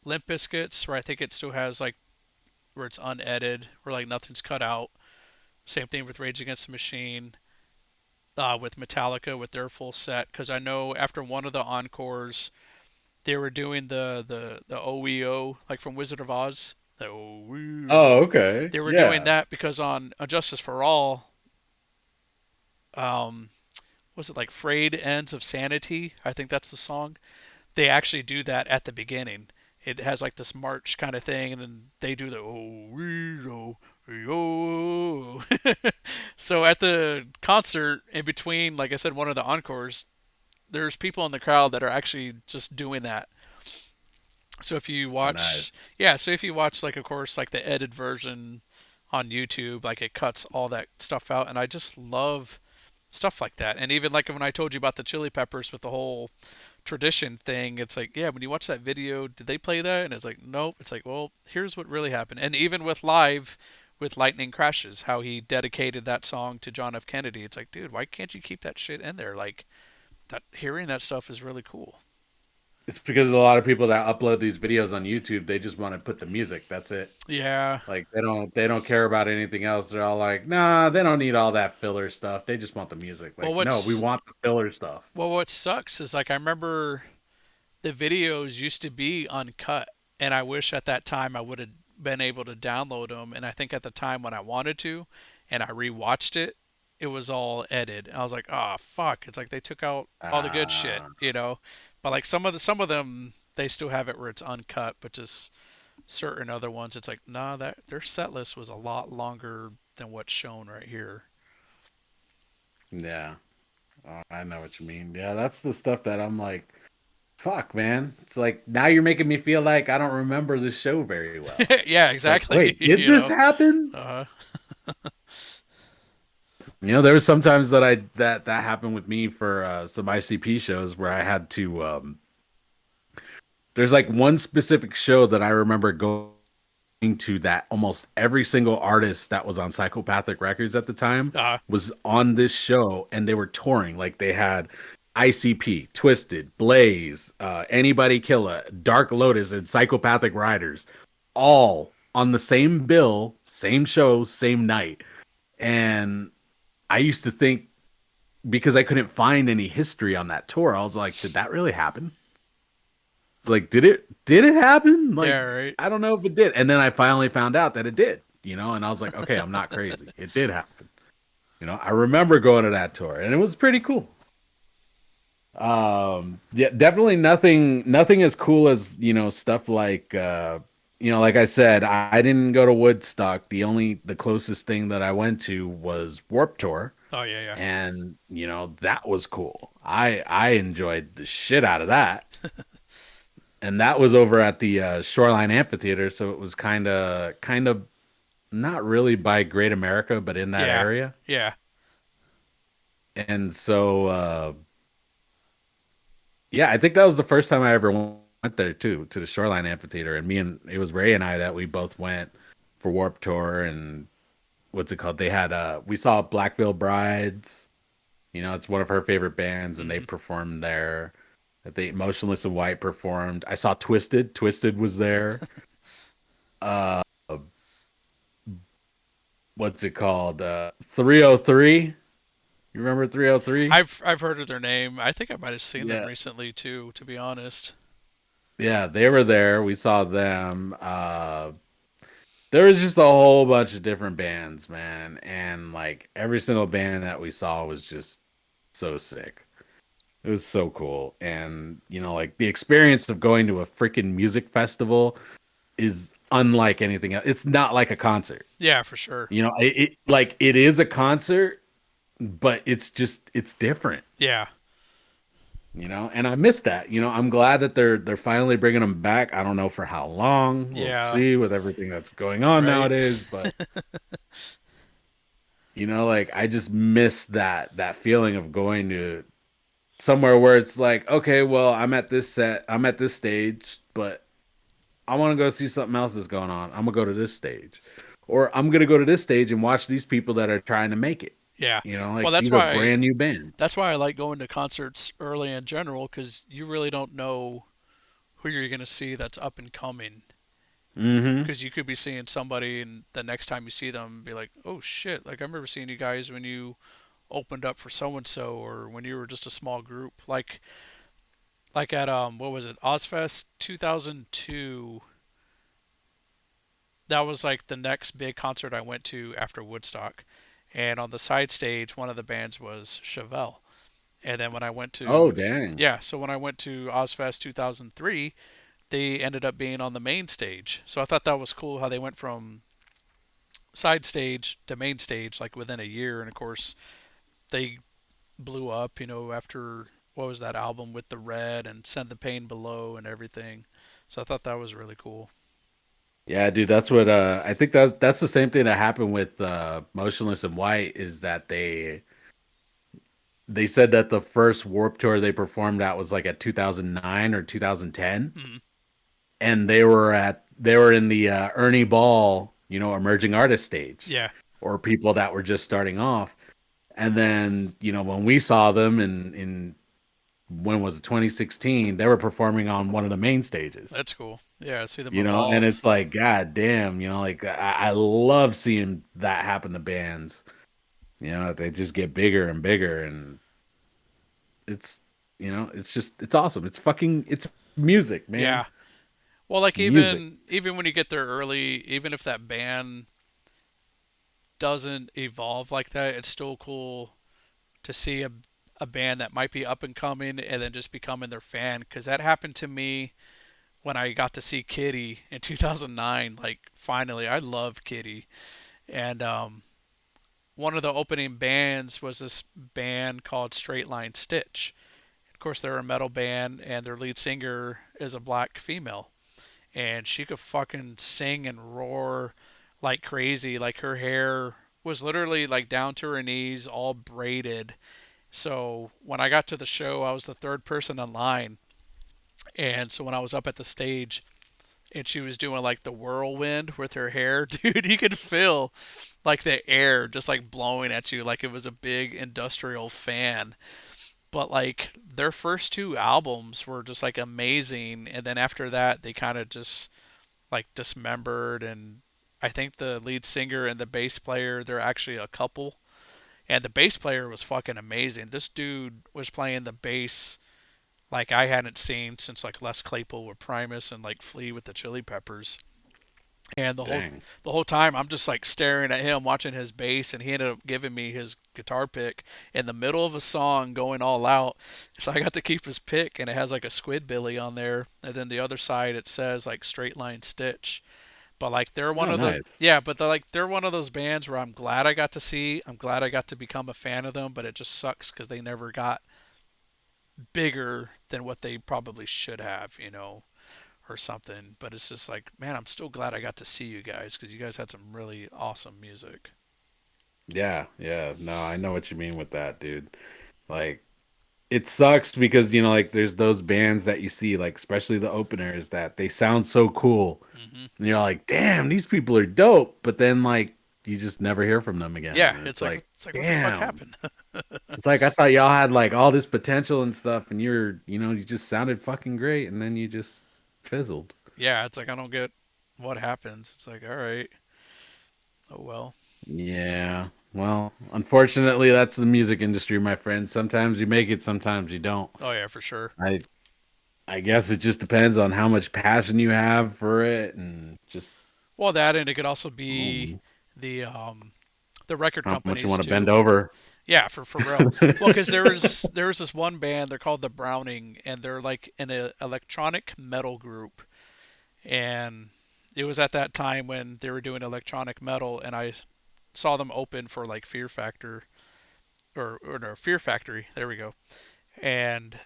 Limp Bizkit's, where I think it still has like where it's unedited, where like nothing's cut out. Same thing with Rage Against the Machine, with Metallica with their full set, because I know after one of the encores they were doing the OEO like from Wizard of Oz. The Oh, OEO. okay. They were doing Yeah. that because on Justice for All, um, was it like Frayed Ends of Sanity? I think that's the song. They actually do that at the beginning. It has like this march kind of thing, and then they do the oh, oh. So at the concert, in between, like I said, one of the encores, there's people in the crowd that are actually just doing that. So if you Oh, nice. watch, yeah, so if you watch, like, of course, like the edited version on YouTube, like it cuts all that stuff out, and I just love stuff like that. And even like when I told you about the Chili Peppers with the whole tradition thing, it's like, yeah, when you watch that video, did they play that? And it's like, nope. It's like, well, here's what really happened. And even with live, with Lightning Crashes, how he dedicated that song to John F. Kennedy. It's like, dude, why can't you keep that shit in there? Like that, hearing that stuff is really cool. It's because a lot of people that upload these videos on YouTube, they just want to put the music. That's it. Yeah. Like they don't care about anything else. They're all like, nah, they don't need all that filler stuff. They just want the music. Well, Like, no, we want the filler stuff. what sucks is like I remember the videos used to be uncut, and I wish at that time I would have been able to download them. And I think at the time when I wanted to, and I rewatched it, it was all edited. And I was like, oh fuck! It's like they took out all the good shit. But like some of them, they still have it where it's uncut, but just certain other ones, it's like, nah, that their set list was a lot longer than what's shown right here. yeah. I know what you mean. Yeah, that's the stuff that I'm like, fuck, man. It's like now you're making me feel like I don't remember the show very well. Yeah, It's like, exactly. wait, did this happen? Uh, There was sometimes that that happened with me for some ICP shows where I had to there's like one specific show that I remember going to that almost every single artist that was on Psychopathic Records at the time uh, was on this show and they were touring. Like they had ICP, Twisted, Blaze, Anybody Killa, Dark Lotus, and Psychopathic Riders all on the same bill, same show, same night. And I used to think because I couldn't find any history on that tour, I was like, did that really happen? It's like, did it happen? yeah, Like, right. I don't know if it did. And then I finally found out that it did, and I was like, okay, I'm not crazy. It did happen. I remember going to that tour and it was pretty cool. Yeah, definitely nothing as cool as, stuff like like I said, I didn't go to Woodstock. The closest thing that I went to was Warp Tour. Oh yeah, And that was cool. I enjoyed the shit out of that. yeah. And that was over at the Shoreline Amphitheater, so it was kind of not really by Great America, but in that Yeah, area. yeah. And so yeah, I think that was the first time I ever went there too, to the Shoreline Amphitheater. And it was Ray and I that we both went for Warp Tour. And what's it called? They had we saw Blackville Brides. It's one of her favorite bands, and they Hmm. performed there. They Motionless in White performed. I saw Twisted. Twisted was there. Uh, what's it called? 303. You remember 303? I've heard of their name. I think I might have seen them Yeah. recently too, to be honest. Yeah, they were there. We saw them. There was just a whole bunch of different bands, man, and like every single band that we saw was just so sick. It was so cool. And, like the experience of going to a freaking music festival is unlike anything else. It's not like a concert. Yeah, for sure. Like it is a concert, but it's different. Yeah, And I miss that. I'm glad that they're finally bringing them back. I don't know for how long. We'll yeah, see with everything that's going on right. nowadays, but like I just miss that feeling of going to somewhere where it's like, okay, well, I'm at this stage, but I want to go see something else that's going on. I'm gonna go to this stage, or I'm gonna go to this stage and watch these people that are trying to make it. Yeah. Well, Like these are brand new bands. that's why I like going to concerts early in general, because you really don't know who you're gonna see that's up and coming. Mm-hmm. Because you could be seeing somebody, and the next time you see them, be like, oh shit! Like I remember seeing you guys when you opened up for so and so, or when you were just a small group. Like at what was it, Ozfest 2002? That was like the next big concert I went to after Woodstock. And on the side stage, one of the bands was Chevelle. And then when I went Oh, to, dang. yeah, so when I went to Ozfest 2003, they ended up being on the main stage. So I thought that was cool how they went from side stage to main stage like within a year. And of course, they blew up, after what was that album with the Red and Send the Pain Below and everything. So I thought that was really cool. Yeah, dude, that's what I think that's the same thing that happened with Motionless in White is that they said that the first Warp Tour they performed at was like at 2009 or 2010, Mm, and they were in the Ernie Ball, emerging artist stage, yeah, or people that were just starting off. And then, when we saw them in when was it, 2016, they were performing on one of the main stages. that's cool. Yeah, see them And evolve. it's like, god damn, like I love seeing that happen to bands. They just get bigger and bigger, and it's it's awesome. It's music, man. Yeah. Well, like It's music. even when you get there early, even if that band doesn't evolve like that, it's still cool to see a band that might be up and coming and then just becoming their fan, because that happened to me when I got to see Kitty in 2009. Like finally, I love Kitty, and one of the opening bands was this band called Straight Line Stitch. Of course, they're a metal band, and their lead singer is a black female, and she could fucking sing and roar like crazy. Like her hair was literally like down to her knees, all braided. So when I got to the show, I was the third person in line, and so when I was up at the stage, and she was doing like the whirlwind with her hair, dude, you could feel like the air just like blowing at you like it was a big industrial fan. But like their first two albums were just like amazing, and then after that they kind of just like dismembered. And I think the lead singer and the bass player, they're actually a couple, and the bass player was fucking amazing. This dude was playing the bass like I hadn't seen since like Les Claypool with Primus and like Flea with the Chili Peppers. And Dang. the whole time I'm just like staring at him watching his bass, and he ended up giving me his guitar pick in the middle of a song going all out. So I got to keep his pick, and it has like a Squidbilly on there, and then the other side it says like Straight Line Stitch. But like they're one Oh, of the nice. yeah, but they're one of those bands where I'm glad I got to see. I'm glad I got to become a fan of them, but it just sucks because they never got bigger than what they probably should have, or something. But it's just like, man, I'm still glad I got to see you guys because you guys had some really awesome music. Yeah, yeah. No, I know what you mean with that, dude. Like, it sucks because, like there's those bands that you see, like especially the openers, that they sound so cool. Hmm. And you're like, damn, these people are dope. But then like you just never hear from them again. Yeah, And it's it's like like, it's like what the fuck damn. happened? It's like I thought y'all had like all this potential and stuff, and you just sounded fucking great, and then you just fizzled. Yeah, it's like I don't get what happens. It's like, all right, oh well. Yeah. Well, unfortunately, that's the music industry, my friend. Sometimes you make it, sometimes you don't. Oh yeah, for sure. I I guess it just depends on how much passion you have for it and just Well, that, and it could also be um, the um the record how much you companies want to bend too. over. Yeah, for real. Well, because there was this one band, they're called the Browning, and they're like an electronic metal group. And it was at that time when they were doing electronic metal, and I saw them open for like Fear Factor, or no, Fear Factory. There we go. And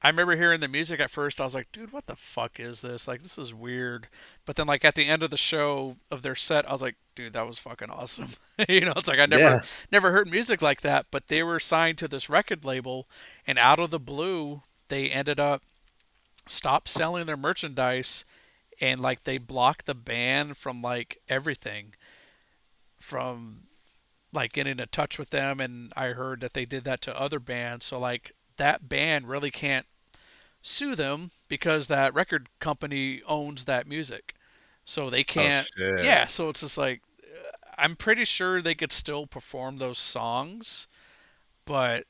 I remember hearing the music at first. I was like, dude, what the fuck is this? Like, this is weird. But then, like, at the end of the show of their set, I was like, dude, that was fucking awesome. It's like I never, Yeah. never heard music like that. But they were signed to this record label, and out of the blue, they ended up stopped selling their merchandise, and like they blocked the band from like everything, from like getting in touch with them. And I heard that they did that to other bands. So like that band really can't sue them because that record company owns that music. So they Oh can't. shit. Yeah, so it's just like I'm pretty sure they could still perform those songs, but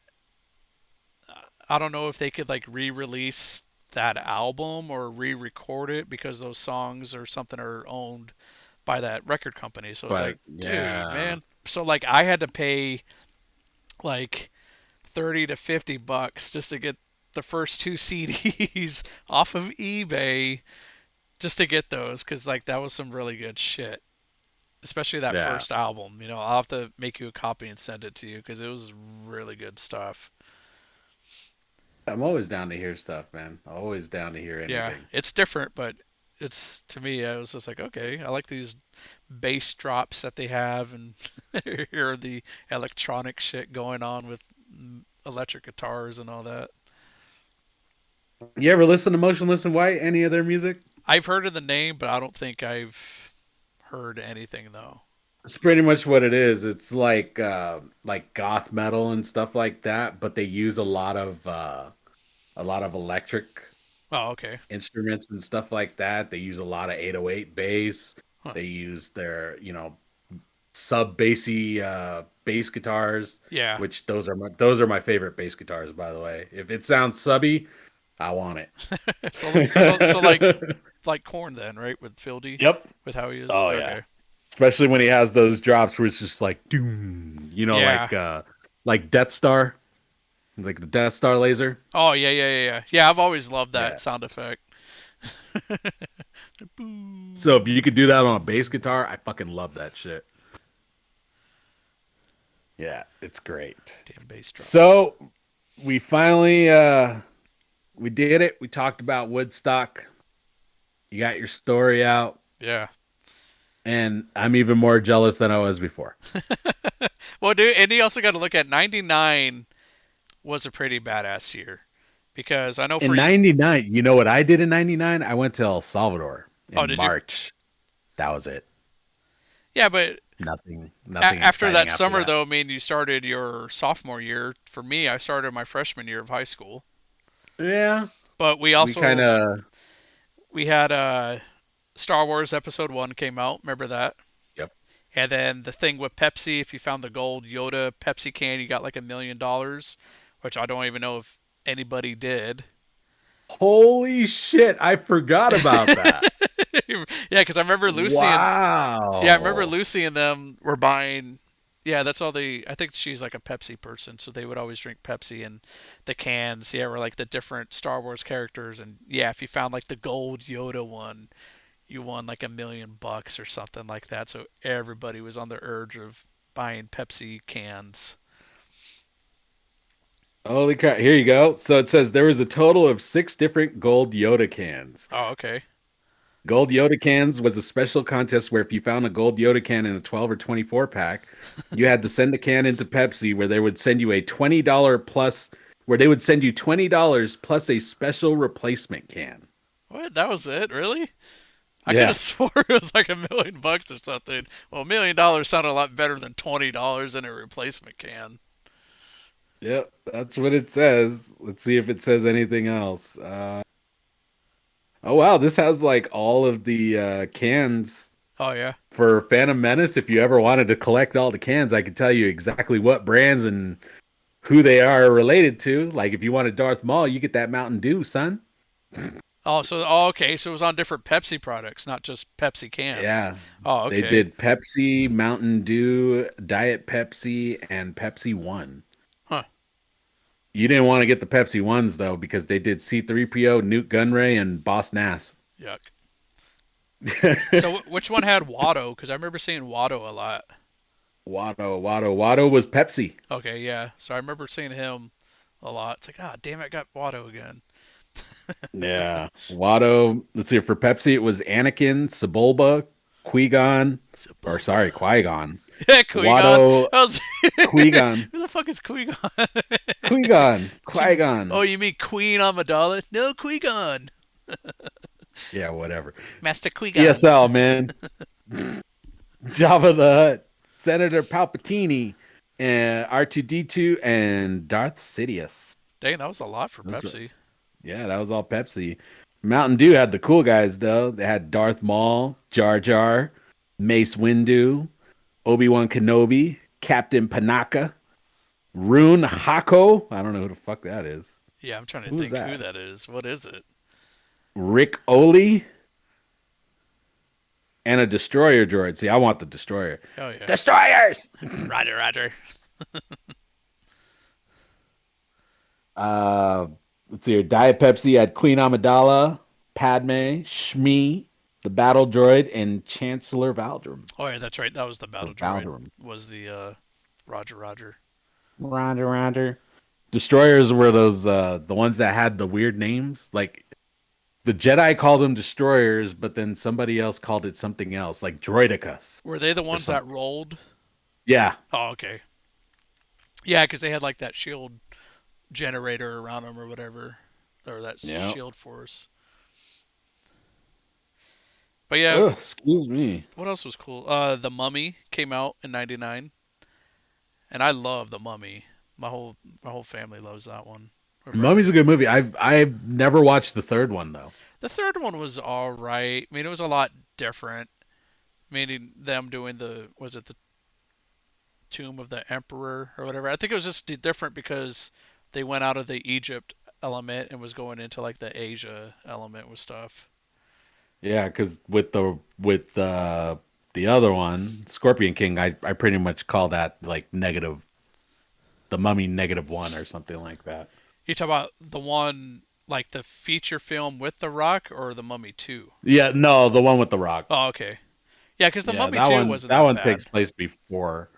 I don't know if they could like re-release that album or re-record it because those songs or something are owned by that record company. So it's like, But dude, yeah. man. So like I had to pay like 30 to $50 just to get the first two CDs off of eBay, just to get those, cuz like that was some really good shit. Especially that Yeah. first album. I'll have to make you a copy and send it to you cuz it was really good stuff. I'm always down to hear stuff, man. Always down to hear Yeah, anything. it's different, but it's to me I was just like, okay, I like these bass drops that they have, and hear the electronic shit going on with electric guitars and all that. You ever listen to Motionless in White? Any of their music? I've heard of the name, but I don't think I've heard anything though. It's pretty much what it is. It's like goth metal and stuff like that, but they use a lot of electric Oh, okay. instruments and stuff like that. They use a lot of 808 bass. Huh. They use their, sub bassy bass guitars, Yeah. which those are my favorite bass guitars, by the way. If it sounds subby, I want So it. like Corn then, right? With Phil D, Yep. with how he is. Oh yeah. Okay. Especially when he has those drops where it's just like doom, Yeah. like Death Star, like the Death Star laser. Oh yeah, yeah, yeah, yeah. Yeah, I've always loved that Yeah. sound effect. Boo. So if you could do that on a bass guitar, I fucking love that shit. Yeah, it's great. Damn bass drums. So we finally we did it. We talked about Woodstock. You got your story out, Yeah. and I'm even more jealous than I was before. Well, dude, and you also got to look at 99 was a pretty badass year because I know for In you. 99, you know what I did in 99? I went to El Salvador Oh, in did you? March. That was it. Yeah, but Nothing after exciting that after summer, that. though, I mean, you started your sophomore year. For me, I started my freshman year of high school. Yeah, But we we kind also of we had Star Wars Episode 1 came out. Remember that? yep. And then the thing with Pepsi, if you found the gold Yoda Pepsi can, you got like $1 million, which I don't even know if anybody did. Holy shit, I forgot about that. Yeah, because I remember Lucy and yeah, I remember Wow. Lucy and them were buying. Yeah, that's all they. I think she's like a Pepsi person, so they would always drink Pepsi and the cans. Yeah, were like the different Star Wars characters, and yeah, if you found like the gold Yoda one, you won like $1 million or something like that. So everybody was on the urge of buying Pepsi cans. Holy crap. Here you go. So it says there was a total of 6 different gold Yoda cans. Oh, okay. Gold Yoda cans was a special contest where if you found a gold Yoda can in a 12 or 24 pack, you had to send the can into Pepsi where they would send you a $20 plus, where they would send you $20 plus a special replacement can. What? That was it? Really? I could have Yeah. swore it was like $1 million or something. Well, $1 million sounded a lot better than $20 in a replacement can. Yep. That's what it says. Let's see if it says anything else. Oh, wow. This has like all of the cans Oh yeah. for Phantom Menace. If you ever wanted to collect all the cans, I could tell you exactly what brands and who they are related to. Like if you wanted Darth Maul, you get that Mountain Dew, son. Okay, so it was on different Pepsi products, not just Pepsi cans. Yeah. Oh, They okay. did Pepsi, Mountain Dew, Diet Pepsi, and Pepsi One. Huh. You didn't want to get the Pepsi ones though, because they did C3PO, Newt Gunray, and Boss Nass. Yuck. So which one had Watto? Because I remember seeing Watto a lot. Watto was Pepsi. Okay, yeah. So I remember seeing him a lot. It's like, ah, damn it, I got Watto again. Yeah. Watto, let's see, for Pepsi, it was Anakin, Sebulba, Qui-Gon, It's a or Bulba. sorry, Qui-Gon. Yeah, Qui-Gon. Watto, I was Qui-Gon, Who the fuck is Qui-Gon? Qui-Gon, You- Qui-Gon. oh, you mean Queen Amidala? No, Qui-Gon. Yeah, whatever. Master Qui-Gon. ESL, man. Java the Hutt, Senator Palpatine, and R2D2, and Darth Sidious. Dang, that was a lot for Those were- Pepsi. yeah, that was all Pepsi. Mountain Dew had the cool guys, though. They had Darth Maul, Jar Jar, Mace Windu, Obi-Wan Kenobi, Captain Panaka, Rune Hako. I don't know who the fuck that is. Yeah, I'm trying to Who's think who that? that is. What is it? Rick Oli, and a Destroyer droid. See, I want the Destroyer. Oh yeah. Destroyers! Roger, Roger. Uh, let's see here. Diet Pepsi had Queen Amidala, Padme, Shmi, the Battle Droid, and Chancellor Valdrum. Oh yeah, that's right. That was the Or battle droid. Valdrum. Was the Roger, Roger. Roger, Roger. Destroyers were those the ones that had the weird names. Like the Jedi called them destroyers, but then somebody else called it something else, like Droidicus Were they the or ones that something. rolled? Yeah. Oh, okay. Yeah, because they had like that shield generator around them or whatever, or that Yeah. shield force. But yeah, Oh, excuse me. what else was cool? The Mummy came out in '99, and I love the Mummy. My whole family loves that one. Remember, Mummy's a good movie. I've never watched the third one though. the third one was all right. I mean, it was a lot different. Meaning them doing was it the Tomb of the Emperor or whatever? I think it was just different because they went out of the Egypt element and was going into like the Asia element with stuff. Yeah, because with the other one, Scorpion King, I pretty much call that like negative, the Mummy -1 or something like that. You talk about the one like the feature film with The Rock or the Mummy 2? Yeah, no, the one with the Rock. Oh, okay. Yeah, because the Yeah, Mummy that 2 one wasn't that that one takes bad. place before.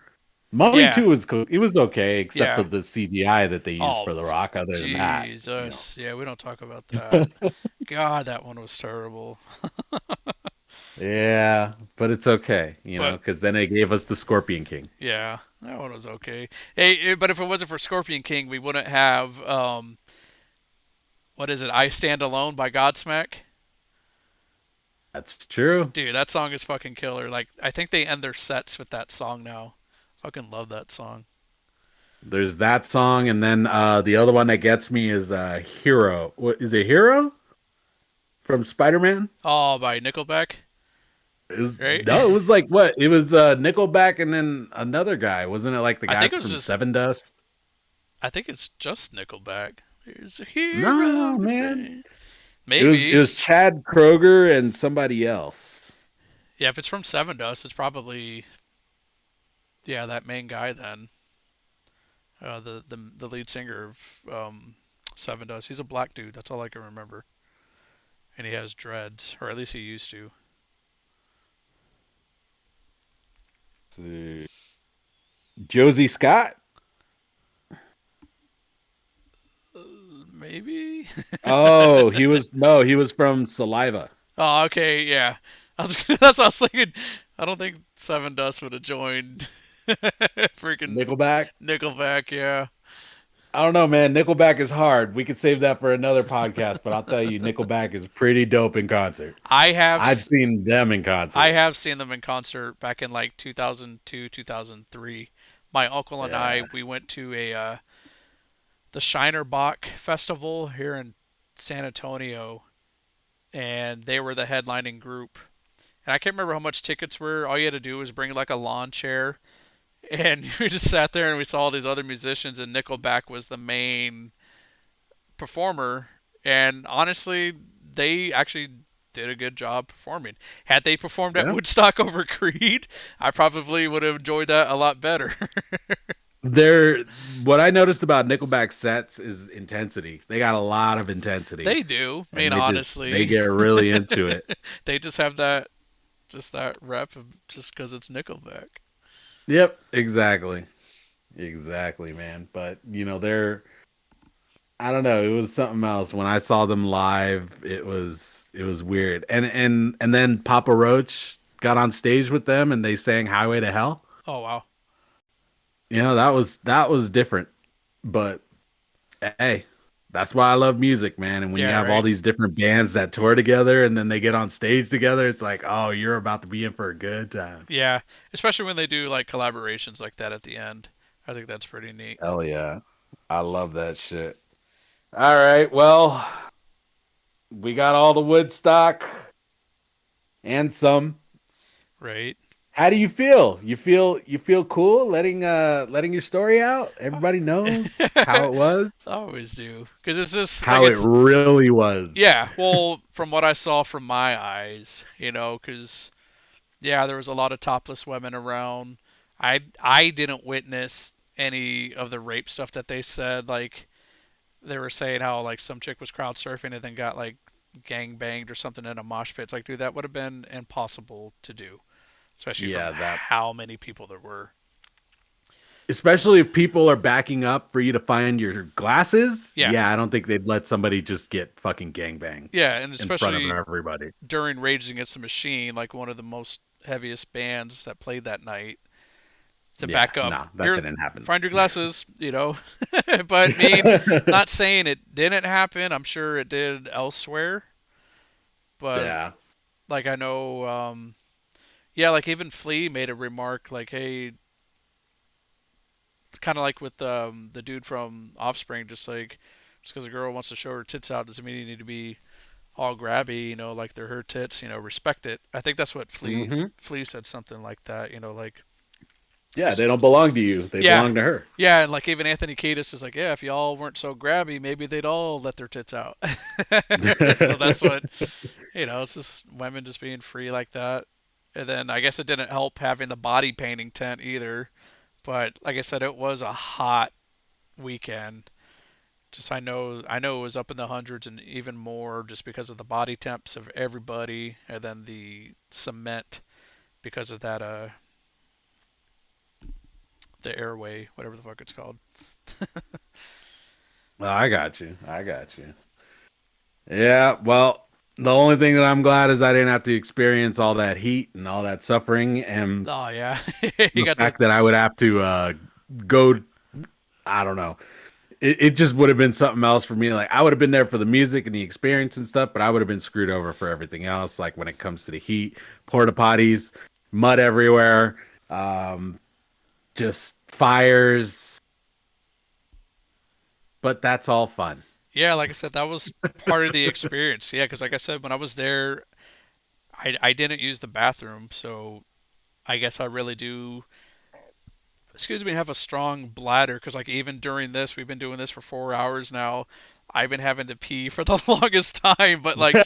Mummy Yeah, 2 was cool. It was okay, except for yeah. the CGI that they used Oh, for The Rock. Other than that, Jesus. Yeah, we don't talk about that. God, that one was terrible. yeah, but it's okay, But because then it gave us the Scorpion King. yeah, that one was okay. Hey, but if it wasn't for Scorpion King, we wouldn't have what is it? I Stand Alone by Godsmack. That's true. Dude, that song is fucking killer. Like, I think they end their sets with that song now. Fucking love that song. There's that song, and then the other one that gets me is Hero. What is it? Hero from Spider-Man? Oh, by Nickelback, It was right? no, it was like what? It was Nickelback and then another guy, wasn't it? Like the I guy think it was from just. Seven Dust? I think it's just Nickelback. There's a No, hero to man. me. It Maybe. was Chad Kroger and somebody else. Yeah, if it's from Seven Dust, it's probably yeah that main guy then. The lead singer of Seven Dust. He's a black dude. That's all I can remember. And he has dreads, or at least he used to. Let's see. Josie Scott. Maybe. Oh, he was from Saliva. Oh, okay, yeah. That's what I was thinking. I don't think Seven Dust would have joined freaking Nickelback. Nickelback. Yeah, I don't know, man. Nickelback is hard. We could save that for another podcast, but I'll tell you, Nickelback is pretty dope in concert. I have I've seen them in I concert. have seen them in concert back in like 2002, 2003. My uncle and I Yeah. we went to a the Shiner Bach Festival here in San Antonio, and they were the headlining group. And I can't remember how much tickets were. All you had to do was bring like a lawn chair, and we just sat there and we saw all these other musicians, and Nickelback was the main performer. And honestly, they actually did a good job performing. Had they performed at Yeah. Woodstock over Creed, I probably would have enjoyed that a lot better. They're what I noticed about Nickelback sets is intensity. They got a lot of intensity They do. I mean, and they honestly, get really into it. they just have that rep of just because it's Nickelback. Yep, exactly. Exactly, man. But they're I don't know, it was something else. When I saw them live, it was weird. And then Papa Roach got on stage with them and they sang Highway to Hell. Oh wow. That was different. But hey, that's why I love music, man. And when you Yeah. have all Right. these different bands that tour together and then they get on stage together, it's like, oh, you're about to be in for a good time. Yeah. Especially when they do like collaborations like that at the end. I think that's pretty neat. Hell yeah. I love that shit. All right. Well, we got all the Woodstock and some. Right. How do you feel? You feel cool letting your story out? Everybody knows how I it was, always do because it's just like how it it's really was. yeah. Well, from what I saw from my eyes, because yeah, there was a lot of topless women around. I didn't witness any of the rape stuff that they said. Like they were saying how like some chick was crowd surfing and then got like gang banged or something in a mosh pit. It's like, dude, that would have been impossible to do, especially from Yeah, that how many people there were. especially if people are backing up for you to find your glasses. Yeah, Yeah, I don't think they'd let somebody just get fucking gangbang yeah, and in front of especially everybody. during Rage Against the Machine, like one of the most heaviest bands that played that night, to Yeah, back up. no, that Here, didn't happen. find your glasses. But I mean, not saying it didn't happen. I'm sure it did elsewhere. But Yeah. like I know, yeah, like even Flea made a remark like, "Hey, kind of like with the dude from Offspring, just like just because a girl wants to show her tits out doesn't mean you need to be all grabby, like they're her tits, respect it." I think that's what Hmm. Flea said something like that, like Yeah, just they don't belong to you. They yeah, belong to her. yeah, and like even Anthony Kiedis is like, yeah, if y'all weren't so grabby, maybe they'd all let their tits out. So that's what it's just women just being free like that. And then I guess it didn't help having the body painting tent either. But like I said, it was a hot weekend. Just I know it was up in the hundreds and even more just because of the body temps of everybody, and then the cement because of that the airway, whatever the fuck it's called. Well, I got you. I got you. Yeah, well, the only thing that I'm glad is I didn't have to experience all that heat and all that suffering and Oh yeah, you the got the fact that I would have to go I don't know. It just would have been something else for me. Like I would have been there for the music and the experience and stuff, but I would have been screwed over for everything else. Like when it comes to the heat, porta potties, mud everywhere, um, just fires. But that's all fun. yeah. Like I said, that was part of the experience. Yeah, because like I said, when I was there, I didn't use the bathroom, so I guess I really do. Excuse me, have a strong bladder because like even during this, we've been doing this for 4 hours now. I've been having to pee for the longest time, but like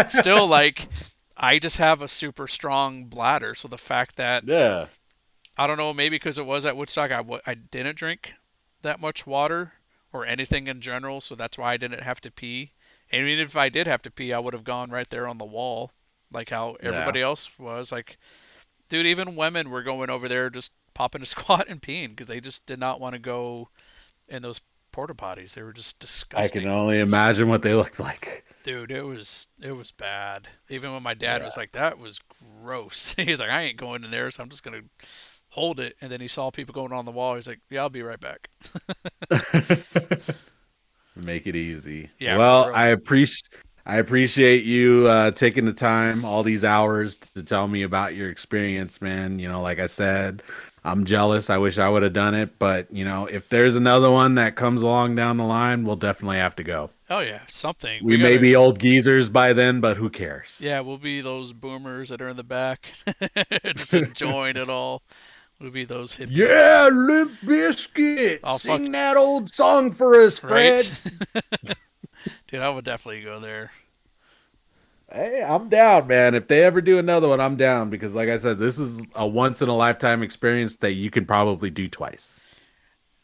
still like I just have a super strong bladder. So the fact that Yeah, I don't know, maybe because it was at Woodstock, I didn't drink that much water or anything in general, so that's why I didn't have to pee. And even if I did have to pee, I would have gone right there on the wall, like how yeah. everybody else was. Like, dude, even women were going over there just popping a squat and peeing because they just did not want to go in those porta potties. They were just I can disgusting. only imagine what they looked like. Dude, it was bad. Even when my dad was Yeah. like, "That was gross." He's like, "I ain't going in there, so I'm just gonna hold it." And then he saw people going on the wall. He's like, "Yeah, I'll be right back." Make it easy. Yeah, for Well, real. I appreciate you taking the time all these hours to tell me about your experience, man. You know, like I said, I'm jealous. I wish I would have done it, but you know, if there's another one that comes along down the line, we'll definitely have to go. Oh yeah, something. We We may gotta. be old geezers by then, but who cares? Yeah, we'll be those boomers that are in the back, just enjoying it all. We'll be those hippies. Yeah, Limp Biscuit. Oh fuck, Sing that old song for us, right? Fred. Dude, I would definitely go there. Hey, I'm down, man. If they ever do another one, I'm down because, like I said, this is a once in a lifetime experience that you can probably do twice.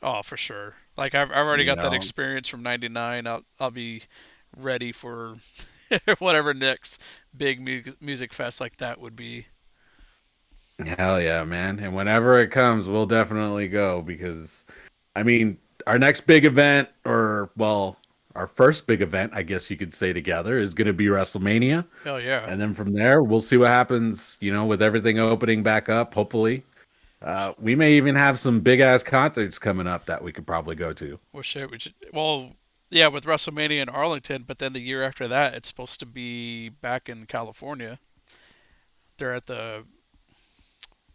Oh, for sure. Like I've already You got that know, experience from '99. I'll be ready for whatever next big music fest like that would be. hell yeah, man. And whenever it comes, we'll definitely go because, I mean, our next big event, or well, our first big event, I guess you could say together, is going to be WrestleMania. Hell yeah. And then from there, we'll see what happens, you know, with everything opening back up, hopefully. We may even have some big ass concerts coming up that we could probably go to. Well, shit. Well, yeah, with WrestleMania in Arlington, but then the year after that, it's supposed to be back in California. They're at the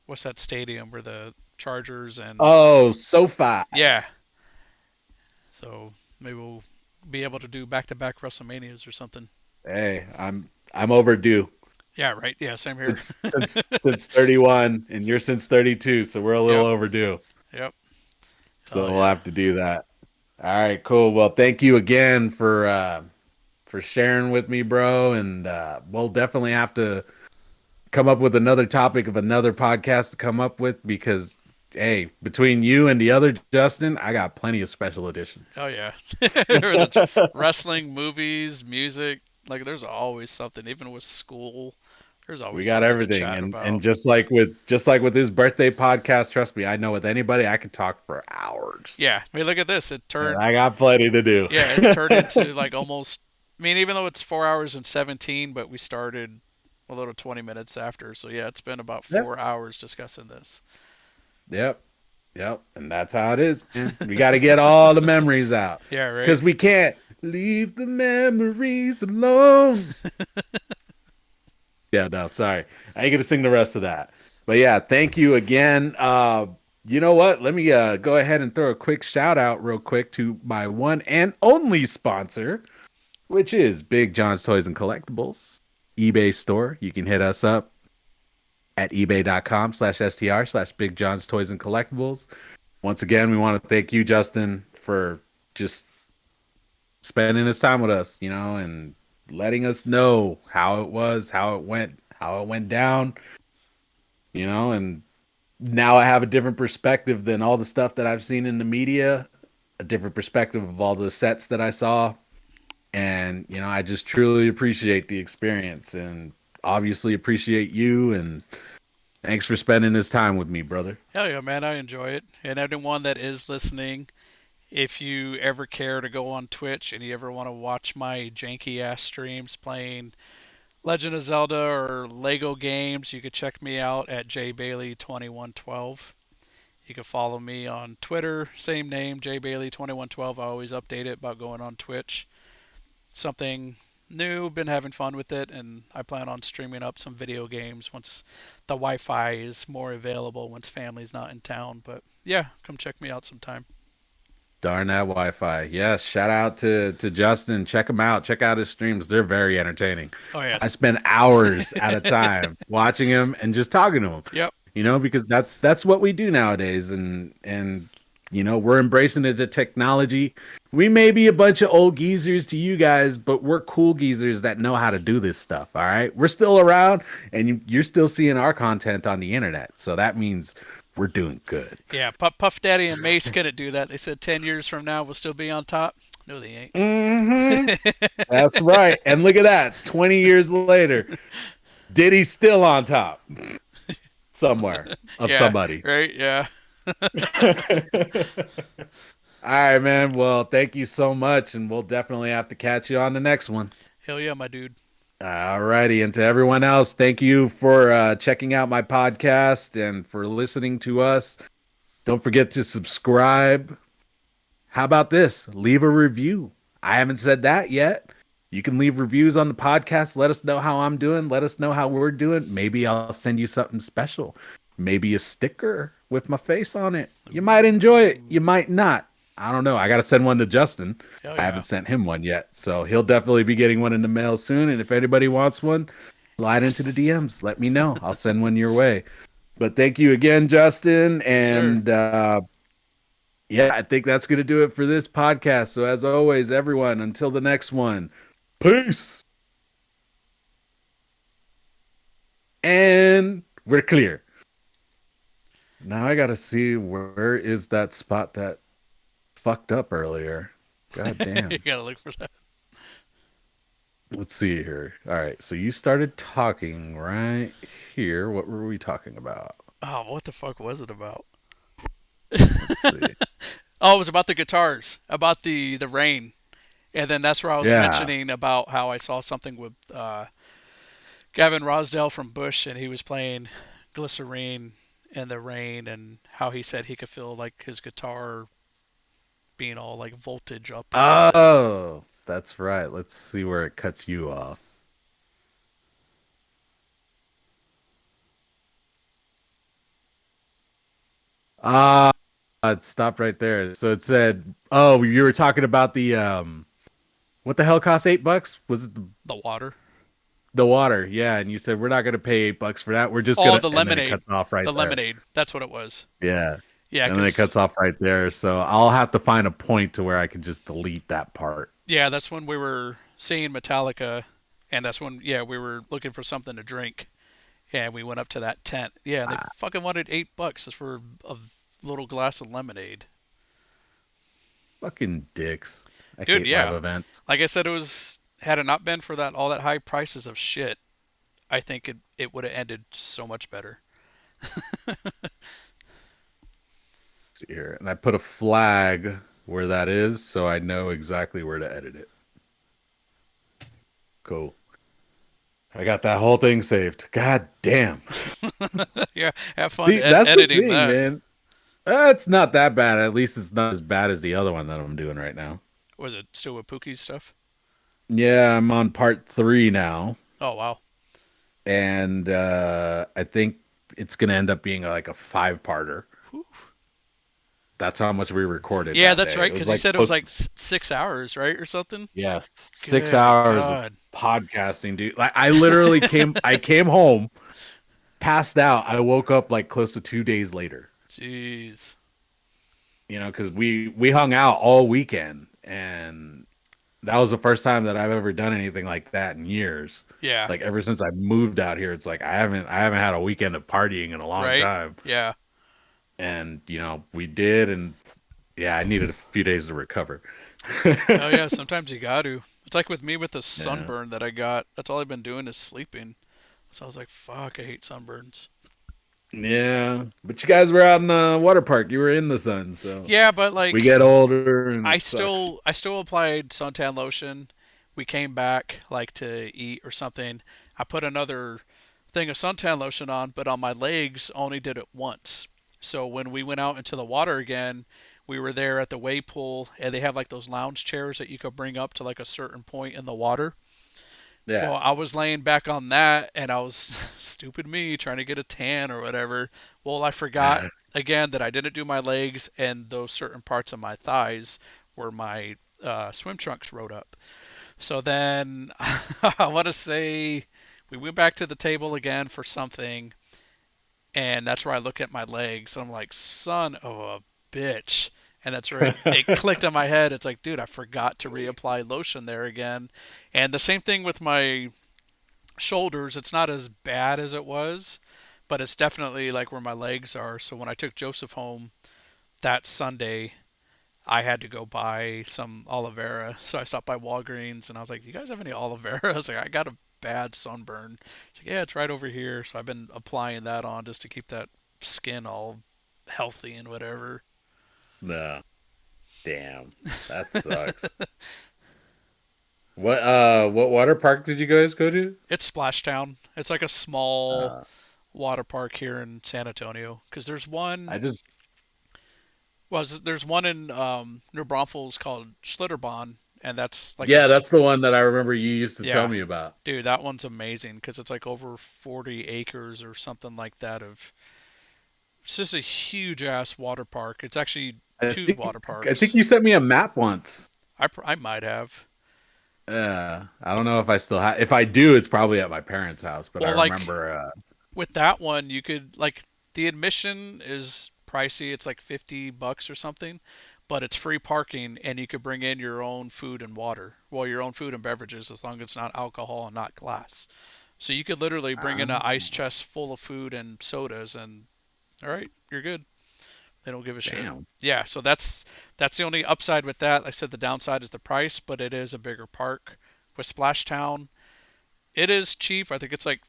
what's that stadium where the Chargers and Oh, SoFi. yeah. So maybe we'll be able to do back-to-back WrestleManias or something. Hey, I'm overdue. Yeah, right. Yeah, same here. Since 31 and you're since 32, so we're a little Yep. overdue. Yep. So Oh we'll yeah. have to do that. All right, cool. Well, thank you again for sharing with me, bro, and we'll definitely have to come up with another topic of another podcast to come up with because hey, between you and the other Justin, I got plenty of special editions. Oh yeah. Or the wrestling, movies, music. Like there's always something. Even with school, there's We always got something to everything, chat and about. just like with his birthday podcast, trust me, I know with anybody I could talk for hours, Yeah. I mean, look at this. It and turned. I got plenty to do. Yeah, it turned into like almost. I mean, even though it's 4 hours and 17, but we started a little 20 minutes after. So yeah, it's been about Yep, 4 hours discussing this. yep, yep, and that's how it is, man. We got to get all the memories out Yeah. Right. because we can't leave the memories alone. Yeah, no, sorry, I ain't gonna sing the rest of that. But yeah, thank you again. You know what? Let me go ahead and throw a quick shout out real quick to my one and only sponsor, which is Big John's Toys and Collectibles eBay store. You can hit us up at ebay.com/str/ Big John's Toys and Collectibles. Once again, we want to thank you, Justin, for just spending this time with us, you know, and letting us know how it was, how it went down, you know, and now I have a different perspective than all the stuff that I've seen in the media, a different perspective of all the sets that I saw. And, you know, I just truly appreciate the experience and obviously appreciate you Thanks for spending this time with me, brother. Hell yeah, man, I enjoy it. And anyone that is listening, if you ever care to go on Twitch and you ever want to watch my janky ass streams playing Legend of Zelda or Lego games, you could check me out at jbailey2112. You can follow me on Twitter, same name, jbailey2112. I always update it about going on Twitch. Something new, been having fun with it, and I plan on streaming up some video games once the Wi-Fi is more available, once family's not in town. But yeah, come check me out sometime. Darn that Wi-Fi. Yes, shout out to Justin. Check him out. Check out his streams. They're very entertaining. Oh I yes. spend hours at a time watching him and just talking to him. Yep. Because that's what we do nowadays, and we're embracing the technology. We may be a bunch of old geezers to you guys, but we're cool geezers that know how to do this stuff. All right, we're still around, and you're still seeing our content on the internet, so that means we're doing good. Yeah, Puff Daddy and Mace couldn't do that. They said 10 years from now we'll still be on top. No, they Hmm. ain't. That's right. And look at that. 20 years later, Diddy's still on top somewhere of Yeah, somebody. right? Yeah. All right, man. Well, thank you so much, and we'll definitely have to catch you on the next one. Hell yeah, my dude. All righty. And to everyone else, thank you for checking out my podcast and for listening to us. Don't forget to subscribe. How about this? Leave a review. I haven't said that yet. You can leave reviews on the podcast. Let us know how I'm doing. Let us know how we're doing. Maybe I'll send you something special. Maybe a sticker with my face on it. You might enjoy it. You Ooh. might not. I don't know. I got to send one to Justin. Hell I yeah. haven't sent him one yet. So he'll definitely be getting one in the mail soon. And if anybody wants one, slide into the DMs. Let me know. I'll send one your way. But thank you again, Justin. Yes, sir. And yeah, I think that's going to do it for this podcast. So, as always, everyone, until the next one, peace. And we're clear. Now I got to see where is that spot that fucked up earlier. God You damn. gotta look for that. Let's see here. All right. So, you started talking right here. What were we talking about? Oh, what the fuck was it about? Let's see. Oh, it was about the guitars, about the rain, and then that's where I was Yeah. mentioning about how I saw something with Gavin Rosdale from Bush, and he was playing Glycerine in the rain, and how he said he could feel like his guitar being all like voltage up and shit. Oh, that's right. Let's see where it cuts you off. Ah, it stopped right there. So it said, "Oh, you were talking about the what the hell cost $8? Was it The water. the water?" Yeah, and you said we're not gonna pay $8 for that. We're just Oh, gonna, the and then it lemonade. cuts off right The there. lemonade. That's what it was. Yeah, Yeah, and then it cause cuts off right there. So I'll have to find a point to where I can just delete that part. yeah, that's when we were seeing Metallica, and that's when yeah we were looking for something to drink, and we went up to that tent. Yeah, and they Ah, fucking wanted $8 just for a little glass of lemonade. fucking dicks. I Dude, hate live yeah. events. Like I said, it was had it not been for that all that high prices of shit, I think it would have ended so much better. See here, and I put a flag where that is, so I know exactly where to edit it. Cool. I got that whole thing saved. God damn. Yeah, have fun See, that's the editing thing, that. man. It's not that bad. At least it's not as bad as the other one that I'm doing right now. Was it still with Pookie's stuff? Yeah, I'm on part 3 now, Oh wow. and I think it's gonna end up being like a 5-parter. Whew. That's how much we recorded Yeah, that that's day. right. It was Because he like said it was close like to 6 hours, right, or something. yeah, 6 Good hours of God. podcasting, dude. Like I literally came home, passed out. I woke up like close to 2 days later. Jeez. Because we hung out all weekend, and that was the first time that I've ever done anything like that in years. Yeah. Like ever since I moved out here, it's like I haven't had a weekend of partying in a long Right. time. Yeah. And we did, and yeah, I needed a few days to recover. Oh yeah. Sometimes you got to. It's like with me with the Yeah. sunburn that I got. That's all I've been doing is sleeping. So I was like, fuck, I hate sunburns. Yeah, but you guys were out in the water park. You were in the sun, so Yeah, but we like get older and I it sucks. still I still applied suntan lotion. We came back like to eat or something. I put another thing of suntan lotion on, but on my legs only did it once. So when we went out into the water again, we were there at the wave pool and they have like those lounge chairs that you could bring up to like a certain point in the water. Well, Yeah. I was laying back on that and I was stupid me trying to get a tan or whatever. Well, I forgot again that I didn't do my legs and those certain parts of my thighs where my swim trunks rode up. So then I want to say we went back to the table again for something, and that's where I look at my legs. And I'm like, son of a bitch. And that's where it clicked on my head. It's like, dude, I forgot to reapply lotion there again. And the same thing with my shoulders. It's not as bad as it was, but it's definitely like where my legs are. So when I took Joseph home that Sunday, I had to go buy some aloe vera. So I stopped by Walgreens and I was like, "Do you guys have any aloe vera?" I was like, "I got a bad sunburn." She's like, "Yeah, it's right over here." So I've been applying that on just to keep that skin all healthy and whatever. No. Damn. That sucks. What water park did you guys go to? It's Splashtown. It's like a small Uh water park here in San Antonio because there's I one. just Well, there's one in New Braunfels called Schlitterbahn, and that's like a Yeah, that's the one that I remember you used to tell yeah, me about. dude, that one's amazing because it's like over 40 acres or something like that of it's just a huge ass water park. It's actually two water I think parks. you sent me a map once. I might have. I don't know if I still have. If I do, it's probably at my parents' house. But I Well, like remember. with that one, you could like the admission is pricey. It's like $50 or something, but it's free parking and you could bring in your own food and water. Well, your own food and beverages as long as it's not alcohol and not glass. So you could literally bring in an ice Oh, chest full of food and sodas and all right, you're good. They don't give a shit. damn. Yeah, so that's the only upside with that. Like I said the downside is the price, but it is a bigger park. With Splashtown, it is cheap. I think it's like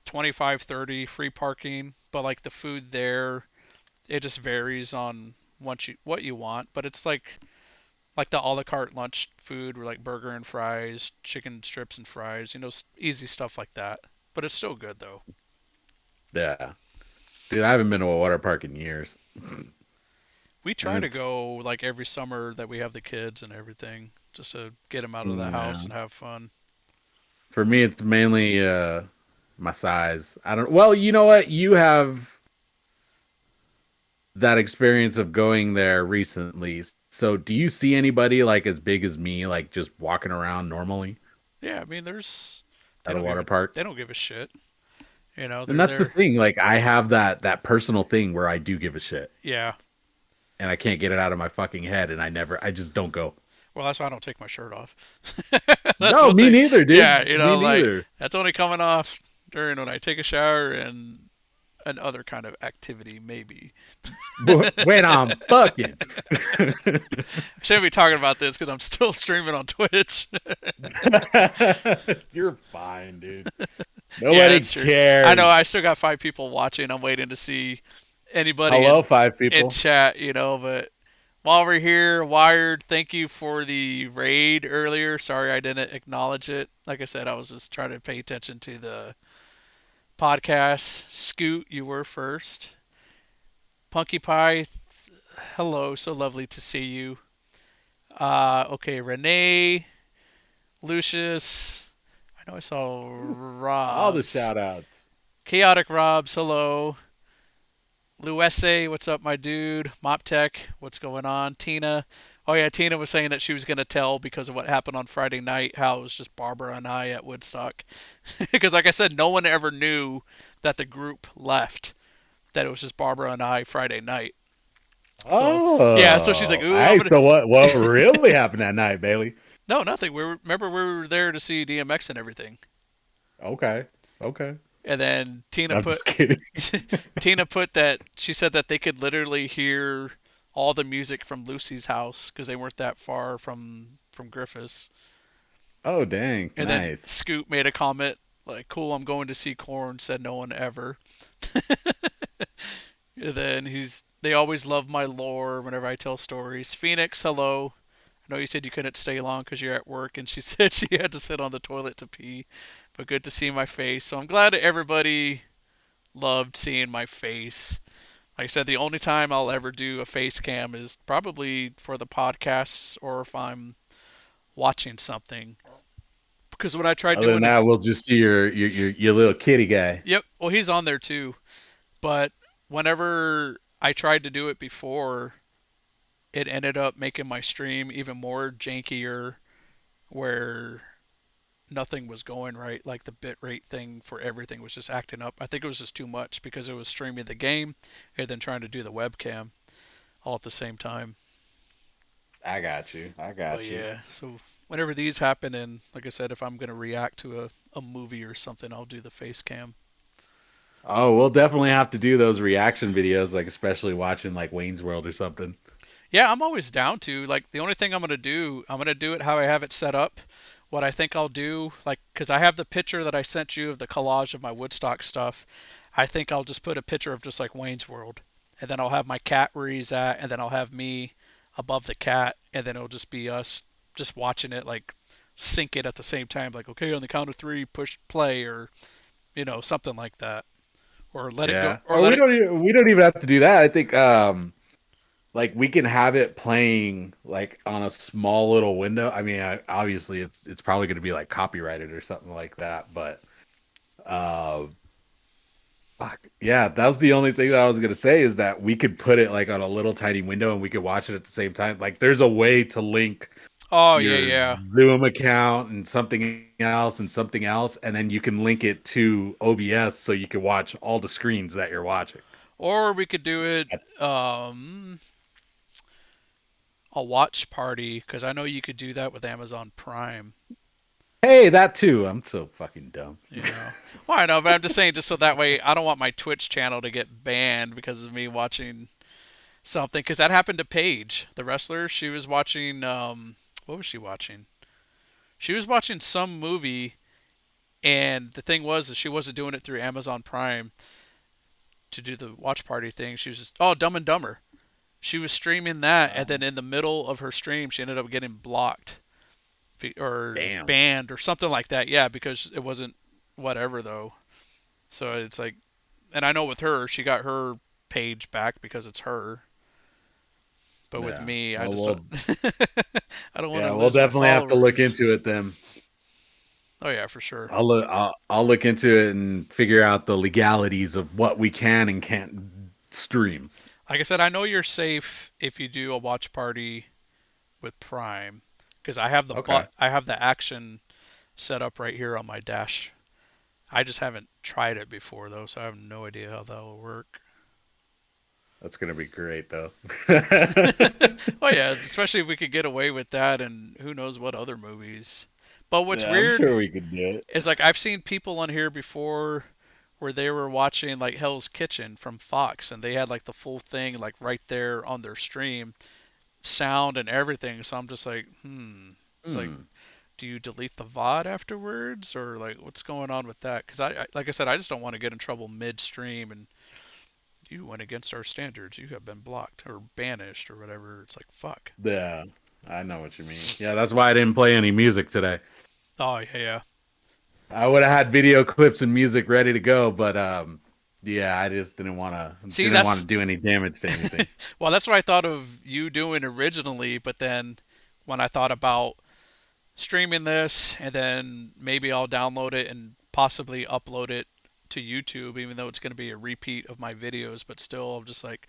25, 30 free parking, but like the food there, it just varies on what you want, but it's like the a la carte lunch food where like burger and fries, chicken strips and fries, easy stuff like that. But it's still good though. Yeah, dude, I haven't been to a water park in years, We and try to it's go like every summer that we have the kids and everything, just to get them out of the yeah. house and have fun. For me, it's mainly my size. I don't. Well, you know what? You have that experience of going there recently. So, do you see anybody like as big as me, like just walking around normally Yeah, I mean, there's they at a don't give water it park? they don't give a shit. And They're that's the there. thing. Like, I have that personal thing where I do give a shit, Yeah. and I can't get it out of my fucking head, and I just don't go. Well, that's why I don't take my shirt off. That's No, one me thing. neither, Yeah, dude. Me like neither. that's only coming off during when I take a shower and another kind of activity, maybe. When I'm fucking. I shouldn't be talking about this because I'm still streaming on Twitch. You're fine, dude. Yeah, Nobody that's true. I know cares. I still got 5 people watching. I'm waiting to see anybody Hello, in five in people. chat, but while we're here, Wired, thank you for the raid earlier. Sorry I didn't acknowledge it. Like I said, I was just trying to pay attention to the podcast. Scoot, you were first. Punky Pie, hello, so lovely to see you. Okay, Renee, Lucius. I know I saw All the Robs. shout outs. Chaotic Robs, hello. Luese, what's up, my dude? Mop Tech, what's going on? Tina. Oh yeah, Tina was saying that she was gonna tell because of what happened on Friday night, how it was just Barbara and I at Woodstock. Because like I said, no one ever knew that the group left. That it was just Barbara and I Friday night. So yeah, so she's like, Oh, "Ooh, I'm hey. gonna." So what really happened that night, Bailey? No, nothing. Remember we were there to see DMX and everything, Okay. Okay. and then Tina I'm put just kidding. Tina put that she said that they could literally hear all the music from Lucy's house because they weren't that far from Griffiths. Oh, dang. And then Nice. Scoot made a comment. Like, cool, I'm going to see Corn, said no one ever. And then they always love my lore whenever I tell stories. Phoenix, hello. I know you said you couldn't stay long because you're at work, and she said she had to sit on the toilet to pee, but good to see my face. So I'm glad that everybody loved seeing my face. Like I said, the only time I'll ever do a face cam is probably for the podcasts or if I'm watching something. Because when I tried Other than doing it, that, we'll just see your little kitty guy. yep, well, he's on there too. But whenever I tried to do it before, it ended up making my stream even more jankier, where nothing was going right. Like the bitrate thing for everything was just acting up. I think it was just too much because it was streaming the game and then trying to do the webcam all at the same time. I got you. I But got you. yeah, so whenever these happen, and like I said, if I'm gonna react to a movie or something, I'll do the face cam. Oh, we'll definitely have to do those reaction videos, like especially watching like Wayne's World or something. Yeah, I'm always down to. Like the only thing I'm gonna do it how I have it set up. What I think I'll do, like, cause I have the picture that I sent you of the collage of my Woodstock stuff. I think I'll just put a picture of just like Wayne's World, and then I'll have my cat where he's at, and then I'll have me above the cat, and then it'll just be us just watching it, like sync it at the same time, like okay, on the count of three, push play, or something like that, or let it go, Yeah. or Oh, let it. we don't even have to do that. I think like we can have it playing like on a small little window. I mean, obviously it's probably going to be like copyrighted or something like that, but uh fuck. Yeah, that was the only thing that I was going to say is that we could put it like on a little tiny window and we could watch it at the same time. Like there's a way to link Oh yeah, your yeah. Zoom account and something else, and then you can link it to OBS so you can watch all the screens that you're watching. Or we could do it um a watch party because I know you could do that with Amazon Prime. Hey, that too. I'm so fucking dumb. Well, I know, but I'm just saying, just so that way, I don't want my Twitch channel to get banned because of me watching something. Because that happened to Paige, the wrestler. She was watching, what was she watching? She was watching some movie, and the thing was that she wasn't doing it through Amazon Prime to do the watch party thing. She was just, oh, Dumb and Dumber. She was streaming that, and then in the middle of her stream, she ended up getting blocked or Damn. banned or something like that. Yeah, because it wasn't whatever though. So it's like, and I know with her, she got her page back because it's her. But with Yeah. me, I Well, just don't. I don't want to we'll lose my definitely have to look followers. into it then. Oh yeah, for sure. I'll look into it and figure out the legalities of what we can and can't stream. Like I said, I know you're safe if you do a watch party with Prime, because Okay. I have the action set up right here on my dash. I just haven't tried it before though, so I have no idea how that will work. That's gonna be great though. Oh yeah, especially if we could get away with that, and who knows what other movies. But what's Yeah, I'm weird sure we could do it. is like I've seen people on here before where they were watching like Hell's Kitchen from Fox, and they had like the full thing like right there on their stream, sound and everything. So I'm just like, It's like, Hmm. do you delete the VOD afterwards, or like what's going on with that? Because like I said, I just don't want to get in trouble midstream and you went against our standards. You have been blocked or banished or whatever. It's like fuck. Yeah, I know what you mean. Yeah, that's why I didn't play any music today. Oh yeah, yeah. I would have had video clips and music ready to go, but yeah, I just See, didn't want to that's do any damage to anything. well, that's what I thought of you doing originally, but then when I thought about streaming this and then maybe I'll download it and possibly upload it to YouTube, even though it's going to be a repeat of my videos, but still, I'm just like,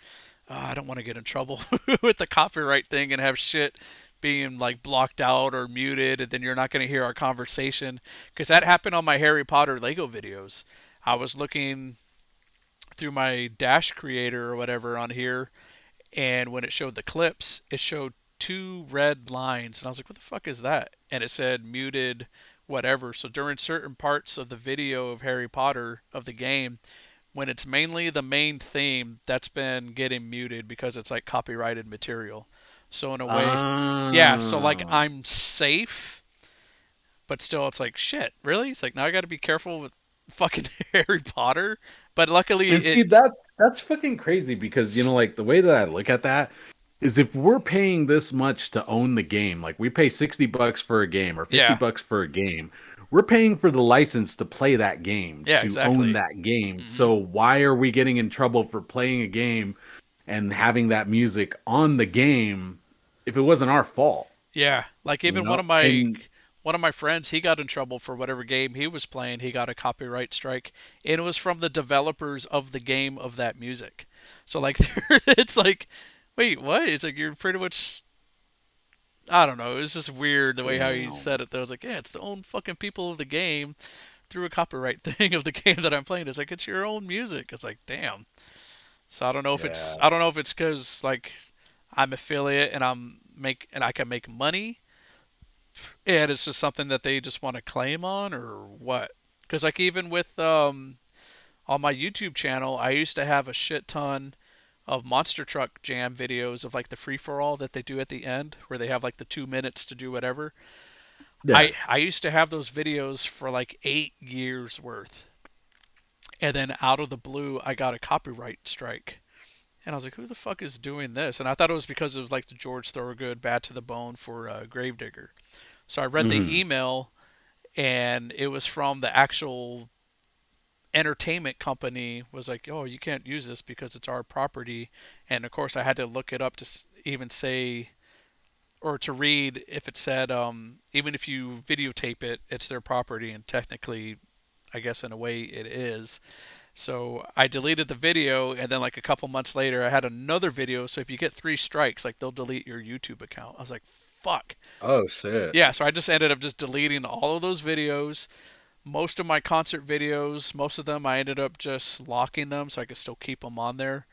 I don't want to get in trouble with the copyright thing and have shit being like blocked out or muted, and then you're not going to hear our conversation. Because that happened on my Harry Potter Lego videos. I was looking through my Dash Creator or whatever on here, and when it showed the clips, it showed two red lines, and I was like, "What the fuck is that?" And it said muted, whatever. So during certain parts of the video of Harry Potter of the game, when it's mainly the main theme, that's been getting muted because it's like copyrighted material. So in a way, yeah. So like Oh, I'm safe, but still, it's like shit. Really? It's like now I got to be careful with fucking Harry Potter. But luckily, And it see, that's fucking crazy because like the way that I look at that is if we're paying this much to own the game, like we pay $60 for a game or 50 yeah, bucks for a game, we're paying for the license to play that game, yeah, to own exactly. that game. Hmm. So why are we getting in trouble for playing a game and having that music on the game if it wasn't our fault, Yeah, like you even know? And one of my friends, he got in trouble for whatever game he was playing. He got a copyright strike, and it was from the developers of the game of that music. So like, it's like, wait, what? It's like you're pretty much. I don't know. It was just weird the way how he damn. said it. Though it's like, yeah, it's the own fucking people of the game through a copyright thing of the game that I'm playing. It's like it's your own music. It's like, damn. So Yeah. I don't know if it's because like I'm affiliate and I can make money and it's just something that they just want to claim on or what. Because like even with on my YouTube channel, I used to have a shit ton of monster truck jam videos of like the free for all that they do at the end where they have like the 2 minutes to do whatever. Yeah. I used to have those videos for like 8 years worth, and then out of the blue I got a copyright strike. And I was like, who the fuck is doing this? And I thought it was because of like the George Thorogood Bad to the Bone for Gravedigger. So I read the Hmm. email, and it was from the actual entertainment company. Was like, oh, you can't use this because it's our property. And of course, I had to look it up to even say or to read if it said even if you videotape it, it's their property, and technically, I guess in a way it is. So I deleted the video, and then like a couple months later, I had another video. So if you get 3 strikes, like they'll delete your YouTube account. I was like, fuck. Oh shit. Yeah, so I just ended up just deleting all of those videos. Most of my concert videos, most of them, I ended up just locking them so I could still keep them on there.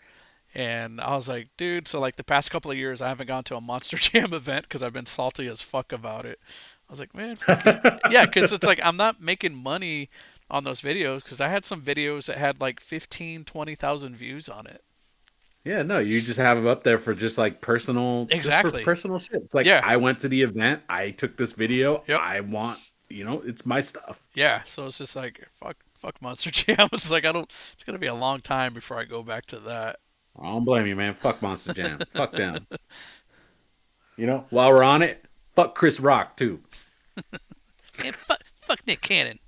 And I was like, dude, so like the past couple of years, I haven't gone to a Monster Jam event because I've been salty as fuck about it. I was like, man, fuck it. Yeah, because it's like I'm not making money on those videos because I had some videos that had like 15, 20,000 views on it. Yeah, no, you just have them up there for just like personal, just for Exactly. personal shit. It's like Yeah. I went to the event, I took this video, Yep. I want, it's my stuff. Yeah. So it's just like fuck Monster Jam. It's like I don't. It's gonna be a long time before I go back to that. I don't blame you, man. Fuck Monster Jam. Fuck them. While we're on it, fuck Chris Rock too. Man, fuck Nick Cannon.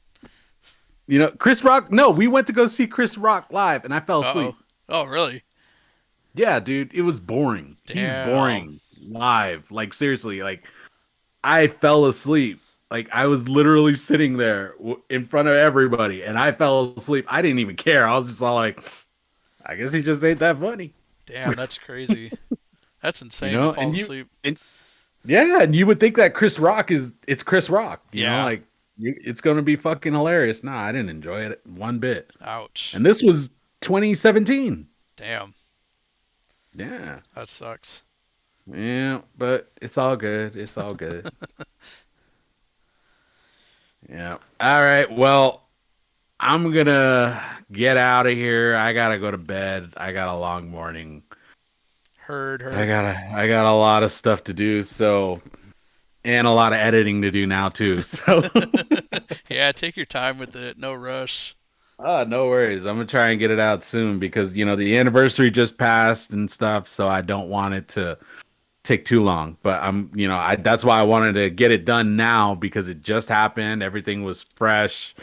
Chris Rock. No, we went to go see Chris Rock live, and I fell Uh oh. asleep. Oh really? Yeah, dude, it was boring. He's Damn. boring live. Like seriously, like I fell asleep. Like I was literally sitting there in front of everybody, and I fell asleep. I didn't even care. I was just all like, I guess he just ain't that funny, Damn, that's crazy. That's insane to fall And you, asleep. and yeah, and you would think that it's Chris Rock. Yeah. Like it's gonna be fucking hilarious. Nah, I didn't enjoy it one bit. Ouch. And this was 2017. Damn. Yeah, That sucks. yeah, but it's all good. It's all good. Yeah. All right. Well, I'm gonna get out of here. I gotta go to bed. I got a long morning. I Heard. got I got a lot of stuff to do, so and a lot of editing to do now too. So Yeah, take your time with it. No rush. no worries. I'm gonna try and get it out soon because the anniversary just passed and stuff, so I don't want it to take too long. But I that's why I wanted to get it done now because it just happened. Everything was fresh.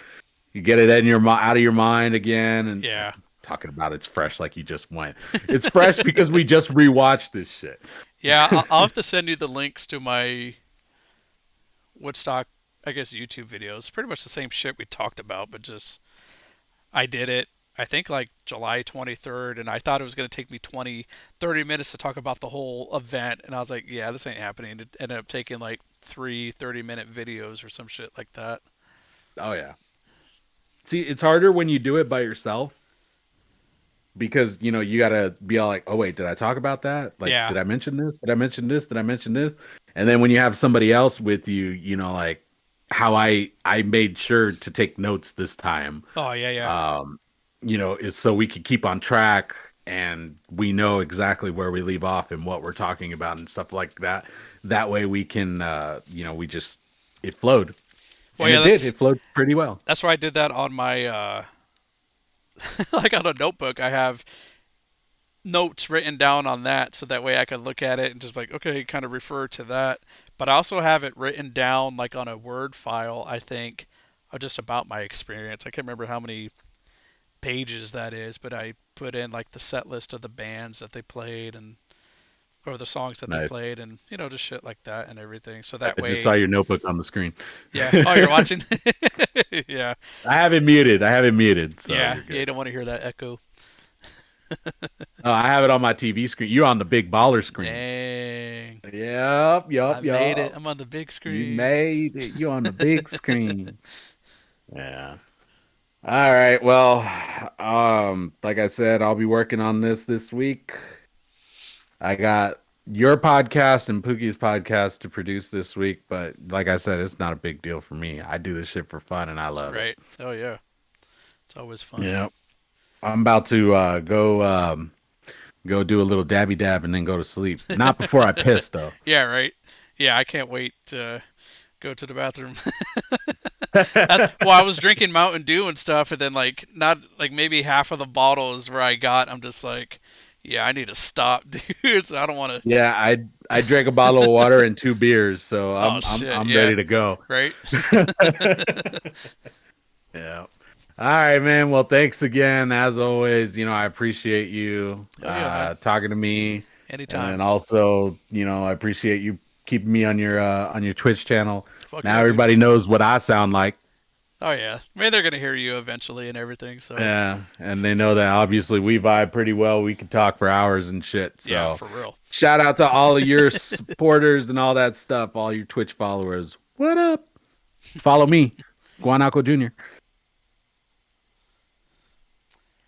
You get it in out of your mind again, and Yeah. talking about it's fresh like you just went. It's fresh because we just rewatched this shit. Yeah, I'll have to send you the links to my Woodstock, I guess, YouTube videos. Pretty much the same shit we talked about, but just I did it. I think like July 23rd, and I thought it was going to take me 20, 30 minutes to talk about the whole event. And I was like, yeah, this ain't happening. It ended up taking like three 30-minute videos or some shit like that. Oh yeah. See, it's harder when you do it by yourself because you gotta be all like, oh wait, did I talk about that? Like, Yeah. did I mention this? Did I mention this? Did I mention this? And then when you have somebody else with you, like how I made sure to take notes this time. Oh, yeah, yeah. Um, is so we could keep on track and we know exactly where we leave off and what we're talking about and stuff like that. That way we can we just it flowed. Well, And yeah, it did. It flowed pretty well. that's why I did that on my like on a notebook. I have notes written down on that so that way I can look at it and just like, okay, kind of refer to that. But I also have it written down like on a Word file, I think, just about my experience. I can't remember how many pages that is, but I put in like the set list of the bands that they played and or the songs that they Nice. played and just shit like that and everything. So that I just saw way, your notebook on the screen. yeah. Oh, you're watching? Yeah. I have it muted. I have it muted, so Yeah. you're Yeah, you good. don't want to hear that echo. Oh, I have it on my TV screen. You're on the big baller screen. Dang. Yep, I yep, made it. yep. I'm on the big You screen. made it. You on the big screen. Yeah. All right. Well, like I said, I'll be working on this week. I got your podcast and Pookie's podcast to produce this week, but like I said, it's not a big deal for me. I do this shit for fun and I love it. Right. Oh yeah. It's always fun. Yeah. I'm about to go do a little dabby dab and then go to sleep. Not before I piss though. Yeah, right. Yeah, I can't wait to go to the bathroom. Well, I was drinking Mountain Dew and stuff, and then like not like maybe half of the bottle is where I got. I'm just like, yeah, I need to stop, dude. So I don't want Yeah, I drank a bottle of water and two beers, so to. Oh I'm shit. I'm Yeah. ready to go. Right. Yeah. All right, man. Well, thanks again. As always, I appreciate you Oh yeah, man. talking to me. And Anytime. then also, I appreciate you keeping me on your Twitch channel. Fuck Now yeah, dude. everybody knows what I sound like. Oh yeah. Maybe they're gonna hear you eventually and everything. So Yeah, and they know that obviously we vibe pretty well. We can talk for hours and shit. yeah, So for real. shout out to all of your supporters and all that stuff, all your Twitch followers. What up? Follow me, Guanaco Jr.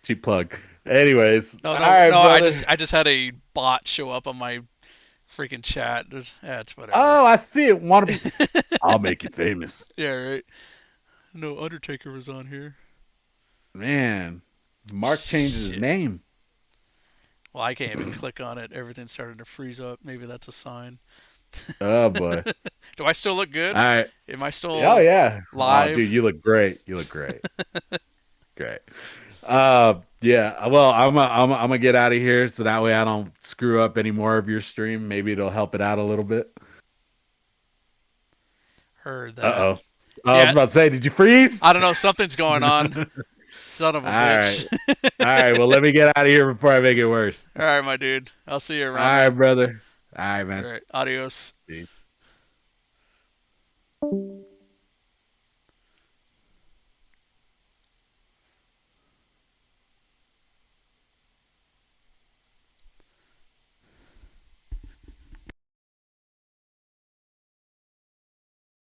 Cheap plug. Anyways, No, all no, right, no. I brother. just I just had a bot show up on my freaking chat. Yeah, it's whatever. Oh, I see it. Want to be? I'll make you famous, Yeah, right. No, Undertaker was on here. man. Mark changed his Shit. name. Well, I can't even click on it. Everything's starting to freeze up. Maybe that's a sign. Oh boy. Do I still look All good? right. Am I Oh still yeah. Oh, dude, live? you look great. You look great. Great. Yeah. Well, I'm gonna get out of here so that way I don't screw up any more of your stream. Maybe it'll help it out a little bit. Heard that. Uh-oh. I was Yeah, about to say, did you freeze? I don't know. Something's going on. All Son of a right. bitch. All right. Well, let me get out of here before I make it worse. All right, my dude. I'll see you All around, right, man. brother. All right, All man. right. Adios. Peace.